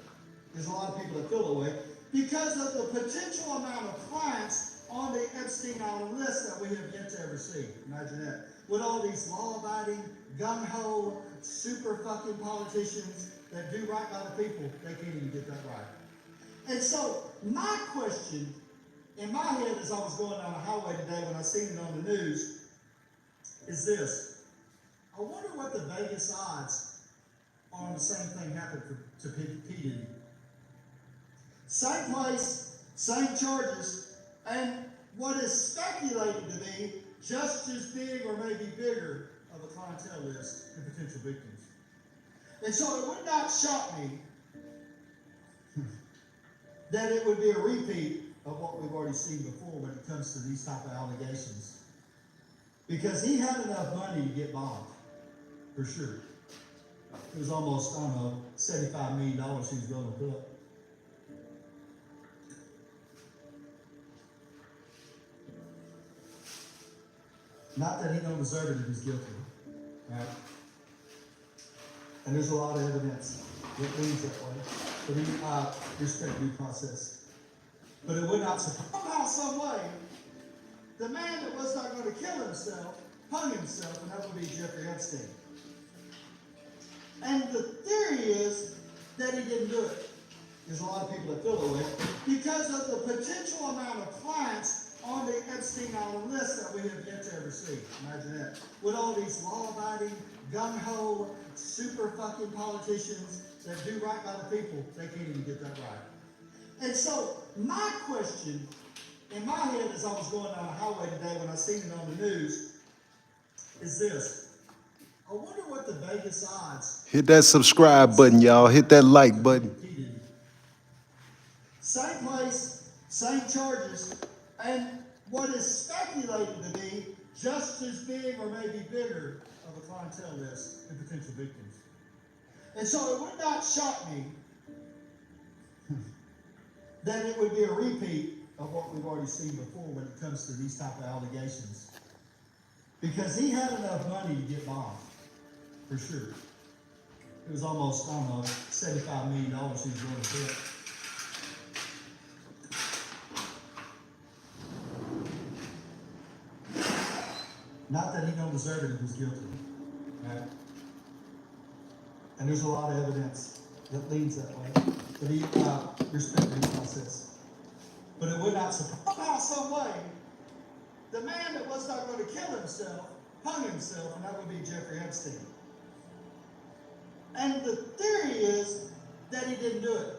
F: There's a lot of people that feel that way because of the potential amount of clients on the Epstein Island list that we have yet to ever see. Imagine that. With all these law-abiding, gung-ho, super fucking politicians that do right by the people, they can't even get that right. And so my question in my head as I was going down the highway today when I seen it on the news is this. I wonder what the Vegas odds are on the same thing happened to P. Diddy. Same place, same charges, and what is speculated to be just as big or maybe bigger of a clientele list and potential victims. And so it would not shock me that it would be a repeat of what we've already seen before when it comes to these type of allegations. Because he had enough money to get bond, for sure. It was almost, I don't know, $75 million he was going to put. Not that he don't deserve it if he's guilty, right? And there's a lot of evidence that leads that way. But he respect due process. But it would not surprise. Somehow, some way, the man that was not going to kill himself hung himself, and that would be Jeffrey Epstein. And the theory is that he didn't do it. There's a lot of people that feel that way because of the potential amount of clients on the Epstein Island list that we have yet to ever see. Imagine that. With all these law-abiding, gung-ho, super fucking politicians that do right by the people, they can't even get that right. And so my question in my head as I was going down the highway today when I seen it on the news is this. I wonder what the Vegas odds.
A: Hit that subscribe button, y'all. Hit that like button.
F: Same place, same charges, and what is speculated to be just as big or maybe bigger of a clientele list and potential victims. And so it would not shock me that it would be a repeat of what we've already seen before when it comes to these type of allegations. Because he had enough money to get bond, for sure. It was almost, I don't know, $75 million he was going to put. Not that he don't deserve it if he's guilty. Right? And there's a lot of evidence that leans that way. But he respect due process. But it would not surprise somehow, some way, the man that was not going to kill himself hung himself, and that would be Jeffrey Epstein. And the theory is that he didn't do it.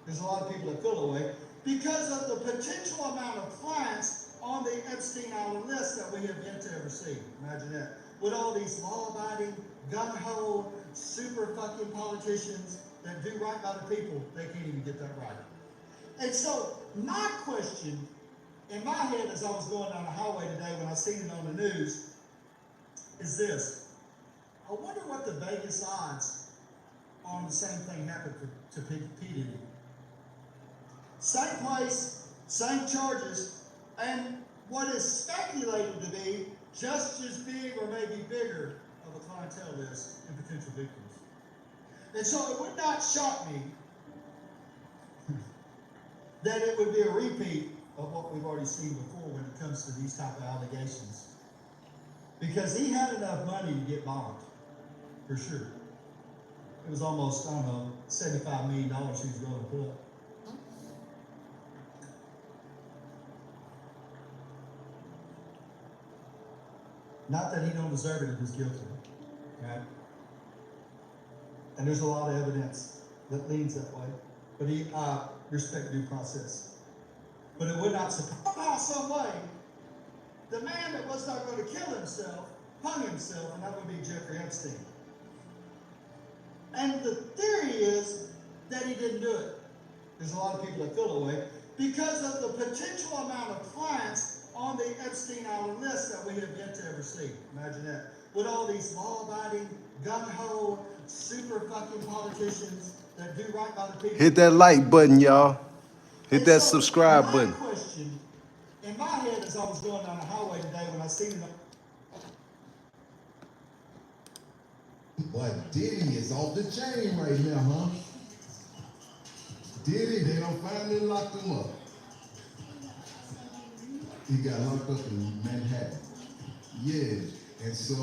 F: There's a lot of people that feel that way because of the potential amount of clients on the Epstein Island list that we have yet to ever see. Imagine that. With all these law-abiding, gun-ho, super fucking politicians that do right by the people, they can't even get that right. And so my question in my head as I was going down the highway today when I seen it on the news is this. I wonder what the Vegas odds on the same thing happened to P. Diddy. Same place, same charges, and what is speculated to be just as big or maybe bigger of a clientele list and potential victims. And so it would not shock me that it would be a repeat of what we've already seen before when it comes to these type of allegations. Because he had enough money to get bombed, for sure. It was almost, I don't know, $75 million he was going to put up. Not that he don't deserve it if he's guilty, right? And there's a lot of evidence that leans that way. But he respect due process. But it would not surprise some way, the man that was not going to kill himself hung himself, and that would be Jeffrey Epstein. And the theory is that he didn't do it. There's a lot of people that feel that way because of the potential amount of clients on the Epstein Island list that we have yet to ever see. Imagine that. With all these law-abiding, gun-ho, super fucking politicians that do right by the people.
A: Hit that like button, y'all. Hit
F: And
A: that
F: so
A: subscribe
F: my
A: button.
F: question in my head as I was going down the highway today when I seen it.
I: But Diddy is off the chain right now, huh? Diddy, they don't finally locked him up. He got locked up in Manhattan. Yeah, and so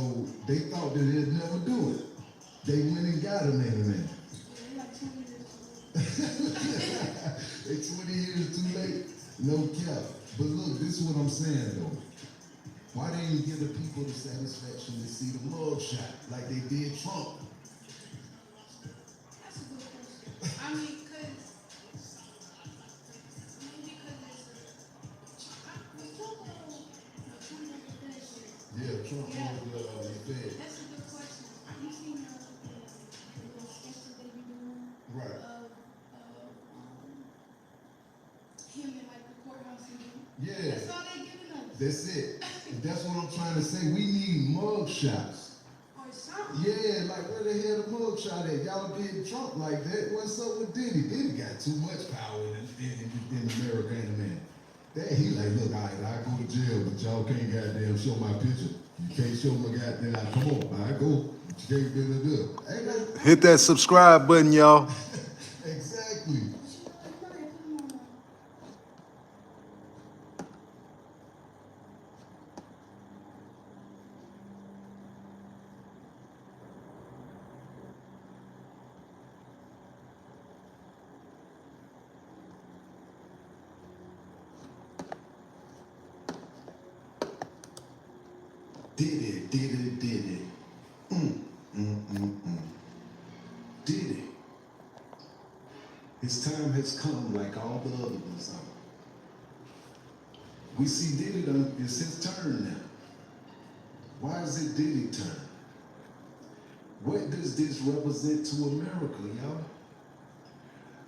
I: they thought that they'd never do it. They went and got him in there. They 20 years too late, no cap. But look, this is what I'm saying though. Why didn't you give the people the satisfaction to see the mug shot like they did Trump?
J: That's a good question. I mean, because maybe because it's Trump
I: Yeah, Trump was the Fed.
J: That's a good question. You seen the little sketch that they be doing
I: Right.
J: of him in like the courthouse and
I: Yeah.
J: that's all they giving us.
I: That's it. And that's what I'm trying to say. We need mug shots.
J: Or something.
I: Yeah, like where the hell the mug shot at? Y'all did Trump like that. What's up with Diddy? Diddy got too much power in America, ain't man. That he like, look, all right, I go to jail, but y'all can't goddamn show my picture. You can't show my goddamn, come on, I go. But you can't do it. Ain't that?
A: Hit that subscribe button, y'all.
I: Exactly. Diddy. Diddy. His time has come like all the other ones. We see Diddy, it's his turn now. Why is it Diddy's turn? What does this represent to America, y'all?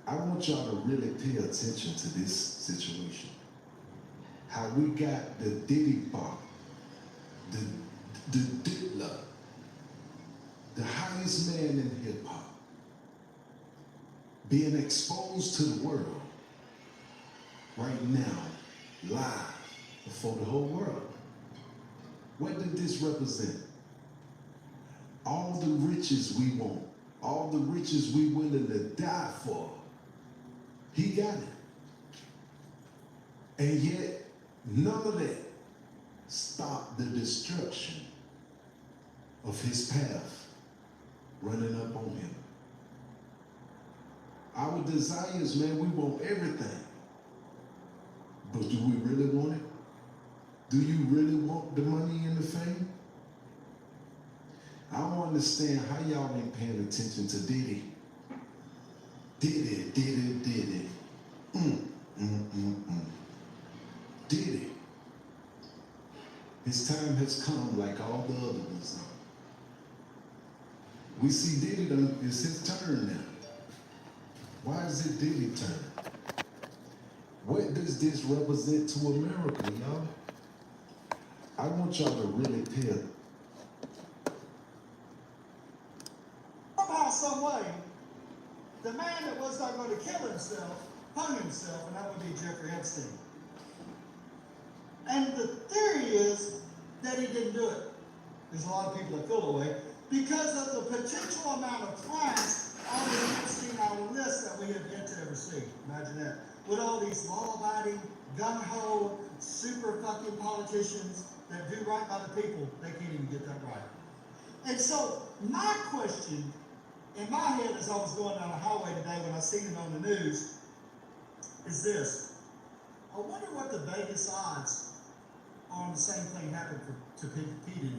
I: I want y'all to really pay attention to this situation. How we got the Diddy bar, the Diddler, the highest man in hip hop, being exposed to the world right now, live before the whole world. What did this represent? All the riches we want, all the riches we willing to die for, he got it. And yet, none of that stopped the destruction of his path running up on him. Our desires, man, we want everything. But do we really want it? Do you really want the money and the fame? I don't understand how y'all ain't paying attention to Diddy. Diddy. Diddy. His time has come like all the other ones. We see Diddy, it's his turn now. Why is it Diddy's turn? What does this represent to America, y'all? I want y'all to really pay attention.
F: Somehow, some way, the man that was not going to kill himself hung himself, and that would be Jeffrey Epstein. And the theory is that he didn't do it. There's a lot of people that feel that way because of the potential amount of clients on the Epstein Island list that we have yet to ever see. Imagine that. With all these law-abiding, gung-ho, super fucking politicians that do right by the people, they can't even get that right. And so my question in my head as I was going down the highway today when I seen it on the news is this. I wonder what the Vegas odds on the same thing happened to P. Diddy.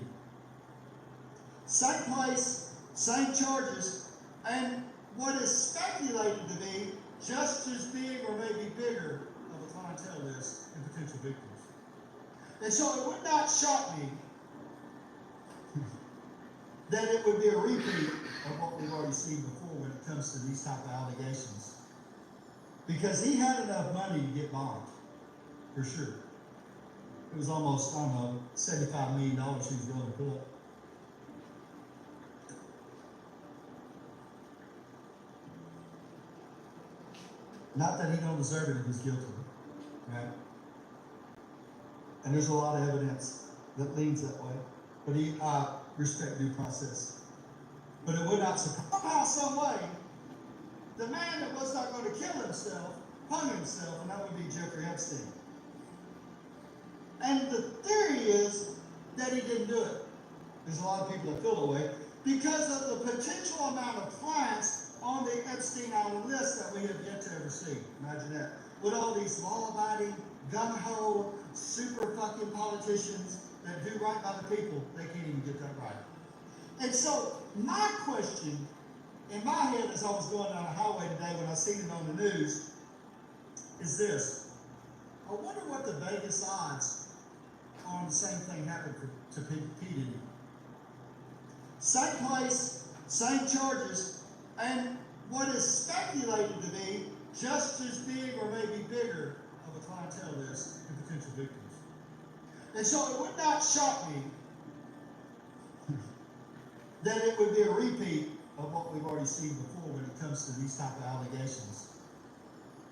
F: Same place, same charges, and what is speculated to be just as big or maybe bigger of a clientele list and potential victims. And so it would not shock me that it would be a repeat of what we've already seen before when it comes to these type of allegations. Because he had enough money to get bombed, for sure. It was almost, I don't know, $75 million he was willing to pull up. Not that he don't deserve it if he's guilty, right? And there's a lot of evidence that leans that way. But he respect due process. But it would not surprise somehow, some way, the man that was not going to kill himself hung himself, and that would be Jeffrey Epstein. And the theory is that he didn't do it. There's a lot of people that feel that way because of the potential amount of clients on the Epstein Island list that we have yet to ever see. Imagine that. With all these law-abiding, gung-ho, super fucking politicians that do right by the people, they can't even get that right. And so my question in my head as I was going down the highway today when I seen it on the news is this. I wonder what the Vegas odds on the same thing happened to P. Diddy. Same place, same charges, and what is speculated to be just as big or maybe bigger of a clientele list and potential victims. And so it would not shock me that it would be a repeat of what we've already seen before when it comes to these type of allegations.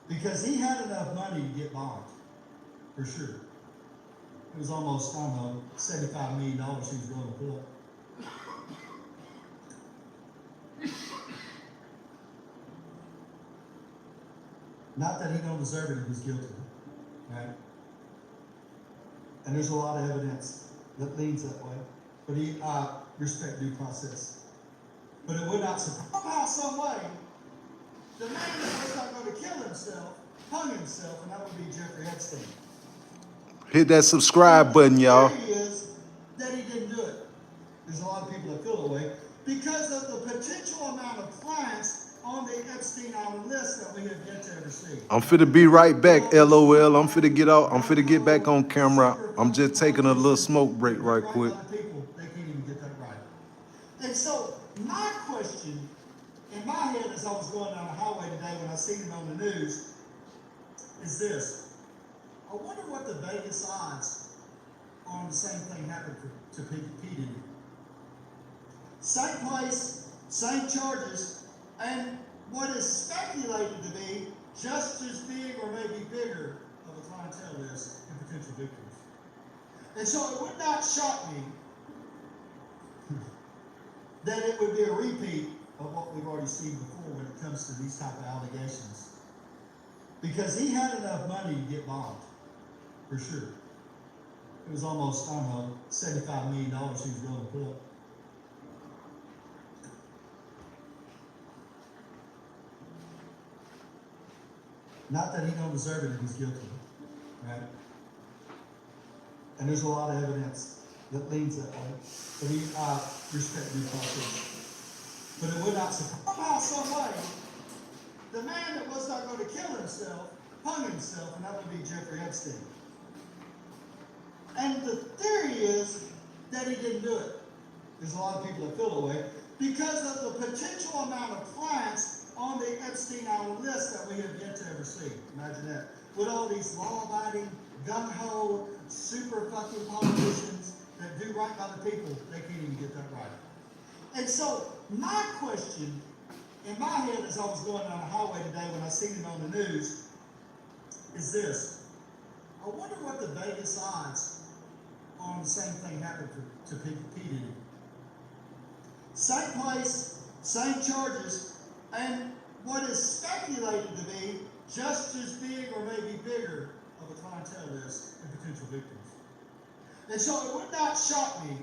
F: Because he had enough money to get bombed, for sure. It was almost, I don't know, $75 million he was willing to pull up. Not that he don't deserve it if he's guilty, right? And there's a lot of evidence that leans that way. But he respect due process. But it would not surprise somehow, some way, the man that was not going to kill himself hung himself, and that would be Jeffrey Epstein.
A: Hit that subscribe button, y'all.
F: The theory is that he didn't do it. There's a lot of people that feel that way because of the potential amount of clients on the Epstein Island list that we have yet to ever see.
A: I'm finna be right back, LOL. I'm finna get out. I'm finna get back on camera. I'm just taking a little smoke break right quick.
F: People, they can't even get that right. And so my question in my head as I was going down the highway today when I seen it on the news is this. I wonder what the Vegas odds on the same thing happened to P. Diddy. Same place, same charges, and what is speculated to be just as big or maybe bigger of a clientele list and potential victims. And so it would not shock me that it would be a repeat of what we've already seen before when it comes to these type of allegations. Because he had enough money to get bombed, for sure. It was almost, I don't know, $75 million he was willing to pull up. Not that he don't deserve it if he's guilty, right? And there's a lot of evidence that leans that way. But he respect due process. But it would not somehow, some way, the man that was not going to kill himself hung himself, and that would be Jeffrey Epstein. And the theory is that he didn't do it. There's a lot of people that feel that way because of the potential amount of clients on the Epstein Island list that we have yet to ever see. Imagine that. With all these law-abiding, gung-ho, super fucking politicians that do right by the people, they can't even get that right. And so my question in my head as I was going down the highway today when I seen it on the news is this. I wonder what the Vegas odds on the same thing happened to P. Diddy. Same place, same charges, and what is speculated to be just as big or maybe bigger of a clientele list and potential victims. And so it would not shock me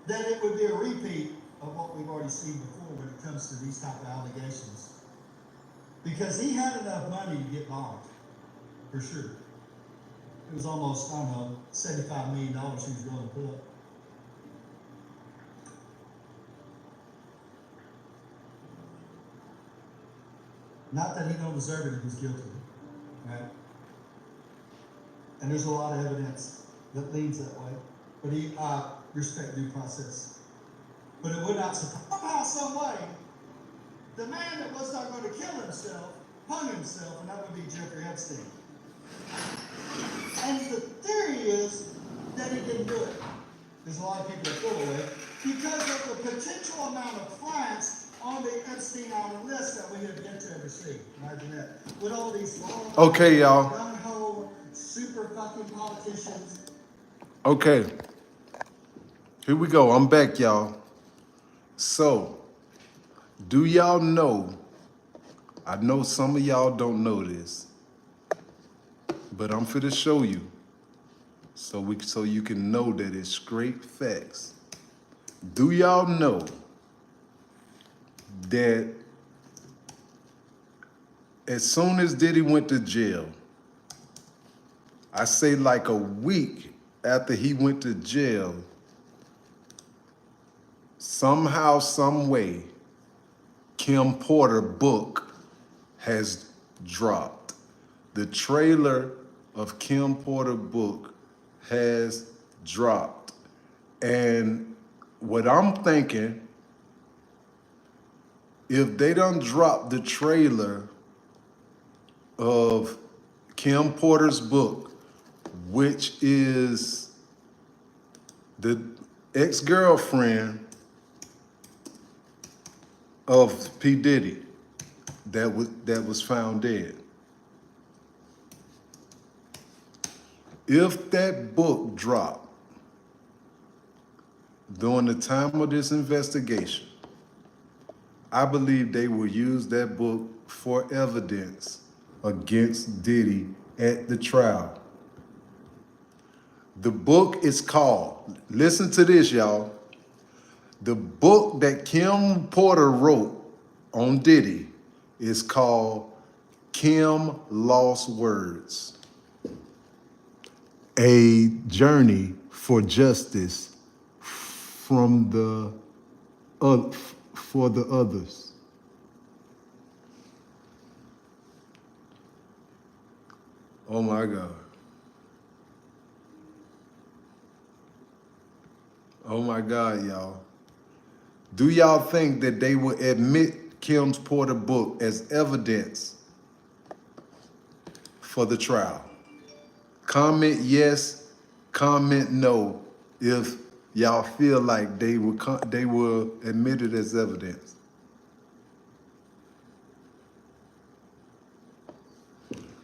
F: that it would be a repeat of what we've already seen before when it comes to these type of allegations. Because he had enough money to get bombed, for sure. It was almost, I don't know, $75 million he was willing to put up. Not that he don't deserve it if he's guilty, right? And there's a lot of evidence that leans that way. But he respect due process. But it would not somehow, some way, the man that was not going to kill himself hung himself, and that would be Jeffrey Epstein. And the theory is that he didn't do it. There's a lot of people that feel that way because of the potential amount of clients on the Epstein Island list that we have yet to ever see. Imagine that. With all these long,
A: Okay, y'all.
F: gung-ho, super fucking politicians.
A: Okay. Here we go. I'm back, y'all. So, do y'all know, I know some of y'all don't know this, but I'm finna show you so you can know that it's straight facts. Do y'all know that as soon as Diddy went to jail, I say like a week after he went to jail, somehow, some way, Kim Porter book has dropped. The trailer of Kim Porter book has dropped. And what I'm thinking, if they done dropped the trailer of Kim Porter's book, which is the ex-girlfriend of P. Diddy that was found dead. If that book dropped during the time of this investigation, I believe they will use that book for evidence against Diddy at the trial. The book is called, listen to this, y'all. The book that Kim Porter wrote on Diddy is called Kim Lost Words, A Journey for Justice from for the others. Oh my God. Oh my God, y'all. Do y'all think that they will admit Kim's Porter book as evidence for the trial? Comment yes, comment no if y'all feel like they will admit it as evidence.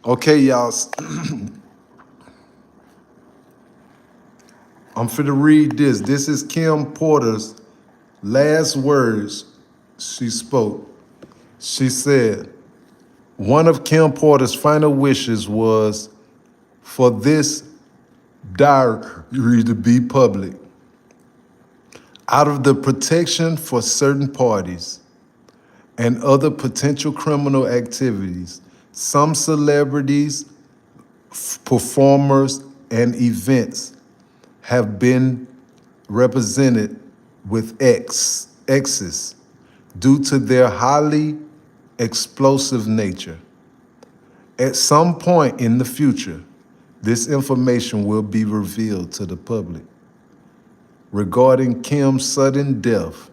A: Okay, y'all. I'm finna read this. This is Kim Porter's last words she spoke. She said, one of Kim Porter's final wishes was for this diary to be public. Out of the protection for certain parties and other potential criminal activities. Some celebrities, performers, and events have been represented with X's due to their highly explosive nature. At some point in the future, this information will be revealed to the public. Regarding Kim's sudden death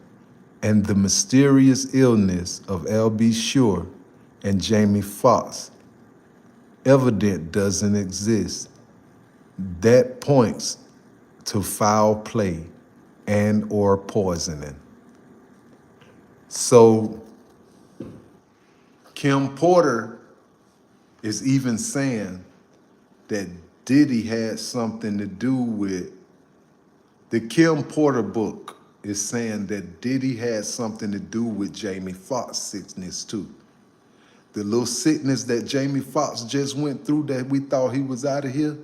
A: and the mysterious illness of L.B. Sure and Jamie Foxx, evidence doesn't exist that points to foul play and or poisoning. So Kim Porter is even saying that Diddy had something to do with the Kim Porter book is saying that Diddy had something to do with Jamie Foxx's sickness too. The little sickness that Jamie Foxx just went through that we thought he was out of here,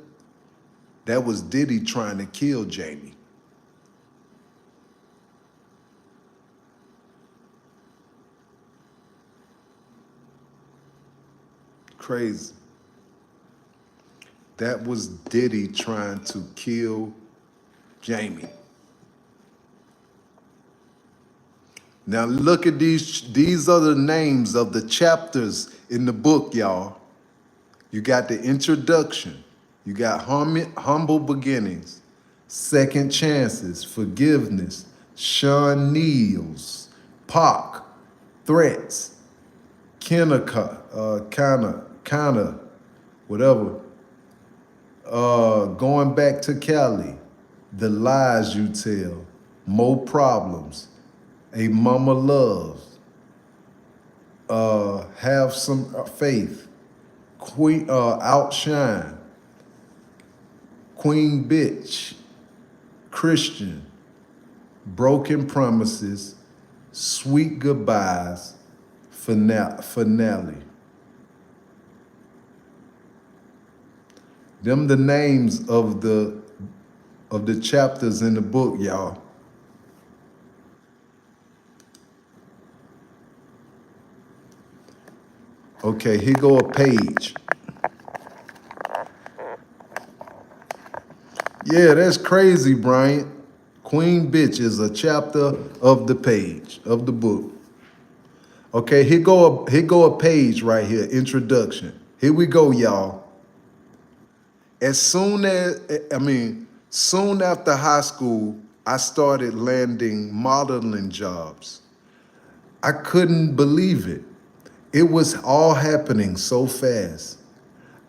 A: that was Diddy trying to kill Jamie. Crazy. That was Diddy trying to kill Jamie. Now look at these are the names of the chapters in the book, y'all. You got the introduction, you got humble beginnings, second chances, forgiveness, Sean Neals, Pac, threats, kinda, whatever. Going back to Cali, the lies you tell, more problems, a mama loves, have some faith, queen, outshine, queen bitch, Christian, broken promises, sweet goodbyes, finale. Them the names of the chapters in the book, y'all. Okay, here go a page. Yeah, that's crazy, Bryant. Queen Bitch is a chapter of the page, of the book. Okay, here go a page right here, introduction. Here we go, y'all. Soon after high school, I started landing modeling jobs. I couldn't believe it. It was all happening so fast.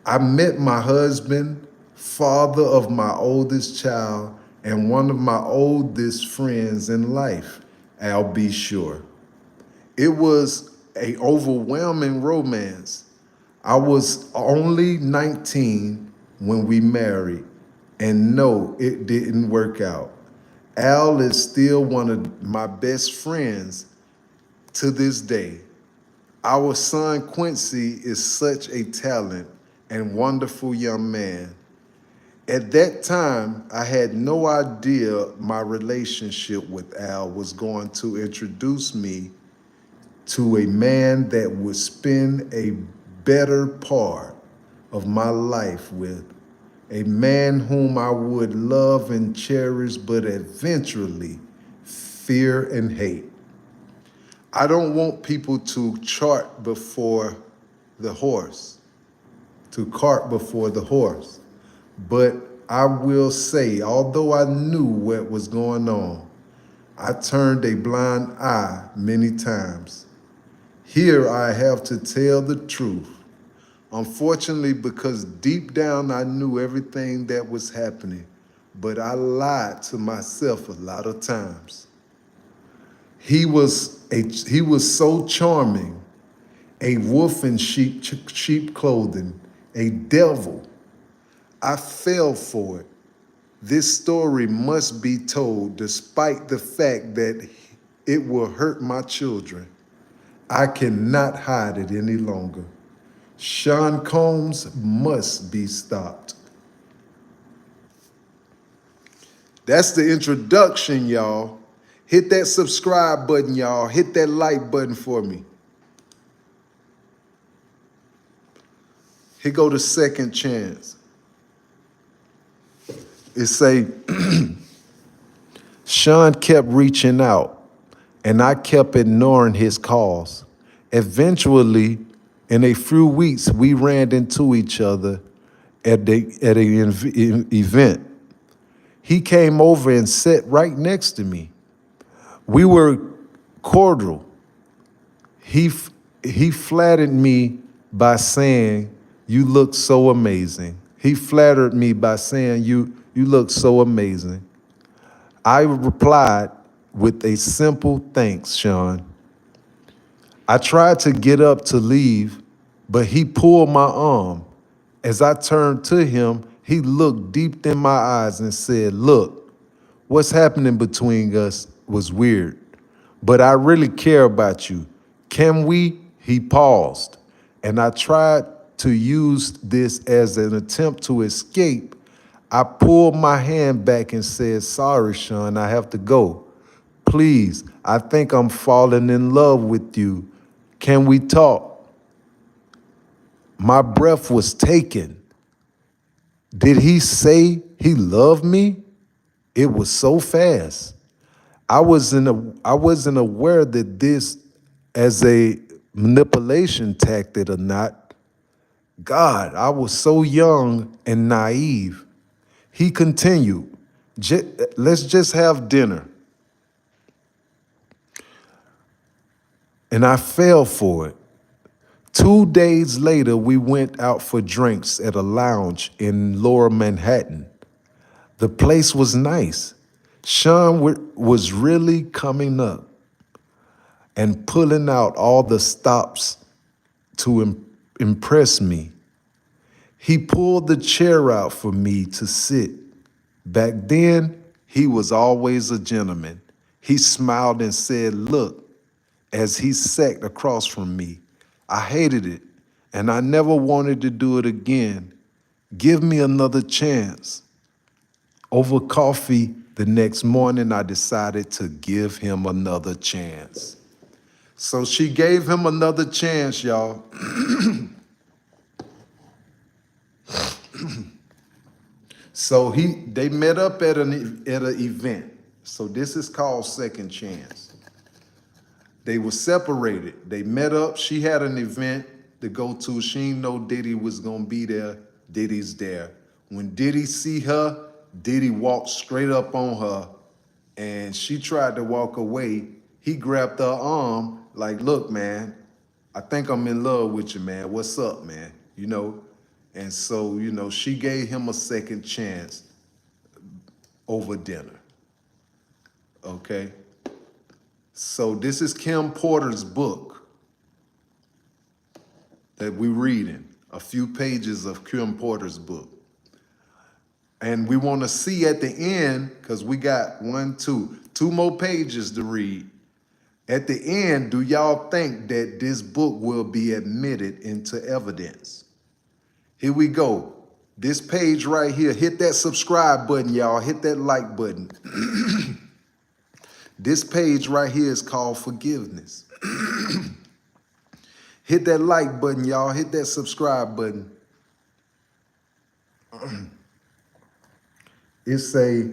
A: I met my husband, father of my oldest child, and one of my oldest friends in life, I'll be sure. It was an overwhelming romance. I was only 19 when we married, and no, it didn't work out. Al is still one of my best friends to this day. Our son Quincy is such a talent and wonderful young man. At that time, I had no idea my relationship with Al was going to introduce me to a man that would spend a better part of my life with, a man whom I would love and cherish, but eventually fear and hate. I don't want people to cart before the horse, but I will say, although I knew what was going on, I turned a blind eye many times. Here I have to tell the truth. Unfortunately, because deep down I knew everything that was happening, but I lied to myself a lot of times. He was so charming, a wolf in sheep clothing, a devil. I fell for it. This story must be told despite the fact that it will hurt my children. I cannot hide it any longer. Sean Combs must be stopped. That's the introduction, y'all. Hit that subscribe button, y'all. Hit that like button for me. Here go the second chance. It say, Sean kept reaching out, and I kept ignoring his calls. Eventually, in a few weeks, we ran into each other at an event. He came over and sat right next to me. We were cordial. He flattered me by saying, "You look so amazing." He flattered me by saying, "You look so amazing." I replied with a simple thanks, Sean. I tried to get up to leave, but he pulled my arm. As I turned to him, he looked deep in my eyes and said, "Look, what's happening between us was weird, but I really care about you. Can we?" He paused, and I tried to use this as an attempt to escape. I pulled my hand back and said, "Sorry, Sean, I have to go. Please, I think I'm falling in love with you. Can we talk?" My breath was taken. Did he say he loved me? It was so fast. I wasn't aware that this as a manipulation tactic or not. God, I was so young and naive. He continued, Let's just have dinner." And I fell for it. 2 days later, we went out for drinks at a lounge in Lower Manhattan. The place was nice. Sean was really coming up and pulling out all the stops to impress me. He pulled the chair out for me to sit. Back then, he was always a gentleman. He smiled and said, "Look," as he sat across from me. I hated it, and I never wanted to do it again. Give me another chance. Over coffee the next morning, I decided to give him another chance. So she gave him another chance, y'all. So they met up at an event. So this is called second chance. They were separated. They met up. She had an event to go to. She didn't know Diddy was gonna be there. Diddy's there. When Diddy see her, Diddy walked straight up on her, and she tried to walk away. He grabbed her arm, like, "Look, man, I think I'm in love with you, man. What's up, man?" You know? And so, she gave him a second chance over dinner. Okay? So this is Kim Porter's book that we're reading, a few pages of Kim Porter's book. And we want to see at the end, because we got two more pages to read. At the end, do y'all think that this book will be admitted into evidence? Here we go. This page right here, hit that subscribe button, y'all. Hit that like button. This page right here is called forgiveness. Hit that like button, y'all. Hit that subscribe button. It's a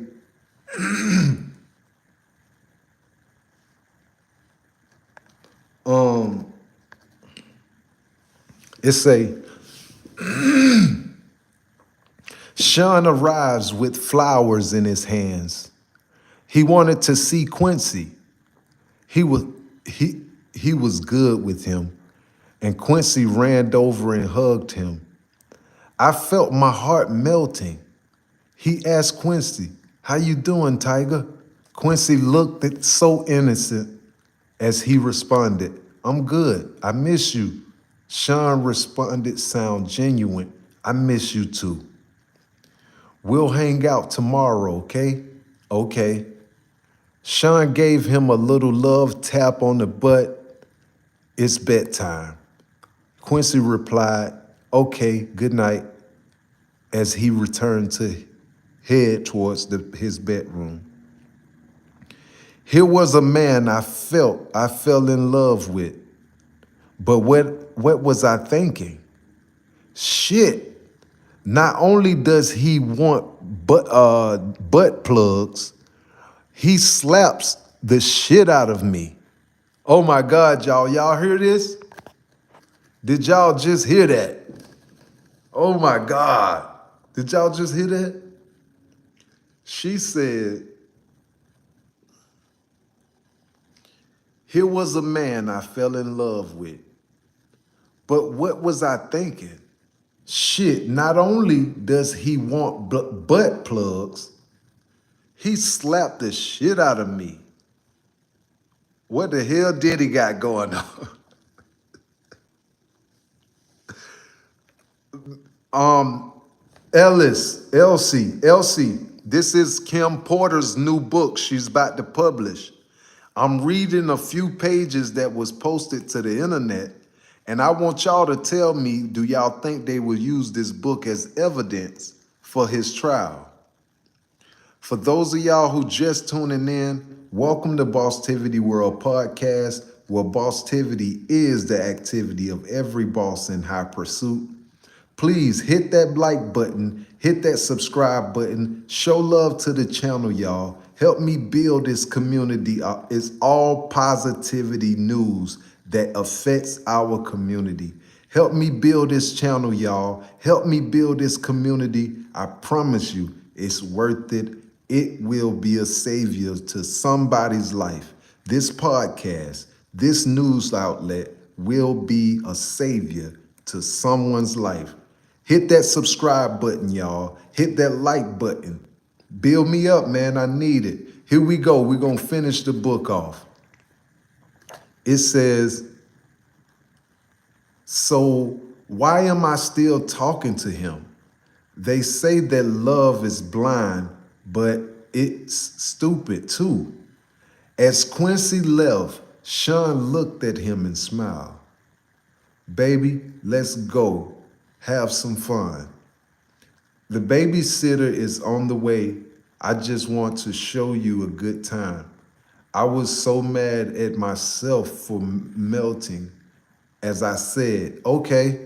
A: Sean arrives with flowers in his hands. He wanted to see Quincy. He was good with him, and Quincy ran over and hugged him. I felt my heart melting. He asked Quincy, "How you doing, Tiger?" Quincy looked so innocent as he responded, "I'm good. I miss you." Sean responded, "Sound genuine. I miss you too. We'll hang out tomorrow, okay?" "Okay." Sean gave him a little love tap on the butt. "It's bedtime." Quincy replied, "Okay, good night," as he returned to head towards his bedroom. Here was a man I fell in love with. But what was I thinking? Shit. Not only does he want butt plugs, he slaps the shit out of me. Oh my God, y'all. Y'all hear this? Did y'all just hear that? Oh my God. Did y'all just hear that? She said, here was a man I fell in love with. But what was I thinking? Shit, not only does he want butt plugs, he slapped the shit out of me. What the hell did he got going on? Elsie, this is Kim Porter's new book she's about to publish. I'm reading a few pages that was posted to the internet, and I want y'all to tell me, do y'all think they will use this book as evidence for his trial? For those of y'all who just tuning in, welcome to Bosstiviti World Podcast, where Bosstiviti is the activity of every boss in high pursuit. Please hit that like button, hit that subscribe button, show love to the channel, y'all. Help me build this community. It's all positivity news that affects our community. Help me build this channel, y'all. Help me build this community. I promise you, it's worth it. It will be a savior to somebody's life. This podcast, this news outlet will be a savior to someone's life. Hit that subscribe button, y'all. Hit that like button. Build me up, man. I need it. Here we go. We're going to finish the book off. It says, so why am I still talking to him? They say that love is blind, but it's stupid too. As Quincy left, Sean looked at him and smiled. Baby, let's go. Have some fun. The babysitter is on the way. I just want to show you a good time. I was so mad at myself for melting as I said, okay.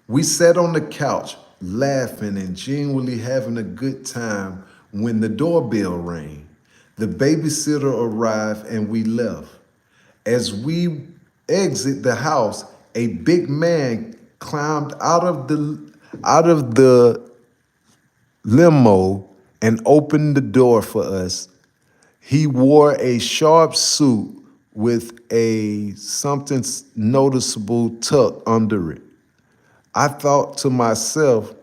A: We sat on the couch laughing and genuinely having a good time when the doorbell rang. The babysitter arrived and we left. As we exit the house, a big man climbed out of the limo and opened the door for us. He wore a sharp suit with a something noticeable tuck under it. I thought to myself,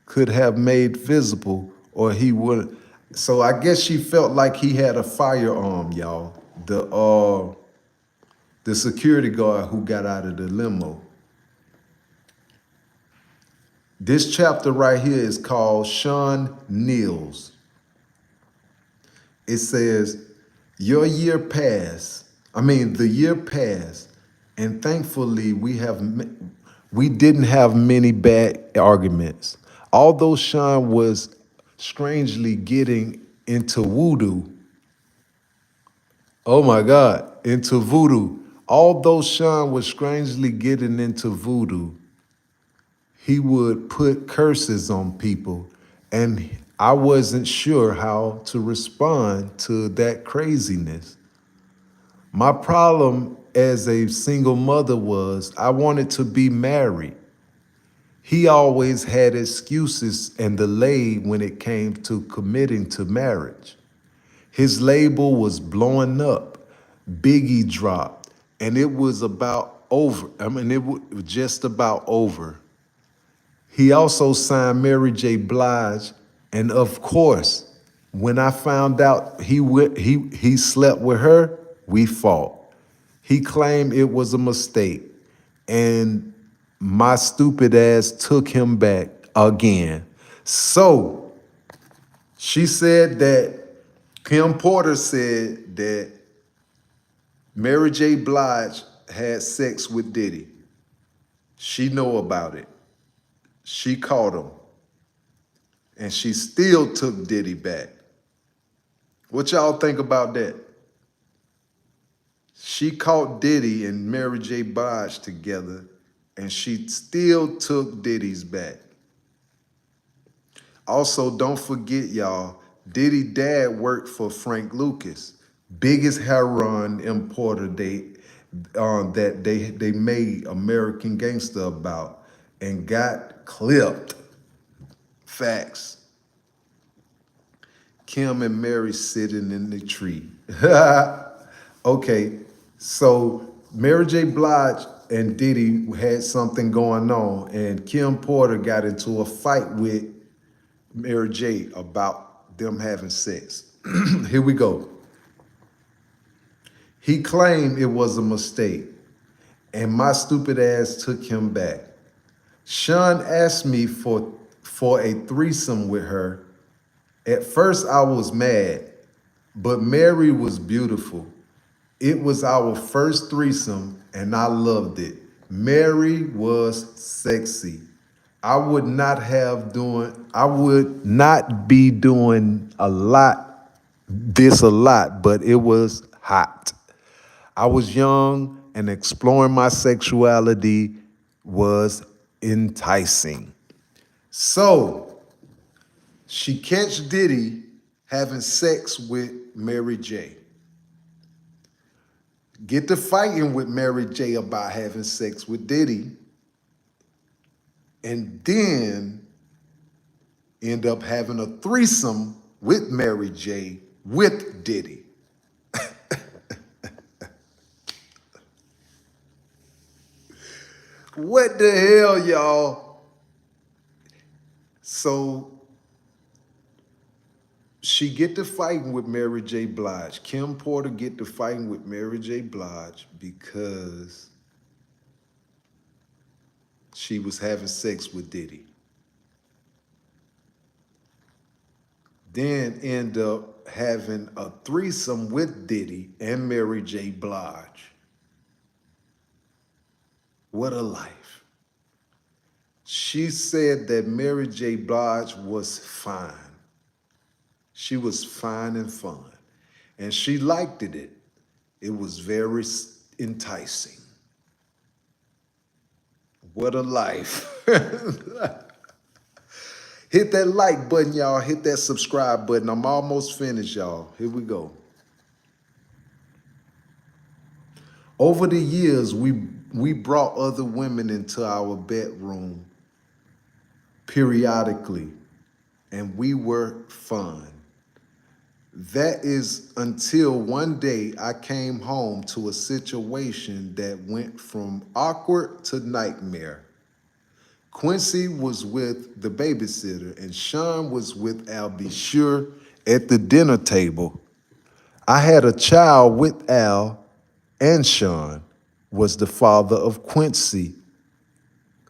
A: could have made visible or he would. So I guess she felt like he had a firearm, y'all. The security guard who got out of the limo. This chapter right here is called Sean Kneels. It says, the year passed, and thankfully we didn't have many bad arguments. Although Sean was strangely getting into voodoo. Oh my God, into voodoo. Although Sean was strangely getting into voodoo, he would put curses on people, and I wasn't sure how to respond to that craziness. My problem as a single mother was I wanted to be married. He always had excuses and delay when it came to committing to marriage. His label was blowing up. Biggie dropped, and it was about over. It was just about over. He also signed Mary J. Blige, and of course, when I found out he slept with her, we fought. He claimed it was a mistake, and my stupid ass took him back again. So she said that Kim Porter said that Mary J. Blige had sex with Diddy. She know about it. She caught him. And she still took Diddy back. What y'all think about that? She caught Diddy and Mary J. Blige together, and she still took Diddy's back. Also, don't forget, y'all, Diddy dad worked for Frank Lucas, biggest heroin importer that they made American Gangster about, and got clipped. Facts. Kim and Mary sitting in the tree. Okay, so Mary J. Blige and Diddy had something going on, and Kim Porter got into a fight with Mary J. about them having sex. Here we go. He claimed it was a mistake, and my stupid ass took him back. Sean asked me for a threesome with her. At first, I was mad, but Mary was beautiful. It was our first threesome, and I loved it. Mary was sexy. I would not be doing a lot, but it was hot. I was young and exploring my sexuality was enticing. So she catch Diddy having sex with Mary J. Get to fighting with Mary J about having sex with Diddy, and then end up having a threesome with Mary J with Diddy. What the hell, y'all? So she get to fighting with Mary J. Blige. Kim Porter get to fighting with Mary J. Blige because she was having sex with Diddy. Then end up having a threesome with Diddy and Mary J. Blige. What a life. She said that Mary J. Blige was fine. She was fine and fun. And she liked it. It was very enticing. What a life. Hit that like button, y'all. Hit that subscribe button. I'm almost finished, y'all. Here we go. Over the years, we brought other women into our bedroom periodically, and we were fun. That is until one day I came home to a situation that went from awkward to nightmare. Quincy was with the babysitter, and Sean was with Al Sure at the dinner table. I had a child with Al, and Sean was the father of Quincy,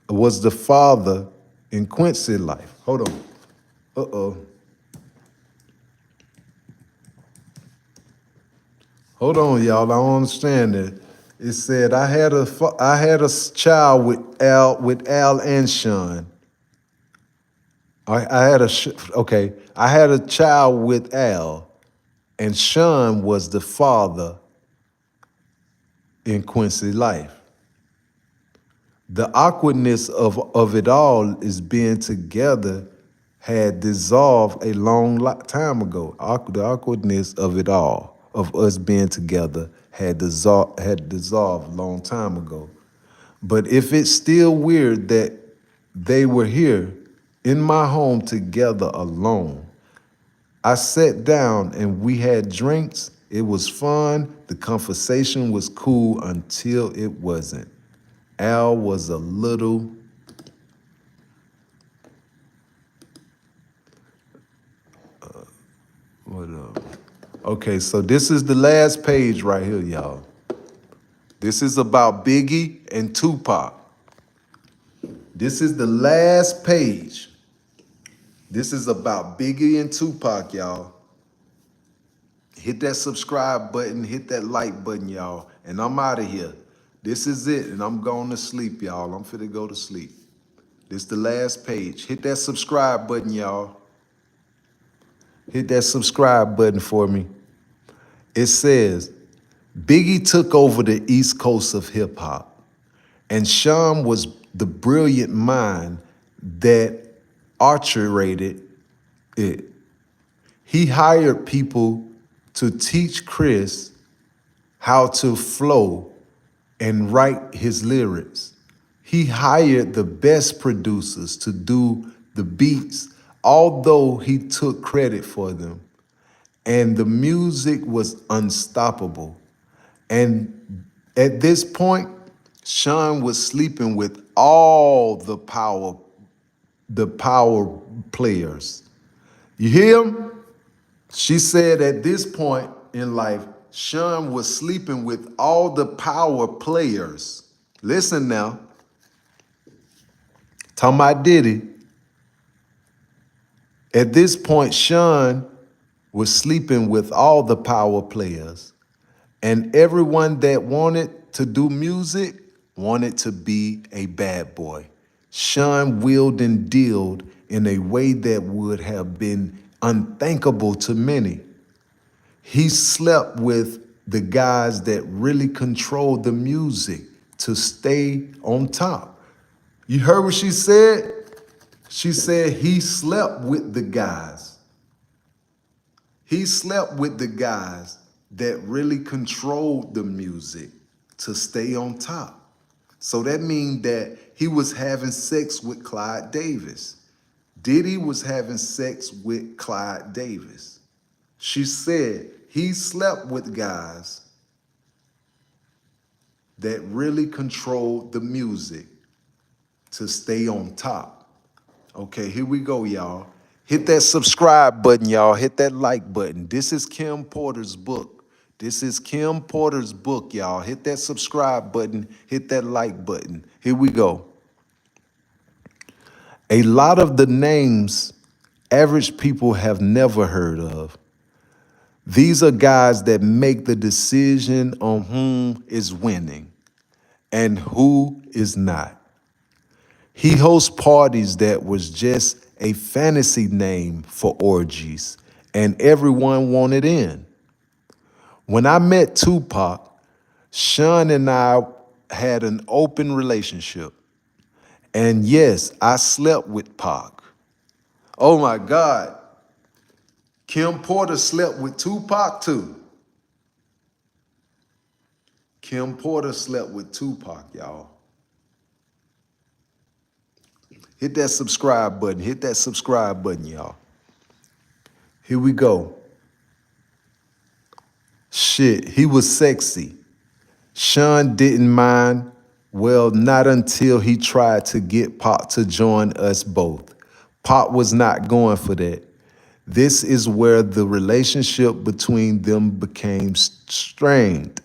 A: was the father in Quincy's life. Hold on. Uh-oh. Hold on, y'all. I don't understand it. It said I had a child with Al and Sean. I had a child with Al, and Sean was the father in Quincy's life. The awkwardness of it all is being together had dissolved a long time ago. The awkwardness of it all, of us being together, had dissolved a long time ago. But if it's still weird that they were here in my home together alone, I sat down and we had drinks. It was fun. The conversation was cool until it wasn't. Al was a little what up? Okay, so this is the last page right here, y'all. This is about Biggie and Tupac. This is the last page. This is about Biggie and Tupac, y'all. Hit that subscribe button, hit that like button, y'all. And I'm out of here. This is it, and I'm going to sleep, y'all. I'm finna go to sleep. This is the last page. Hit that subscribe button, y'all. Hit that subscribe button for me. It says, Biggie took over the East Coast of hip hop. And Sean was the brilliant mind that orchestrated it. He hired people to teach Chris how to flow and write his lyrics. He hired the best producers to do the beats, although he took credit for them. And the music was unstoppable. And at this point, Sean was sleeping with all the power players. You hear him? She said at this point in life, Sean was sleeping with all the power players. Listen now, talking about Diddy. At this point, Sean was sleeping with all the power players. And everyone that wanted to do music wanted to be a bad boy. Sean wheeled and dealed in a way that would have been unthinkable to many. He slept with the guys that really controlled the music to stay on top. You heard what she said? She said he slept with the guys. He slept with the guys that really controlled the music to stay on top. So that means that he was having sex with Clyde Davis. Diddy was having sex with Clyde Davis. She said he slept with guys that really controlled the music to stay on top. Okay, here we go, y'all. Hit that subscribe button, y'all. Hit that like button. This is Kim Porter's book. This is Kim Porter's book, y'all. Hit that subscribe button. Hit that like button. Here we go. A lot of the names average people have never heard of. These are guys that make the decision on whom is winning and who is not. He hosts parties that was just a fantasy name for orgies, and everyone wanted in. When I met Tupac, Sean and I had an open relationship. And yes, I slept with Pac. Oh my God. Kim Porter slept with Tupac too. Kim Porter slept with Tupac, y'all. Hit that subscribe button. Hit that subscribe button, y'all. Here we go. Shit, he was sexy. Sean didn't mind. Well, not until he tried to get Pop to join us both. Pop was not going for that. This is where the relationship between them became strained.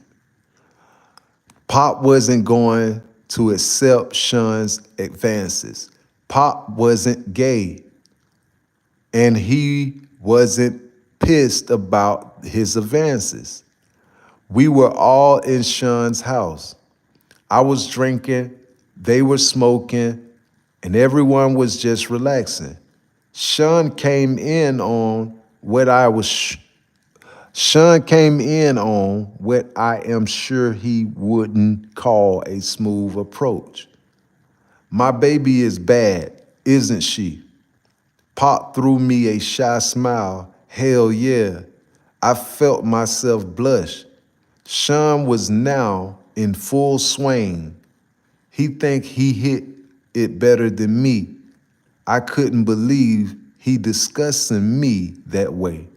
A: Pop wasn't going to accept Sean's advances. Pop wasn't gay, and he wasn't pissed about his advances. We were all in Sean's house. I was drinking, they were smoking, and everyone was just relaxing. Sean came in on what I am sure he wouldn't call a smooth approach. My baby is bad, isn't she? Pop threw me a shy smile. Hell yeah. I felt myself blush. Sean was now in full swing. He think he hit it better than me. I couldn't believe he discussing me that way.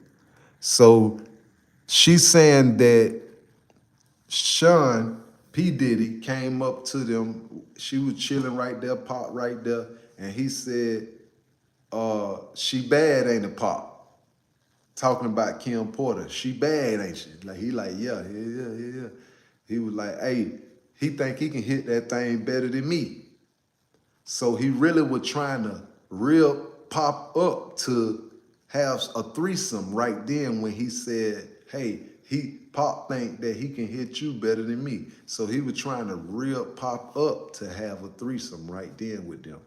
A: So she's saying that Sean P. Diddy came up to them. She was chilling right there, Pop right there, and he said, she bad, ain't it, Pop? Talking about Kim Porter. She bad, ain't she? Like he like, yeah. He was like, hey, he think he can hit that thing better than me. So he really was trying to reel Pop up to have a threesome right then when he said, hey, Pop think that he can hit you better than me. So he was trying to reel Pop up to have a threesome right then with them.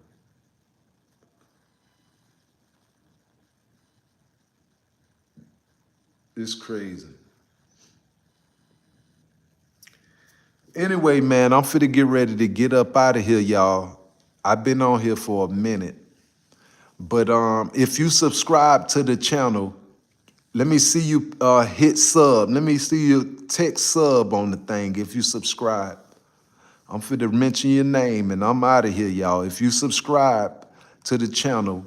A: It's crazy. Anyway, man, I'm finna get ready to get up out of here, y'all. I've been on here for a minute. But if you subscribe to the channel, let me see you hit sub. Let me see you text sub on the thing if you subscribe. I'm finna mention your name and I'm out of here, y'all. If you subscribe to the channel,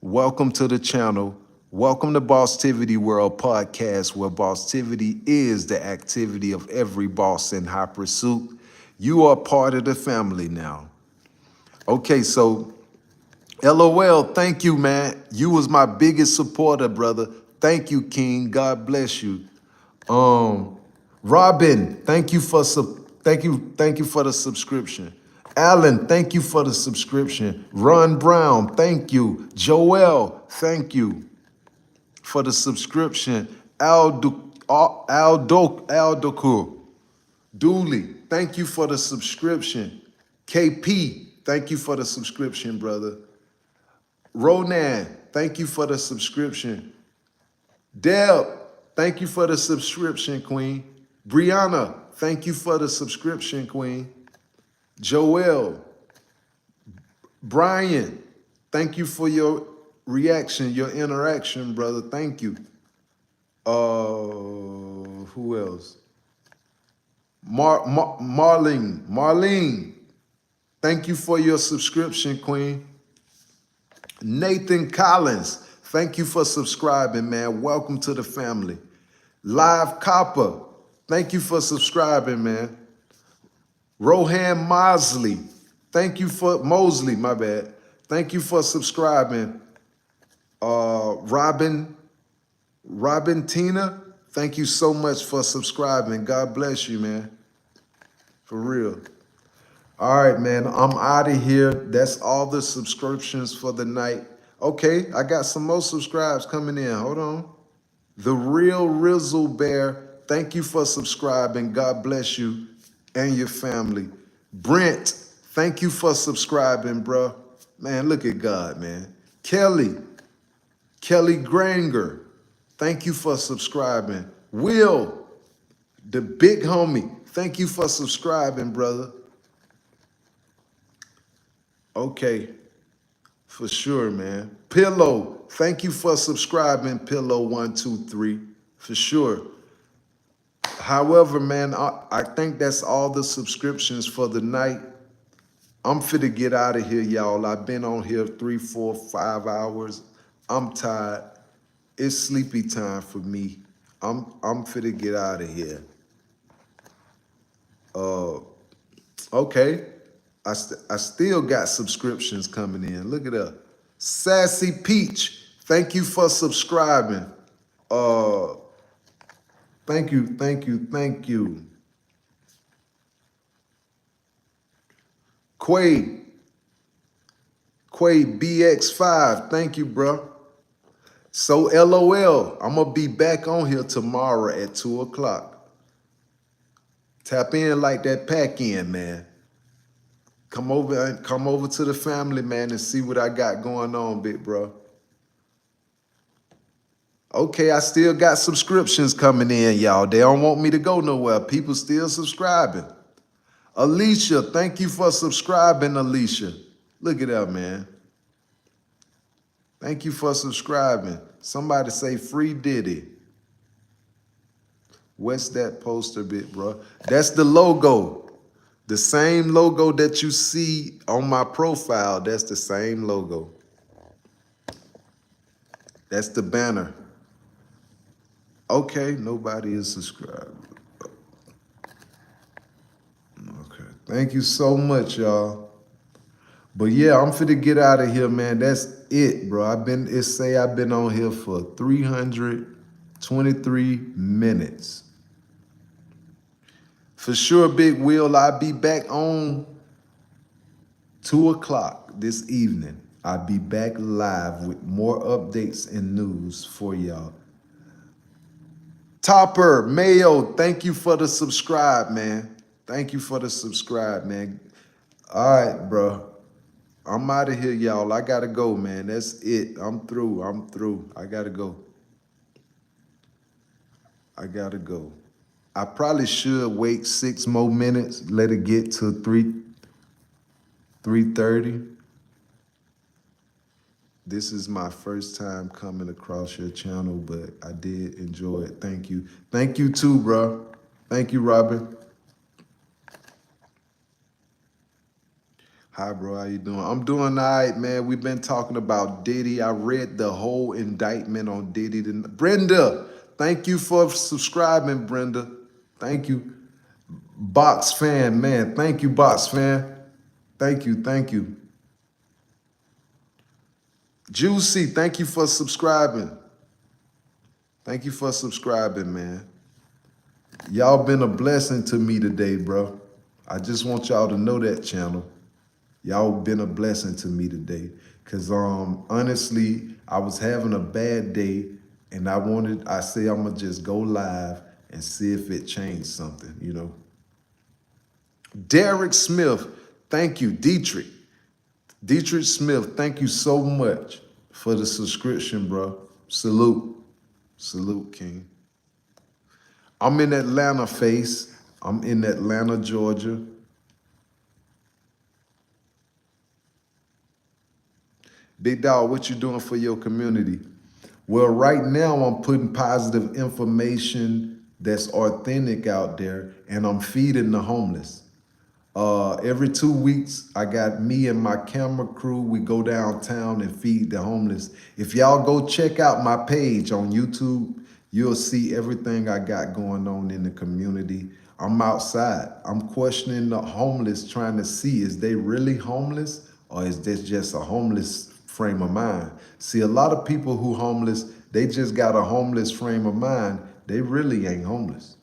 A: welcome to the channel. Welcome to Bosstiviti World Podcast, where Bosstiviti is the activity of every boss in high pursuit. You are part of the family now. Okay, so LOL, thank you, man. You was my biggest supporter, brother. Thank you, King. God bless you. Robin, thank you for thank you for the subscription. Alan, thank you for the subscription. Ron Brown, thank you. Joel, thank you for the subscription. Aldokur, Dooley, thank you for the subscription. KP, thank you for the subscription, brother. Ronan, thank you for the subscription. Deb, thank you for the subscription, Queen. Brianna, thank you for the subscription, Queen. Joel, Brian, thank you for your reaction, your interaction, brother. Thank you. Who else? Marlene, thank you for your subscription, Queen. Nathan Collins, thank you for subscribing, man. Welcome to the family. Live Copper, thank you for subscribing, man. Rohan Mosley, thank you for Mosley, my bad. Thank you for subscribing. Robin Tina, thank you so much for subscribing. God bless you, man. For real. All right, man, I'm out of here. That's all the subscriptions for the night. Okay, I got some more subscribes coming in. Hold on. The Real Rizzle Bear, thank you for subscribing. God bless you and your family. Brent, thank you for subscribing, bro. Man, look at God, man. Kelly Granger, thank you for subscribing. Will, the big homie, thank you for subscribing, brother. Okay, for sure, man. Pillow, thank you for subscribing, Pillow123, for sure. However, man, I think that's all the subscriptions for the night. I'm finna get out of here, y'all. I've been on here 3, 4, 5 hours. I'm tired. It's sleepy time for me. I'm finna get out of here. Okay. I still got subscriptions coming in. Look at that. Sassy Peach, thank you for subscribing. Thank you. Quay BX5, thank you, bro. So LOL, I'm gonna be back on here tomorrow at 2 o'clock. Tap in like that pack in, man. Come over to the family, man, and see what I got going on, big bro. Okay, I still got subscriptions coming in, y'all. They don't want me to go nowhere. People still subscribing. Alicia, thank you for subscribing, Alicia. Look at that, man. Thank you for subscribing. Somebody say free Diddy. What's that poster, bit, bro? That's the logo. The same logo that you see on my profile, that's the same logo. That's the banner. Okay, nobody is subscribed. Okay, thank you so much, y'all. But yeah, I'm finna get out of here, man. That's it, bro. I've been on here for 323 minutes. For sure, Big Will, I'll be back on 2 o'clock this evening. I'll be back live with more updates and news for y'all. Topper, Mayo, thank you for the subscribe, man. Thank you for the subscribe, man. All right, bro. I'm out of here, y'all. I gotta go, man. That's it. I'm through. I gotta go. I probably should wait 6 more minutes, let it get to 3:30. This is my first time coming across your channel, but I did enjoy it. Thank you. Thank you too, bro. Thank you, Robin. Hi, bro. How you doing? I'm doing all right, man. We've been talking about Diddy. I read the whole indictment on Diddy. Brenda, thank you for subscribing, Brenda. Thank you. Box fan, man. Thank you, Box fan. Thank you. Thank you. Juicy, thank you for subscribing. Thank you for subscribing, man. Y'all been a blessing to me today, bro. I just want y'all to know that, channel. Y'all been a blessing to me today. Cause honestly, I was having a bad day and I say I'm gonna just go live and see if it changed something, you know. Derek Smith, thank you. Dietrich Smith, thank you so much for the subscription, bro. Salute. Salute, King. I'm in Atlanta, Face. I'm in Atlanta, Georgia. Big dog, what you doing for your community? Well, right now I'm putting positive information that's authentic out there, and I'm feeding the homeless. Every 2 weeks, I got me and my camera crew. We go downtown and feed the homeless. If y'all go check out my page on YouTube, you'll see everything I got going on in the community. I'm outside. I'm questioning the homeless, trying to see, is they really homeless or is this just a homeless frame of mind? See, a lot of people who homeless, they just got a homeless frame of mind. They really ain't homeless.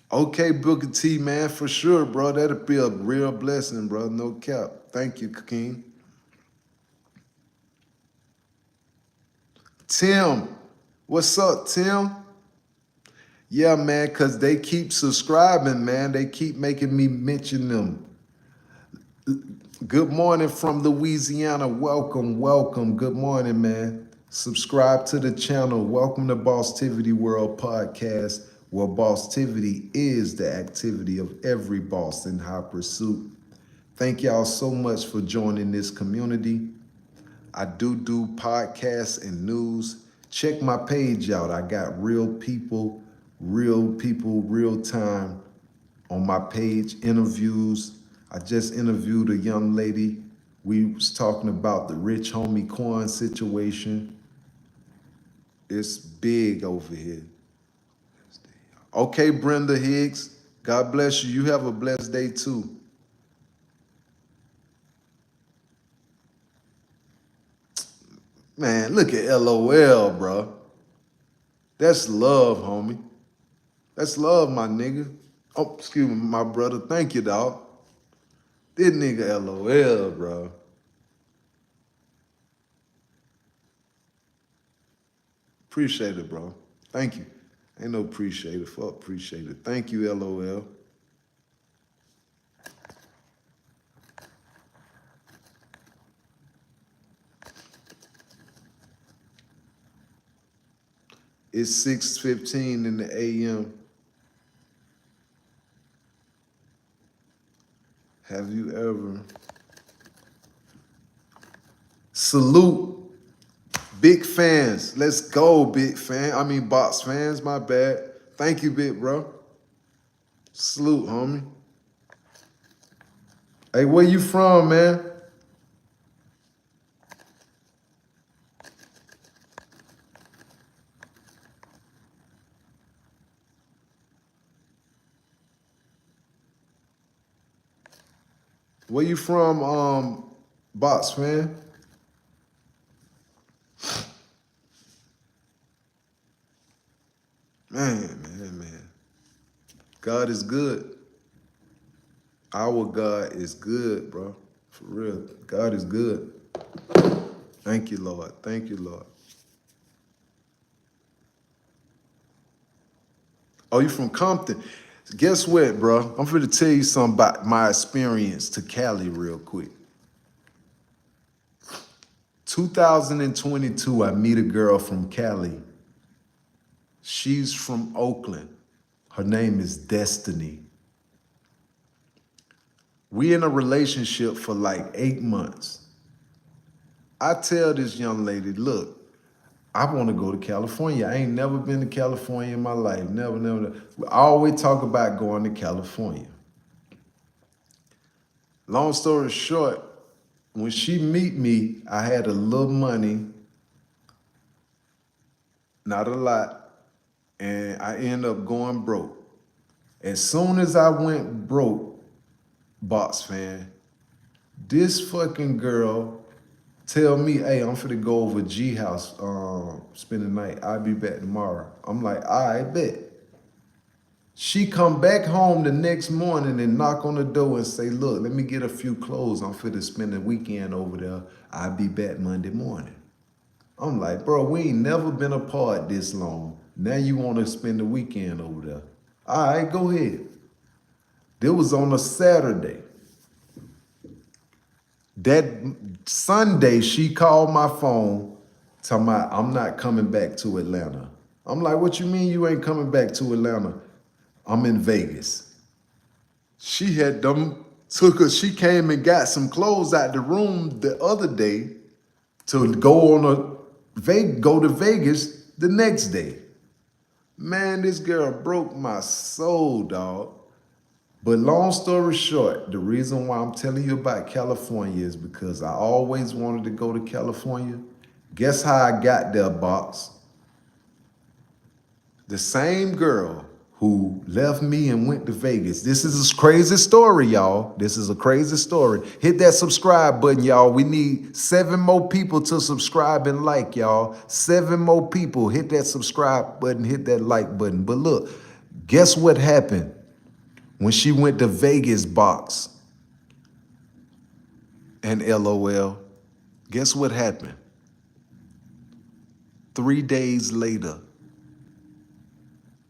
A: Okay, Booker T, man, for sure, bro. That'll be a real blessing, bro. No cap. Thank you, King. Tim, what's up, Tim? Yeah, man, because they keep subscribing, man. They keep making me mention them. Good morning from Louisiana. Welcome, welcome. Good morning, man. Subscribe to the channel. Welcome to Bosstiviti World Podcast, where Bosstiviti is the activity of every boss in high pursuit. Thank y'all so much for joining this community. I do podcasts and news. Check my page out. I got real people, real time on my page, interviews. I just interviewed a young lady. We was talking about the rich homie Quan situation. It's big over here. Okay, Brenda Higgs, God bless you. You have a blessed day too. Man, look at LOL, bro. That's love, homie. That's love, my nigga. Oh, excuse me, my brother. Thank you, dog. This nigga LOL, bro. Appreciate it, bro. Thank you. Ain't no appreciate it. Fuck appreciate it. Thank you, LOL. It's 6:15 in the AM. Have you ever? Salute. Big fans. Let's go, big fan. I mean, box fans, my bad. Thank you, big bro. Salute, homie. Hey, where you from, man? Where you from, box fan? Man. God is good. Our God is good, bro. For real. God is good. Thank you, Lord. Thank you, Lord. Oh, you from Compton? Guess what, bro? I'm finna tell you something about my experience to Cali real quick. 2022, I meet a girl from Cali. She's from Oakland. Her name is Destiny. We in a relationship for like 8 months. I tell this young lady, look, I want to go to California. I ain't never been to California in my life. Never, never. I always talk about going to California. Long story short, when she meet me, I had a little money, not a lot, and I end up going broke. As soon as I went broke, box fan, this fucking girl tell me, hey, I'm finna go over G house, spend the night. I'll be back tomorrow. I'm like, all right, bet. She come back home the next morning and knock on the door and say, look, let me get a few clothes. I'm finna spend the weekend over there. I'll be back Monday morning. I'm like, bro, we ain't never been apart this long. Now you want to spend the weekend over there. All right, go ahead. This was on a Saturday. That Sunday, she called my phone talking about, I'm not coming back to Atlanta. I'm like, what you mean you ain't coming back to Atlanta? I'm in Vegas. She had she came and got some clothes out the room the other day to go go to Vegas the next day. Man, this girl broke my soul, dog. But long story short, the reason why I'm telling you about California is because I always wanted to go to California. Guess how I got there, Box? The same girl who left me and went to Vegas. This is a crazy story, y'all. This is a crazy story. Hit that subscribe button, y'all. We need 7 more people to subscribe and like, y'all. 7 more people. Hit that subscribe button, hit that like button. But look, guess what happened when she went to Vegas, Box? And LOL. Guess what happened? 3 days later.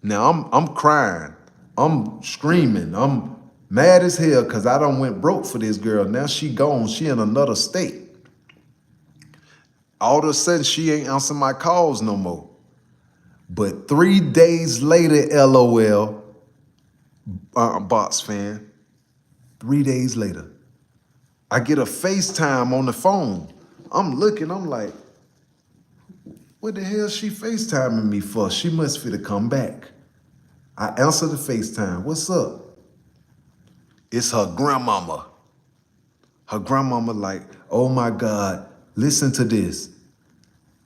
A: Now I'm crying, I'm screaming, I'm mad as hell because I done went broke for this girl. Now she gone, she in another state. All of a sudden she ain't answering my calls no more. But 3 days later, LOL, box fan, 3 days later, I get a FaceTime on the phone. I'm looking, I'm like, what the hell she FaceTiming me for? She must fit to come back. I answer the FaceTime. What's up? It's her grandmama. Her grandmama like, oh my God, listen to this.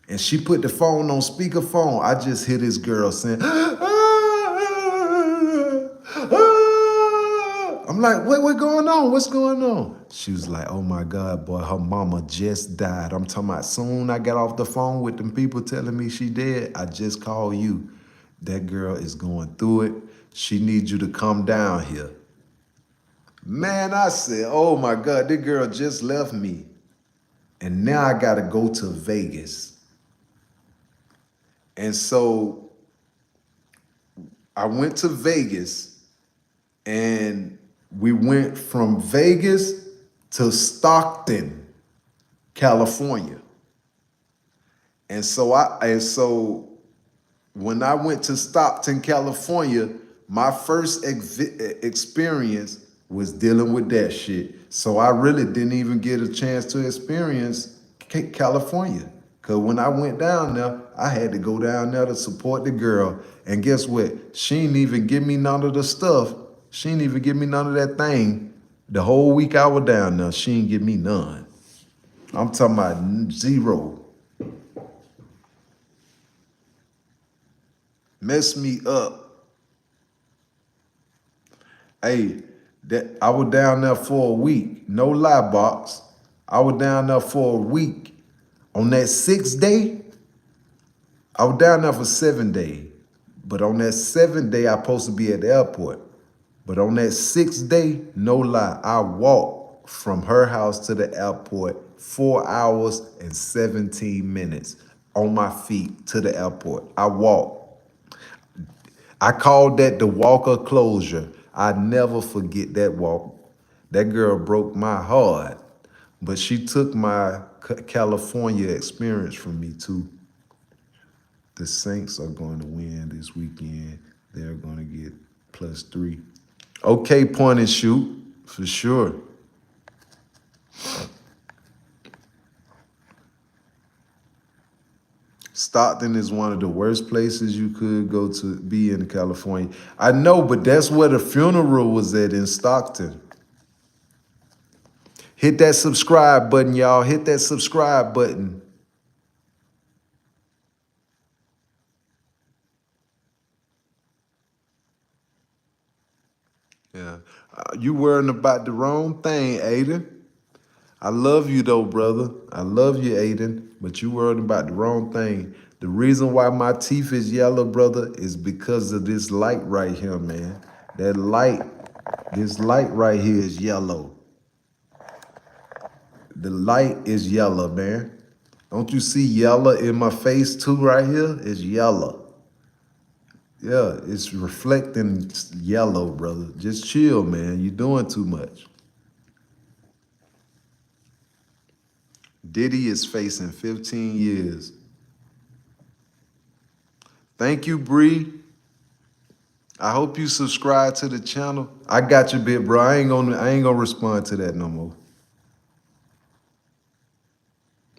A: And she put the phone on speakerphone. I just hear this girl saying, I'm like, what going on? What's going on? She was like, oh my God, boy, her mama just died. I'm talking about soon I got off the phone with them people telling me she dead. I just called you. That girl is going through it. She needs you to come down here. Man, I said, oh my God, this girl just left me. And now I got to go to Vegas. And so I went to Vegas and we went from Vegas to Stockton, California. And so when I went to Stockton, California, my first experience was dealing with that shit. So I really didn't even get a chance to experience California. Because when I went down there, I had to go down there to support the girl. And guess what? She didn't even give me none of the stuff. She didn't even give me none of that thing. The whole week I was down there, she didn't give me none. I'm talking about zero. Messed me up. Hey, I was down there for a week. No lie, box. I was down there for a week. On that 6th day, I was down there for 7 days. But on that 7th day, I supposed to be at the airport. But on that 6th day, no lie, I walked from her house to the airport 4 hours and 17 minutes on my feet to the airport. I walked. I called that the walk of closure. I never forget that walk. That girl broke my heart, but she took my California experience from me too. The Saints are going to win this weekend. They're going to get +3. Okay, point and shoot for sure. Stockton is one of the worst places you could go to be in California. I know, but that's where the funeral was at, in Stockton. Hit that subscribe button, y'all. Hit that subscribe button. Yeah. You worrying about the wrong thing, Aiden. I love you though, brother. I love you, Aiden, but you worried about the wrong thing. The reason why my teeth is yellow, brother, is because of this light right here, man. That light, this light right here is yellow. The light is yellow, man. Don't you see yellow in my face too right here? It's yellow. Yeah, it's reflecting yellow, brother. Just chill, man. You're doing too much. Diddy is facing 15 years. Thank you, Bree. I hope you subscribe to the channel. I got you, bit, bro. I ain't gonna respond to that no more.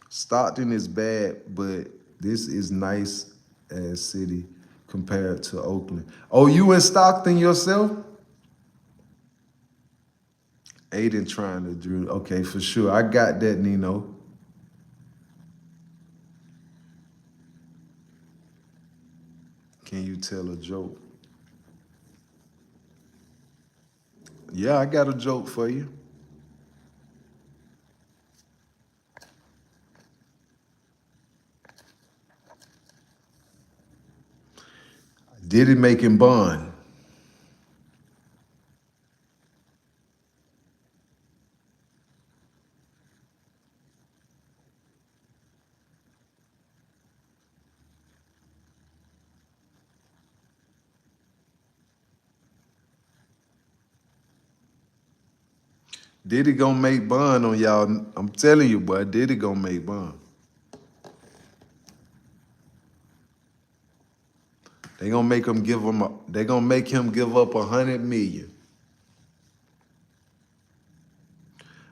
A: Stockton is bad, but this is nice as city compared to Oakland. Oh, you in Stockton yourself? Aiden trying to drew. Okay, for sure. I got that, Nino. Can you tell a joke? Yeah, I got a joke for you. Diddy making bond. Diddy gonna make bond on y'all. I'm telling you, boy, Diddy gonna make bond. They gonna make him give him. They gonna make him give up 100 million.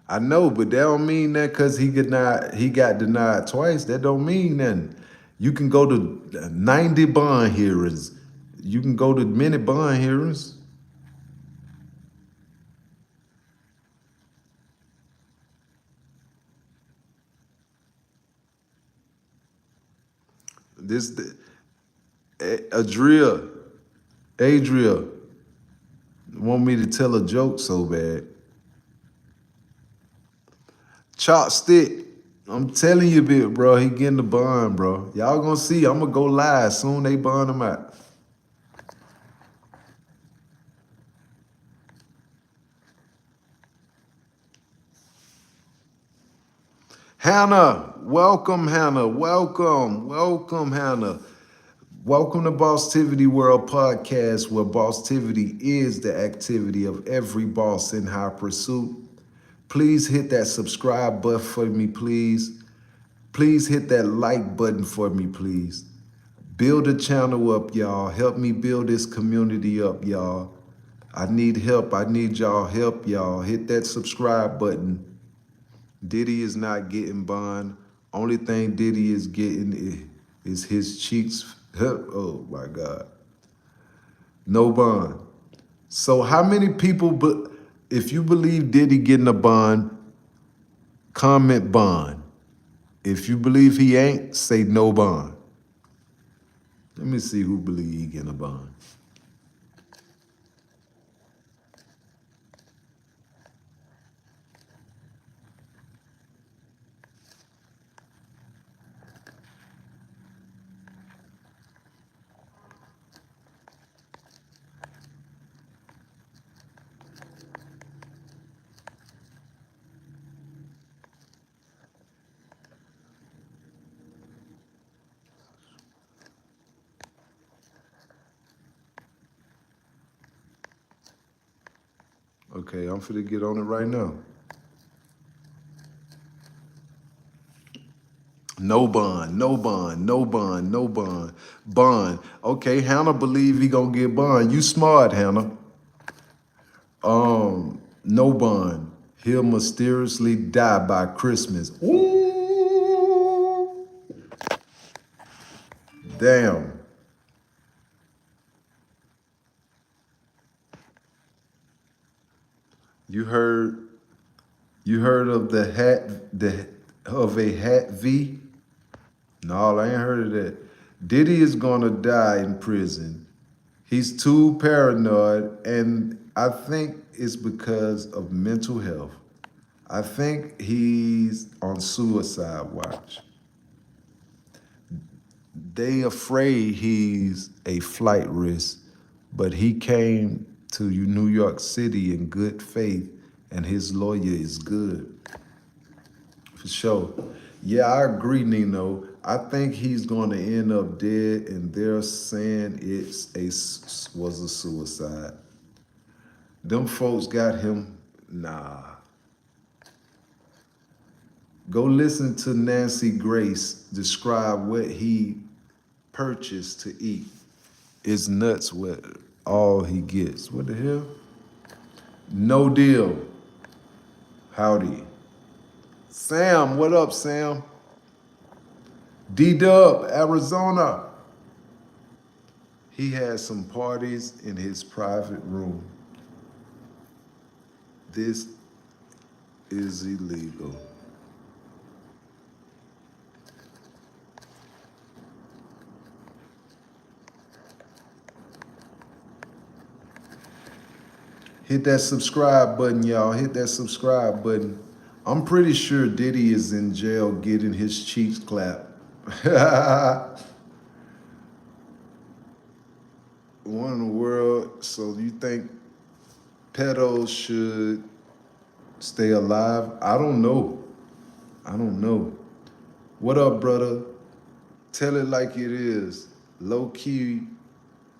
A: I know, but that don't mean that because he got denied twice. That don't mean nothing. You can go to 90 bond hearings. You can go to many bond hearings. Adria want me to tell a joke so bad. Chopstick, I'm telling you, bit, bro. He getting the bond, bro. Y'all gonna see. I'm gonna go live soon. They bond him out. Hannah, welcome, Hannah. Welcome, Hannah. Welcome to Bosstiviti World Podcast, where Bosstiviti is the activity of every boss in high pursuit. Please hit that subscribe button for me, please. Please hit that like button for me, please. Build the channel up, y'all. Help me build this community up, y'all. I need help. I need y'all help, y'all. Hit that subscribe button. Diddy is not getting bond. Only thing Diddy is getting is his cheeks. Oh my God. No bond. So how many people, if you believe Diddy getting a bond, comment bond. If you believe he ain't, say no bond. Let me see who believe he getting a bond. Okay, I'm finna get on it right now. No bond, no bond, no bond, no bond. Bond. Okay, Hannah believe he gonna get bond. You smart, Hannah. No bond. He'll mysteriously die by Christmas. Ooh, damn. You heard of a hat V? No, I ain't heard of that. Diddy is gonna die in prison. He's too paranoid, and I think it's because of mental health. I think he's on suicide watch. They afraid he's a flight risk, but he came to New York City in good faith, and his lawyer is good. For sure. Yeah, I agree, Nino. I think he's going to end up dead, and they're saying was a suicide. Them folks got him. Nah. Go listen to Nancy Grace describe what he purchased to eat. It's nuts what all he gets. What the hell? No deal. Howdy. Sam, what up, Sam? D-Dub, Arizona. He had some parties in his private room. This is illegal. Hit that subscribe button, y'all. Hit that subscribe button. I'm pretty sure Diddy is in jail getting his cheeks clapped. One in the world. So you think pedos should stay alive? I don't know. I don't know. What up, brother? Tell it like it is. Low key,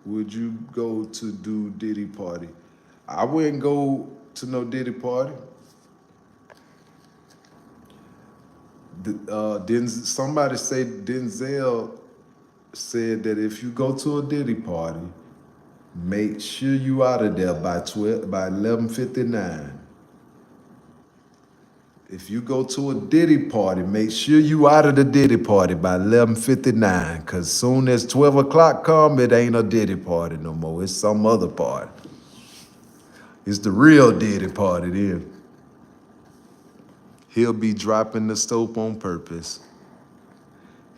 A: would you go to do Diddy party? I wouldn't go to no Diddy party. Somebody say Denzel said that if you go to a Diddy party, make sure you out of there by 11:59. If you go to a Diddy party, make sure you out of the Diddy party by 11:59. Cause soon as 12 o'clock come, it ain't a Diddy party no more. It's some other party. It's the real Diddy party then. He'll be dropping the soap on purpose.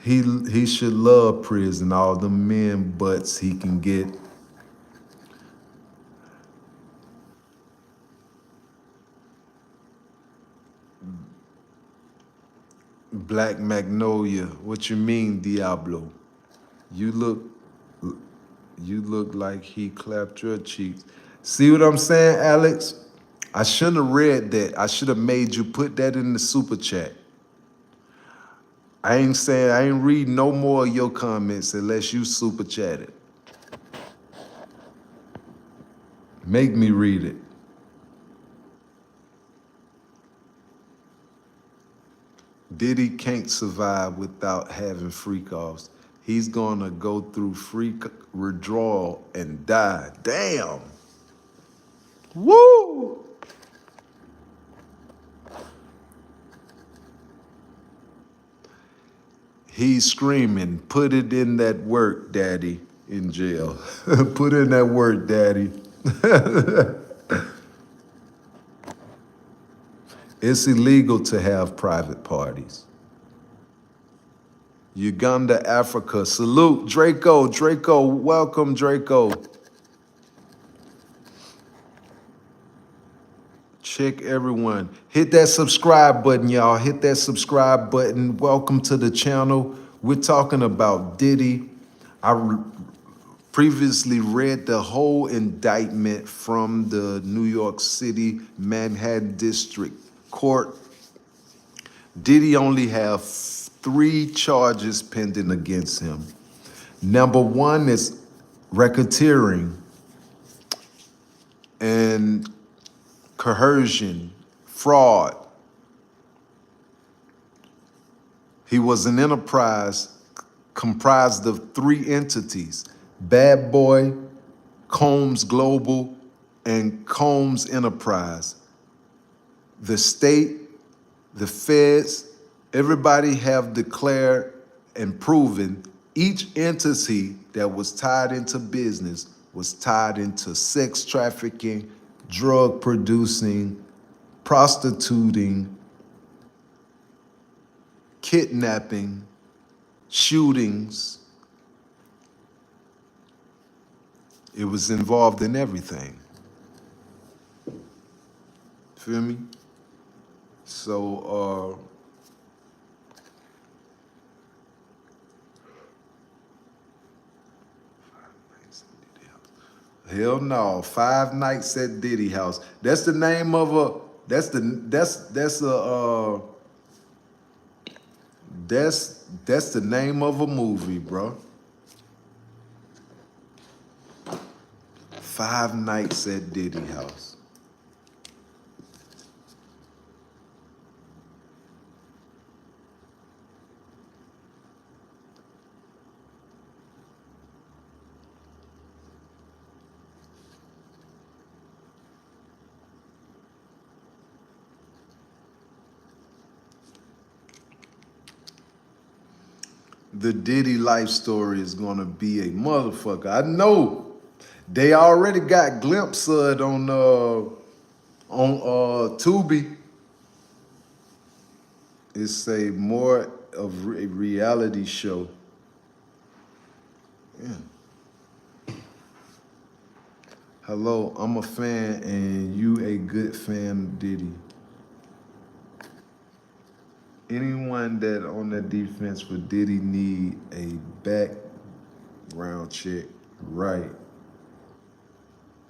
A: He should love prison, all the men butts he can get. Black Magnolia, what you mean, Diablo? You look like he clapped your cheeks. See what I'm saying, Alex? I should have read that. I should have made you put that in the super chat. I ain't reading no more of your comments unless you super chat it. Make me read it. Diddy can't survive without having freak offs. He's gonna go through freak withdrawal and die. Damn. Woo! He's screaming, put it in that work, daddy, in jail. Put in that work, daddy. It's illegal to have private parties. Uganda, Africa. Salute, Draco. Draco, welcome, Draco. Check everyone. Hit that subscribe button, y'all. Hit that subscribe button. Welcome to the channel. We're talking about Diddy. I previously read the whole indictment from the New York City Manhattan District Court. Diddy only have 3 charges pending against him. Number 1 is racketeering and coercion, fraud. He was an enterprise comprised of three entities: Bad Boy, Combs Global, and Combs Enterprise. The state, the feds, everybody have declared and proven each entity that was tied into business was tied into sex trafficking, drug producing, prostituting, kidnapping, shootings. It was involved in everything. Feel me? So, hell no, 5 nights at Diddy house. That's the name of a. That's the name of a movie, bro. 5 nights at Diddy house. The Diddy life story is gonna be a motherfucker. I know. They already got glimpse of it on Tubi. It's a more of a reality show. Yeah. Hello, I'm a fan and you a good fan of Diddy. Anyone that on the defense for Diddy need a background check, right?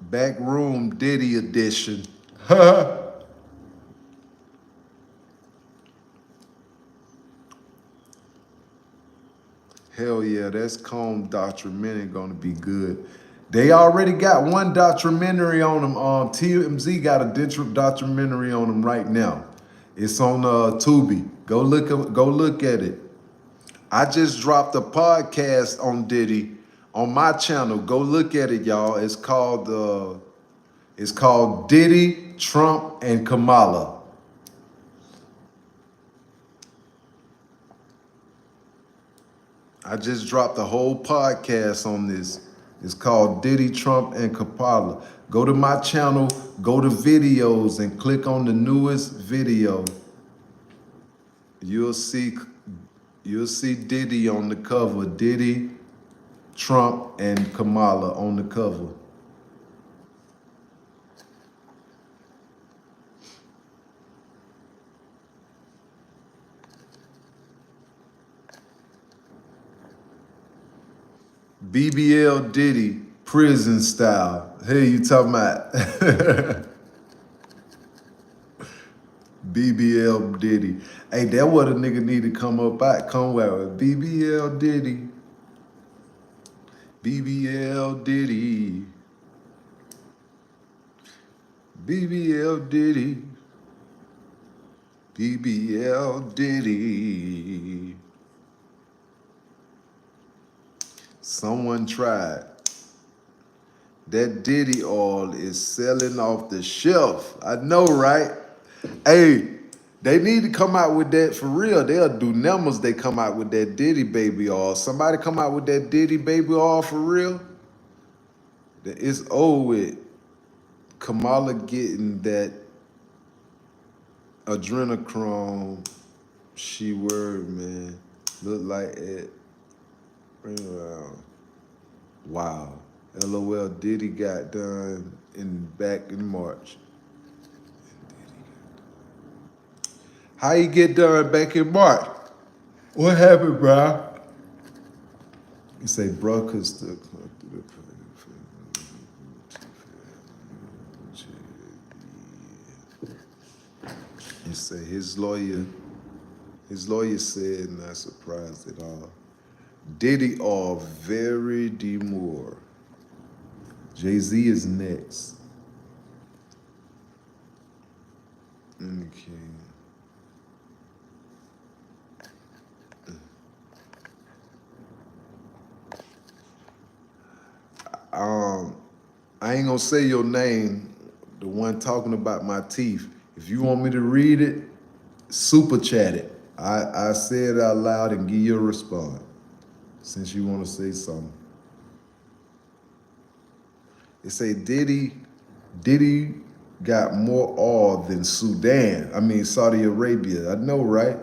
A: Backroom Diddy edition. Hell yeah, that's Combe documentary gonna be good. They already got one documentary on them. TMZ got a documentary on them right now. It's on Tubi. Go look at it. I just dropped a podcast on Diddy on my channel. Go look at it, y'all. It's called Diddy, Trump, and Kamala. I just dropped a whole podcast on this. It's called Diddy, Trump, and Kamala. Go to my channel, go to videos, and click on the newest video. You'll see Diddy on the cover. Diddy, Trump, and Kamala on the cover. BBL Diddy, prison style. Hey, you talking about BBL Diddy. Hey, that what a nigga need to come out with. BBL Diddy. BBL Diddy. BBL Diddy. BBL Diddy. Someone tried. That Diddy oil is selling off the shelf. I know, right? Hey, they need to come out with that for real. They'll do numbers. They come out with that Diddy baby oil. Somebody come out with that Diddy baby oil for real. It's over with. Kamala getting that adrenochrome. She word, man. Look like it. Bring it around. Wow. LOL Diddy got done back in March. How you get done back in March? What happened, bro? You say, bro, could still come through the. You say his lawyer said, not surprised at all. Diddy are very demure. Jay-Z is next. Okay. I ain't gonna say your name, the one talking about my teeth. If you want me to read it, super chat it. I say it out loud and give you a response since you want to say something. It say Diddy got more oil than Saudi Arabia. I know, right?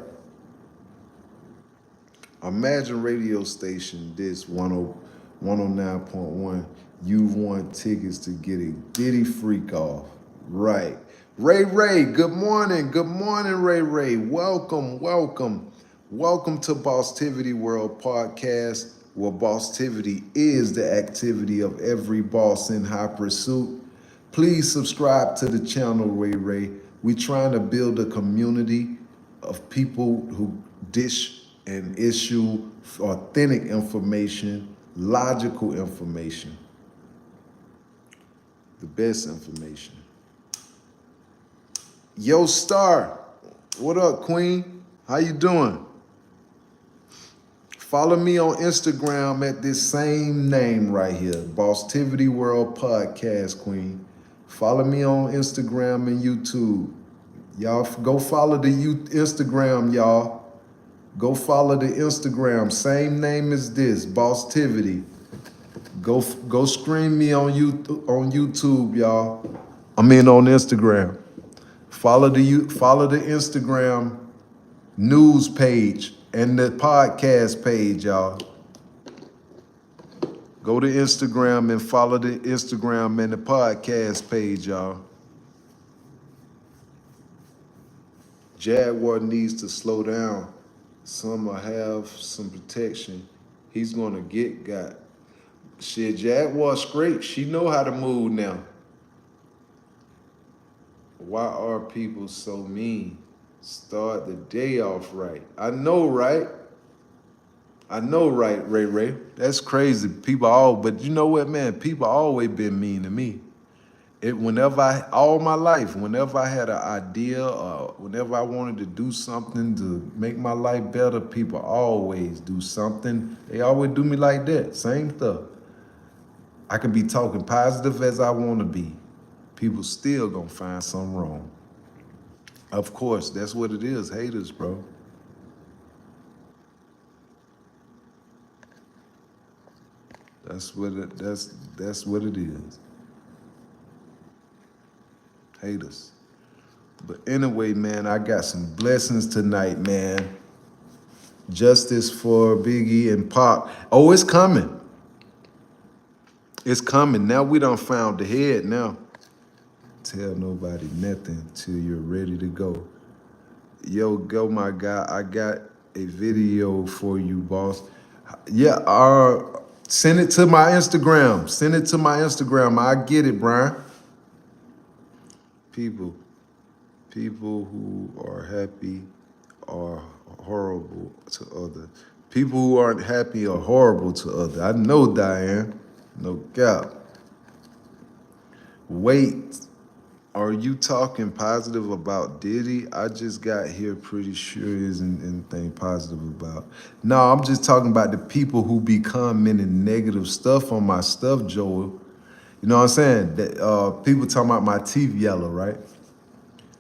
A: Imagine radio station this 109.1. You've won tickets to get a Diddy freak off. Right. Ray, good morning. Good morning, Ray. Welcome. Welcome to Bosstiviti World Podcast, where Bosstiviti is the activity of every boss in high pursuit. Please subscribe to the channel, Ray. We trying to build a community of people who dish and issue authentic information, logical information, the best information. Yo, Star, what up, Queen? How you doing? Follow me on Instagram at this same name right here, Bosstiviti World Podcast, Queen. Follow me on Instagram and YouTube. Y'all go follow the Instagram, y'all. Go follow the Instagram, same name as this, Bosstiviti. Go screen me on YouTube, y'all. On Instagram. Follow the Instagram news page and the podcast page, y'all. Go to Instagram and follow the Instagram and the podcast page, y'all. Jaguar needs to slow down. Some will have some protection. He's gonna get got. Shit, Jaguar straight. She know how to move now. Why are people so mean? Start the day off right. I know, right? Ray. That's crazy. But you know what, man? People always been mean to me. All my life, whenever I had an idea or whenever I wanted to do something to make my life better, people always do something. They always do me like that. Same stuff. I can be talking positive as I want to be. People still gonna find something wrong. Of course, that's what it is. Haters, bro. That's what it is. Haters. But anyway, man, I got some blessings tonight, man. Justice for Biggie and Pac. Oh, it's coming. It's coming. Now we done found the head now. Tell nobody nothing till you're ready to go. Yo, go, my guy. I got a video for you, boss. Yeah, send it to my Instagram. I get it, Brian. People who are happy are horrible to others. People who aren't happy are horrible to others. I know, Diane. No doubt. Wait, are you talking positive about Diddy? I just got here pretty sure isn't anything positive about. No, I'm just talking about the people who be commenting negative stuff on my stuff, Joel. You know what I'm saying? That people talking about my teeth yellow, right?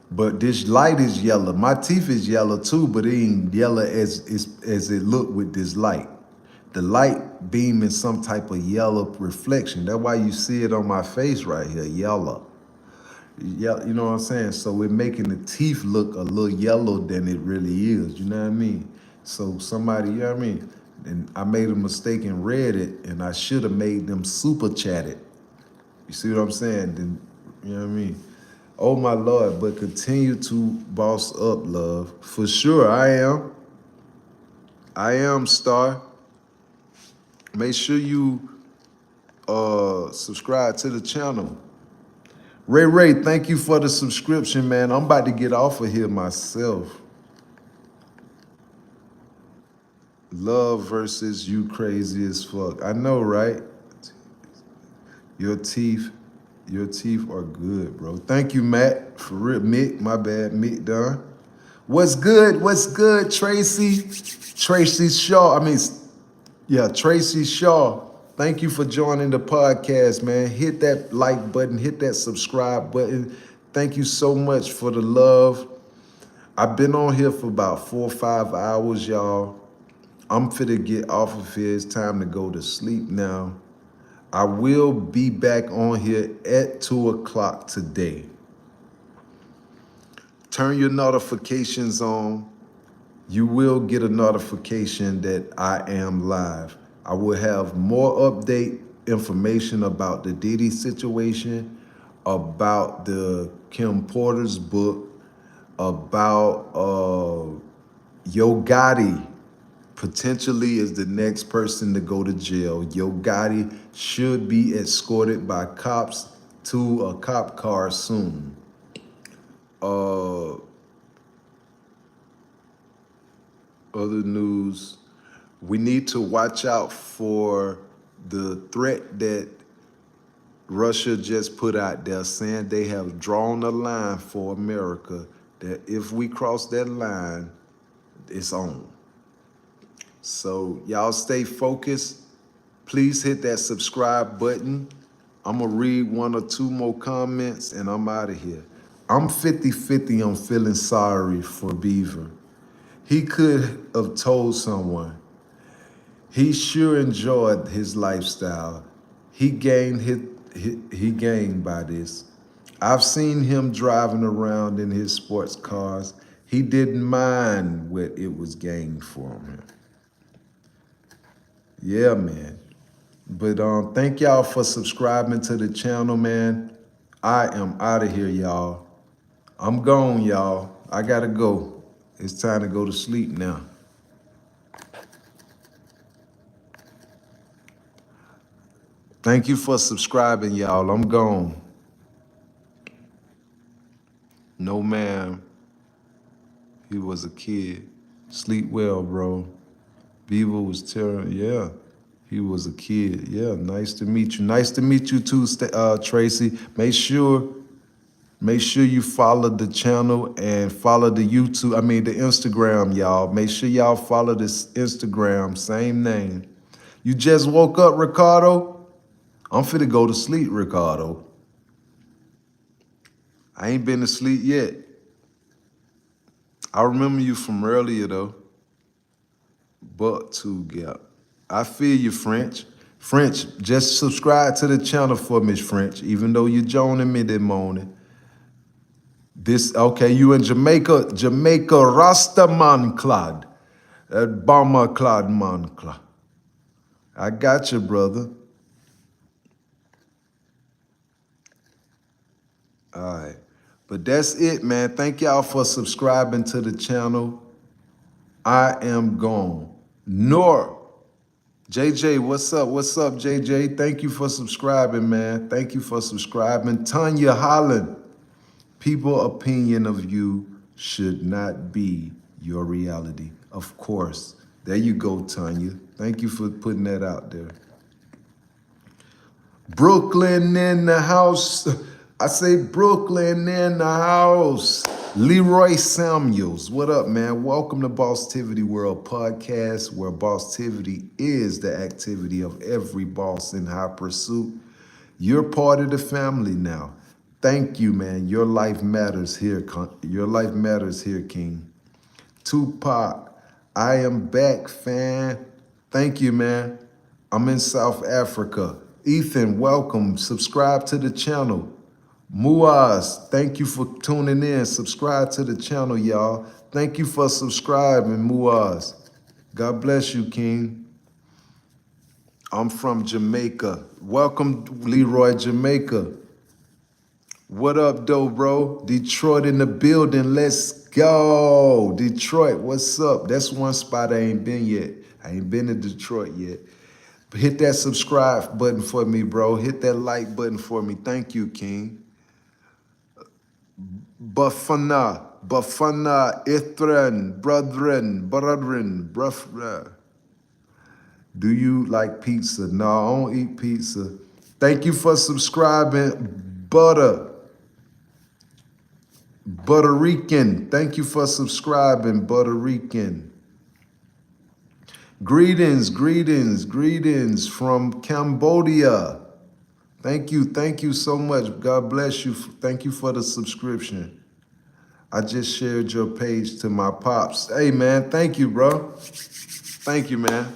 A: But this light is yellow. My teeth is yellow too, but it ain't yellow as it look with this light. The light beaming some type of yellow reflection. That's why you see it on my face right here, yellow. Yeah, you know what I'm saying? So it making the teeth look a little yellow than it really is. You know what I mean? So somebody, you know what I mean? And I made a mistake and read it, and I should have made them super chat it. You see what I'm saying? Then, you know what I mean? Oh my Lord, but continue to boss up, love. For sure, I am. I am, Star. Make sure you subscribe to the channel. Ray, thank you for the subscription, man. I'm about to get off of here myself. Love versus you crazy as fuck. I know, right? Your teeth are good, bro. Thank you, Matt. For real, Mick, my bad. Mick done. What's good, Tracy? Tracy Shaw. Tracy Shaw. Thank you for joining the podcast, man. Hit that like button, hit that subscribe button. Thank you so much for the love. I've been on here for about 4 or 5 hours, y'all. I'm finna get off of here. It's time to go to sleep now. I will be back on here at 2 o'clock today. Turn your notifications on. You will get a notification that I am live. I will have more update information about the Diddy situation, about the Kim Porter's book, about Yo Gotti potentially is the next person to go to jail. Yo Gotti should be escorted by cops to a cop car soon. Other news, we need to watch out for the threat that Russia just put out there, saying they have drawn a line for America, that if we cross that line, it's on. So y'all stay focused. Please hit that subscribe button. I'm gonna read 1 or 2 more comments and I'm out of here. I'm 50-50 on feeling sorry for Beaver. He could have told someone. He sure enjoyed his lifestyle. He gained he gained by this. I've seen him driving around in his sports cars. He didn't mind what it was gained for him. Yeah, man. But thank y'all for subscribing to the channel, man. I am out of here, y'all. I'm gone, y'all. I gotta go. It's time to go to sleep now. Thank you for subscribing, y'all. I'm gone. No, ma'am. He was a kid. Sleep well, bro. Beaver was terrible. Yeah, he was a kid. Yeah, nice to meet you. Nice to meet you too, Tracy. Make sure you follow the channel and follow the the Instagram, y'all. Make sure y'all follow this Instagram, same name. You just woke up, Ricardo? I'm finna go to sleep, Ricardo. I ain't been to sleep yet. I remember you from earlier, though. But to gap. I feel you, French. French, just subscribe to the channel for me, French, even though you're joining me this morning. Okay, you in Jamaica, Rastaman Clad. That bomber Clad man Clad. I got you, brother. All right. But that's it, man. Thank y'all for subscribing to the channel. I am gone. Nor. JJ, what's up? What's up, JJ? Thank you for subscribing, man. Thank you for subscribing. Tanya Holland. People's opinion of you should not be your reality. Of course. There you go, Tanya. Thank you for putting that out there. Brooklyn in the house. I say Brooklyn in the house. Leroy Samuels, what up, man? Welcome to Bosstiviti World Podcast, where Bosstiviti is the activity of every boss in high pursuit. You're part of the family now. Thank you, man. Your life matters here. Your life matters here, King. Tupac, I am back, fan. Thank you, man. I'm in South Africa. Ethan, welcome. Subscribe to the channel. Muaz, thank you for tuning in. Subscribe to the channel, y'all. Thank you for subscribing, Muaz. God bless you, King. I'm from Jamaica. Welcome, Leroy, Jamaica. What up, though, bro? Detroit in the building. Let's go. Detroit, what's up? That's one spot I ain't been yet. I ain't been to Detroit yet. But hit that subscribe button for me, bro. Hit that like button for me. Thank you, King. Bafana, Ithran, brethren. Do you like pizza? No, I don't eat pizza. Thank you for subscribing, Butterican. Thank you for subscribing, Butterican. Greetings from Cambodia. Thank you so much. God bless you. Thank you for the subscription. I just shared your page to my pops. Hey man, thank you, bro. Thank you, man.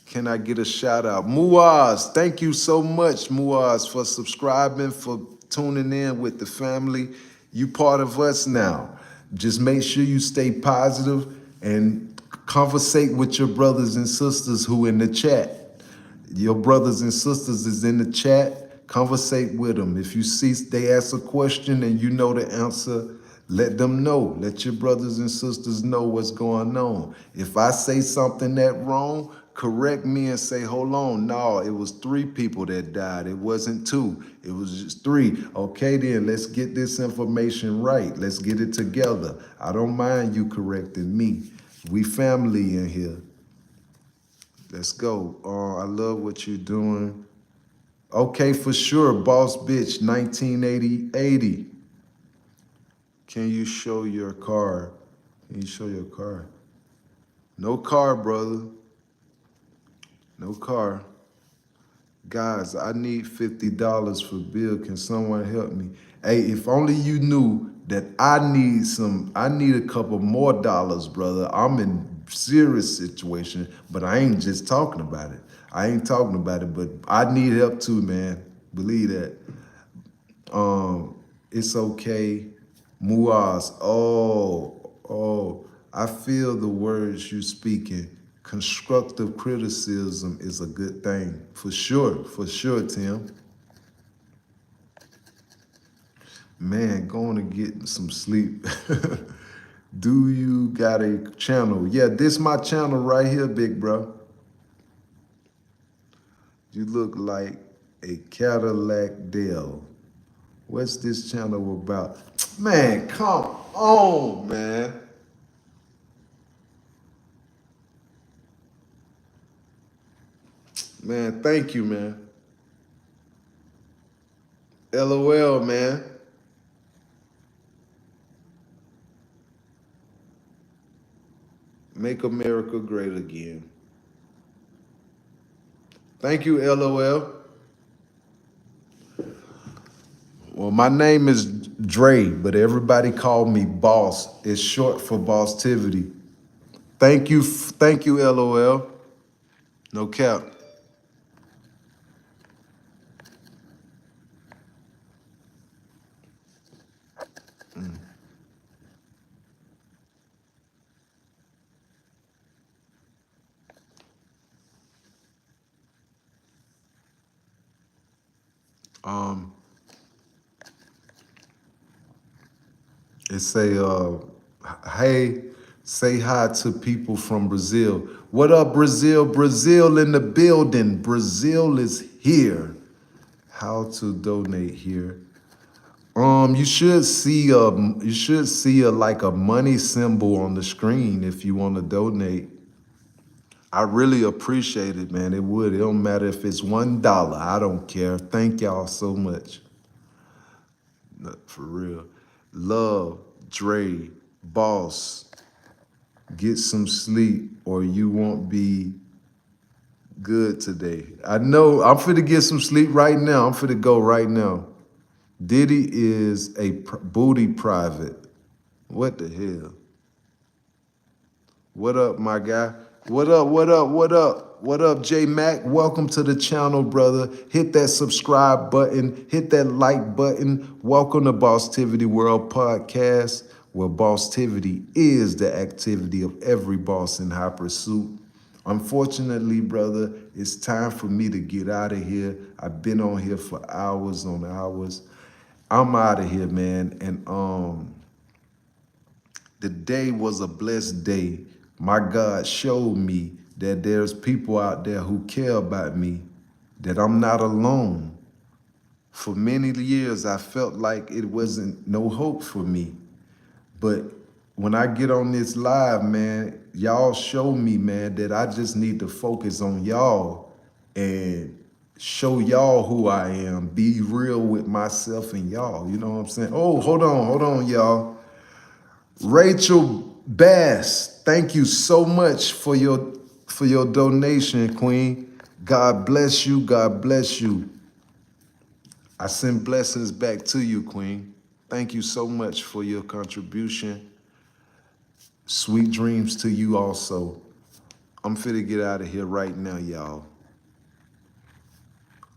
A: Can I get a shout out? Muaz, thank you so much, Muaz, for subscribing, for tuning in with the family. You part of us now. Just make sure you stay positive and conversate with your brothers and sisters who in the chat. Your brothers and sisters is in the chat. Conversate with them. If you see they ask a question and you know the answer, let them know. Let your brothers and sisters know what's going on. If I say something that wrong, correct me and say, hold on, no, it was 3 people that died. It wasn't 2. It was just 3. Okay, then let's get this information right. Let's get it together. I don't mind you correcting me. We family in here. Let's go. I love what you're doing. Okay, for sure, boss bitch, 1980. Can you show your car? Can you show your car? No car, brother. No car. Guys, I need $50 for bill. Can someone help me? Hey, if only you knew that I need a couple more dollars, brother. I'm in serious situation, but I ain't just talking about it. I ain't talking about it, but I need help too, man. Believe that. It's okay. Muaz. Oh, I feel the words you speaking. Constructive criticism is a good thing. For sure, Tim. Man, going to get some sleep. Do you got a channel? Yeah, this my channel right here, big bro. You look like a Cadillac Dell. What's this channel about? Man, come on, man. Man, thank you, man. LOL, man. Make America great again. Thank you, LOL. Well, my name is Dre, but everybody call me Boss. It's short for Bosstiviti. Thank you, LOL. No cap. Um, it say, hey, say hi to people from Brazil. What up, Brazil? Brazil in the building. Brazil is here. How to donate here? You should see like a money symbol on the screen if you want to donate. I really appreciate it, man. It would. It don't matter if it's $1. I don't care. Thank y'all so much. No, for real. Love, Dre, Boss. Get some sleep or you won't be good today. I know. I'm finna get some sleep right now. I'm finna go right now. Diddy is a booty private. What the hell? What up, my guy? What up, J Mac? Welcome to the channel, brother. Hit that subscribe button, hit that like button. Welcome to Bosstiviti World Podcast, where Bosstiviti is the activity of every boss in high pursuit. Unfortunately, brother, it's time for me to get out of here. I've been on here for hours on hours. I'm out of here, man. And the day was a blessed day. My God showed me that there's people out there who care about me, that I'm not alone. For many years, I felt like it wasn't no hope for me. But when I get on this live, man, y'all show me, man, that I just need to focus on y'all and show y'all who I am, be real with myself and y'all. You know what I'm saying? Oh, hold on, y'all. Rachel Bass, thank you so much for for your donation, Queen. God bless you. God bless you. I send blessings back to you, Queen. Thank you so much for your contribution. Sweet dreams to you also. I'm finna get out of here right now, y'all.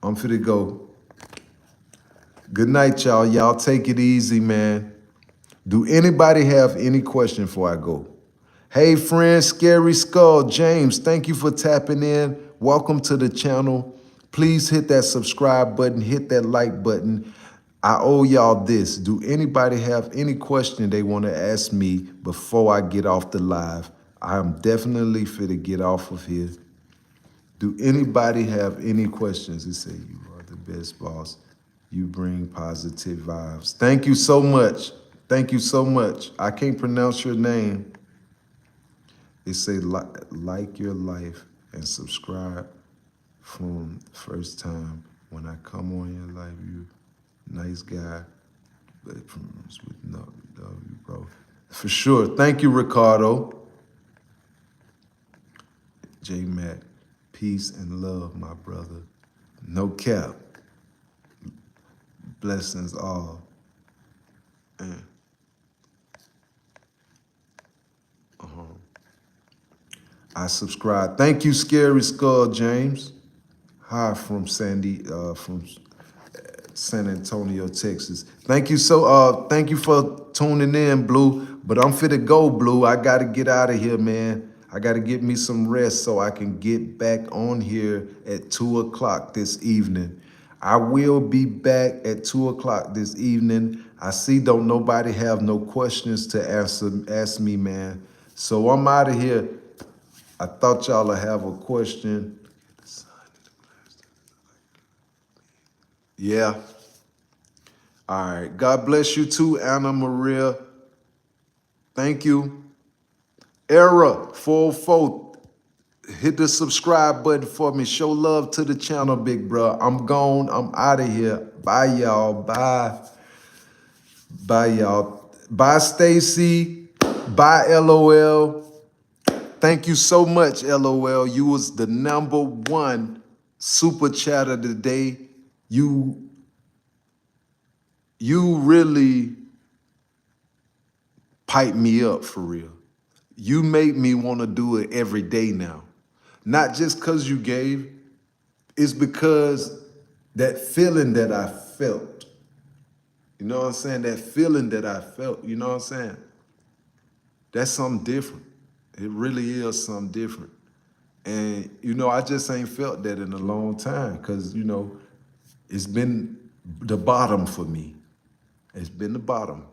A: I'm finna go. Good night, y'all. Y'all take it easy, man. Do anybody have any question before I go? Hey, friend, Scary Skull, James, thank you for tapping in. Welcome to the channel. Please hit that subscribe button, hit that like button. I owe y'all this. Do anybody have any question they want to ask me before I get off the live? I'm definitely fit to get off of here. Do anybody have any questions? They say you are the best boss. You bring positive vibes. Thank you so much. Thank you so much. I can't pronounce your name. They say like your life and subscribe from the first time when I come on your life. You nice guy, but with no love you, bro. For sure. Thank you, Ricardo. J Mac, peace and love, my brother. No cap. Blessings all. And, I subscribe. Thank you, Scary Skull James. Hi from from San Antonio, Texas. Thank you thank you for tuning in, Blue. But I'm fit to go, Blue. I gotta get out of here, man. I gotta get me some rest so I can get back on here at 2 o'clock this evening. I will be back at 2 o'clock this evening. I see don't nobody have no questions to ask me, man. So I'm out of here. I thought y'all would have a question. Yeah. All right. God bless you too, Anna Maria. Thank you. Era 404. Hit the subscribe button for me. Show love to the channel, big bro. I'm gone. I'm out of here. Bye, y'all. Bye. Bye, y'all. Bye, Stacy. Bye, LOL. Thank you so much, LOL. You was the #1 super chatter today. You really pipe me up for real. You make me want to do it every day now. Not just because you gave, it's because that feeling that I felt. You know what I'm saying? That feeling that I felt, you know what I'm saying? That's something different. It really is something different. And, you know, I just ain't felt that in a long time because, you know, it's been the bottom for me. It's been the bottom.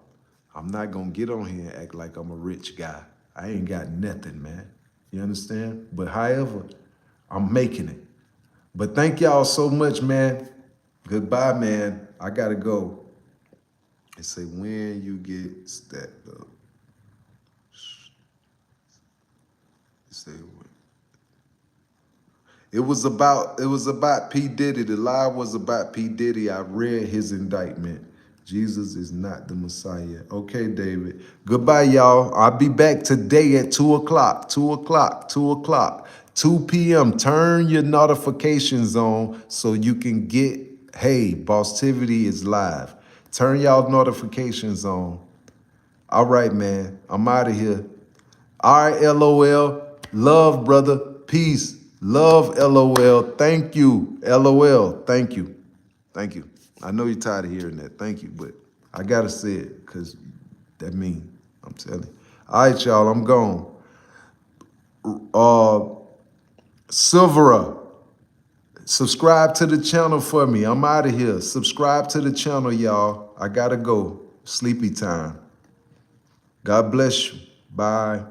A: I'm not gonna get on here and act like I'm a rich guy. I ain't got nothing, man. You understand? But however, I'm making it. But thank y'all so much, man. Goodbye, man. I gotta go. They say when you get stacked up. They say when. It was about P. Diddy. The lie was about P. Diddy. I read his indictment. Jesus is not the Messiah. Okay, David. Goodbye, y'all. I'll be back today at 2 o'clock. 2 o'clock. 2 o'clock. 2 p.m. Turn your notifications on so you can get, hey, Bosstiviti is live. Turn y'all notifications on. All right, man. I'm out of here. All right, LOL. Love, brother. Peace. Love, LOL. Thank you, LOL. Thank you. Thank you. I know you're tired of hearing that. Thank you, but I got to say it because that means, I'm telling you. All right, y'all. I'm gone. Silvera, subscribe to the channel for me. I'm out of here. Subscribe to the channel, y'all. I got to go. Sleepy time. God bless you. Bye.